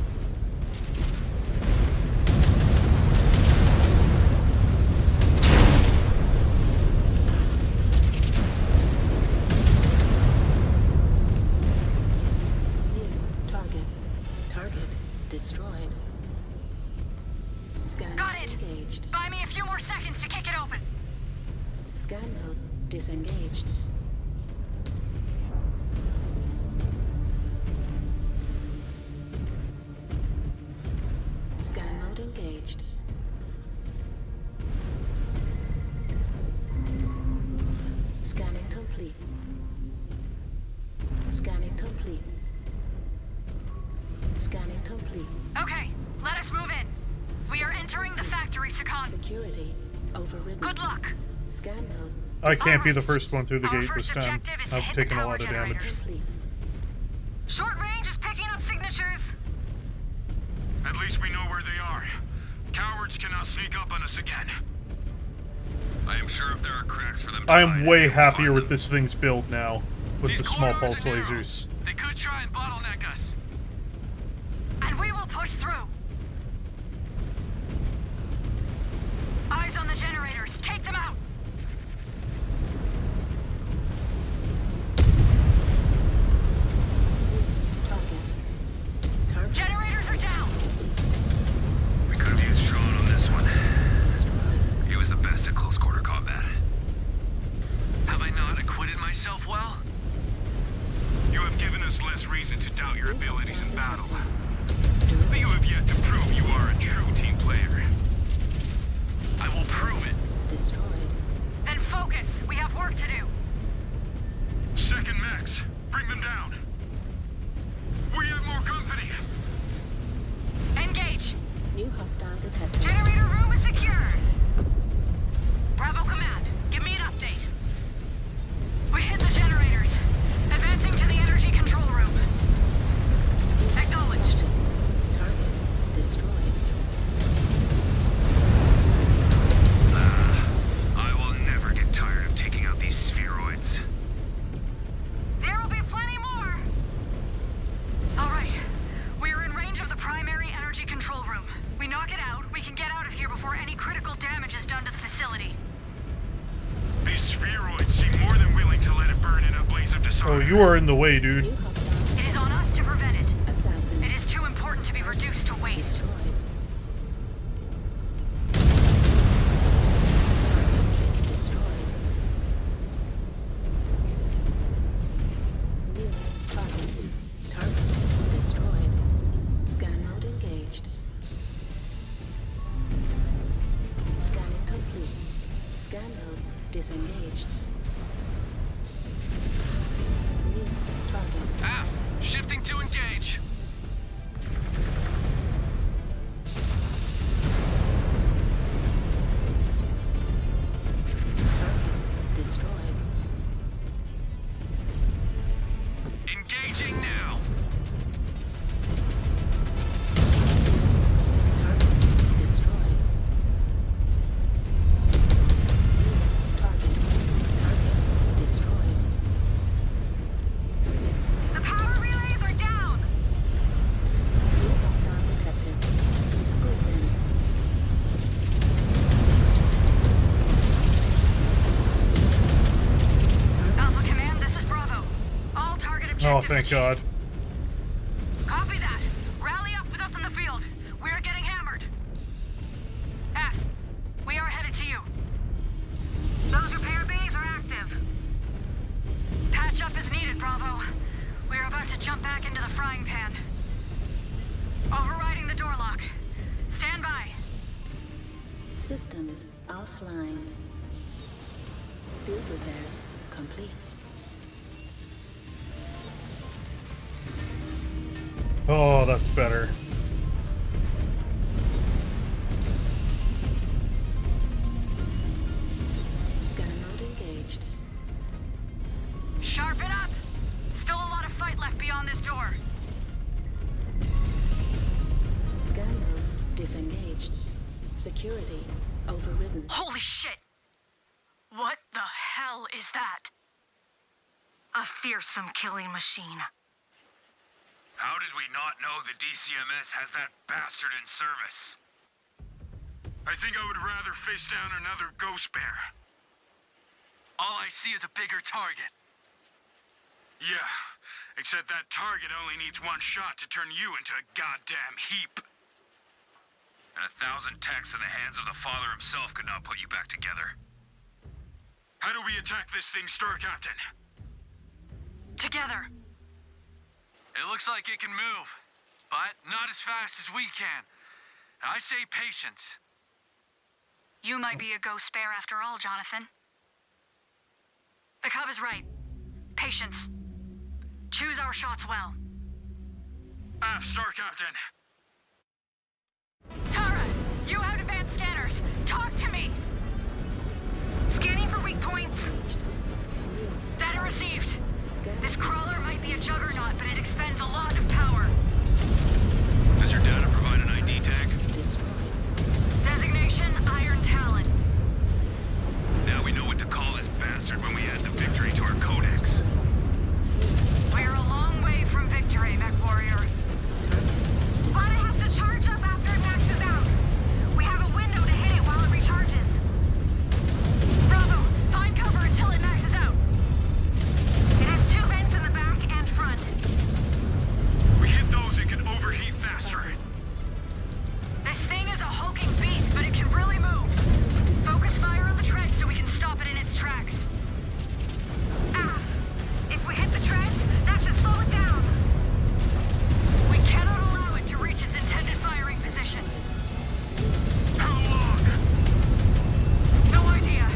Speaker 17: Target destroyed. Scan
Speaker 10: Got it.
Speaker 17: engaged.
Speaker 10: Buy me a few more seconds to kick it open.
Speaker 17: Scan mode disengaged. Scan mode engaged. Scanning complete. Scanning complete. Scanning complete.
Speaker 10: Okay, let us move in. We are entering the factory, Sakan.
Speaker 17: Security overridden.
Speaker 10: Good luck.
Speaker 17: Scan mode.
Speaker 1: I can't be the first one through the
Speaker 10: Our
Speaker 1: gate this
Speaker 10: first
Speaker 1: time.
Speaker 10: objective is to
Speaker 1: I've
Speaker 10: hit the
Speaker 1: taken a
Speaker 10: power
Speaker 1: lot of damage.
Speaker 10: generators. Short range is picking up signatures.
Speaker 9: At least we know where they are. Cowards cannot sneak up on us again. I am sure if there are cracks for them to
Speaker 1: I am
Speaker 9: hide,
Speaker 1: way
Speaker 9: they will
Speaker 1: happier
Speaker 9: find
Speaker 1: with this thing's build now, with the small pulse
Speaker 7: corridors are narrow.
Speaker 1: lasers.
Speaker 7: They could try and bottleneck us.
Speaker 10: And we will push through. Eyes on the generators. Take them out. Generators are down.
Speaker 9: We could have used Sean on this one. He was the best at close quarter combat.
Speaker 7: Have I not acquitted myself well?
Speaker 9: You have given us less reason to doubt your abilities in battle. But you have yet to prove you are a true team player.
Speaker 7: I will prove it.
Speaker 17: Destroyed.
Speaker 10: Then focus. We have work to do.
Speaker 9: Second Max, bring them down. We have more company.
Speaker 10: Engage.
Speaker 17: New hostile detected.
Speaker 10: Generator room is secured. Bravo Command, give me an update. We hit the generators. Advancing to the energy control room. Acknowledged.
Speaker 17: Target destroyed.
Speaker 9: I will never get tired of taking out these spheroids.
Speaker 10: There will be plenty more. All right. We are in range of the primary energy control room. We knock it out, we can get out of here before any critical damage is done to the facility.
Speaker 9: These spheroids seem more than willing to let it burn in a blaze of dishonor.
Speaker 1: Oh, you are in the way, dude.
Speaker 17: New hostile.
Speaker 10: It is on us to prevent it.
Speaker 17: Assassin.
Speaker 10: It is too important to be reduced to waste.
Speaker 17: Destroyed. Destroyed. New target. Target destroyed. Scan mode engaged. Scanning complete. Scan mode disengaged. New target.
Speaker 7: Aft, shifting to engage.
Speaker 17: Target destroyed.
Speaker 7: Engaging now.
Speaker 17: Target destroyed. Target. Target destroyed.
Speaker 10: The power relays are down.
Speaker 17: New hostile detected. Good then.
Speaker 10: Alpha Command, this is Bravo. All target
Speaker 1: Oh,
Speaker 10: objectives
Speaker 1: thank
Speaker 10: achieved.
Speaker 1: God.
Speaker 10: Copy that. Rally up with us in the field. We are getting hammered. F, we are headed to you. Those repair bays are active. Patch up is needed, Bravo. We are about to jump back into the frying pan. Overriding the door lock. Stand by.
Speaker 17: Systems offline. Field repairs complete.
Speaker 1: Oh, that's better.
Speaker 17: Scan mode engaged.
Speaker 10: Sharpen up! Still a lot of fight left beyond this door.
Speaker 17: Scan mode disengaged. Security overridden.
Speaker 8: Holy shit! What the hell is that? A fearsome killing machine.
Speaker 9: How did we not know the DCMS has that bastard in service?
Speaker 11: I think I would rather face down another Ghost Bear.
Speaker 7: All I see is a bigger target.
Speaker 11: Yeah, except that target only needs one shot to turn you into a goddamn heap.
Speaker 9: And 1,000 techs in the hands of the Father himself could not put you back together.
Speaker 11: How do we attack this thing, Star Captain?
Speaker 10: Together.
Speaker 7: It looks like it can move, but not as fast as we can. I say patience.
Speaker 10: You might be a ghost bear after all, Jonathan. The Cub is right. Patience. Choose our shots well.
Speaker 11: Aft, Star Captain.
Speaker 10: Tara, you have advanced scanners. Talk to me. Scanning for weak points. Data received. This crawler might be a juggernaut, but it expends a lot of power.
Speaker 20: Does your data provide an ID tag?
Speaker 10: Designation, Iron Talon.
Speaker 20: Now we know what to call this bastard when we add the victory to our codex.
Speaker 10: We're a long way from victory, Mechwarrior. But it has to charge up after it maxes out. We have a window to hit it while it recharges. Bravo, find cover until it maxes out. It has 2 vents in the back and front.
Speaker 11: We hit those, it can overheat faster.
Speaker 10: This thing is a hulking beast, but it can really move. Focus fire on the treads so we can stop it in its tracks. Ah! If we hit the treads, that should slow it down. We cannot allow it to reach its intended firing position.
Speaker 11: How long?
Speaker 10: No idea.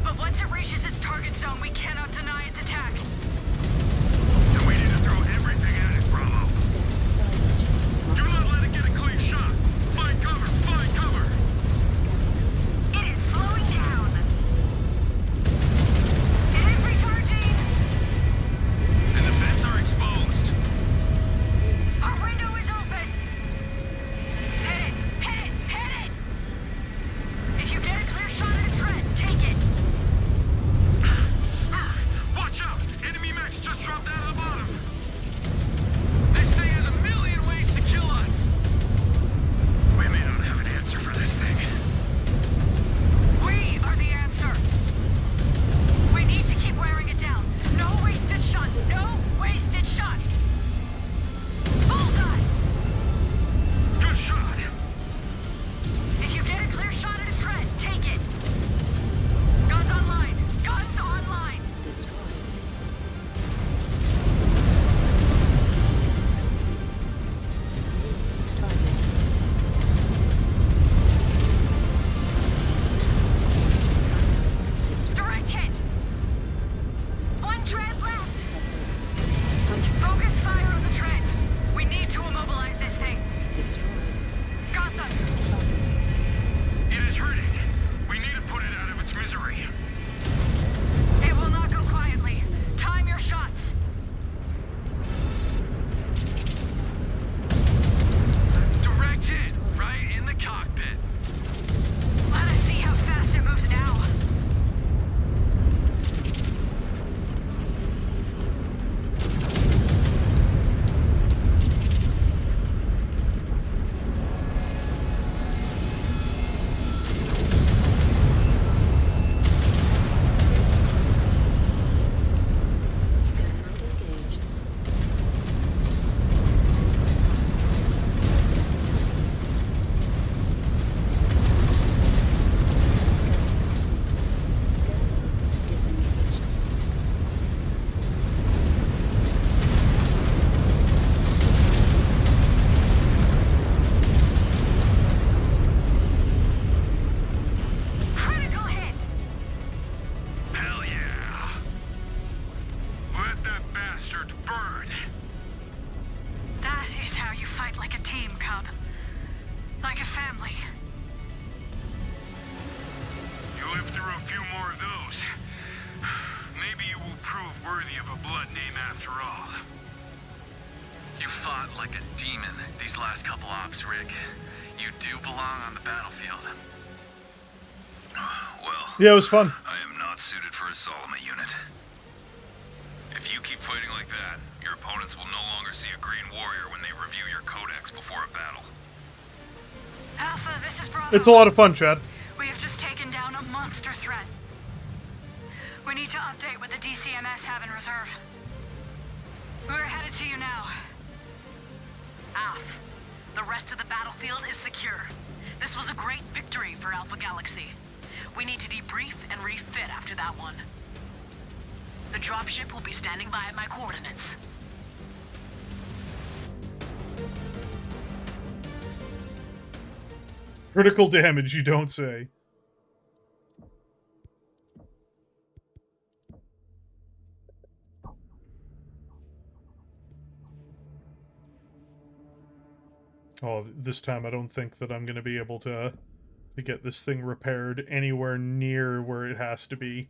Speaker 10: But once it reaches its target zone, we cannot deny its attack.
Speaker 11: Then we need to throw everything at it, Bravo. Do not let it get a clean shot. Find cover, find cover.
Speaker 10: It is slowing down. It is recharging.
Speaker 20: And the vents are exposed.
Speaker 10: Our window is open. Hit it, hit it, hit it. If you get a clear shot at a tread, take it.
Speaker 11: Watch out! Enemy mechs just dropped out of the bottom.
Speaker 7: This thing has a million ways to kill us.
Speaker 11: We may not have an answer for this thing.
Speaker 10: We are the answer. We need to keep wearing it down. No wasted shots. No wasted shots. Bullseye.
Speaker 11: Good shot.
Speaker 10: If you get a clear shot at a tread, take it. Guns online. Guns online. Direct hit. 1 tread left. Focus fire on the treads. We need to immobilize this thing. Got them.
Speaker 11: It is hurting. We need to put it out of its misery.
Speaker 10: It will not go quietly. Time your shots.
Speaker 7: Direct hit, right in the cockpit.
Speaker 10: Let us see how fast it moves now.
Speaker 11: Live through a few more of those. Maybe you will prove worthy of a
Speaker 7: fought like a demon these last couple ops, Rick. You do belong on the battlefield. Well,
Speaker 1: yeah, it was fun.
Speaker 7: I am not suited for a Solomon unit. If you keep fighting like that, your opponents will no longer see a green warrior when they review your codex before a battle.
Speaker 10: Alpha, this is Bravo.
Speaker 1: It's a lot of fun, Chad.
Speaker 10: We have just taken down a monster threat. We need to update what the DCMS have in reserve. We're headed to you now.
Speaker 12: Alpha, the rest of the battlefield is secure. This was a great victory for Alpha Galaxy. We need to debrief and refit after that one. The dropship will be standing by at my coordinates.
Speaker 1: Critical damage, you don't say. Oh, this time I don't think that I'm going to be able to get this thing repaired anywhere near where it has to be.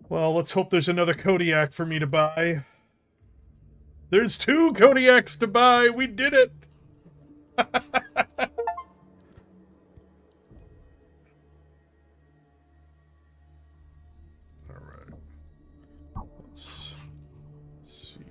Speaker 1: Well, let's hope there's another Kodiak for me to buy. There's 2 Kodiaks to buy! We did it! Alright. Let's see.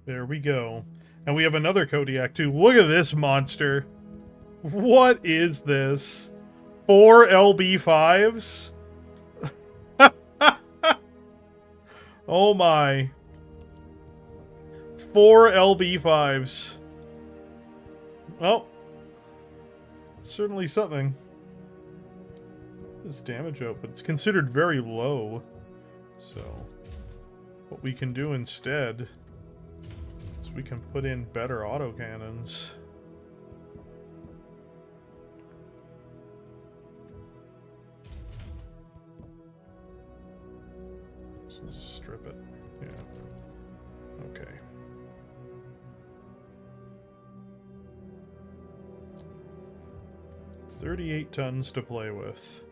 Speaker 1: There we go. And we have another Kodiak, too. Look at this monster. What is this? 4 LB5s? Oh my. 4 LB5s. Well, certainly something. This damage output, it's considered very low. So, what we can do instead is we can put in better autocannons. Strip it. Yeah. Okay. $38 tons to play with.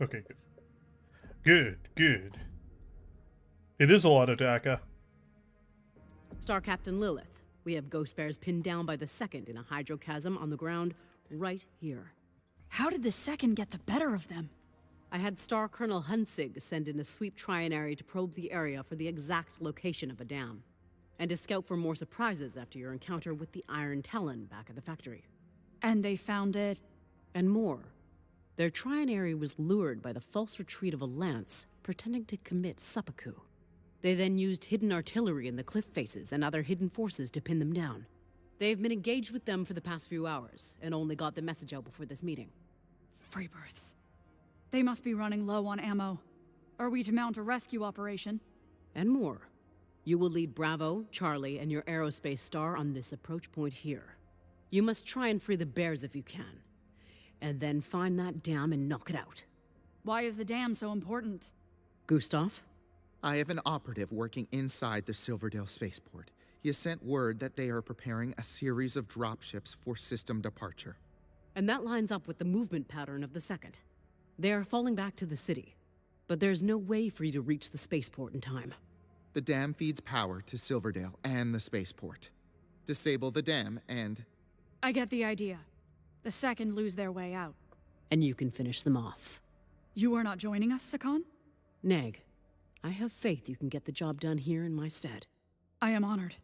Speaker 1: Okay, good. Good, good. It is a lot of DACA.
Speaker 13: Star Captain Lilith, we have Ghost Bears pinned down by the Second in a hydrochasm on the ground right here.
Speaker 21: How did the Second get the better of them?
Speaker 13: I had Star Colonel Hunsig send in a sweep trianary to probe the area for the exact location of a dam, and to scout for more surprises after your encounter with the Iron Talon back at the factory.
Speaker 21: And they found it?
Speaker 13: And more. Their trianary was lured by the false retreat of a lance pretending to commit seppuku. They then used hidden artillery in the cliff faces and other hidden forces to pin them down. They've been engaged with them for the past few hours, and only got the message out before this meeting.
Speaker 21: Freebirths. They must be running low on ammo. Are we to mount a rescue operation?
Speaker 13: And more. You will lead Bravo, Charlie, and your aerospace star on this approach point here. You must try and free the bears if you can. And then find that dam and knock it out.
Speaker 21: Why is the dam so important?
Speaker 13: Gustav?
Speaker 15: I have an operative working inside the Silverdale Spaceport. He has sent word that they are preparing a series of dropships for system departure.
Speaker 13: And that lines up with the movement pattern of the Second. They are falling back to the city, but there's no way for you to reach the spaceport in time.
Speaker 15: The dam feeds power to Silverdale and the spaceport. Disable the dam and...
Speaker 21: I get the idea. The Second lose their way out.
Speaker 13: And you can finish them off.
Speaker 21: You are not joining us, Sakan?
Speaker 13: Neg, I have faith you can get the job done here in my stead.
Speaker 21: I am honored.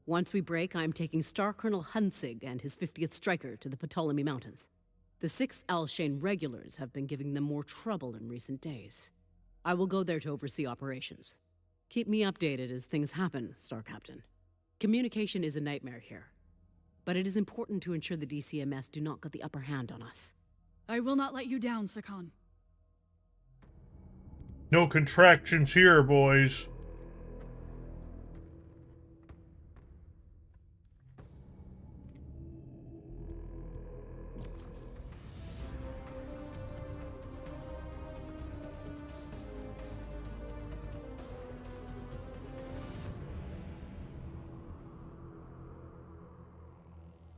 Speaker 13: Once we break, I'm taking Star Colonel Hunsig and his 50th Striker to the Ptolemy Mountains. The 6th Alshain regulars have been giving them more trouble in recent days. I will go there to oversee operations. Keep me updated as things happen, Star Captain. Communication is a nightmare here, but it is important to ensure the DCMS do not get the upper hand on us.
Speaker 21: I will not let you down, Sakan.
Speaker 1: No contractions here, boys.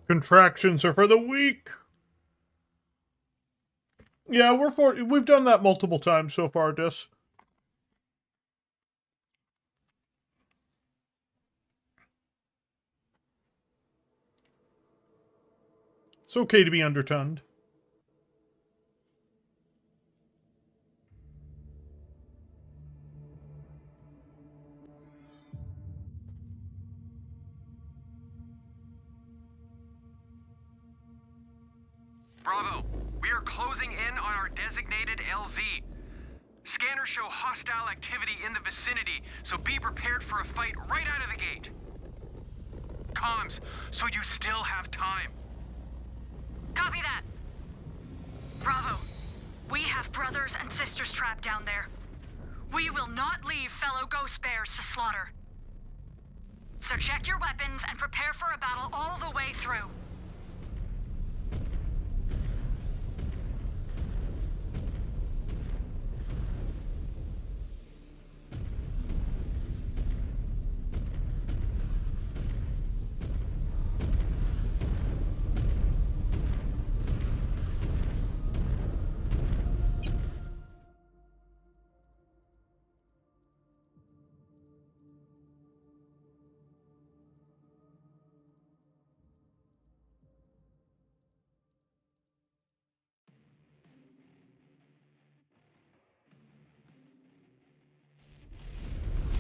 Speaker 1: Contractions are for the weak. Yeah, we've done that multiple times so far, Dis. It's okay to be undertoned.
Speaker 7: Bravo, we are closing in on our designated LZ. Scanners show hostile activity in the vicinity, so be prepared for a fight right out of the gate. Comms, so you still have time.
Speaker 10: Copy that. Bravo, we have brothers and sisters trapped down there. We will not leave fellow Ghost Bears to slaughter. So check your weapons and prepare for a battle all the way through.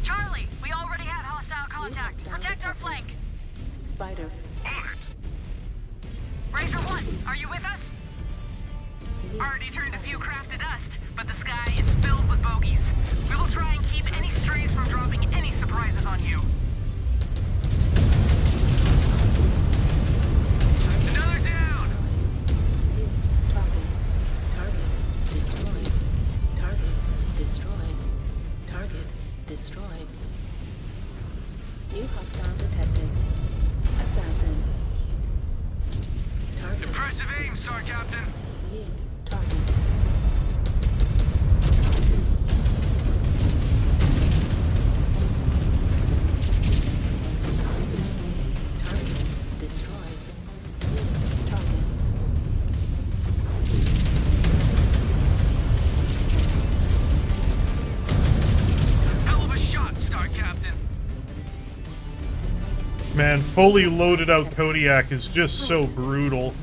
Speaker 10: Charlie, we already have hostile contact. Protect our flank.
Speaker 17: Spider.
Speaker 10: Razor 1, are you with us?
Speaker 7: Already turned a few craft to dust, but the sky is filled with bogeys. We will try and keep any strays from dropping any surprises on you. Another down!
Speaker 17: Target destroyed. Target destroyed. Target destroyed. New hostile detected. Assassin. Target.
Speaker 7: Impressive aim, Star Captain.
Speaker 17: New target.
Speaker 1: Man, fully loaded out Kodiak is just so brutal.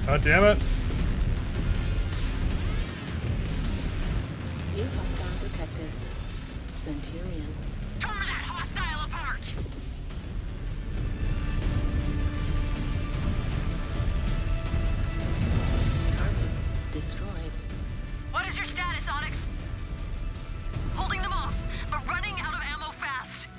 Speaker 1: God damn it.
Speaker 17: New hostile detected. Centurion.
Speaker 8: Tear that hostile apart!
Speaker 17: Target destroyed.
Speaker 8: What is your status, Onyx? Holding them off, but running out of ammo fast.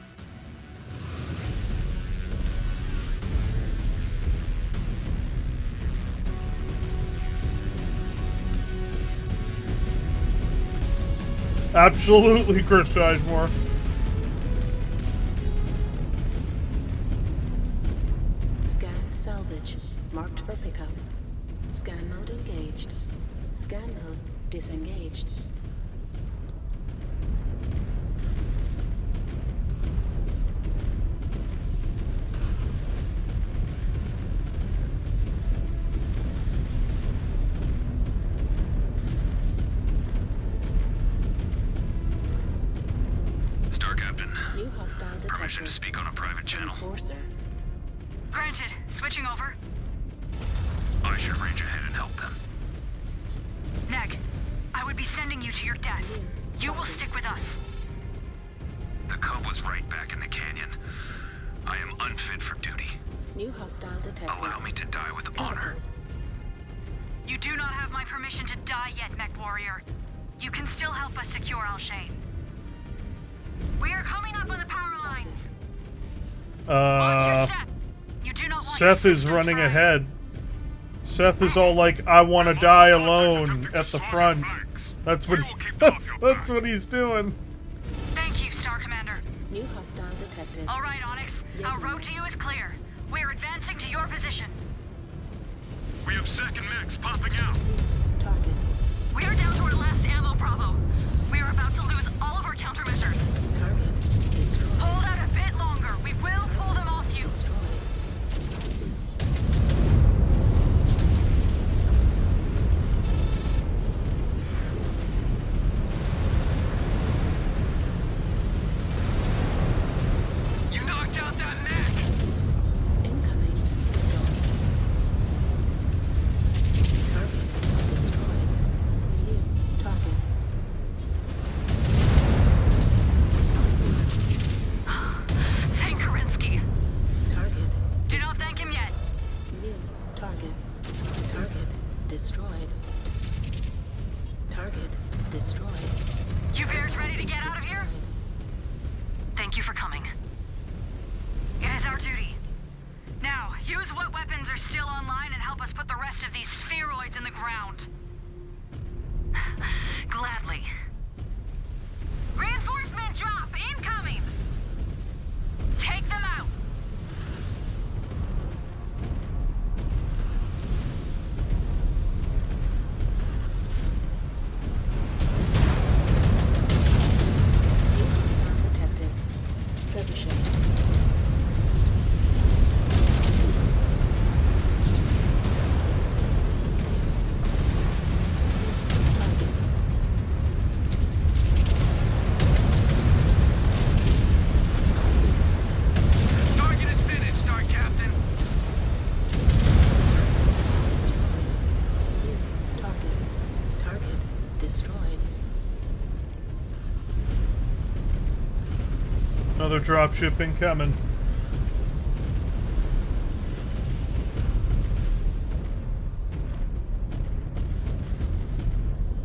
Speaker 1: Absolutely, Chris Sizemore.
Speaker 17: Scan salvage. Marked for pickup. Scan mode engaged. Scan mode disengaged. New hostile detected.
Speaker 9: Permission to speak on a private channel.
Speaker 17: Enforcer.
Speaker 10: Granted. Switching over.
Speaker 9: I should range ahead and help them.
Speaker 10: Neg, I would be sending you to your death. You will stick with us.
Speaker 9: The cub was right back in the canyon. I am unfit for duty.
Speaker 17: New hostile detected.
Speaker 9: Allow me to die with honor.
Speaker 10: You do not have my permission to die yet, Mechwarrior. You can still help us secure Alshain. We are coming up on the power lines. Watch your step. You do not want
Speaker 1: Seth is running ahead. Seth is all like, I want to die alone at the front. That's what that's what he's doing.
Speaker 10: Thank you, Star Commander.
Speaker 17: New hostile detected.
Speaker 10: All right, Onyx. Our road to you is clear. We are advancing to your position.
Speaker 11: We have second mechs popping out.
Speaker 17: Target.
Speaker 10: We are down to our last ammo, Bravo. We are about to lose all of our countermeasures.
Speaker 17: Target destroyed.
Speaker 10: Hold out a bit longer. We will pull them off you.
Speaker 17: Destroyed.
Speaker 9: You knocked out that mech!
Speaker 17: Incoming missile. Target destroyed. New target.
Speaker 10: Thank Karinsky.
Speaker 17: Target.
Speaker 10: Do not thank him yet.
Speaker 17: New target. Target destroyed. Target destroyed.
Speaker 10: You bears ready to get out of here? Thank you for coming. It is our duty. Now, use what weapons are still online and help us put the rest of these spheroids in the ground. Gladly. Reinforcement drop incoming! Take them out!
Speaker 17: New hostile detected. Trebuchet.
Speaker 9: Target is finished, Star Captain.
Speaker 17: Destroyed. New target. Target destroyed.
Speaker 1: Another dropship incoming.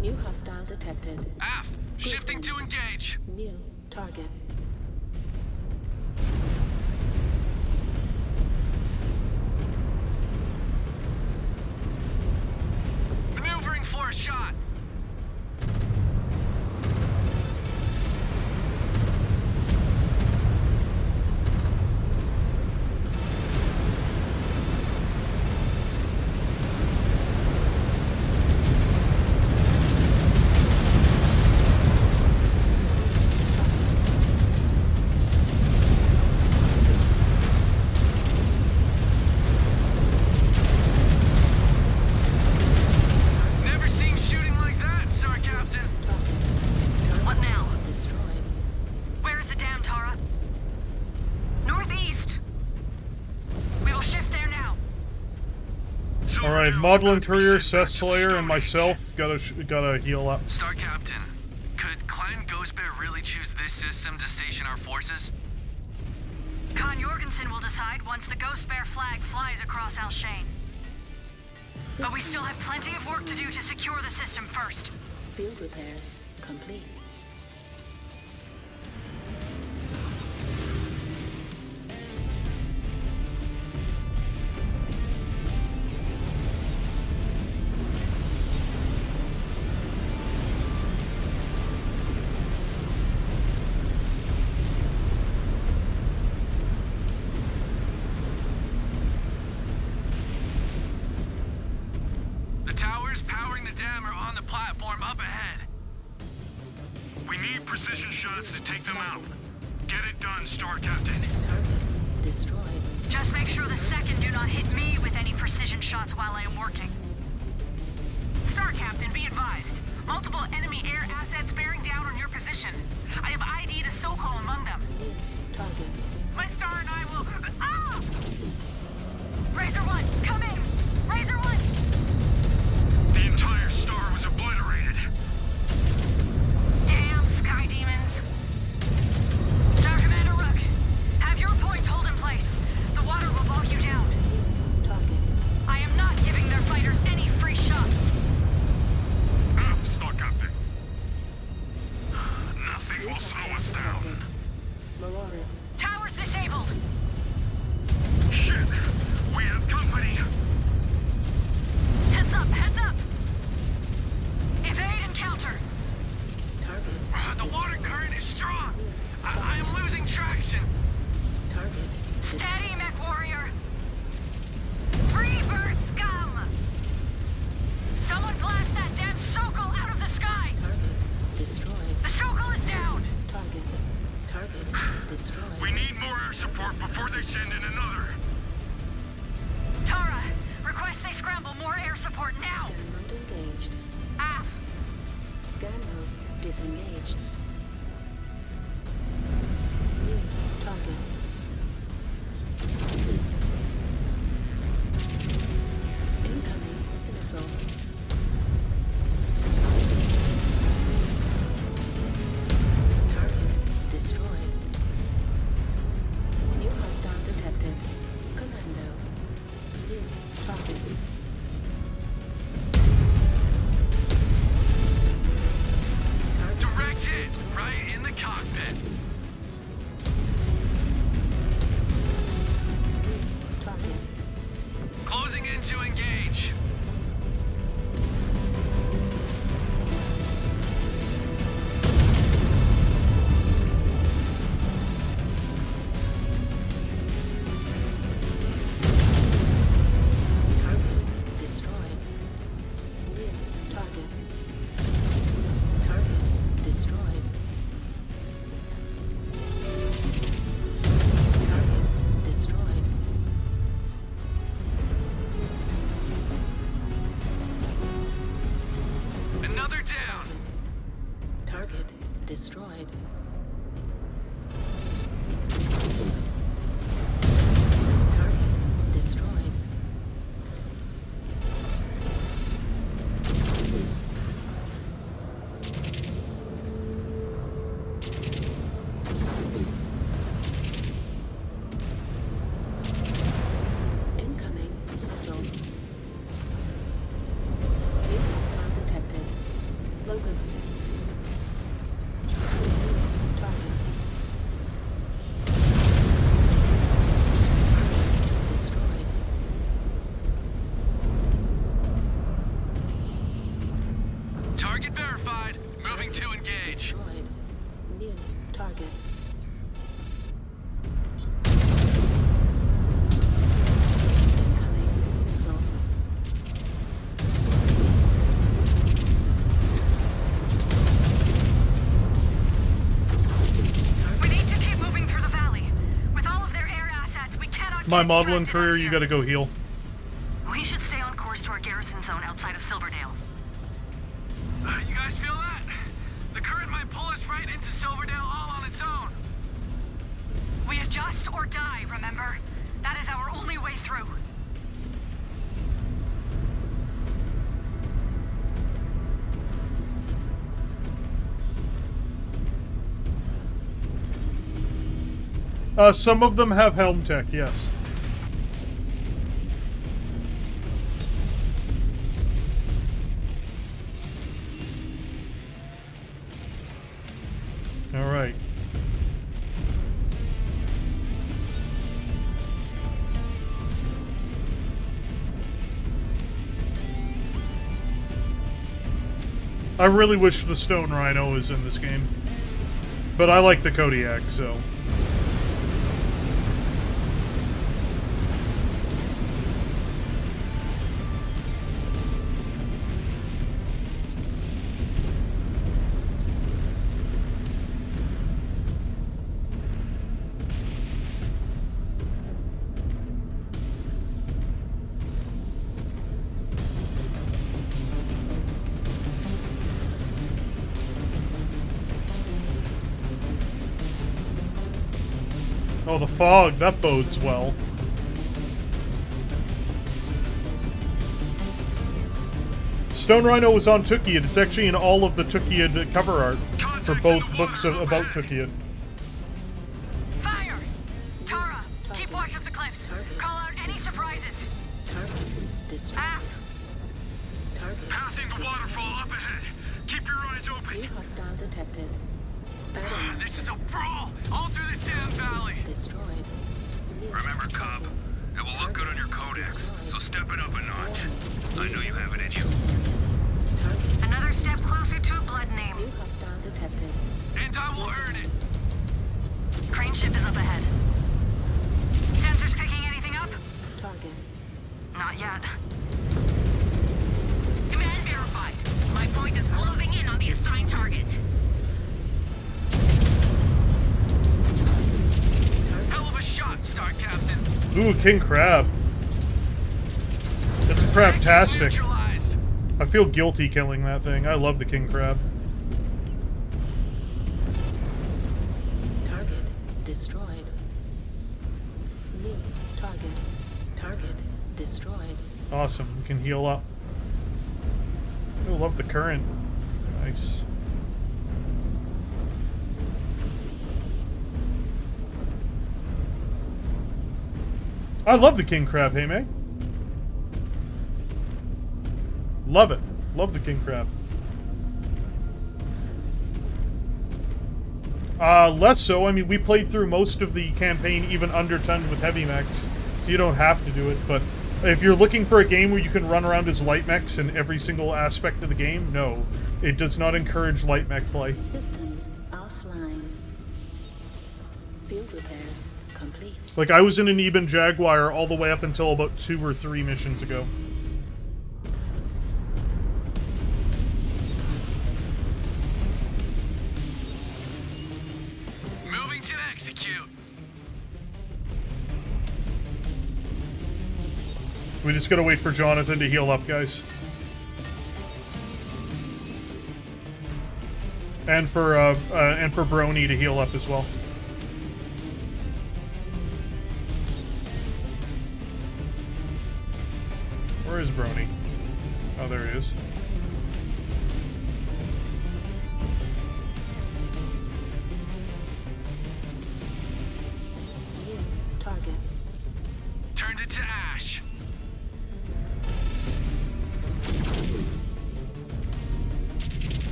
Speaker 17: New hostile detected.
Speaker 9: Aft, shifting to engage.
Speaker 17: New target.
Speaker 1: All right, Maudlin Courier, Seth Slayer, and myself gotta heal up.
Speaker 7: Star Captain, could Clan Ghost Bear really choose this system to station our forces?
Speaker 10: Khan Jorgensen will decide once the Ghost Bear flag flies across Alshain. But we still have plenty of work to do to secure the system first.
Speaker 17: Field repairs complete.
Speaker 7: Towers powering the dam are on the platform up ahead.
Speaker 11: We need precision shots to take them out. Get it done, Star Captain.
Speaker 17: Target destroyed.
Speaker 10: Just make sure the second do not hit me with any precision shots while I am working.
Speaker 8: Star Captain, be advised. Multiple enemy air assets bearing down on your position. I have ID'd a Sokol among them.
Speaker 17: Target.
Speaker 8: My star and I will... Ah!
Speaker 10: Razor 1, come in! Razor 1!
Speaker 11: The entire star was obliterated.
Speaker 8: Damn sky demons.
Speaker 10: Star Commander Rook, have your points hold in place. The water will bog you down.
Speaker 17: Target.
Speaker 10: I am not giving their fighters any free shots.
Speaker 11: Star Captain. Nothing will slow us down.
Speaker 17: Mechwarrior.
Speaker 10: Towers disabled.
Speaker 11: Shit! We have company.
Speaker 10: Heads up, heads up! Evade and counter.
Speaker 17: Target.
Speaker 7: The water current is strong. I am losing traction.
Speaker 17: Target.
Speaker 10: Steady, Mechwarrior. Free bird scum! Someone blast that damn Sokol out of the sky!
Speaker 17: Target destroyed.
Speaker 10: The Sokol is down!
Speaker 17: Target destroyed.
Speaker 11: We need more air support before they send in another.
Speaker 10: Tara, request they scramble more air support now!
Speaker 17: Scan mode engaged.
Speaker 10: Aft.
Speaker 17: Scan mode disengaged. New target. Incoming missile. Target destroyed. New hostile detected. Commando. New target.
Speaker 7: Direct hit right in the cockpit.
Speaker 17: Target.
Speaker 7: Closing in to engage.
Speaker 17: Target destroyed. New target. Target destroyed. Target destroyed.
Speaker 7: Another down.
Speaker 17: Target destroyed. Target destroyed. Incoming missile. New hostile detected. Locus. Target. Destroyed.
Speaker 7: Target verified. Moving to engage.
Speaker 17: Destroyed. New target. Incoming missile.
Speaker 10: We need to keep moving through the valley. With all of their air assets, we cannot
Speaker 1: My
Speaker 10: get
Speaker 1: Maudlin
Speaker 10: distracted
Speaker 1: Courier,
Speaker 10: out
Speaker 1: you
Speaker 10: here.
Speaker 1: gotta go heal.
Speaker 8: We should stay on course to our garrison zone outside of Silverdale.
Speaker 7: You guys feel that? The current might pull us right into Silverdale all on its own.
Speaker 10: We adjust or die, remember? That is our only way through.
Speaker 1: Some of them have helm tech, yes. All right. I really wish the Stone Rhino was in this game. But I like the Kodiak, so... Oh, the fog, that bodes well. Stone Rhino was on Tukiad. It's actually in all of the Tukiad cover art for both books about Tukiad.
Speaker 8: Fire! Tara, keep watch of the cliffs. Call out any surprises. Aft.
Speaker 9: Passing the waterfall up ahead. Keep your eyes open.
Speaker 17: Hostile detected.
Speaker 9: This is a brawl all through this damn valley.
Speaker 17: Destroyed.
Speaker 9: Remember, Cub, it will look good on your codex, so step it up a notch. I know you have it in you.
Speaker 8: Another step closer to a blood name.
Speaker 17: New hostile detected.
Speaker 9: And I will earn it.
Speaker 8: Crane ship is up ahead. Sensors picking anything up?
Speaker 17: Target.
Speaker 8: Not yet.
Speaker 12: Command verified. My point is closing in on the assigned target.
Speaker 9: Hell of a shot, Star Captain.
Speaker 1: Ooh, King Crab. That's crabtastic. I feel guilty killing that thing. I love the King Crab.
Speaker 17: Target destroyed. New target. Target destroyed.
Speaker 1: Awesome. We can heal up. I love the current. Nice. I love the King Crab, hey, May? Love it. Love the King Crab. Less so. I mean, we played through most of the campaign even undertonned with heavy mechs, so you don't have to do it, but if you're looking for a game where you can run around as light mechs in every single aspect of the game, no. It does not encourage light mech play.
Speaker 17: Systems offline. Field repairs complete.
Speaker 1: Like, I was in an Eben Jaguar all the way up until about 2 or 3 missions ago.
Speaker 9: Moving to execute.
Speaker 1: We just gotta wait for Jonathan to heal up, guys. And for Brony to heal up as well. Where is Brony? Oh, there he is.
Speaker 17: New target.
Speaker 9: Turned it to ash.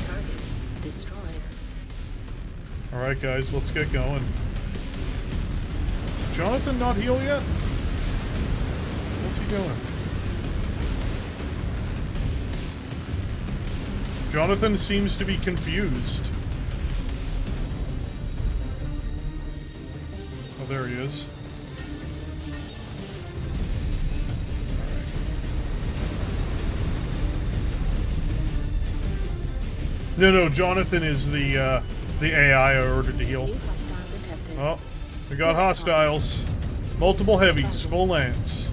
Speaker 17: Target destroyed.
Speaker 1: Alright, guys, let's get going. Jonathan not heal yet? What's he doing? Jonathan seems to be confused. Oh, there he is. No, Jonathan is the AI I ordered to heal. Oh, we got hostiles. Multiple heavies, full lance.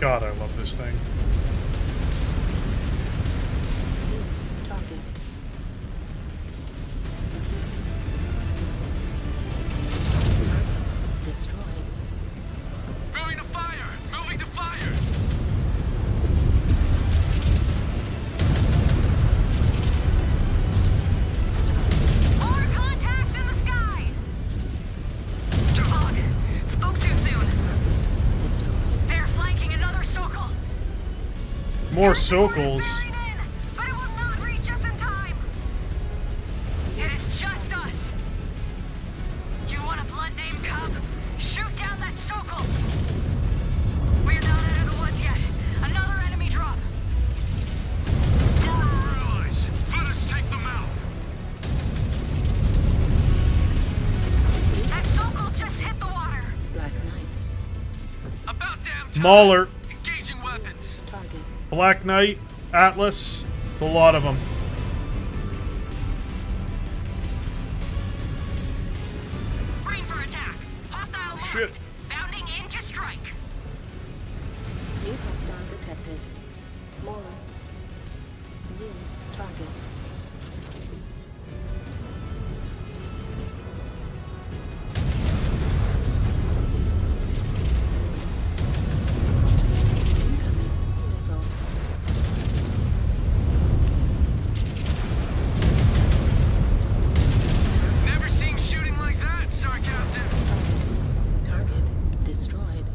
Speaker 1: God, I love this thing.
Speaker 17: Target. Destroyed.
Speaker 7: Moving to fire! Moving to fire!
Speaker 8: More contacts in the sky! Strahog, spoke too soon. They're flanking another Sokol.
Speaker 1: More Sokals.
Speaker 8: But it will not reach us in time. It is just us. You want a blood name, cub? Shoot down that Sokol. We're not out of the woods yet. Another enemy drop.
Speaker 9: They're our allies. Let us take them out.
Speaker 8: That Sokol just hit the water.
Speaker 17: Black Knight.
Speaker 7: About damn time!
Speaker 1: Mauler.
Speaker 7: Engaging weapons.
Speaker 17: Target.
Speaker 1: Black Knight. Atlas. It's a lot of them.
Speaker 8: Green for attack. Hostile marked.
Speaker 1: Shit.
Speaker 8: Bounding in to strike.
Speaker 17: New hostile detected. Mauler. New target. Incoming missile.
Speaker 7: Never seen shooting like that, Star Captain.
Speaker 17: Target destroyed.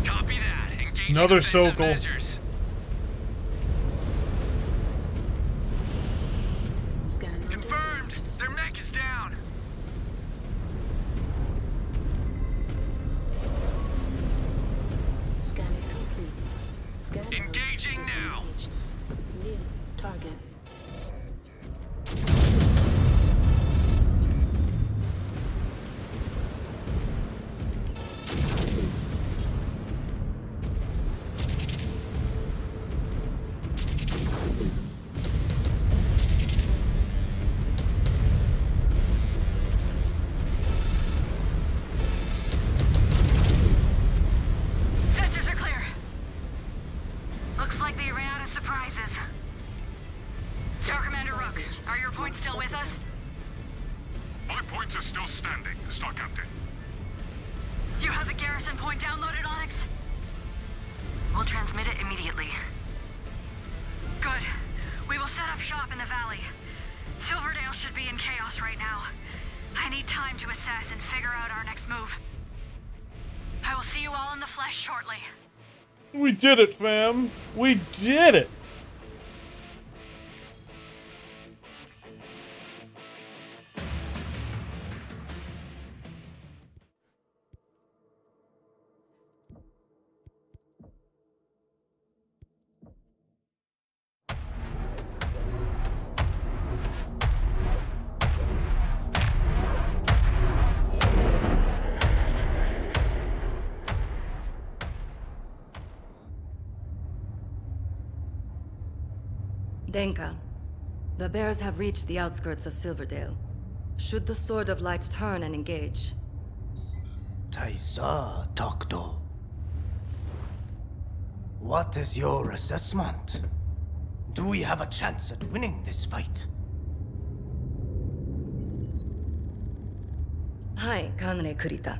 Speaker 7: Copy that. Engaging
Speaker 1: Another
Speaker 7: offensive
Speaker 1: Sokol.
Speaker 7: measures.
Speaker 17: Scan.
Speaker 7: Confirmed. Their mech is down.
Speaker 17: Scanning complete. Scan.
Speaker 7: Engaging now.
Speaker 17: Disengaged. New target.
Speaker 8: Sensors are clear. Looks like they ran out of surprises. Star Commander Rook, are your points still with us?
Speaker 11: My points are still standing, Star Captain.
Speaker 8: You have the garrison point downloaded, Onyx? We'll transmit it immediately. Good. We will set up shop in the valley. Silverdale should be in chaos right now. I need time to assess and figure out our next move. I will see you all in the flesh shortly.
Speaker 1: We did it, fam. We did it.
Speaker 2: Denka, the bears have reached the outskirts of Silverdale. Should the Sword of Light turn and engage?
Speaker 22: Taisa Tokdo. What is your assessment? Do we have a chance at winning this fight?
Speaker 2: Hi, Kanre Kurita.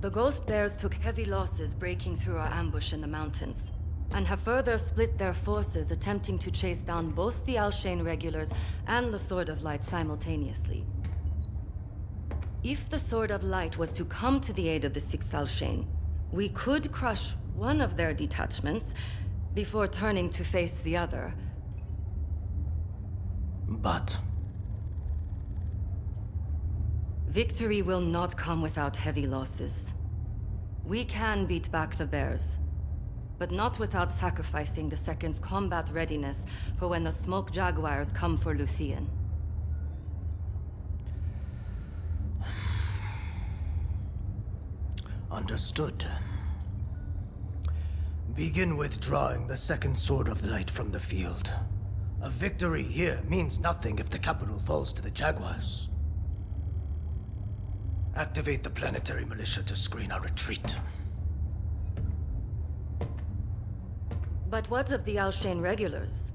Speaker 2: The Ghost Bears took heavy losses breaking through our ambush in the mountains, and have further split their forces attempting to chase down both the Alshain regulars and the Sword of Light simultaneously. If the Sword of Light was to come to the aid of the 6th Alshain, we could crush one of their detachments before turning to face the other.
Speaker 22: But
Speaker 2: victory will not come without heavy losses. We can beat back the bears, but not without sacrificing the Second's combat readiness for when the Smoke Jaguars come for Luthien.
Speaker 22: understood. Begin withdrawing the second Sword of Light from the field. A victory here means nothing if the capital falls to the Jaguars. Activate the Planetary militia to screen our retreat.
Speaker 2: But what of the Alshain regulars?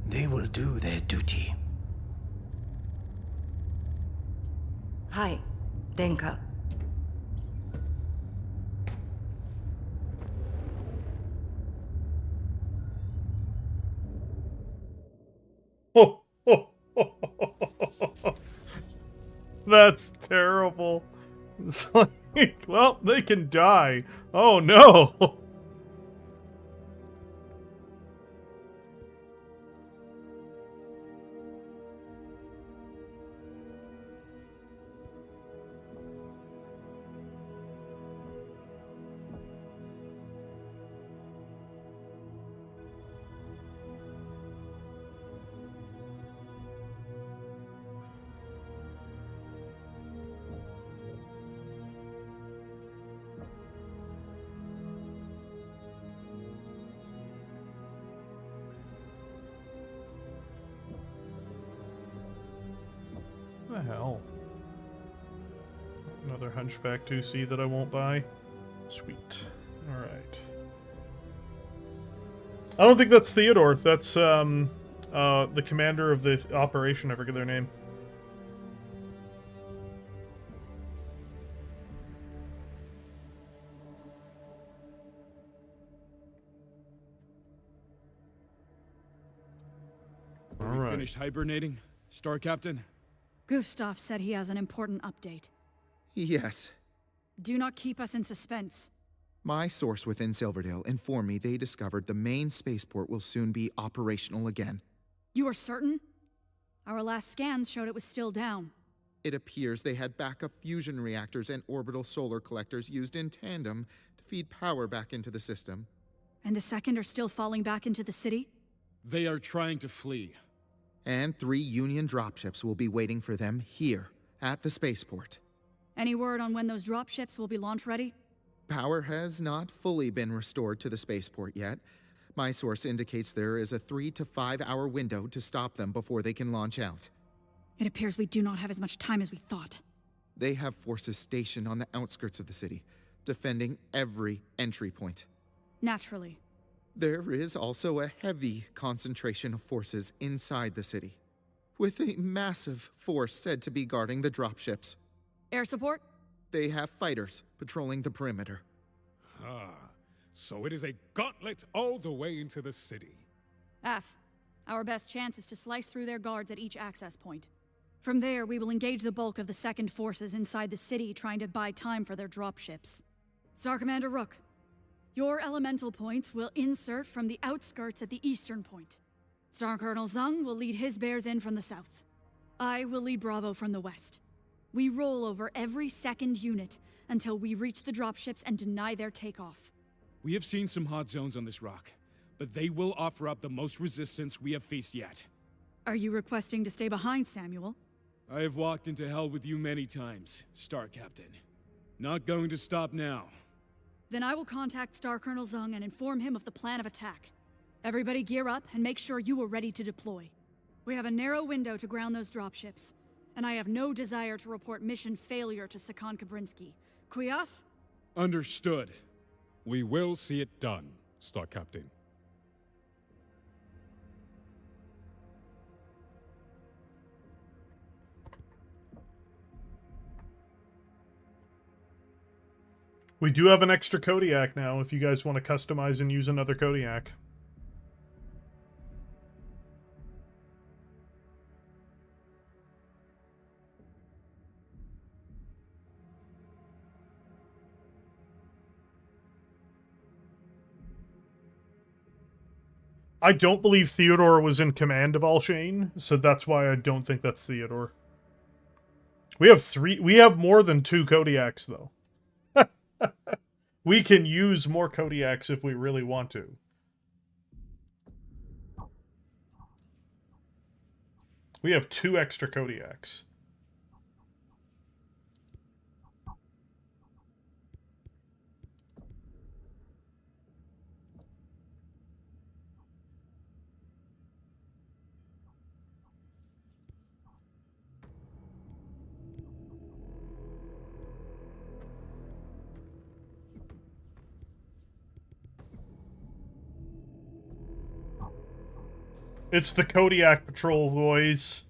Speaker 22: They will do their duty.
Speaker 2: Hi, Denka.
Speaker 1: That's terrible. It's like, well, they can die. Oh no. What the hell? Another Hunchback 2C that I won't buy? Sweet. Alright. I don't think that's Theodore. That's, the commander of the operation. I forget their name.
Speaker 3: Are we finished hibernating, Star Captain?
Speaker 21: Gustav said he has an important update.
Speaker 6: Yes.
Speaker 21: Do not keep us in suspense.
Speaker 6: My source within Silverdale informed me they discovered the main spaceport will soon be operational again.
Speaker 21: You are certain? Our last scans showed it was still down.
Speaker 6: It appears they had backup fusion reactors and orbital solar collectors used in tandem to feed power back into the system.
Speaker 21: And the second are still falling back into the city?
Speaker 3: They are trying to flee.
Speaker 6: And 3 Union dropships will be waiting for them here, at the spaceport.
Speaker 21: Any word on when those dropships will be launch ready?
Speaker 6: Power has not fully been restored to the spaceport yet. My source indicates there is a 3 to 5 hour window to stop them before they can launch out.
Speaker 21: It appears we do not have as much time as we thought.
Speaker 6: They have forces stationed on the outskirts of the city, defending every entry point.
Speaker 21: Naturally.
Speaker 6: There is also a heavy concentration of forces inside the city, with a massive force said to be guarding the dropships.
Speaker 21: Air support?
Speaker 6: They have fighters patrolling the perimeter.
Speaker 16: Ah, so it is a gauntlet all the way into the city.
Speaker 21: F. Our best chance is to slice through their guards at each access point. From there, we will engage the bulk of the second forces inside the city trying to buy time for their dropships. Star Commander Rook, your elemental points will insert from the outskirts at the eastern point. Star Colonel Zung will lead his bears in from the south. I will lead Bravo from the west. We roll over every second unit until we reach the dropships and deny their takeoff.
Speaker 3: We have seen some hot zones on this rock, but they will offer up the most resistance we have faced yet.
Speaker 21: Are you requesting to stay behind, Samuel?
Speaker 3: I have walked into hell with you many times, Star Captain. Not going to stop now.
Speaker 21: Then I will contact Star Colonel Zung and inform him of the plan of attack. Everybody gear up and make sure you are ready to deploy. We have a narrow window to ground those dropships, and I have no desire to report mission failure to Sakan Kabrinsky. Kuyaf?
Speaker 16: Understood. We will see it done, Star Captain.
Speaker 1: We do have an extra Kodiak now, if you guys want to customize and use another Kodiak. I don't believe Theodore was in command of Alshain, so that's why I don't think that's Theodore. We have more than 2 Kodiaks, though. We can use more Kodiaks if we really want to. We have 2 extra Kodiaks. It's the Kodiak Patrol, boys.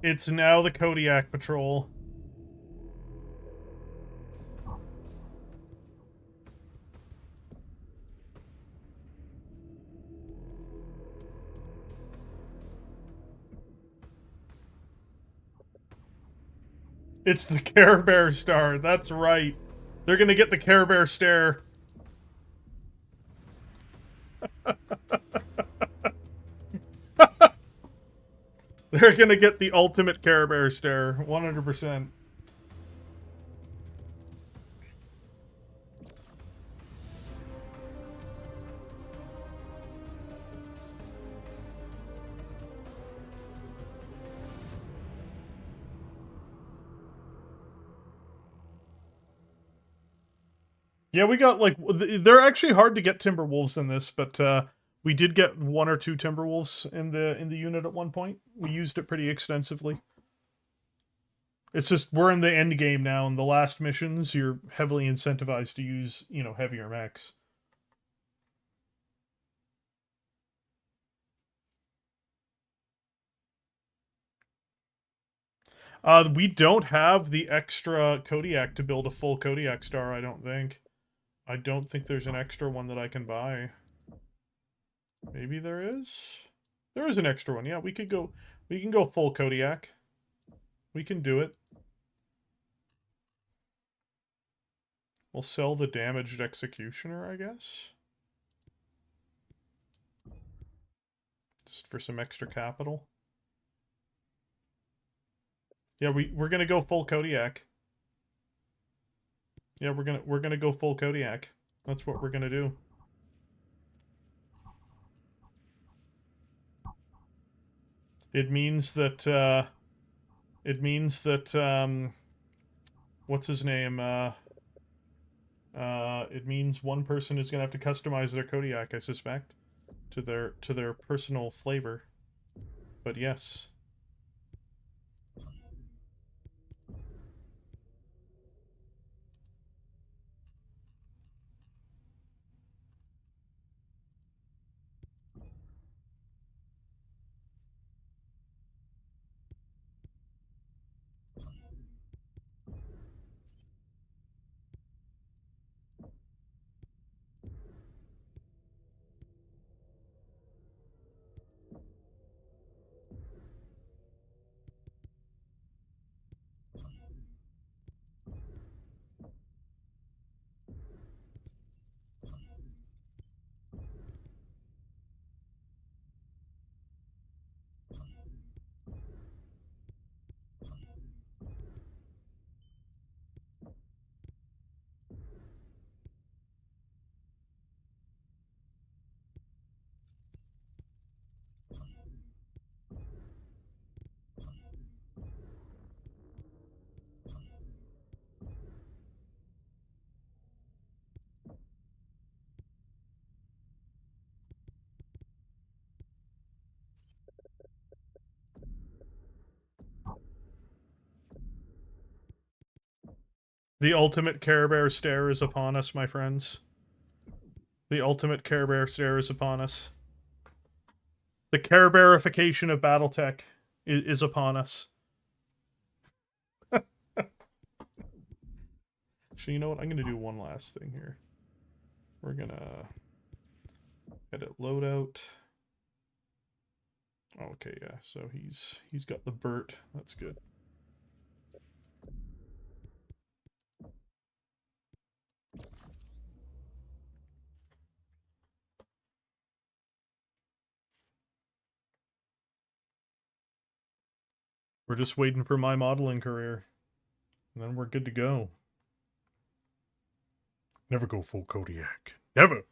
Speaker 1: It's now the Kodiak Patrol. It's the Care Bear Star, that's right. They're gonna get the Care Bear Stare. They're gonna get the ultimate Care Bear Stare, 100%. Yeah, we got, like, they're actually hard to get Timberwolves in this, but we did get 1 or 2 Timberwolves in the unit at one point. We used it pretty extensively. It's just, we're in the end game now, and the last missions, you're heavily incentivized to use, you know, heavier mechs. We don't have the extra Kodiak to build a full Kodiak Star, I don't think. I don't think there's an extra one that I can buy. Maybe there is? There is an extra one. Yeah, we can go full Kodiak. We can do it. We'll sell the damaged Executioner, I guess. Just for some extra capital. Yeah, we're gonna go full Kodiak. Yeah, we're gonna go full Kodiak. That's what we're gonna do. It means that what's his name? It means one person is gonna have to customize their Kodiak, I suspect, to their personal flavor. But yes. The ultimate Care Bear Stare is upon us, my friends. The ultimate Care Bear Stare is upon us. The Care Bearification of Battletech is upon us. Actually, you know what? I'm going to do one last thing here. We're going to edit loadout. Oh, okay, yeah. So he's got the Burt. That's good. We're just waiting for my modeling career. And then we're good to go. Never go full Kodiak. Never!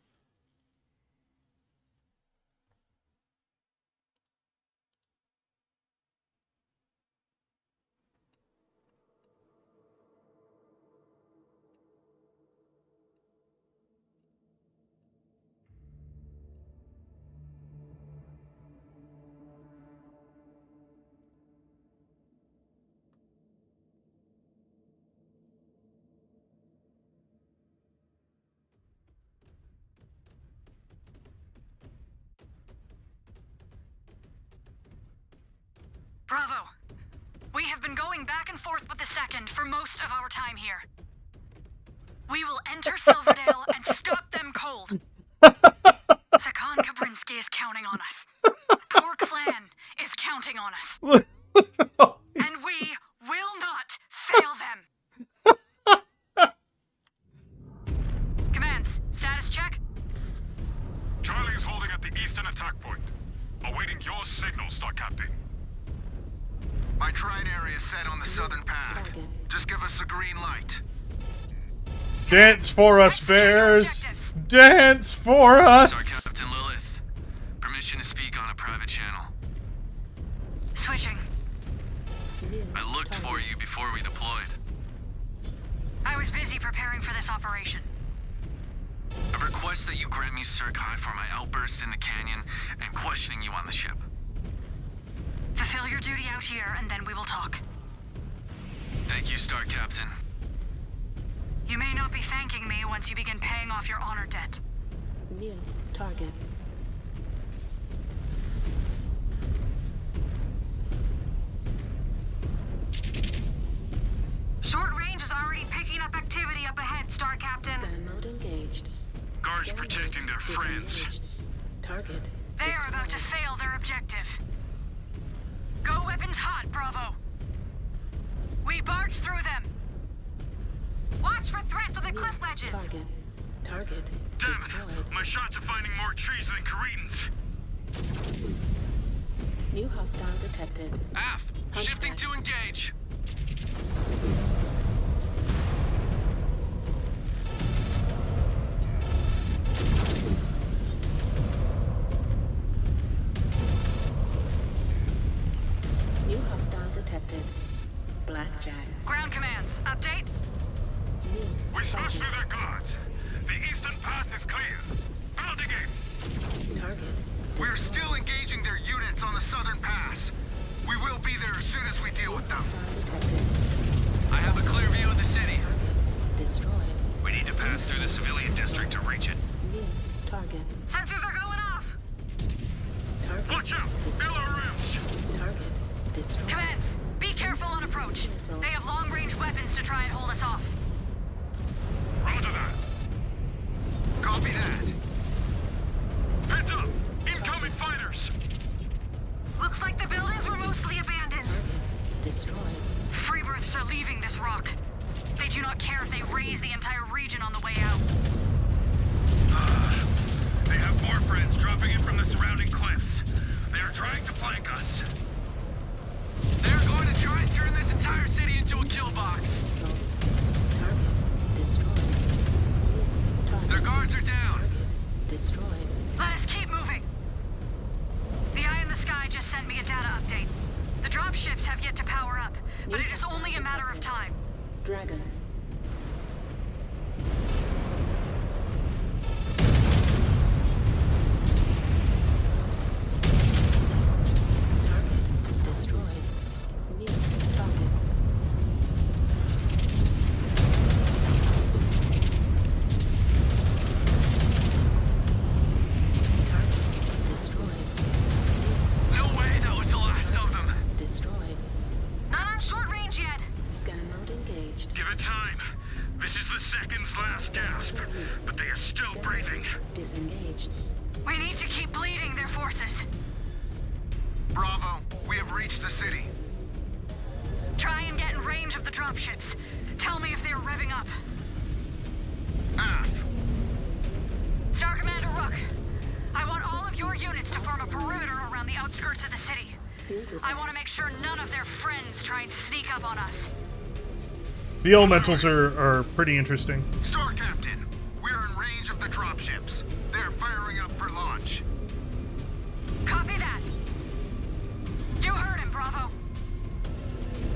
Speaker 10: Bravo. We have been going back and forth with the second for most of our time here. We will enter Silverdale and stop them cold. Sakan Kabrinsky is counting on us. Our clan is counting on us. And we will not fail them. Commands, status check?
Speaker 11: Charlie is holding at the eastern attack point. Awaiting your signal, Star Captain.
Speaker 4: My trine area is set on the southern path. Just give us the green light.
Speaker 1: Dance for us, bears! Dance for us!
Speaker 7: Star Captain Lilith. Permission to speak on a private channel.
Speaker 10: Switching.
Speaker 7: I looked for you before we deployed.
Speaker 10: I was busy preparing for this operation.
Speaker 7: I request that you grant me Circi for my outburst in the canyon and questioning you on the ship.
Speaker 10: Fulfill your duty out here, and then we will talk.
Speaker 7: Thank you, Star Captain.
Speaker 10: You may not be thanking me once you begin paying off your honor debt.
Speaker 17: New target.
Speaker 10: Short range is already picking up activity up ahead, Star Captain.
Speaker 17: Scan mode engaged.
Speaker 11: Guards protecting their friends.
Speaker 17: Target.
Speaker 10: They are about to fail their objective. Go weapons hot, Bravo. We barge through them. Watch for threats on the cliff ledges.
Speaker 17: Target.
Speaker 11: Damn it! My shots are finding more trees than Kuritans.
Speaker 17: New hostile detected.
Speaker 7: Aft, shifting to engage.
Speaker 17: New hostile detected. Blackjack.
Speaker 10: Ground commands, update.
Speaker 11: We smashed through their guards. The eastern path is clear. Building it.
Speaker 17: Target.
Speaker 4: We're still engaging their units on the southern pass. We will be there as soon as we deal with them.
Speaker 7: I have a clear view of the city.
Speaker 17: Destroyed.
Speaker 9: We need to pass through the civilian district to reach it.
Speaker 17: New target.
Speaker 10: Sensors are going off.
Speaker 17: Target.
Speaker 11: Watch out! Belarus!
Speaker 17: Target. Destroyed.
Speaker 10: Commands, be careful on approach. They have long-range weapons to try and hold us off.
Speaker 11: Roger that.
Speaker 4: Copy that.
Speaker 11: Heads up! Incoming fighters!
Speaker 10: Looks like the buildings were mostly abandoned.
Speaker 17: Target. Destroyed.
Speaker 10: Freebirths are leaving this rock. They do not care if they raise the entire region on the way out.
Speaker 9: They have more friends dropping in from the surrounding cliffs. They are trying to flank us.
Speaker 7: They're going to try and turn this entire city into a kill box.
Speaker 17: Target. Destroyed. Target.
Speaker 7: Their guards are down.
Speaker 17: Target. Destroyed.
Speaker 10: Let us keep moving. The Eye in the Sky just sent me a data update. The dropships have yet to power up, but it is only a matter of time.
Speaker 17: Dragon. Target destroyed. New target. Target destroyed.
Speaker 7: No way that was the last of them.
Speaker 17: Destroyed.
Speaker 10: Not on short range yet.
Speaker 17: Scan mode engaged.
Speaker 9: Give it time. This is the second's last gasp, but they are still breathing.
Speaker 17: Disengaged.
Speaker 10: We need to keep bleeding their forces.
Speaker 4: Bravo, we have reached the city.
Speaker 10: Try and get in range of the dropships. Tell me if they're revving up.
Speaker 4: Aft.
Speaker 10: Star Commander Rook, I want all of your units to form a perimeter around the outskirts of the city. I want to make sure none of their friends try and sneak up on us.
Speaker 1: The elementals are pretty interesting.
Speaker 4: Star Captain, we are in range of the dropships. They are firing up for launch.
Speaker 10: Copy that. You heard him, Bravo.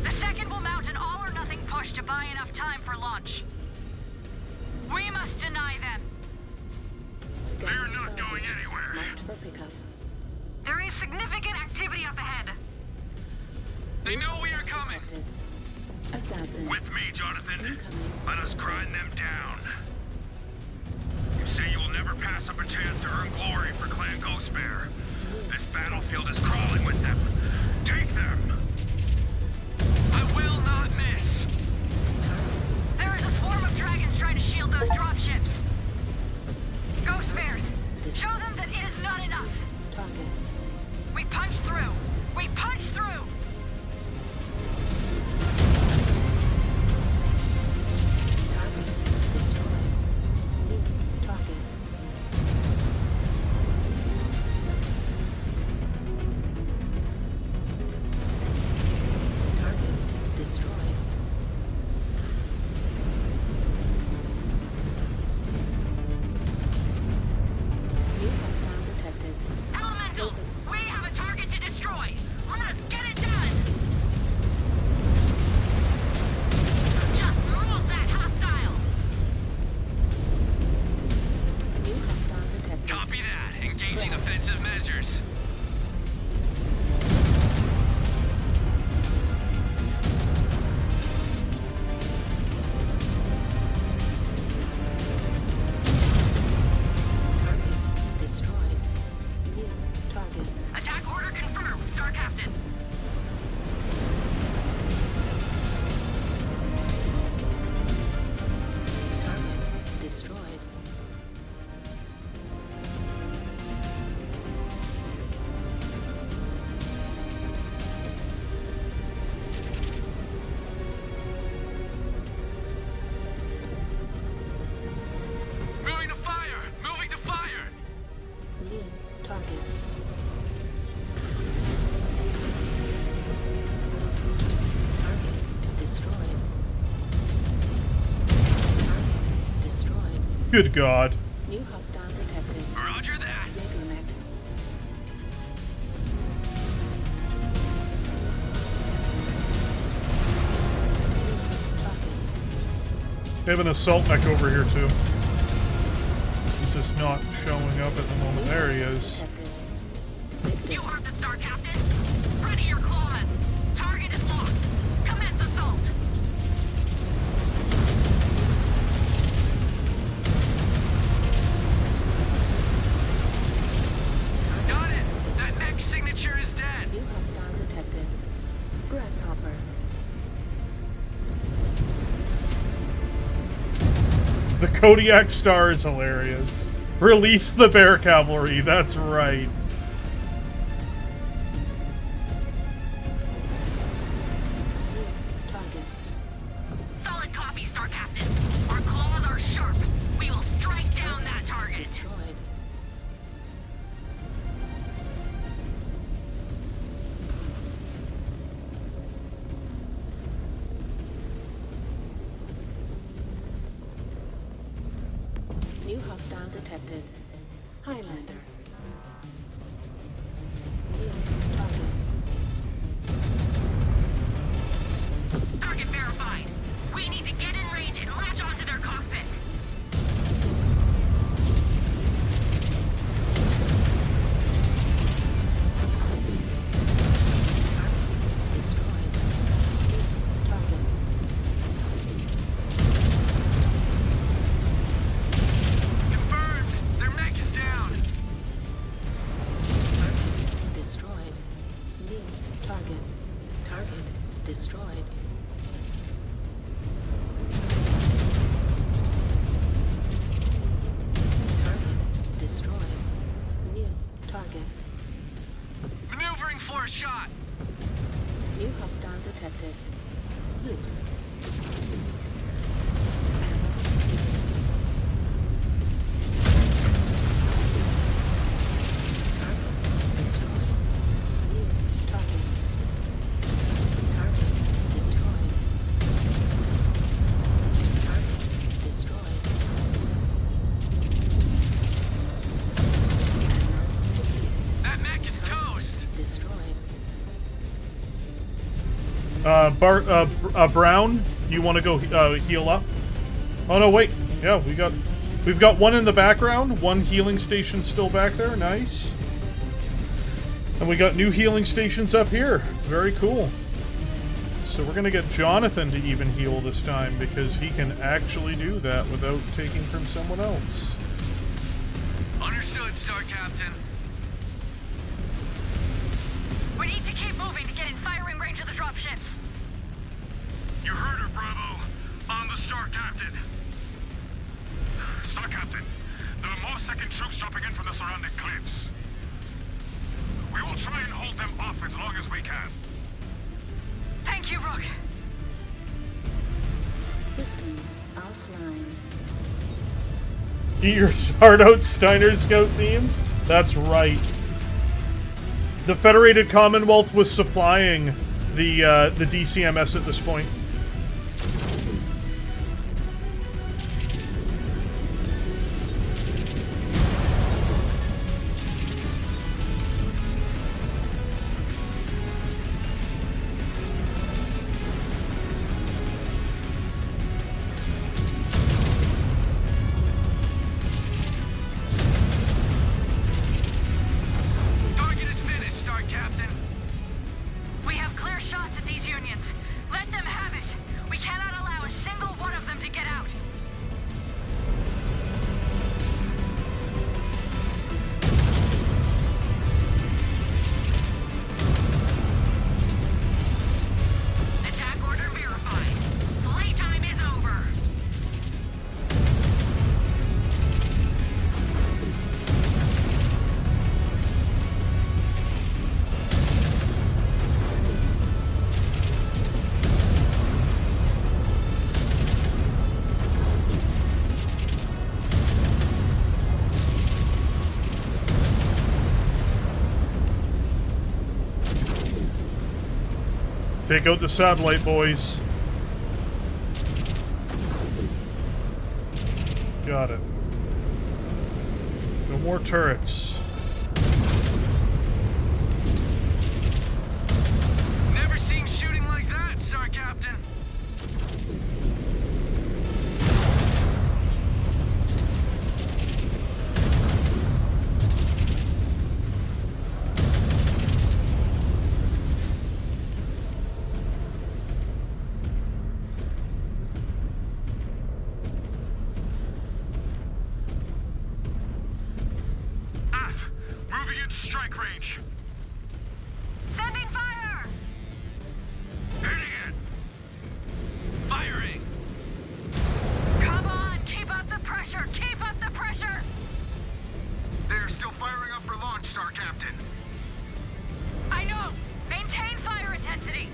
Speaker 10: The second will mount an all-or-nothing push to buy enough time for launch. We must deny them.
Speaker 9: They're not going anywhere.
Speaker 17: Marked for pickup.
Speaker 10: There is significant activity up ahead.
Speaker 7: They know we are coming.
Speaker 17: Assassin.
Speaker 9: With me, Jonathan.
Speaker 17: Incoming.
Speaker 9: Let us grind them down. You say you will never pass up a chance to earn glory for Clan Ghostbear. This battlefield is crawling with them. Take them!
Speaker 7: defensive measures.
Speaker 17: Destroyed. New target.
Speaker 8: Attack order confirmed, Star Captain.
Speaker 17: Target destroyed.
Speaker 7: Moving to fire! Moving to fire!
Speaker 17: New target. Target destroyed. Target destroyed.
Speaker 1: Good God.
Speaker 17: New hostile detected.
Speaker 7: Roger that.
Speaker 17: Jaegermech.
Speaker 1: We have an assault mech over here too. He's just not showing up at the moment. There he is.
Speaker 8: You heard the Star Captain. Ready your claws. Target is locked. Commence assault.
Speaker 7: Got it! That mech signature is dead!
Speaker 17: New hostile detected. Grasshopper.
Speaker 1: The Kodiak Star is hilarious. Release the bear cavalry, that's right.
Speaker 17: Target.
Speaker 8: Solid copy, Star Captain. Our claws are sharp. We will strike down that target.
Speaker 17: Destroyed. New hostile detected. Highlander. New target.
Speaker 8: Target verified. We need to get in range and latch onto their cockpit.
Speaker 17: Destroyed. Target.
Speaker 7: Confirmed! Their mech is down!
Speaker 17: Destroyed. New target. Target destroyed. Target destroyed. New target.
Speaker 7: Maneuvering for a shot!
Speaker 17: New hostile detected. Zeus. Target destroyed. New target. Target destroyed. Target destroyed.
Speaker 7: That mech is toast!
Speaker 17: Destroyed.
Speaker 1: Brown, you want to go heal up? Oh no, wait. Yeah, we've got one in the background, one healing station still back there. Nice. And we got new healing stations up here. Very cool. So we're gonna get Jonathan to even heal this time because he can actually do that without taking from someone else.
Speaker 7: Understood, Star Captain.
Speaker 8: We need to keep moving to get in firing range of the dropships.
Speaker 9: You heard her, Bravo. I'm the Star Captain. Star Captain, there are more second troops dropping in from the surrounding cliffs. We will try and hold them off as long as we can.
Speaker 8: Thank you, Rook.
Speaker 17: Systems offline.
Speaker 1: Eat your start out Steiner Scout theme? That's right. The Federated Commonwealth was supplying the DCMS at this point. Take out the satellite, boys. Got it. No more turrets.
Speaker 7: Never seen shooting like that, Star Captain.
Speaker 9: Moving into strike range.
Speaker 8: Sending fire!
Speaker 9: Hitting it!
Speaker 7: Firing!
Speaker 8: Come on, keep up the pressure! Keep up the pressure!
Speaker 4: They're still firing up for launch, Star Captain.
Speaker 8: I know! Maintain fire intensity!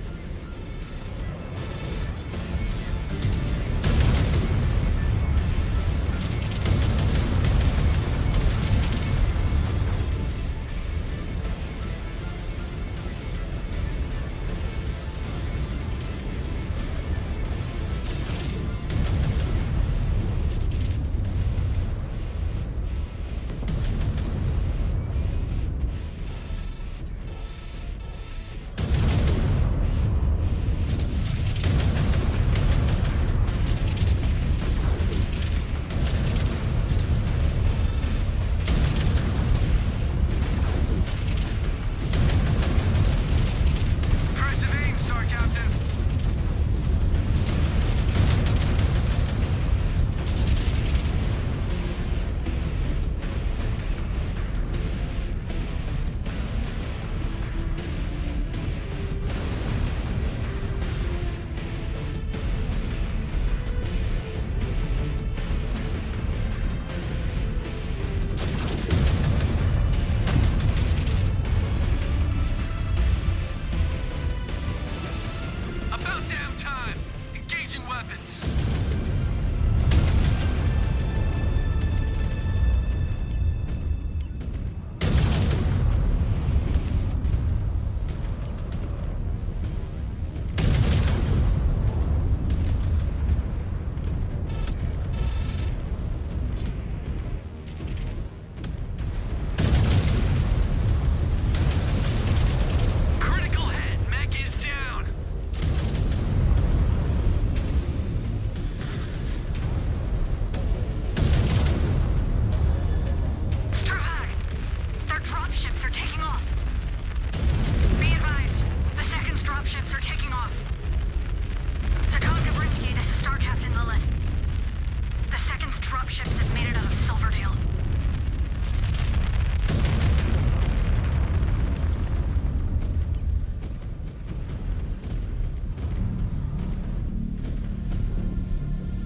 Speaker 8: Dropships have made it out of Silverdale.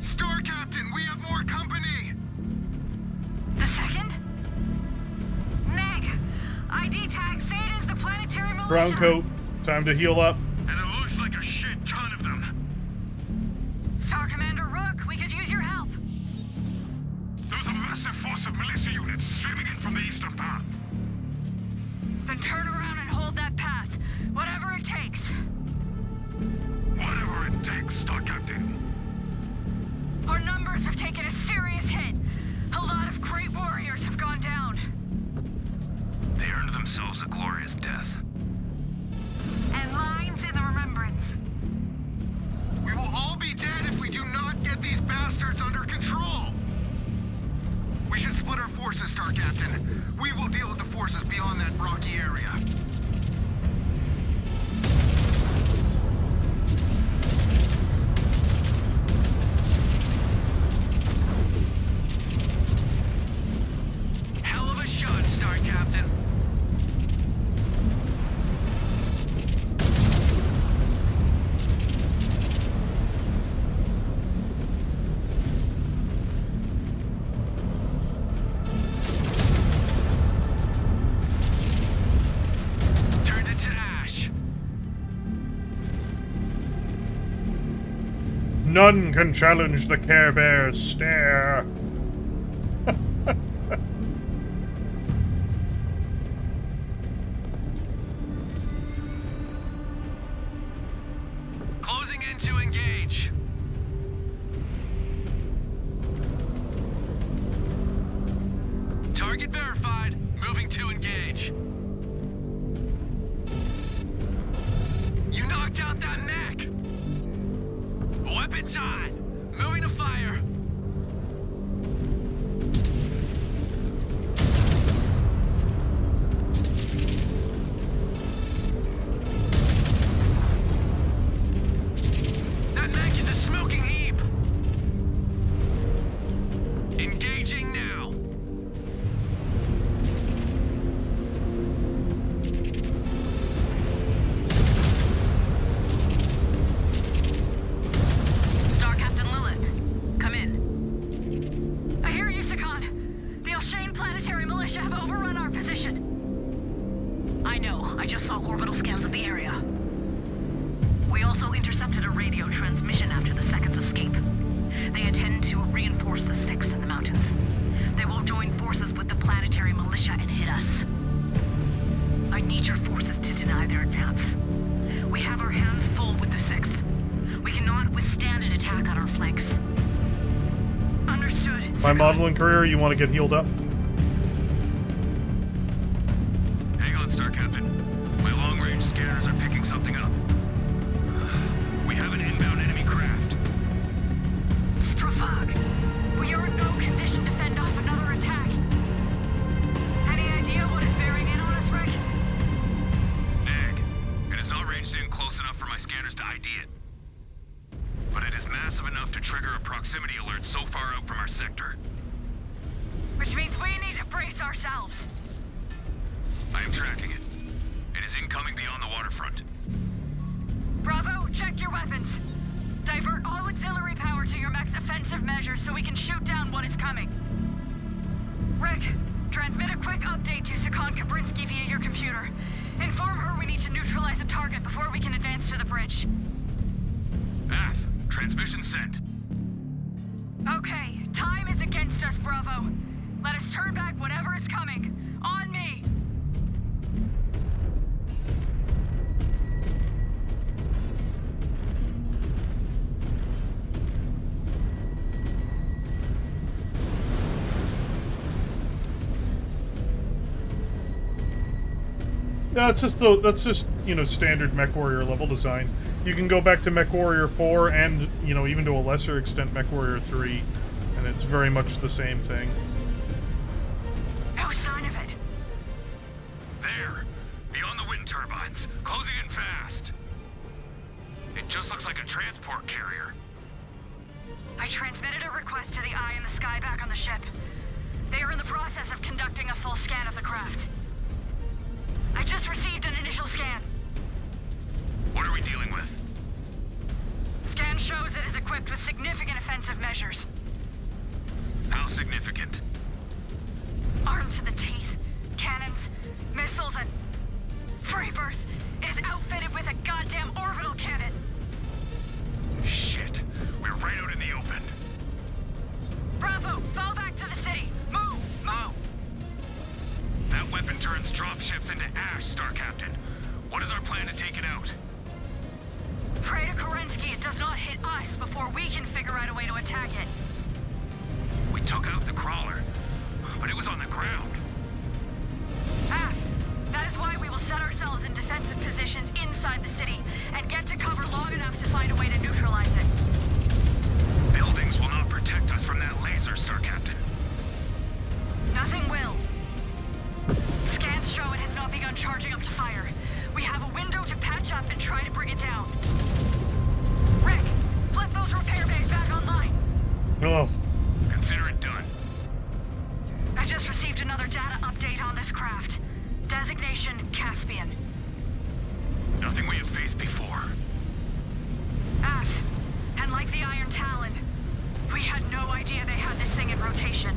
Speaker 4: Star Captain, we have more company!
Speaker 8: The second? Neg! ID tag, say it is the Planetary militia!
Speaker 1: Brown coat, time to heal up.
Speaker 9: And it looks like a shit ton of them.
Speaker 8: Star Commander Rook, we could use your help.
Speaker 9: There's a massive force of militia units streaming in from the eastern path.
Speaker 8: Then turn around and hold that path. Whatever it takes.
Speaker 9: Whatever it takes, Star Captain.
Speaker 8: Our numbers have taken a serious hit. A lot of great warriors have gone down.
Speaker 9: They earned themselves a glorious death.
Speaker 8: And lines in the remembrance.
Speaker 4: We will all be dead if we do not get these bastards under control! We should split our forces, Star Captain. We will deal with the forces beyond that rocky area.
Speaker 7: Hell of a shot, Star Captain. Turned it to ash.
Speaker 1: None can challenge the Care Bear's stare.
Speaker 7: engage. You knocked out that mech! Weapons on! Moving to fire! That mech is a smoking heap! Engaging now!
Speaker 8: Star Captain Lilith, come in.
Speaker 10: I hear you, Sakan. The Alshain Planetary militia have overrun our position.
Speaker 8: I know. I just saw orbital scans of the area. We also intercepted a radio transmission after the Second's escape. They intend to reinforce the Sixth in the mountains. They will join forces with the Planetary militia and hit us. I need your forces to deny their advance. We have our hands full with the Sixth. We cannot withstand an attack on our flanks.
Speaker 10: Understood.
Speaker 1: My modeling career, you want to get healed up?
Speaker 9: Hang on, Star Captain. My long-range scanners are picking something up. We have an inbound enemy craft.
Speaker 10: Strafag, we are in no condition to fend off another attack. Any idea what is bearing in on us, Rick?
Speaker 9: Neg, it is not ranged in close enough for my scanners to ID it. But it is massive enough to trigger a proximity alert so far out from our sector.
Speaker 10: Which means we need to brace ourselves.
Speaker 9: I am tracking it. It is incoming beyond the waterfront.
Speaker 10: Bravo, check your weapons. Divert all auxiliary power to your mech's offensive measures so we can shoot down what is coming. Rick, transmit a quick update to Sakan Kabrinsky via your computer. Inform her we need to neutralize a target before we can advance to the bridge.
Speaker 9: AF, transmission sent.
Speaker 10: Okay, time is against us, Bravo. Let us turn back whatever is coming. On me!
Speaker 1: Yeah, that's just you know, standard Mechwarrior level design. You can go back to Mechwarrior 4 and, you know, even to a lesser extent Mechwarrior 3, and it's very much the same thing.
Speaker 10: No sign of it.
Speaker 9: There, beyond the wind turbines, closing in fast. It just looks like a transport carrier.
Speaker 10: I transmitted a request to the Eye in the Sky back on the ship. They are in the process of conducting a full scan of the craft. I just received an initial scan.
Speaker 9: What are we dealing with?
Speaker 10: Scan shows it is equipped with significant offensive measures.
Speaker 9: How significant?
Speaker 10: Armed to the teeth, cannons, missiles, and... Freebirth is outfitted with a goddamn orbital cannon.
Speaker 9: Shit, we're right out in the open.
Speaker 10: Bravo, fall back to the city. Move, move!
Speaker 9: That weapon turns dropships into ash, Star Captain. What is our plan to take it out?
Speaker 10: Pray to Kerensky it does not hit us before we can figure out a way to attack it.
Speaker 9: We took out the crawler, but it was on the ground.
Speaker 10: That is why we will set ourselves in defensive positions inside the city and get to cover long enough to find a way to neutralize it.
Speaker 9: Buildings will not protect us from that laser, Star Captain.
Speaker 10: Nothing will. Scans show it has not begun charging up to fire. We have a window to patch up and try to bring it down. Rick, flip those repair bays back online.
Speaker 1: Oh.
Speaker 9: Consider it done.
Speaker 10: I just received another data update on this craft. Designation Caspian.
Speaker 9: Nothing we have faced before.
Speaker 10: And like the Iron Talon, we had no idea they had this thing in rotation.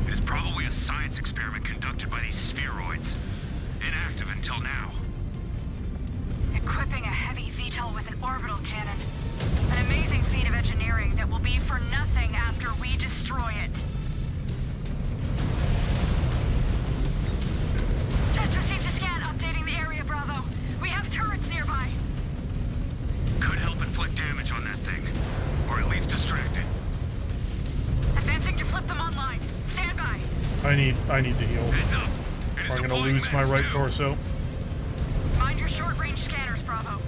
Speaker 9: It is probably a science experiment conducted by these spheroids. Inactive until now.
Speaker 10: Equipping a heavy VTOL with an orbital cannon. An amazing feat of engineering that will be for nothing after we destroy it. Just received a scan updating the area, Bravo. We have turrets nearby.
Speaker 9: Could help inflict damage on that thing. Or at least distract it.
Speaker 10: Advancing to flip them online. Stand by.
Speaker 1: I need to heal.
Speaker 9: Heads up! It
Speaker 1: I'm gonna lose my right torso.
Speaker 10: Mind your short-range scanners, Bravo.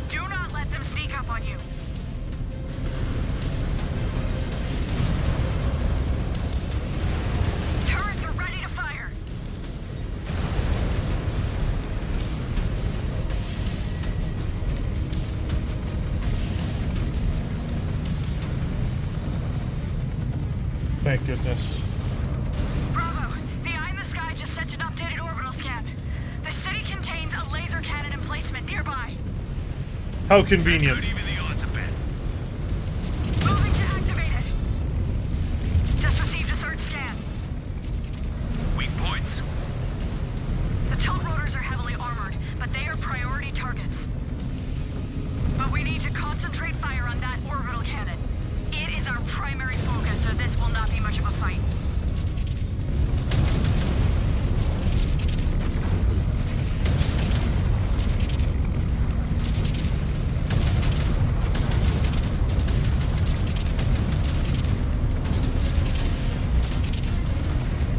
Speaker 10: Do not let them sneak up on you. Turrets are ready to fire.
Speaker 1: Thank goodness.
Speaker 10: Bravo, the eye in the sky just sent an updated orbital scan. The city contains a laser cannon emplacement nearby.
Speaker 1: How convenient.
Speaker 10: Moving to activate it. Just received a third scan.
Speaker 9: Weak points.
Speaker 10: The tilt rotors are heavily armored, but they are priority targets. But we need to concentrate fire on that orbital cannon. It is our primary focus, so this will not be much of a fight.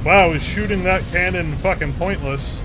Speaker 1: Wow, is shooting that cannon fucking pointless?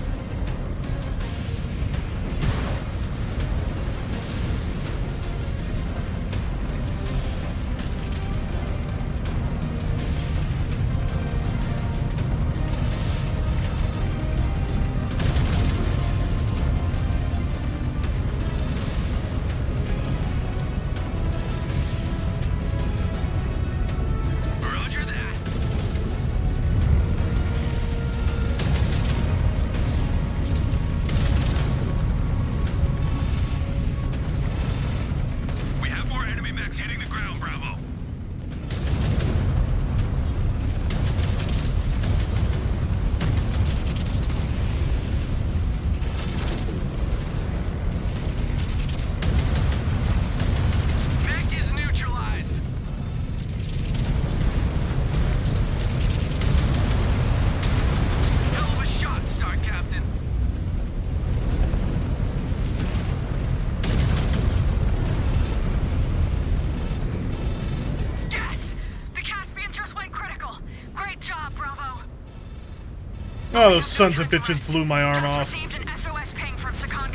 Speaker 1: Oh, those sons of bitches blew my arm off.
Speaker 10: Received an SOS ping from Sakan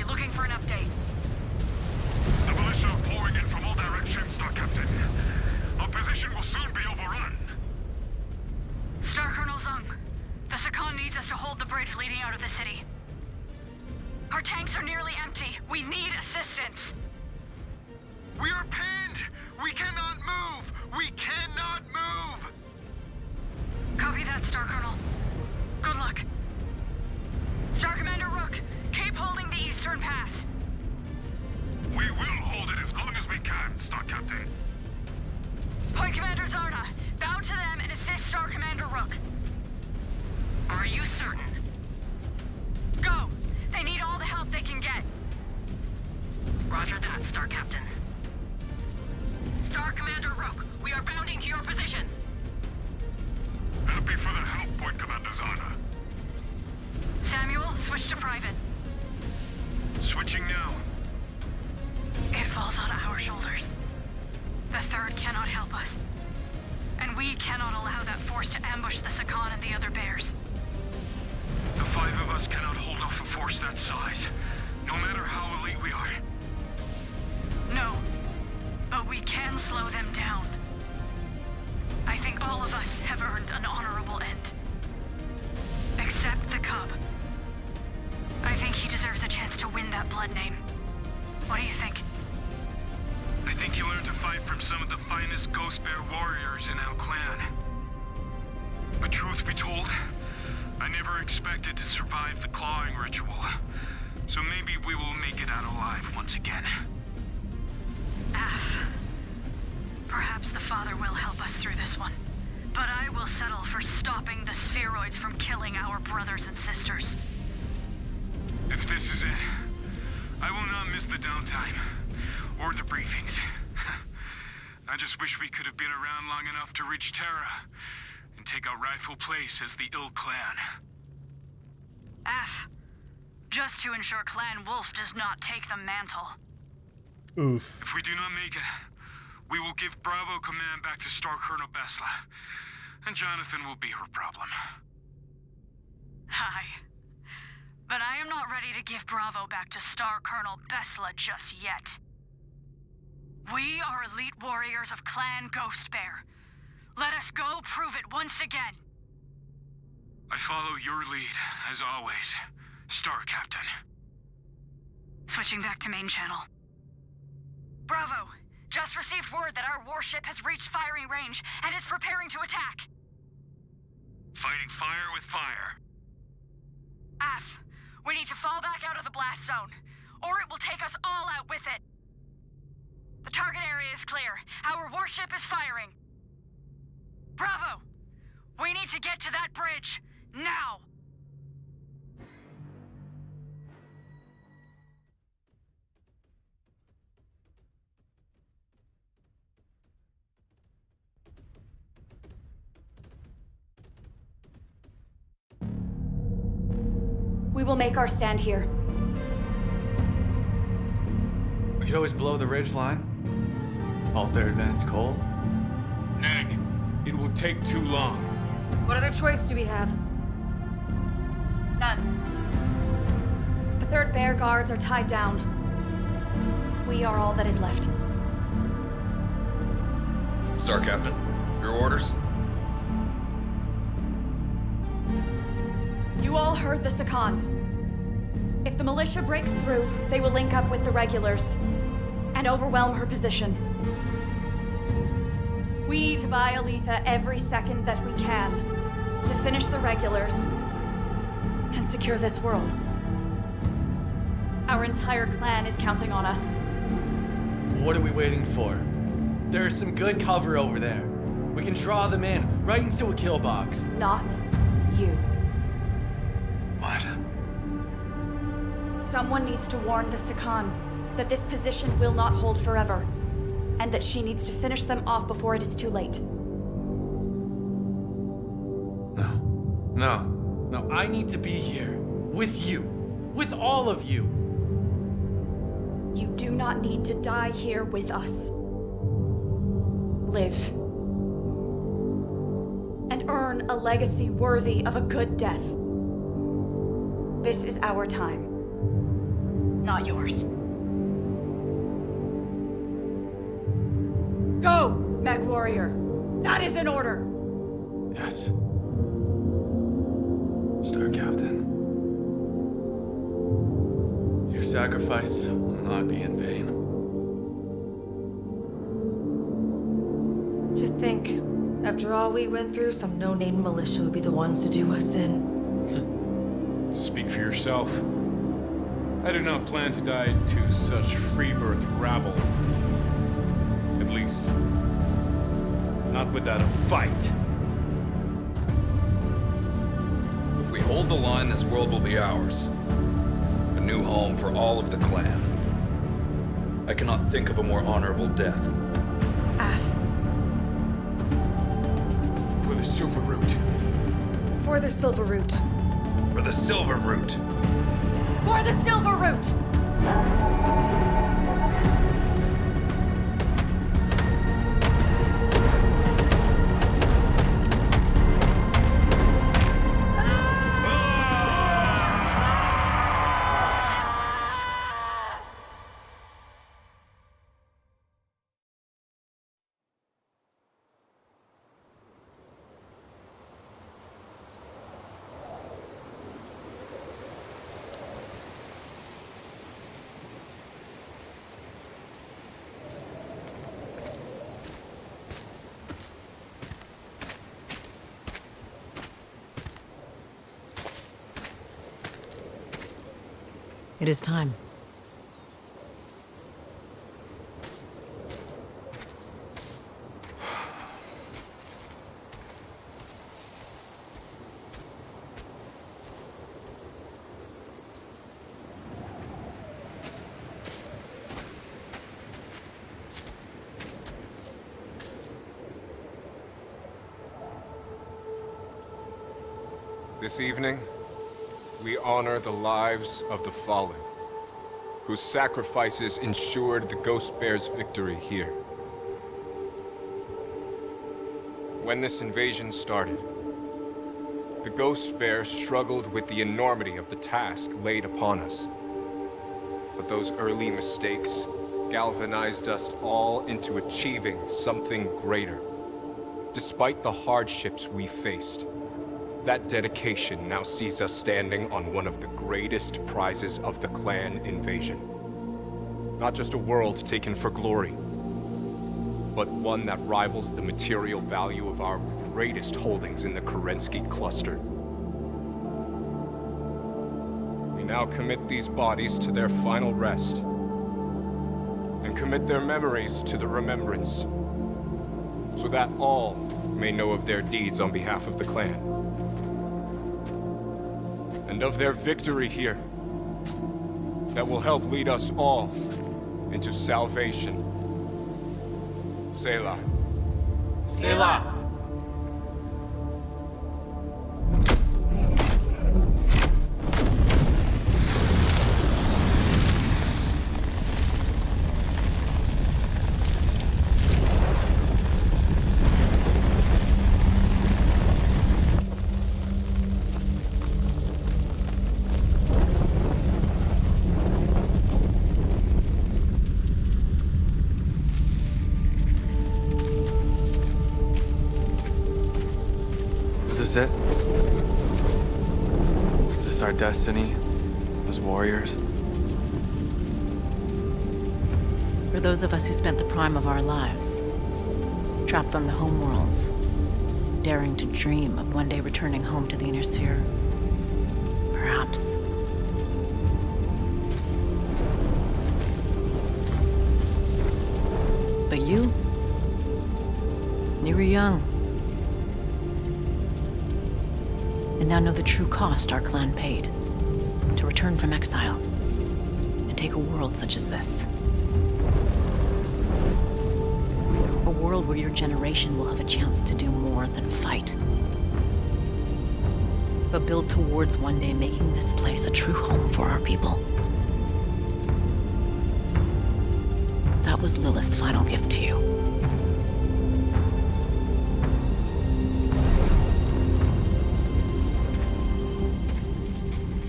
Speaker 10: looking for an update.
Speaker 11: The militia are pouring in from all directions, Star Captain. Our position will soon be overrun.
Speaker 10: Star Colonel Zung, the Sakan needs us to hold the bridge leading out of the city. Our tanks are nearly empty. We need assistance.
Speaker 4: We are pinned! We cannot move! We cannot move!
Speaker 10: Copy that, Star Colonel. Good luck. Star Commander Rook, keep holding the eastern pass.
Speaker 11: We will hold it as long as we can, Star Captain.
Speaker 10: Point Commander Zarna, bow to them and assist Star Commander Rook.
Speaker 12: Are you certain?
Speaker 10: Go! They need all the help they can get.
Speaker 12: Roger that, Star Captain. Star Commander Rook, we are bounding to your position.
Speaker 11: Happy for the help, Point Commander Zarna.
Speaker 10: Samuel, switch to private.
Speaker 9: Switching now.
Speaker 10: It falls on our shoulders. The Third cannot help us. And we cannot allow that force to ambush the Sakan and the other bears.
Speaker 9: The five of us cannot hold off a force that size, no matter how elite we are.
Speaker 10: No, but we can slow them down. I think all of us have earned an honorable end. Except the Cub. I think he deserves a chance to win that blood name. What do you think?
Speaker 9: I think he learned to fight from some of the finest Ghost Bear warriors in our clan. But truth be told, I never expected to survive the clawing ritual. So maybe we will make it out alive once again.
Speaker 10: Perhaps the Father will help us through this one. But I will settle for stopping the spheroids from killing our brothers and sisters.
Speaker 9: If this is it, I will not miss the downtime, or the briefings. I just wish we could have been around long enough to reach Terra, and take our rightful place as the Ill Clan.
Speaker 10: Just to ensure Clan Wolf does not take the mantle.
Speaker 1: Oof.
Speaker 9: If we do not make it, we will give Bravo command back to Star Colonel Besla, and Jonathan will be her problem.
Speaker 10: Hi. I'm not ready to give Bravo back to Star Colonel Besla just yet. We are elite warriors of Clan Ghostbear. Let us go prove it once again.
Speaker 9: I follow your lead, as always, Star Captain.
Speaker 10: Switching back to main channel. Bravo! Just received word that our warship has reached firing range and is preparing to attack.
Speaker 9: Fighting fire with fire.
Speaker 10: Af, we need to fall back out of the blast zone, or it will take us all out with it. The target area is clear. Our warship is firing. Bravo! We need to get to that bridge, now!
Speaker 5: We will make our stand here.
Speaker 18: We could always blow the ridge line. Halt their advance coal.
Speaker 3: Neg, it will take too long.
Speaker 2: What other choice do we have?
Speaker 5: None. The 3rd Bear Guards are tied down. We are all that is left.
Speaker 20: Star Captain, your orders?
Speaker 5: You all heard the Sakan. If the militia breaks through, they will link up with the regulars and overwhelm her position. We need to buy Aletha every second that we can to finish the regulars and secure this world. Our entire clan is counting on us.
Speaker 18: What are we waiting for? There's some good cover over there. We can draw them in, right into a kill box.
Speaker 5: Not you.
Speaker 18: What?
Speaker 5: Someone needs to warn the Sakan that this position will not hold forever, and that she needs to finish them off before it is too late.
Speaker 18: No, I need to be here. With you. With all of you.
Speaker 5: You do not need to die here with us. Live. And earn a legacy worthy of a good death. This is our time. Not yours. Go, Mechwarrior. That is an order.
Speaker 18: Yes. Star Captain. Your sacrifice will not be in vain.
Speaker 2: To think, after all we went through, some no-name militia would be the ones to do us in.
Speaker 3: Speak for yourself. I do not plan to die to such free-birth rabble. At least, not without a fight.
Speaker 20: If we hold the line, this world will be ours. A new home for all of the clan. I cannot think of a more honorable death.
Speaker 3: For the Silver Root.
Speaker 2: For the Silver Root.
Speaker 20: For the Silver Root.
Speaker 5: For the Silver Root!
Speaker 13: It is time.
Speaker 14: This evening, we honor the lives of the fallen, whose sacrifices ensured the Ghost Bear's victory here. When this invasion started, The Ghost Bear struggled with the enormity of the task laid upon us. But those early mistakes galvanized us all into achieving something greater. Despite the hardships we faced, that dedication now sees us standing on one of the greatest prizes of the clan invasion. Not just a world taken for glory, but one that rivals the material value of our greatest holdings in the Kerensky cluster. We now commit these bodies to their final rest, and commit their memories to the remembrance, so that all may know of their deeds on behalf of the clan, and of their victory here, that will help lead us all into salvation. Selah.
Speaker 18: Selah!
Speaker 15: Is this it? Is this our destiny? As warriors?
Speaker 12: For those of us who spent the prime of our lives, trapped on the homeworlds, daring to dream of one day returning home to the Inner Sphere. Perhaps. But you were young. And now know the true cost our clan paid to return from exile and take a world such as this. A world where your generation will have a chance to do more than fight, but build towards one day making this place a true home for our people. That was Lilith's final gift to you.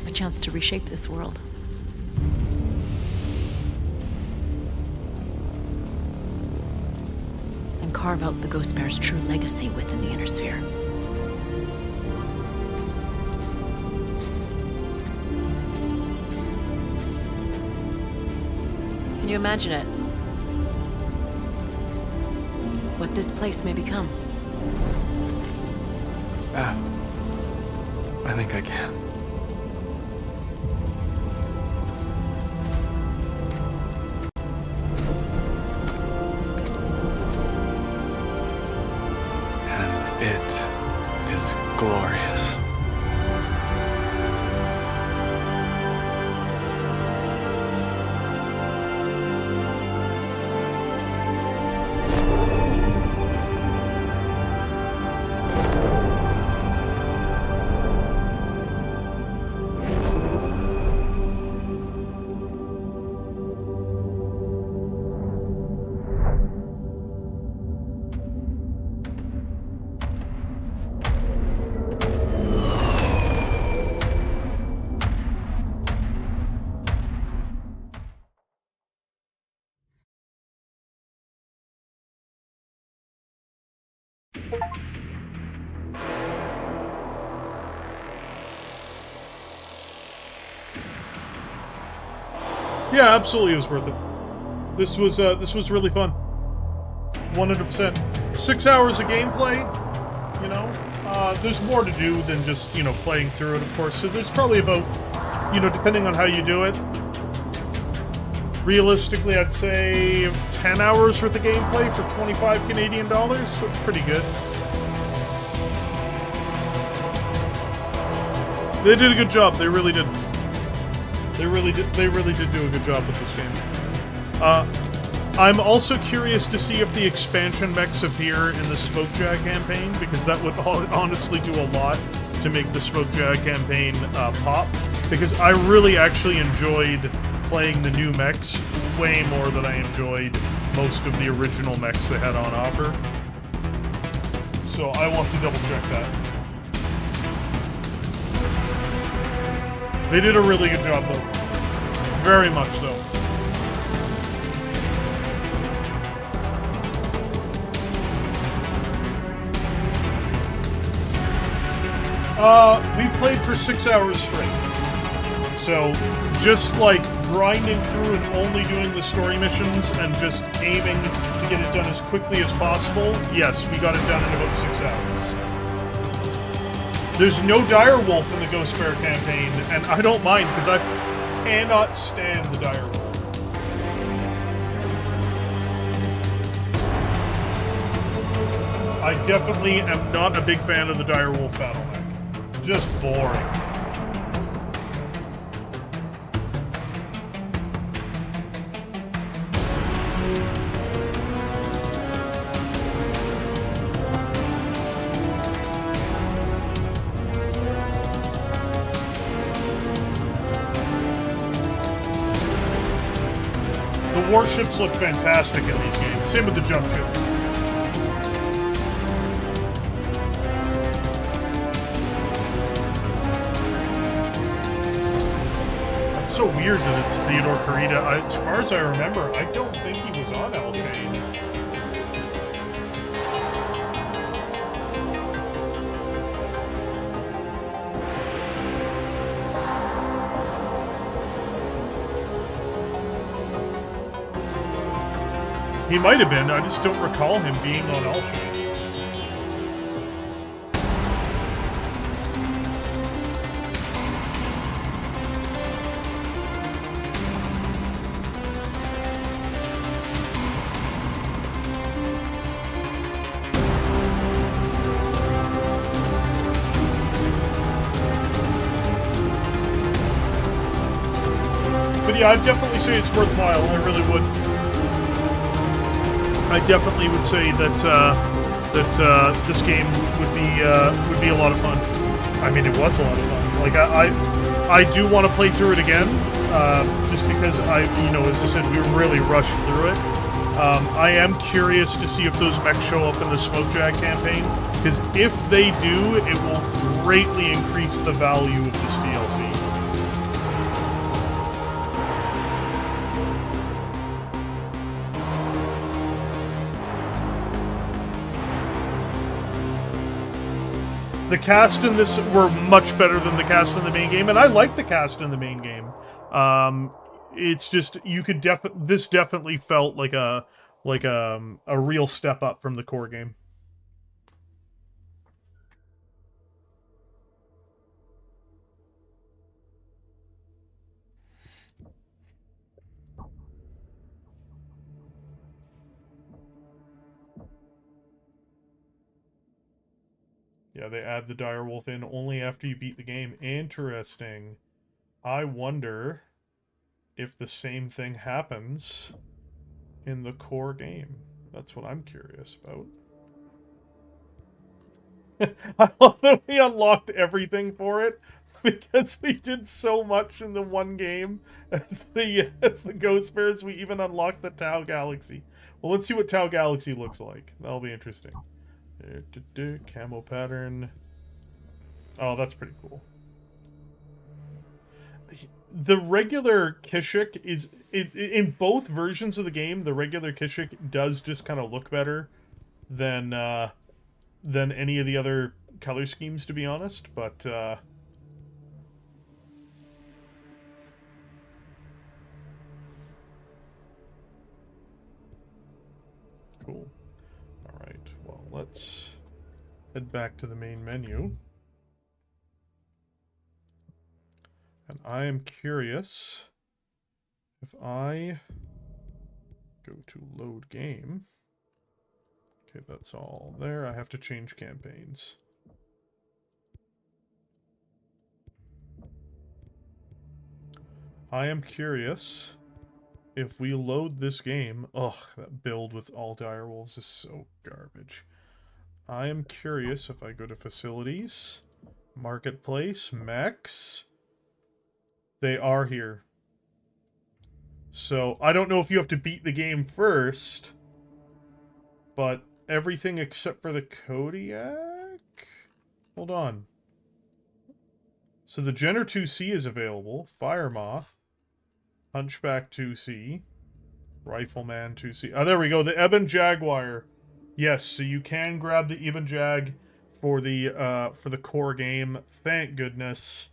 Speaker 12: A chance to reshape this world. And carve out the Ghost Bear's true legacy within the Inner Sphere. Can you imagine it? What this place may become?
Speaker 15: I think I can. And it is glorious.
Speaker 1: Yeah, absolutely, it was worth it. This was really fun. 100%. 6 hours of gameplay. You know, there's more to do than just playing through it, of course. So there's probably about, depending on how you do it. Realistically, I'd say 10 hours worth of gameplay for 25 Canadian dollars. So it's pretty good. They did a good job. They really did. They really did do a good job with this game. I'm also curious to see if the expansion mechs appear in the Smoke Jag campaign, because that would honestly do a lot to make the Smoke Jag campaign pop. Because I really actually enjoyed playing the new mechs way more than I enjoyed most of the original mechs they had on offer. So I will have to double check that. They did a really good job, though. Very much so. We played for 6 hours straight. So, just like grinding through and only doing the story missions and just aiming to get it done as quickly as possible, yes, we got it done in about 6 hours. There's no direwolf in the Ghost Bear campaign, and I don't mind, because I cannot stand the direwolf. I definitely am not a big fan of the direwolf battle mech. Just boring. The warships look fantastic in these games. Same with the jump ships. That's so weird that it's Theodore Kurita. As far as I remember, I don't think he was on Alshain. He might have been, I just don't recall him being on Alshain. But yeah, I'd definitely say it's worthwhile, I really would. I definitely would say that this game would be a lot of fun. I mean, it was a lot of fun. Like I do want to play through it again, just because as I said, we really rushed through it. I am curious to see if those mechs show up in the Smokejag campaign, because if they do, it will greatly increase the value of this DLC. The cast in this were much better than the cast in the main game, and I like the cast in the main game. It's just you could this definitely felt like a real step up from the core game. Yeah, they add the direwolf in only after you beat the game. Interesting. I wonder if the same thing happens in the core game. That's what I'm curious about. I love that we unlocked everything for it, because we did so much in the one game as the Ghost Bears. We even unlocked the Tau Galaxy. Well, let's see what Tau Galaxy looks like. That'll be interesting. Camo pattern. Oh, that's pretty cool. The regular Kishik is... in both versions of the game, the regular Kishik does just kind of look better than any of the other color schemes, to be honest, but... Cool. Alright, well, let's head back to the main menu. And I am curious if I go to load game. Okay, that's all there. I have to change campaigns. I am curious if we load this game... Ugh, that build with all direwolves is so garbage. I am curious if I go to facilities, marketplace, mechs. They are here. So, I don't know if you have to beat the game first, but everything except for the Kodiak? Hold on. So the Jenner 2C is available. Fire Moth. Hunchback 2C. Rifleman 2C. Oh, there we go. The Ebon Jaguar. Yes, so you can grab the Ebon Jag for the core game. Thank goodness.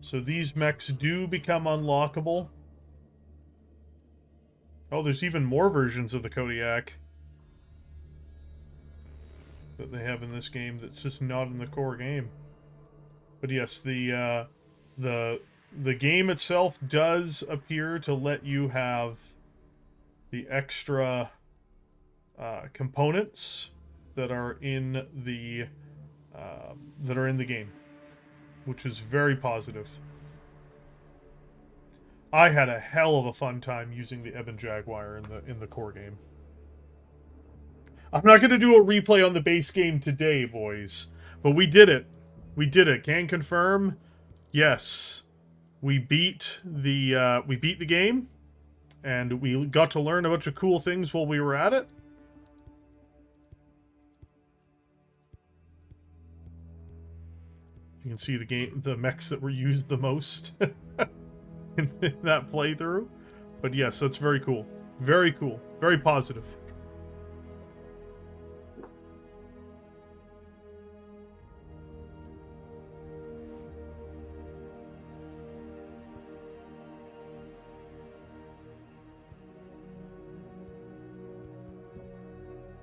Speaker 1: So these mechs do become unlockable. Oh, there's even more versions of the Kodiak that they have in this game that's just not in the core game. But yes, the game itself does appear to let you have the extra components that are in the game, which is very positive. I had a hell of a fun time using the Ebon Jaguar in the core game. I'm not going to do a replay on the base game today, boys, but we did it. We did it. Can confirm. Yes, we beat the game, and we got to learn a bunch of cool things while we were at it. You can see the mechs that were used the most in that playthrough. But yes, that's very cool. Very cool. Very positive.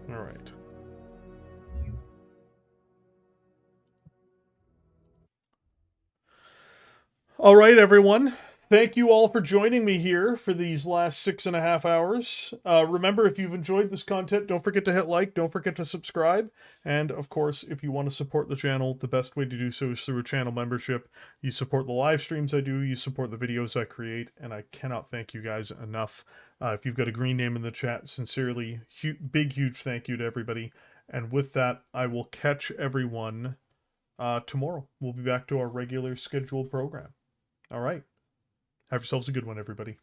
Speaker 1: All right. All right, everyone. Thank you all for joining me here for these last 6.5 hours. Remember, if you've enjoyed this content, don't forget to hit like, don't forget to subscribe. And of course, if you want to support the channel, the best way to do so is through a channel membership. You support the live streams I do, you support the videos I create, and I cannot thank you guys enough. If you've got a green name in the chat, sincerely, big, huge thank you to everybody. And with that, I will catch everyone tomorrow. We'll be back to our regular scheduled program. All right. Have yourselves a good one, everybody.